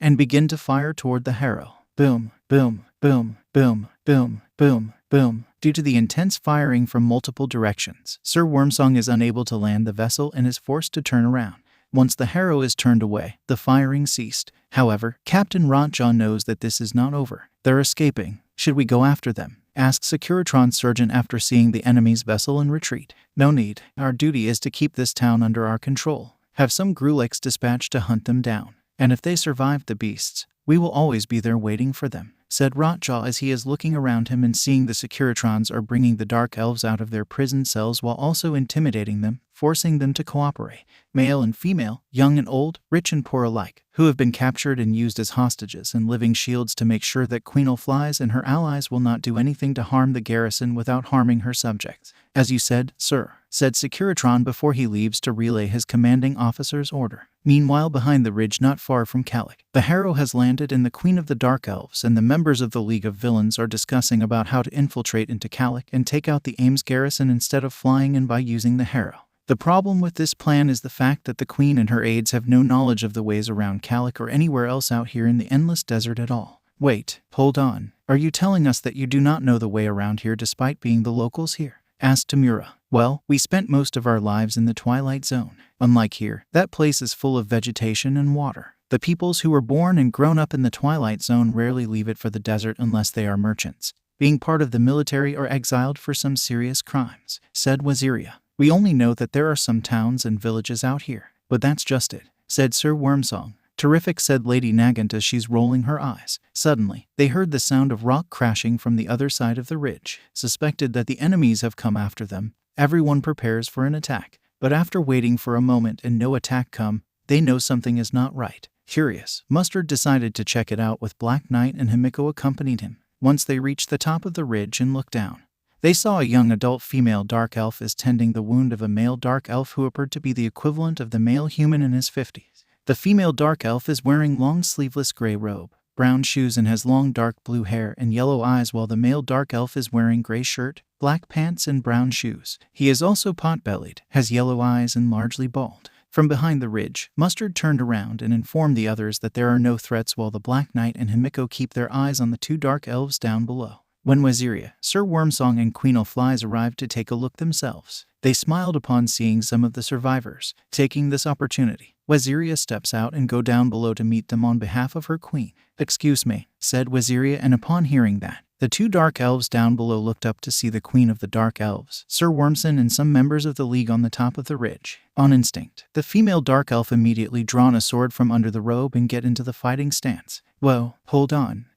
and begin to fire toward the harrow. Boom, boom, boom, boom, boom, boom, boom. Due to the intense firing from multiple directions, Sir Wormsong is unable to land the vessel and is forced to turn around. Once the harrow is turned away, the firing ceased. However, Captain Rotjaw knows that this is not over. They're escaping. Should we go after them? Asked Securitron Sergeant after seeing the enemy's vessel in retreat. No need. Our duty is to keep this town under our control. Have some Gruleks dispatched to hunt them down. And if they survive the beasts, we will always be there waiting for them, said Rotjaw as he is looking around him and seeing the Securitrons are bringing the Dark Elves out of their prison cells while also intimidating them, forcing them to cooperate. Male and female, young and old, rich and poor alike, who have been captured and used as hostages and living shields to make sure that Queen Flies and her allies will not do anything to harm the garrison without harming her subjects. As you said, sir, said Securitron before he leaves to relay his commanding officer's order. Meanwhile, behind the ridge not far from Kalak, the harrow has landed and the Queen of the Dark Elves and the members of the League of Villains are discussing about how to infiltrate into Kalak and take out the Ames garrison instead of flying in by using the harrow. The problem with this plan is the fact that the Queen and her aides have no knowledge of the ways around Kalak or anywhere else out here in the endless desert at all. Wait, hold on. Are you telling us that you do not know the way around here despite being the locals here? Asked Tamura. Well, we spent most of our lives in the Twilight Zone. Unlike here, that place is full of vegetation and water. The peoples who were born and grown up in the Twilight Zone rarely leave it for the desert unless they are merchants, being part of the military or exiled for some serious crimes, said Waziria. We only know that there are some towns and villages out here, but that's just it, said Sir Wormsong. Terrific, said Lady Nagant as she's rolling her eyes. Suddenly, they heard the sound of rock crashing from the other side of the ridge. Suspected that the enemies have come after them. Everyone prepares for an attack, but after waiting for a moment and no attack come, they know something is not right. Curious, Mustard decided to check it out with Black Knight and Himiko accompanied him. Once they reached the top of the ridge and looked down, they saw a young adult female dark elf is tending the wound of a male dark elf who appeared to be the equivalent of the male human in his 50s. The female dark elf is wearing long sleeveless gray robe, brown shoes and has long dark blue hair and yellow eyes, while the male dark elf is wearing gray shirt, black pants and brown shoes. He is also pot-bellied, has yellow eyes and largely bald. From behind the ridge, Mustard turned around and informed the others that there are no threats while the Black Knight and Himiko keep their eyes on the two dark elves down below. When Waziria, Sir Wormsong and Queen Flies arrived to take a look themselves, they smiled upon seeing some of the survivors. Taking this opportunity, Waziria steps out and go down below to meet them on behalf of her queen. Excuse me, said Waziria, and upon hearing that, the two dark elves down below looked up to see the Queen of the Dark Elves, Sir Wormson, and some members of the League on the top of the ridge. On instinct, the female dark elf immediately drawn a sword from under the robe and get into the fighting stance. Whoa, hold on.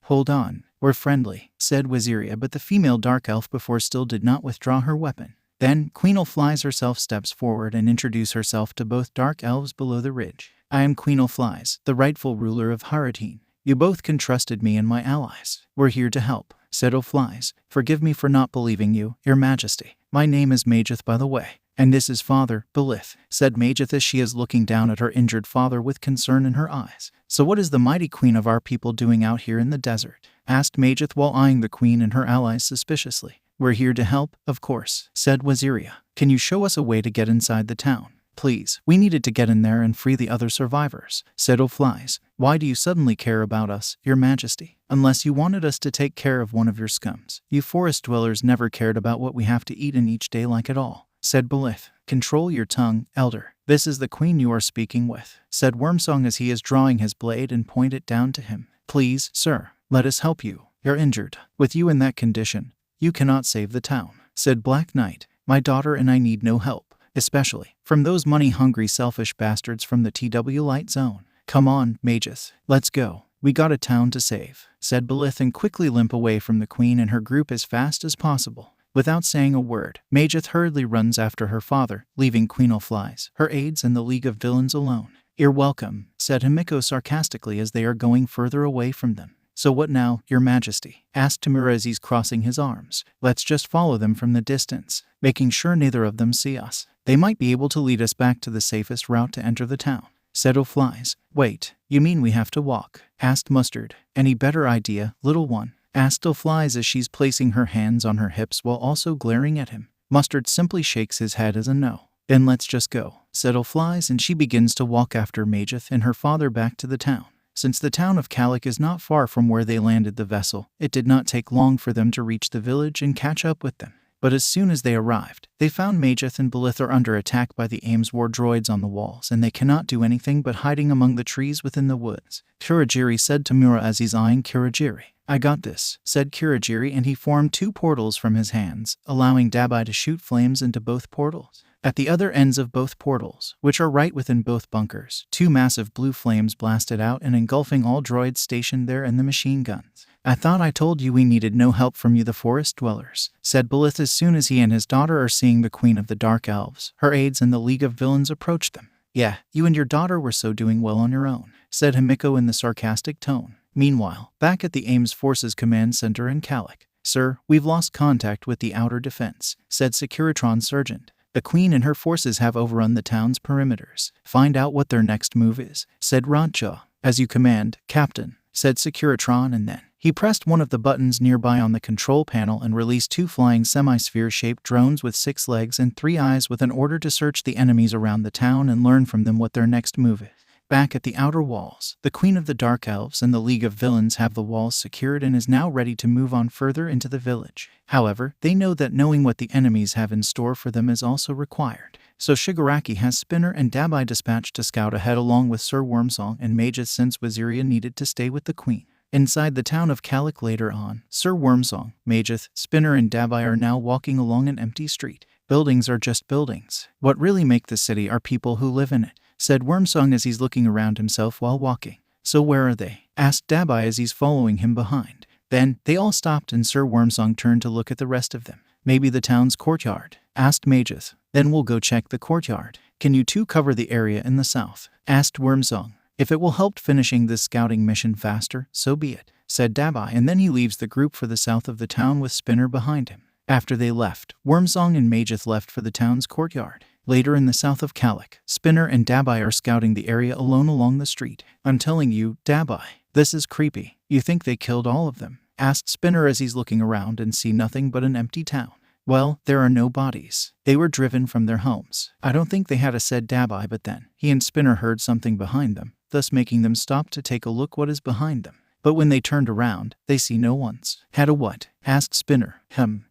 We're friendly, said Waziria, but the female dark elf before still did not withdraw her weapon. Then, Queenal Flies herself steps forward and introduces herself to both dark elves below the ridge. I am Queenal Flies, the rightful ruler of Haratine. You both can trusted me and my allies. We're here to help, said O'Flies. Forgive me for not believing you, your majesty. My name is Majeth, by the way. And this is Father, Belith, said Majeth as she is looking down at her injured father with concern in her eyes. So what is the mighty queen of our people doing out here in the desert? Asked Majeth while eyeing the queen and her allies suspiciously. We're here to help, of course, said Waziria. Can you show us a way to get inside the town? Please, we needed to get in there and free the other survivors, said O'Flies. Why do you suddenly care about us, your majesty? Unless you wanted us to take care of one of your scums. You forest dwellers never cared about what we have to eat in each day like at all, said Belith. Control your tongue, elder. This is the queen you are speaking with, said Wormsong as he is drawing his blade and pointed down to him. Please, sir, let us help you. You're injured. With you in that condition, you cannot save the town, said Black Knight. My daughter and I need no help, especially from those money-hungry selfish bastards from the TW Light Zone. Come on, Majeth, let's go. We got a town to save, said Belith and quickly limp away from the queen and her group as fast as possible. Without saying a word, Majeth hurriedly runs after her father, leaving Queenal Flies, her aides and the League of Villains alone. You're welcome, said Himiko sarcastically as they are going further away from them. So what now, your majesty? Asked Tamura as he's crossing his arms. Let's just follow them from the distance, making sure neither of them see us. They might be able to lead us back to the safest route to enter the town, said O'Flies. Wait, you mean we have to walk? Asked Mustard. Any better idea, little one? Asked O'Flies as she's placing her hands on her hips while also glaring at him. Mustard simply shakes his head as a no. Then let's just go, said O'Flies, and she begins to walk after Majeth and her father back to the town. Since the town of Calic is not far from where they landed the vessel, it did not take long for them to reach the village and catch up with them. But as soon as they arrived, they found Majeth and Belith are under attack by the Ames war droids on the walls, and they cannot do anything but hiding among the trees within the woods. Kurajiri said to Mura as he's eyeing Kurajiri. I got this, said Kurajiri, and he formed 2 portals from his hands, allowing Dabai to shoot flames into both portals. At the other ends of both portals, which are right within both bunkers, 2 massive blue flames blasted out and engulfing all droids stationed there and the machine guns. I thought I told you we needed no help from you, the forest dwellers, said Belith as soon as he and his daughter are seeing the Queen of the Dark Elves. Her aides and the League of Villains approached them. Yeah, you and your daughter were so doing well on your own, said Himiko in the sarcastic tone. Meanwhile, back at the Ames Forces Command Center in Calic. Sir, we've lost contact with the outer defense, said Securitron Sergeant. The Queen and her forces have overrun the town's perimeters. Find out what their next move is, said Rantjaw. As you command, Captain, said Securitron, and then he pressed one of the buttons nearby on the control panel and released 2 flying semi-sphere-shaped drones with 6 legs and 3 eyes with an order to search the enemies around the town and learn from them what their next move is. Back at the outer walls, the Queen of the Dark Elves and the League of Villains have the walls secured and is now ready to move on further into the village. However, they know that knowing what the enemies have in store for them is also required. So Shigaraki has Spinner and Dabai dispatched to scout ahead along with Sir Wormsong and Majeth, since Waziria needed to stay with the Queen. Inside the town of Calic later on, Sir Wormsong, Majeth, Spinner and Dabai are now walking along an empty street. Buildings are just buildings. What really make the city are people who live in it, said Wormsong as he's looking around himself while walking. So where are they? Asked Dabai as he's following him behind. Then, they all stopped and Sir Wormsong turned to look at the rest of them. Maybe the town's courtyard, asked Majeth. Then we'll go check the courtyard. Can you 2 cover the area in the south? Asked Wormsong. If it will help finishing this scouting mission faster, so be it, said Dabai, and then he leaves the group for the south of the town with Spinner behind him. After they left, Wormsong and Majeth left for the town's courtyard. Later in the south of Calic, Spinner and Dabai are scouting the area alone along the street. I'm telling you, Dabai, this is creepy. You think they killed all of them? Asked Spinner as he's looking around and see nothing but an empty town. Well, there are no bodies. They were driven from their homes. I don't think they had a, said Dabai, but then he and Spinner heard something behind them, thus making them stop to take a look what is behind them. But when they turned around, they see no one's. Had a what? Asked Spinner.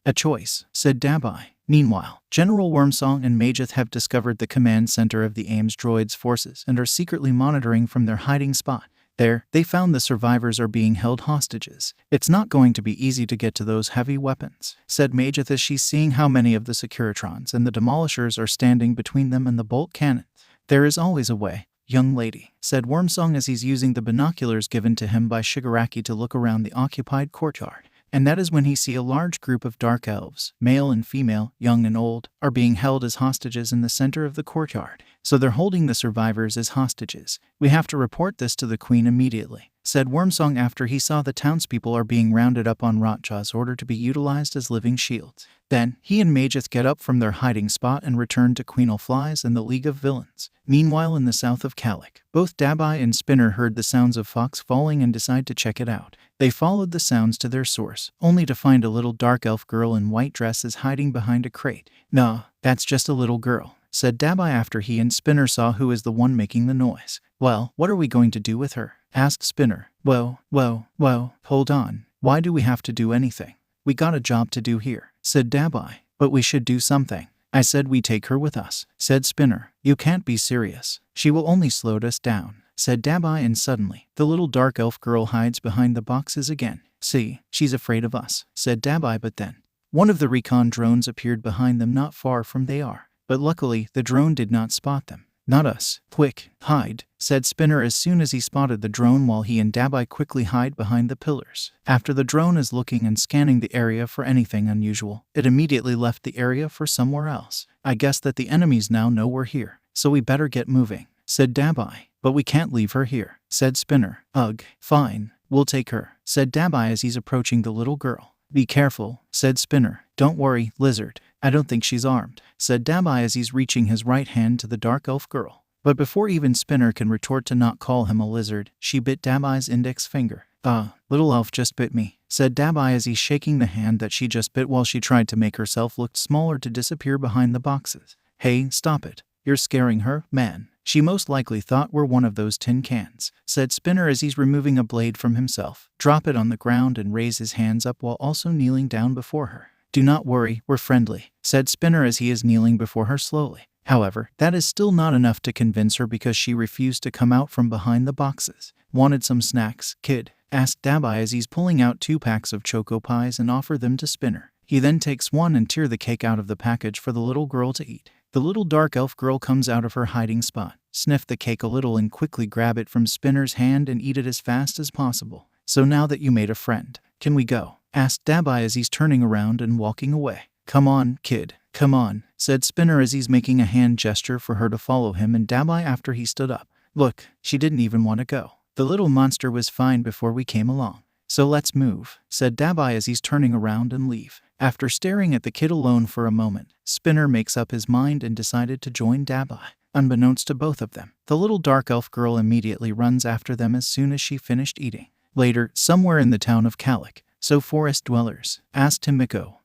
A choice, said Dabai. Meanwhile, General Wormsong and Majeth have discovered the command center of the Ames droids' forces and are secretly monitoring from their hiding spot. There, they found the survivors are being held hostages. It's not going to be easy to get to those heavy weapons, said Majeth as she's seeing how many of the Securitrons and the Demolishers are standing between them and the bolt cannon. There is always a way, young lady, said Wormsong as he's using the binoculars given to him by Shigaraki to look around the occupied courtyard. and that is when he see a large group of dark elves, male and female, young and old, are being held as hostages in the center of the courtyard. So they're holding the survivors as hostages. We have to report this to the queen immediately, said Wormsong after he saw the townspeople are being rounded up on Rotjaw's order to be utilized as living shields. Then, he and Mageth get up from their hiding spot and return to Queen O'Flies and the League of Villains. Meanwhile, in the south of Calic, both Dabai and Spinner heard the sounds of Fox falling and decide to check it out. They followed the sounds to their source, only to find a little dark elf girl in white dresses hiding behind a crate. "Nah, that's just a little girl," said Dabai after he and Spinner saw who is the one making the noise. "Well, what are we going to do with her?" asked Spinner. Well, hold on. Why do we have to do anything? We got a job to do here," said Dabai. "But we should do something." "I said we take her with us," said Spinner. "You can't be serious. She will only slow us down," said Dabai, and suddenly, the little dark elf girl hides behind the boxes again. "See, she's afraid of us," said Dabai, but then one of the recon drones appeared behind them not far from they are. But luckily, the drone did not spot them. "Not us. Quick, hide," said Spinner as soon as he spotted the drone, while he and Dabai quickly hide behind the pillars. After the drone is looking and scanning the area for anything unusual, it immediately left the area for somewhere else. "I guess that the enemies now know we're here, so we better get moving," said Dabai. "But we can't leave her here," said Spinner. "Ugh, fine, we'll take her," said Dabai as he's approaching the little girl. "Be careful," said Spinner. "Don't worry, lizard. I don't think she's armed," said Dabai as he's reaching his right hand to the dark elf girl. But before even Spinner can retort to not call him a lizard, she bit Dabai's index finger. Little elf just bit me," said Dabai as he's shaking the hand that she just bit while she tried to make herself look smaller to disappear behind the boxes. "Hey, stop it. You're scaring her, man. She most likely thought we're one of those tin cans," said Spinner as he's removing a blade from himself. Drop it on the ground and raise his hands up while also kneeling down before her. "Do not worry, we're friendly," said Spinner as he is kneeling before her slowly. However, that is still not enough to convince her because she refused to come out from behind the boxes. "Want some snacks, kid?" asked Dabai as he's pulling out 2 packs of Choco Pies and offer them to Spinner. He then takes one and tears the cake out of the package for the little girl to eat. The little dark elf girl comes out of her hiding spot, sniff the cake a little and quickly grab it from Spinner's hand and eat it as fast as possible. "So now that you made a friend, can we go?" asked Dabai as he's turning around and walking away. "Come on, kid, come on," said Spinner as he's making a hand gesture for her to follow him and Dabai after he stood up. "Look, she didn't even want to go. The little monster was fine before we came along. So let's move," said Dabai as he's turning around and leave. After staring at the kid alone for a moment, Spinner makes up his mind and decided to join Dabai. Unbeknownst to both of them, the little dark elf girl immediately runs after them as soon as she finished eating. Later, somewhere in the town of Calic, "So forest dwellers?" asked Himiko.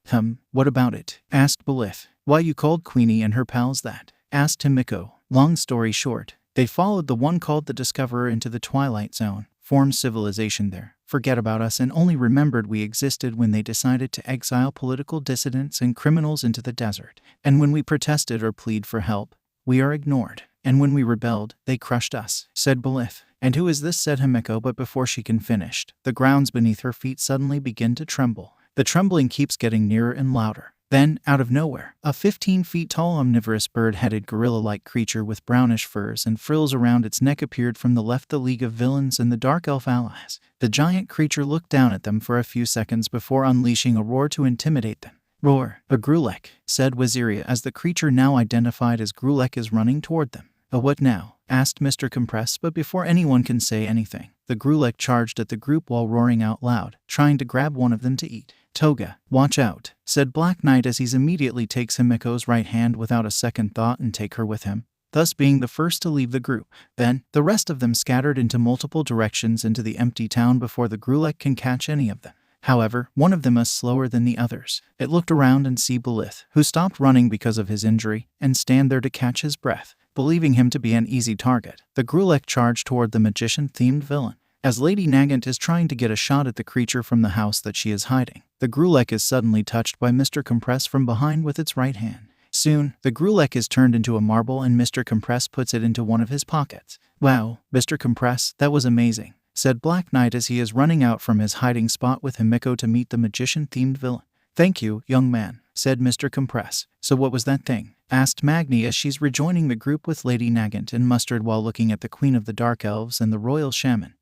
What about it?" asked Belith. "Why you called Queenie and her pals that?" asked Himiko. "Long story short, they followed the one called the Discoverer into the Twilight Zone, formed civilization there, forget about us and only remembered we existed when they decided to exile political dissidents and criminals into the desert. And when we protested or plead for help, we are ignored. And when we rebelled, they crushed us," said Belith. "And who is this?" said Himiko, but before she can finish, the grounds beneath her feet suddenly begin to tremble. The trembling keeps getting nearer and louder. Then, out of nowhere, a 15 feet tall omnivorous bird-headed gorilla-like creature with brownish furs and frills around its neck appeared from the left. The League of Villains and the Dark Elf allies. The giant creature looked down at them for a few seconds before unleashing a roar to intimidate them. "Roar, a Grulek," said Waziria as the creature now identified as Grulek is running toward them. "A what now?" asked Mr. Compress, but before anyone can say anything, the Grulek charged at the group while roaring out loud, trying to grab one of them to eat. "Toga, watch out," said Black Knight as he immediately takes Himiko's right hand without a second thought and take her with him, thus being the first to leave the group. Then, the rest of them scattered into multiple directions into the empty town before the Grulek can catch any of them. However, one of them is slower than the others. It looked around and see Belith, who stopped running because of his injury, and stand there to catch his breath. Believing him to be an easy target, the Grulek charged toward the magician-themed villain. As Lady Nagant is trying to get a shot at the creature from the house that she is hiding, the Grulek is suddenly touched by Mr. Compress from behind with its right hand. Soon, the Grulek is turned into a marble and Mr. Compress puts it into one of his pockets. "Wow, Mr. Compress, that was amazing," said Black Knight as he is running out from his hiding spot with Himiko to meet the magician-themed villain. "Thank you, young man," said Mr. Compress. "So what was that thing?" asked Magni as she's rejoining the group with Lady Nagant and Mustard while looking at the Queen of the Dark Elves and the Royal Shaman,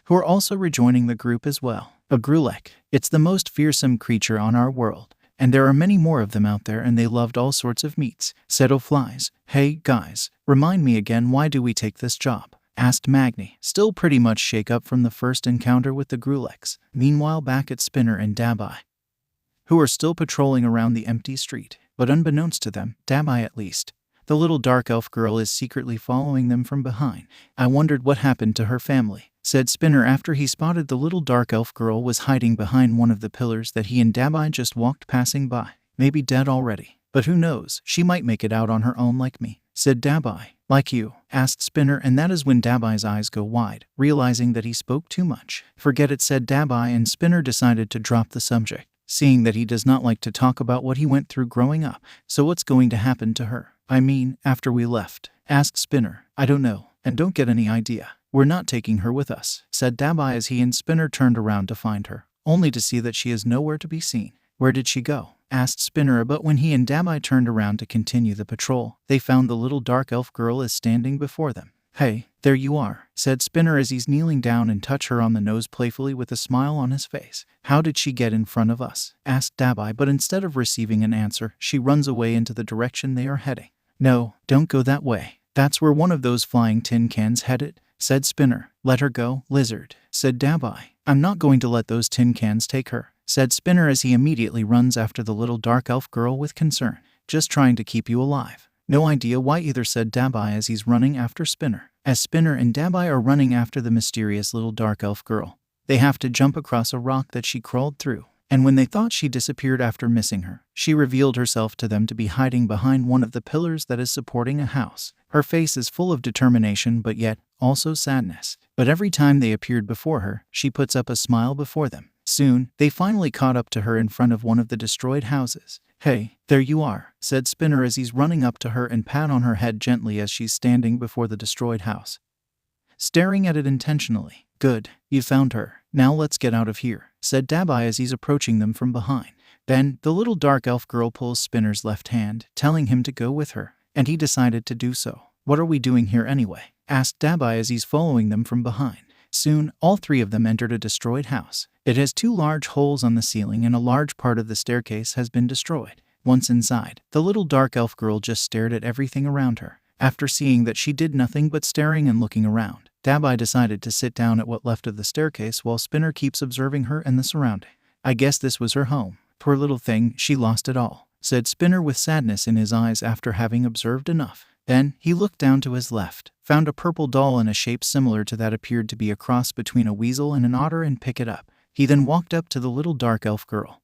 who are also rejoining the group as well. A Grulek. It's the most fearsome creature on our world. And there are many more of them out there, and they loved all sorts of meats, said O'Flies. Hey, guys, remind me again, why do we take this job? Asked Magni, still pretty much shake up from the first encounter with the Gruleks. Meanwhile, back at Spinner and Dabai, who are still patrolling around the empty street. But unbeknownst to them, Dabai at least, the little dark elf girl is secretly following them from behind. I wondered what happened to her family, said Spinner after he spotted the little dark elf girl was hiding behind one of the pillars that he and Dabai just walked passing by. Maybe dead already. But who knows, she might make it out on her own like me, said Dabai. Like you? Asked Spinner, and that is when Dabai's eyes go wide, realizing that he spoke too much. Forget it, said Dabai, and Spinner decided to drop the subject, seeing that he does not like to talk about what he went through growing up. So what's going to happen to her? I mean, after we left? Asked Spinner. I don't know, and don't get any idea. We're not taking her with us, said Dabai as he and Spinner turned around to find her, only to see that she is nowhere to be seen. Where did she go? Asked Spinner, but when he and Dabai turned around to continue the patrol, they found the little dark elf girl is standing before them. Hey, there you are, said Spinner as he's kneeling down and touched her on the nose playfully with a smile on his face. How did she get in front of us? Asked Dabai, but instead of receiving an answer, she runs away into the direction they are heading. No, don't go that way. That's where one of those flying tin cans headed, said Spinner. Let her go, lizard, said Dabai. I'm not going to let those tin cans take her, said Spinner as he immediately runs after the little dark elf girl with concern. Just trying to keep you alive. No idea why either, said Dabai as he's running after Spinner. As Spinner and Dabai are running after the mysterious little dark elf girl, they have to jump across a rock that she crawled through. And when they thought she disappeared after missing her, she revealed herself to them to be hiding behind one of the pillars that is supporting a house. Her face is full of determination, but yet also sadness. But every time they appeared before her, she puts up a smile before them. Soon, they finally caught up to her in front of one of the destroyed houses. Hey, there you are, said Spinner as he's running up to her and pat on her head gently as she's standing before the destroyed house, staring at it intentionally. Good, you found her. Now let's get out of here, said Dabai as he's approaching them from behind. Then, the little dark elf girl pulls Spinner's left hand, telling him to go with her, and he decided to do so. What are we doing here anyway? Asked Dabai as he's following them from behind. Soon, all three of them entered a destroyed house. It has two large holes on the ceiling and a large part of the staircase has been destroyed. Once inside, the little dark elf girl just stared at everything around her. After seeing that she did nothing but staring and looking around, Dabai decided to sit down at what left of the staircase while Spinner keeps observing her and the surrounding. I guess this was her home. Poor little thing, she lost it all, said Spinner with sadness in his eyes after having observed enough. Then, he looked down to his left, found a purple doll in a shape similar to that appeared to be a cross between a weasel and an otter and pick it up. He then walked up to the little dark elf girl,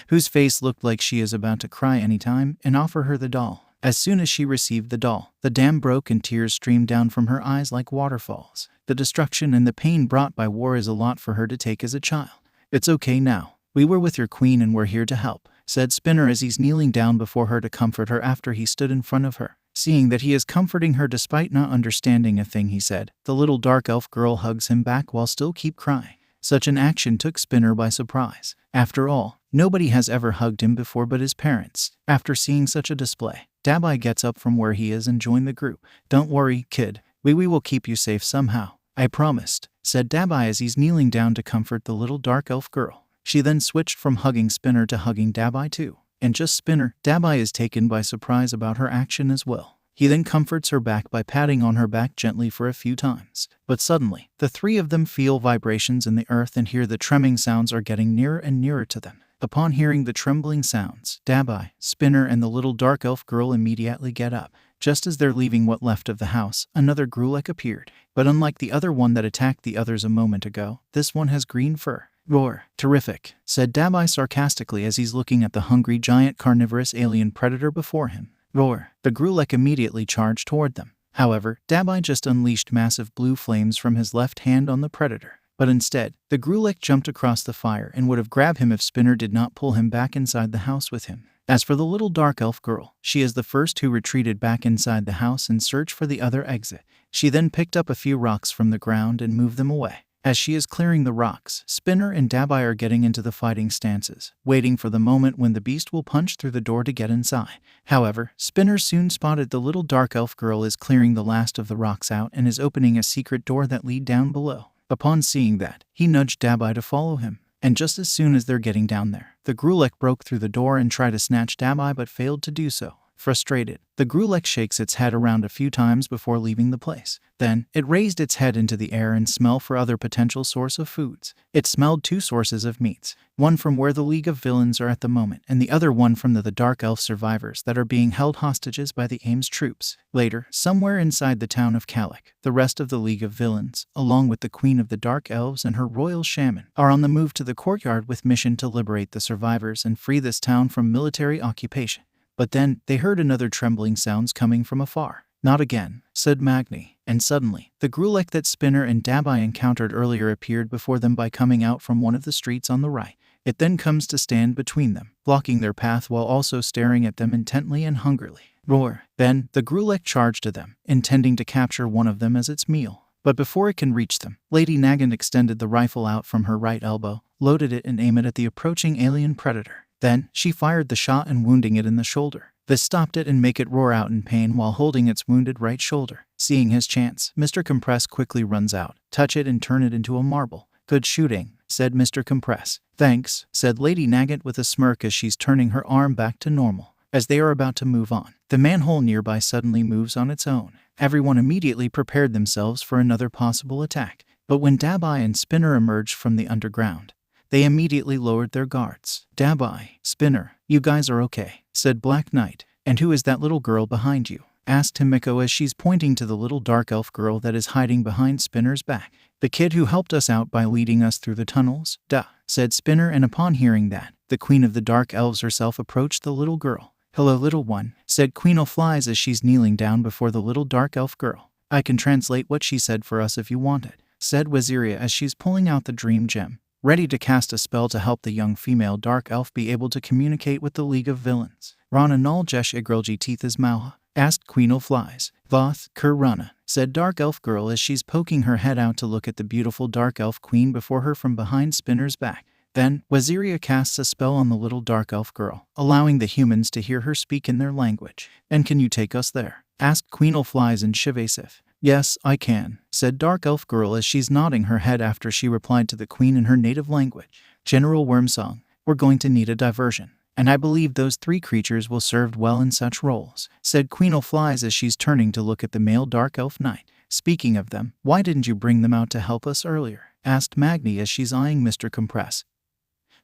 whose face looked like she is about to cry anytime, and offer her the doll. As soon as she received the doll, the dam broke and tears streamed down from her eyes like waterfalls. The destruction and the pain brought by war is a lot for her to take as a child. It's okay now. We were with your queen and we're here to help, said Spinner as he's kneeling down before her to comfort her after he stood in front of her. Seeing that he is comforting her despite not understanding a thing he said, the little dark elf girl hugs him back while still keep crying. Such an action took Spinner by surprise. After all, nobody has ever hugged him before but his parents. After seeing such a display, Dabai gets up from where he is and joined the group. Don't worry, kid. We will keep you safe somehow. I promised, said Dabai as he's kneeling down to comfort the little dark elf girl. She then switched from hugging Spinner to hugging Dabai too. And just Spinner, Dabai is taken by surprise about her action as well. He then comforts her back by patting on her back gently for a few times. But suddenly, the three of them feel vibrations in the earth and hear the trembling sounds are getting nearer and nearer to them. Upon hearing the trembling sounds, Dabai, Spinner, and the little dark elf girl immediately get up. Just as they're leaving what left of the house, another Grulek appeared. But unlike the other one that attacked the others a moment ago, this one has green fur. Roar. Terrific, said Dabai sarcastically as he's looking at the hungry giant carnivorous alien predator before him. Roar. The Grulek immediately charged toward them. However, Dabai just unleashed massive blue flames from his left hand on the predator. But instead, the Grulek jumped across the fire and would have grabbed him if Spinner did not pull him back inside the house with him. As for the little dark elf girl, she is the first who retreated back inside the house and searched for the other exit. She then picked up a few rocks from the ground and moved them away. As she is clearing the rocks, Spinner and Dabai are getting into the fighting stances, waiting for the moment when the beast will punch through the door to get inside. However, Spinner soon spotted the little dark elf girl is clearing the last of the rocks out and is opening a secret door that lead down below. Upon seeing that, he nudged Dabai to follow him. And just as soon as they're getting down there, the Grulek broke through the door and tried to snatch Dabai but failed to do so. Frustrated, the Grulek shakes its head around a few times before leaving the place. Then, it raised its head into the air and smelled for other potential source of foods. It smelled 2 sources of meats, one from where the League of Villains are at the moment, and the other one from the Dark Elf survivors that are being held hostages by the AIM's troops. Later, somewhere inside the town of Kalik, the rest of the League of Villains, along with the Queen of the Dark Elves and her royal shaman, are on the move to the courtyard with mission to liberate the survivors and free this town from military occupation. But then, they heard another trembling sounds coming from afar. "Not again," said Magni, and suddenly, the Grulek that Spinner and Dabai encountered earlier appeared before them by coming out from one of the streets on the right. It then comes to stand between them, blocking their path while also staring at them intently and hungrily. Roar! Then, the Grulek charged to them, intending to capture one of them as its meal. But before it can reach them, Lady Nagant extended the rifle out from her right elbow, loaded it and aimed it at the approaching alien predator. Then, she fired the shot and wounding it in the shoulder. This stopped it and make it roar out in pain while holding its wounded right shoulder. Seeing his chance, Mr. Compress quickly runs out, touch it and turn it into a marble. "Good shooting," said Mr. Compress. "Thanks," said Lady Nagant with a smirk as she's turning her arm back to normal. As they are about to move on, the manhole nearby suddenly moves on its own. Everyone immediately prepared themselves for another possible attack. But when Dabai and Spinner emerged from the underground, they immediately lowered their guards. "Dabai, Spinner, you guys are okay," said Black Knight. "And who is that little girl behind you?" asked Himiko as she's pointing to the little dark elf girl that is hiding behind Spinner's back. "The kid who helped us out by leading us through the tunnels?" "Duh," said Spinner, and upon hearing that, the Queen of the Dark Elves herself approached the little girl. "Hello, little one," said Queen of Flies as she's kneeling down before the little dark elf girl. "I can translate what she said for us if you want it," said Waziria as she's pulling out the dream gem, ready to cast a spell to help the young female dark elf be able to communicate with the League of Villains. "Rana nal jesh igrelji teeth is mauha?" asked Queen of Flies. "Voth, Kur Rana," said Dark Elf Girl as she's poking her head out to look at the beautiful Dark Elf Queen before her from behind Spinner's back. Then, Waziria casts a spell on the little Dark Elf Girl, allowing the humans to hear her speak in their language. "And can you take us there?" asked Queen of Flies in Shivasif. "Yes, I can," said Dark Elf Girl as she's nodding her head after she replied to the Queen in her native language. "General Wormsong, we're going to need a diversion, and I believe those 3 creatures will serve well in such roles," said Queen of Flies as she's turning to look at the male Dark Elf Knight. "Speaking of them, why didn't you bring them out to help us earlier?" asked Magni as she's eyeing Mr. Compress,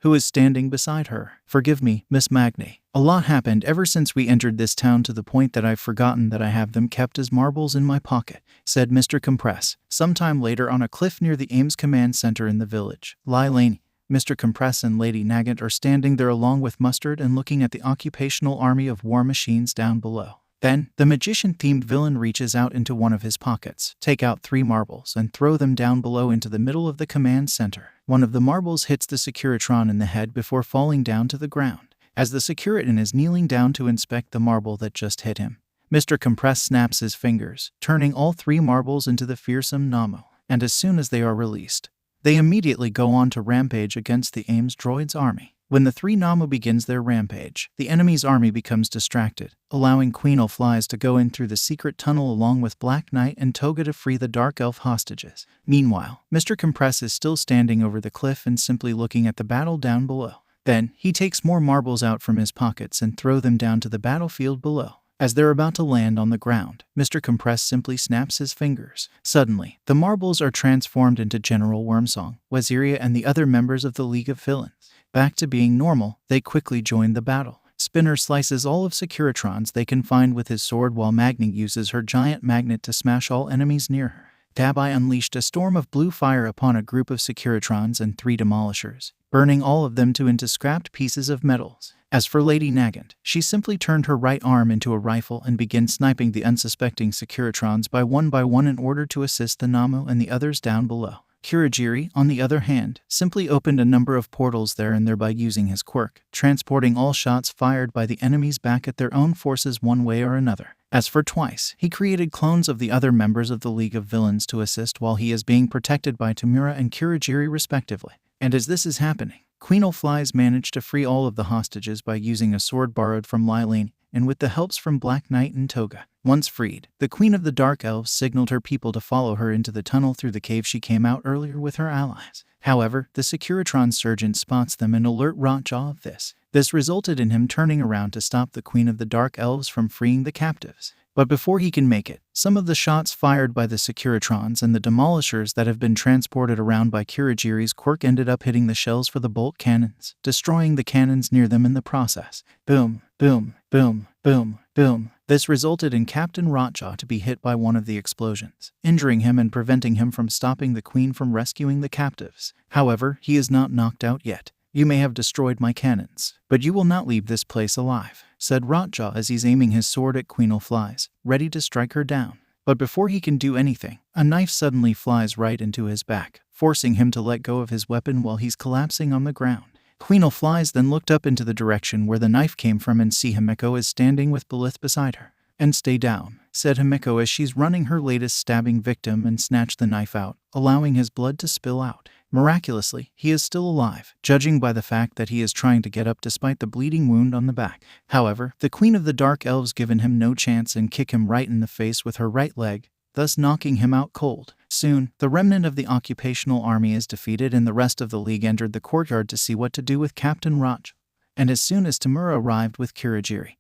who is standing beside her. "Forgive me, Miss Magni. A lot happened ever since we entered this town to the point that I've forgotten that I have them kept as marbles in my pocket," said Mr. Compress. Sometime later on a cliff near the AIM's command center in the village, Lilane, Mr. Compress and Lady Nagant are standing there along with Mustard and looking at the occupational army of war machines down below. Then, the magician-themed villain reaches out into one of his pockets, take out 3 marbles, and throw them down below into the middle of the command center. One of the marbles hits the Securitron in the head before falling down to the ground. As the Securitan is kneeling down to inspect the marble that just hit him, Mr. Compress snaps his fingers, turning all 3 marbles into the fearsome Namo. And as soon as they are released, they immediately go on to rampage against the AIM's droid's army. When the 3 Namu begins their rampage, the enemy's army becomes distracted, allowing Queen of Flies to go in through the secret tunnel along with Black Knight and Toga to free the Dark Elf hostages. Meanwhile, Mr. Compress is still standing over the cliff and simply looking at the battle down below. Then, he takes more marbles out from his pockets and throw them down to the battlefield below. As they're about to land on the ground, Mr. Compress simply snaps his fingers. Suddenly, the marbles are transformed into General Wormsong, Waziria and the other members of the League of Villains. Back to being normal, they quickly join the battle. Spinner slices all of Securitrons they can find with his sword while Magni uses her giant magnet to smash all enemies near her. Dabai unleashed a storm of blue fire upon a group of Securitrons and 3 demolishers, burning all of them into scrapped pieces of metals. As for Lady Nagant, she simply turned her right arm into a rifle and began sniping the unsuspecting Securitrons by one in order to assist the Namu and the others down below. Kurogiri, on the other hand, simply opened a number of portals there and thereby using his quirk, transporting all shots fired by the enemies back at their own forces one way or another. As for Twice, he created clones of the other members of the League of Villains to assist while he is being protected by Tamura and Kurogiri respectively. And as this is happening, Queen of Flies managed to free all of the hostages by using a sword borrowed from Lilane, and with the helps from Black Knight and Toga. Once freed, the Queen of the Dark Elves signaled her people to follow her into the tunnel through the cave she came out earlier with her allies. However, the Securitron Sergeant spots them and alert Rotjaw of this. This resulted in him turning around to stop the Queen of the Dark Elves from freeing the captives. But before he can make it, some of the shots fired by the Securitrons and the demolishers that have been transported around by Kurogiri's quirk ended up hitting the shells for the bolt cannons, destroying the cannons near them in the process. Boom, boom, boom, boom, boom. This resulted in Captain Rotjaw to be hit by one of the explosions, injuring him and preventing him from stopping the Queen from rescuing the captives. However, he is not knocked out yet. You may have destroyed my cannons, but you will not leave this place alive, said Rotjaw as he's aiming his sword at Queen Flies, ready to strike her down. But before he can do anything, a knife suddenly flies right into his back, forcing him to let go of his weapon while he's collapsing on the ground. Queen Flies then looked up into the direction where the knife came from and see Himeko is standing with Belith beside her. And stay down, said Himeko as she's running her latest stabbing victim and snatched the knife out, allowing his blood to spill out. Miraculously, he is still alive, judging by the fact that he is trying to get up despite the bleeding wound on the back. However, the Queen of the Dark Elves given him no chance and kick him right in the face with her right leg, thus knocking him out cold. Soon, the remnant of the occupational army is defeated and the rest of the league entered the courtyard to see what to do with Captain Rotjaw. And as soon as Tamura arrived with Kurogiri,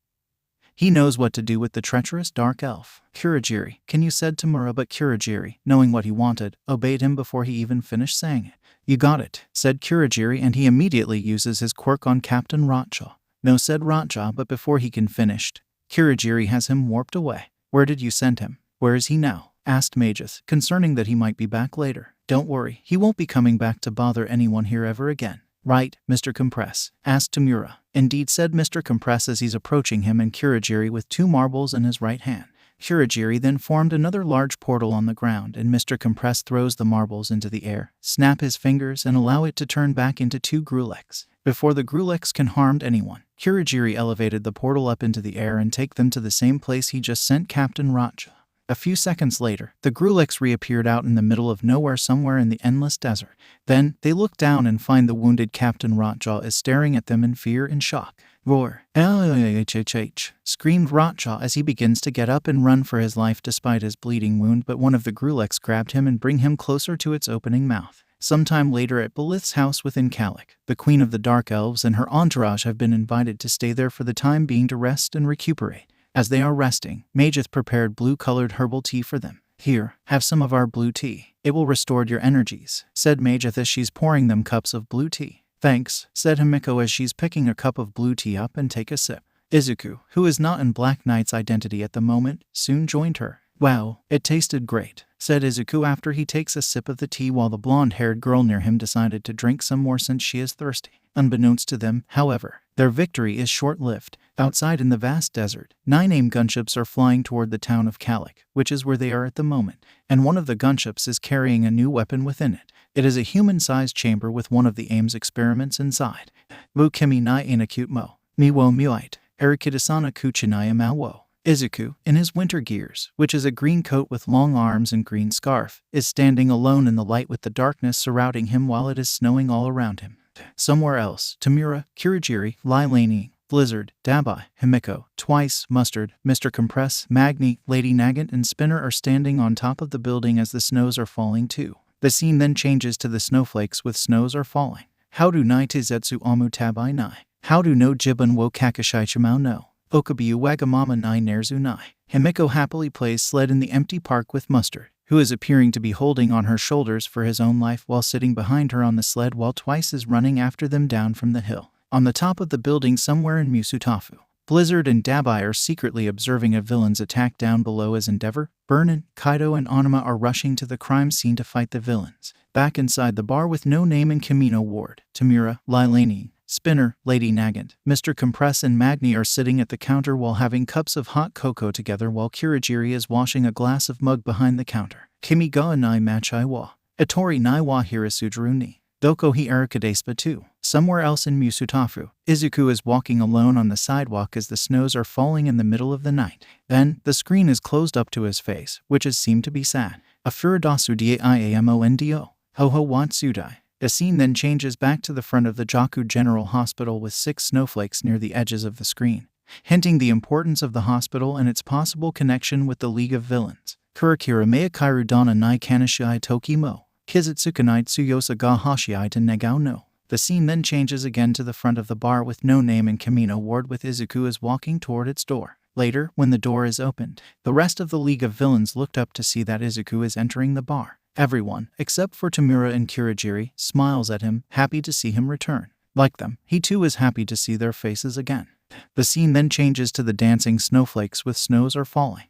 he knows what to do with the treacherous dark elf. Kurogiri, can you, said Tamura, but Kurogiri, knowing what he wanted, obeyed him before he even finished saying it. You got it, said Kurogiri, and he immediately uses his quirk on Captain Rotjaw. No, said Rotjaw, but before he can finish, Kurogiri has him warped away. Where did you send him? Where is he now? Asked Mageth, concerning that he might be back later. Don't worry, he won't be coming back to bother anyone here ever again. Right, Mr. Compress? Asked Tamura. Indeed, said Mr. Compress as he's approaching him and Kurogiri with 2 marbles in his right hand. Kurogiri then formed another large portal on the ground and Mr. Compress throws the marbles into the air, snap his fingers and allow it to turn back into 2 Gruleks. Before the Gruleks can harm anyone, Kurogiri elevated the portal up into the air and take them to the same place he just sent Captain Rotjaw. A few seconds later, the Gruleks reappeared out in the middle of nowhere somewhere in the endless desert. Then, they look down and find the wounded Captain Rotjaw is staring at them in fear and shock. Roar! LHHH! Screamed Rotjaw as he begins to get up and run for his life despite his bleeding wound, but one of the Gruleks grabbed him and bring him closer to its opening mouth. Sometime later at Belith's house within Kalik, the Queen of the Dark Elves and her entourage have been invited to stay there for the time being to rest and recuperate. As they are resting, Mageth prepared blue-colored herbal tea for them. Here, have some of our blue tea. It will restore your energies, said Mageth as she's pouring them cups of blue tea. Thanks, said Himeko as she's picking a cup of blue tea up and take a sip. Izuku, who is not in Black Knight's identity at the moment, soon joined her. Wow, it tasted great, said Izuku after he takes a sip of the tea while the blonde-haired girl near him decided to drink some more since she is thirsty. Unbeknownst to them, however, their victory is short-lived. Outside in the vast desert, 9 AIM gunships are flying toward the town of Kalik, which is where they are at the moment, and one of the gunships is carrying a new weapon within it. It is a human-sized chamber with one of the AIM's experiments inside. Mu kimi nai inacute mo, miwo muite, erikidasana kuchinaya mawo. Izuku, in his winter gears, which is a green coat with long arms and green scarf, is standing alone in the light with the darkness surrounding him while it is snowing all around him. Somewhere else, Tamura, Kurogiri, Lailaning, Blizzard, Dabai, Himeko, Twice, Mustard, Mr. Compress, Magni, Lady Nagant, and Spinner are standing on top of the building as the snows are falling too. The scene then changes to the snowflakes with snows are falling. How do nai tizetsu amu tabai nai? How do no jibun wo kakashaichimau no? Okabiu wagamama nai nerzu nai. Himeko happily plays sled in the empty park with Mustard, who is appearing to be holding on her shoulders for his own life while sitting behind her on the sled while Twice is running after them down from the hill. On the top of the building somewhere in Musutafu, Blizzard and Dabai are secretly observing a villain's attack down below as Endeavor, Burnin, Kaido, and Onuma are rushing to the crime scene to fight the villains. Back inside the bar with No Name and Kamino Ward, Tamura, Lailaning, Spinner, Lady Nagant, Mr. Compress, and Magni are sitting at the counter while having cups of hot cocoa together while Kurogiri is washing a glass of mug behind the counter. Kimi ga nai machai wa. Itori nai wa hirasujuru ni. Doko hi arikadespa too. Somewhere else in Musutafu, Izuku is walking alone on the sidewalk as the snows are falling in the middle of the night. Then, the screen is closed up to his face, which is seemed to be sad. Afuridasu diamondo. Ho-ho watsudai. The scene then changes back to the front of the Jaku General Hospital with 6 snowflakes near the edges of the screen. hinting the importance of the hospital and its possible connection with the League of Villains. Kurakira meikairu dana nai kanashii toki mo, kizutsuka nai tsuyosa ga hashii to negao no. The scene then changes again to the front of the bar with No Name and Kamino Ward with Izuku is walking toward its door. Later, when the door is opened, the rest of the League of Villains looked up to see that Izuku is entering the bar. Everyone, except for Tamura and Kurajiri, smiles at him, happy to see him return. Like them, he too is happy to see their faces again. The scene then changes to the dancing snowflakes with snows are falling.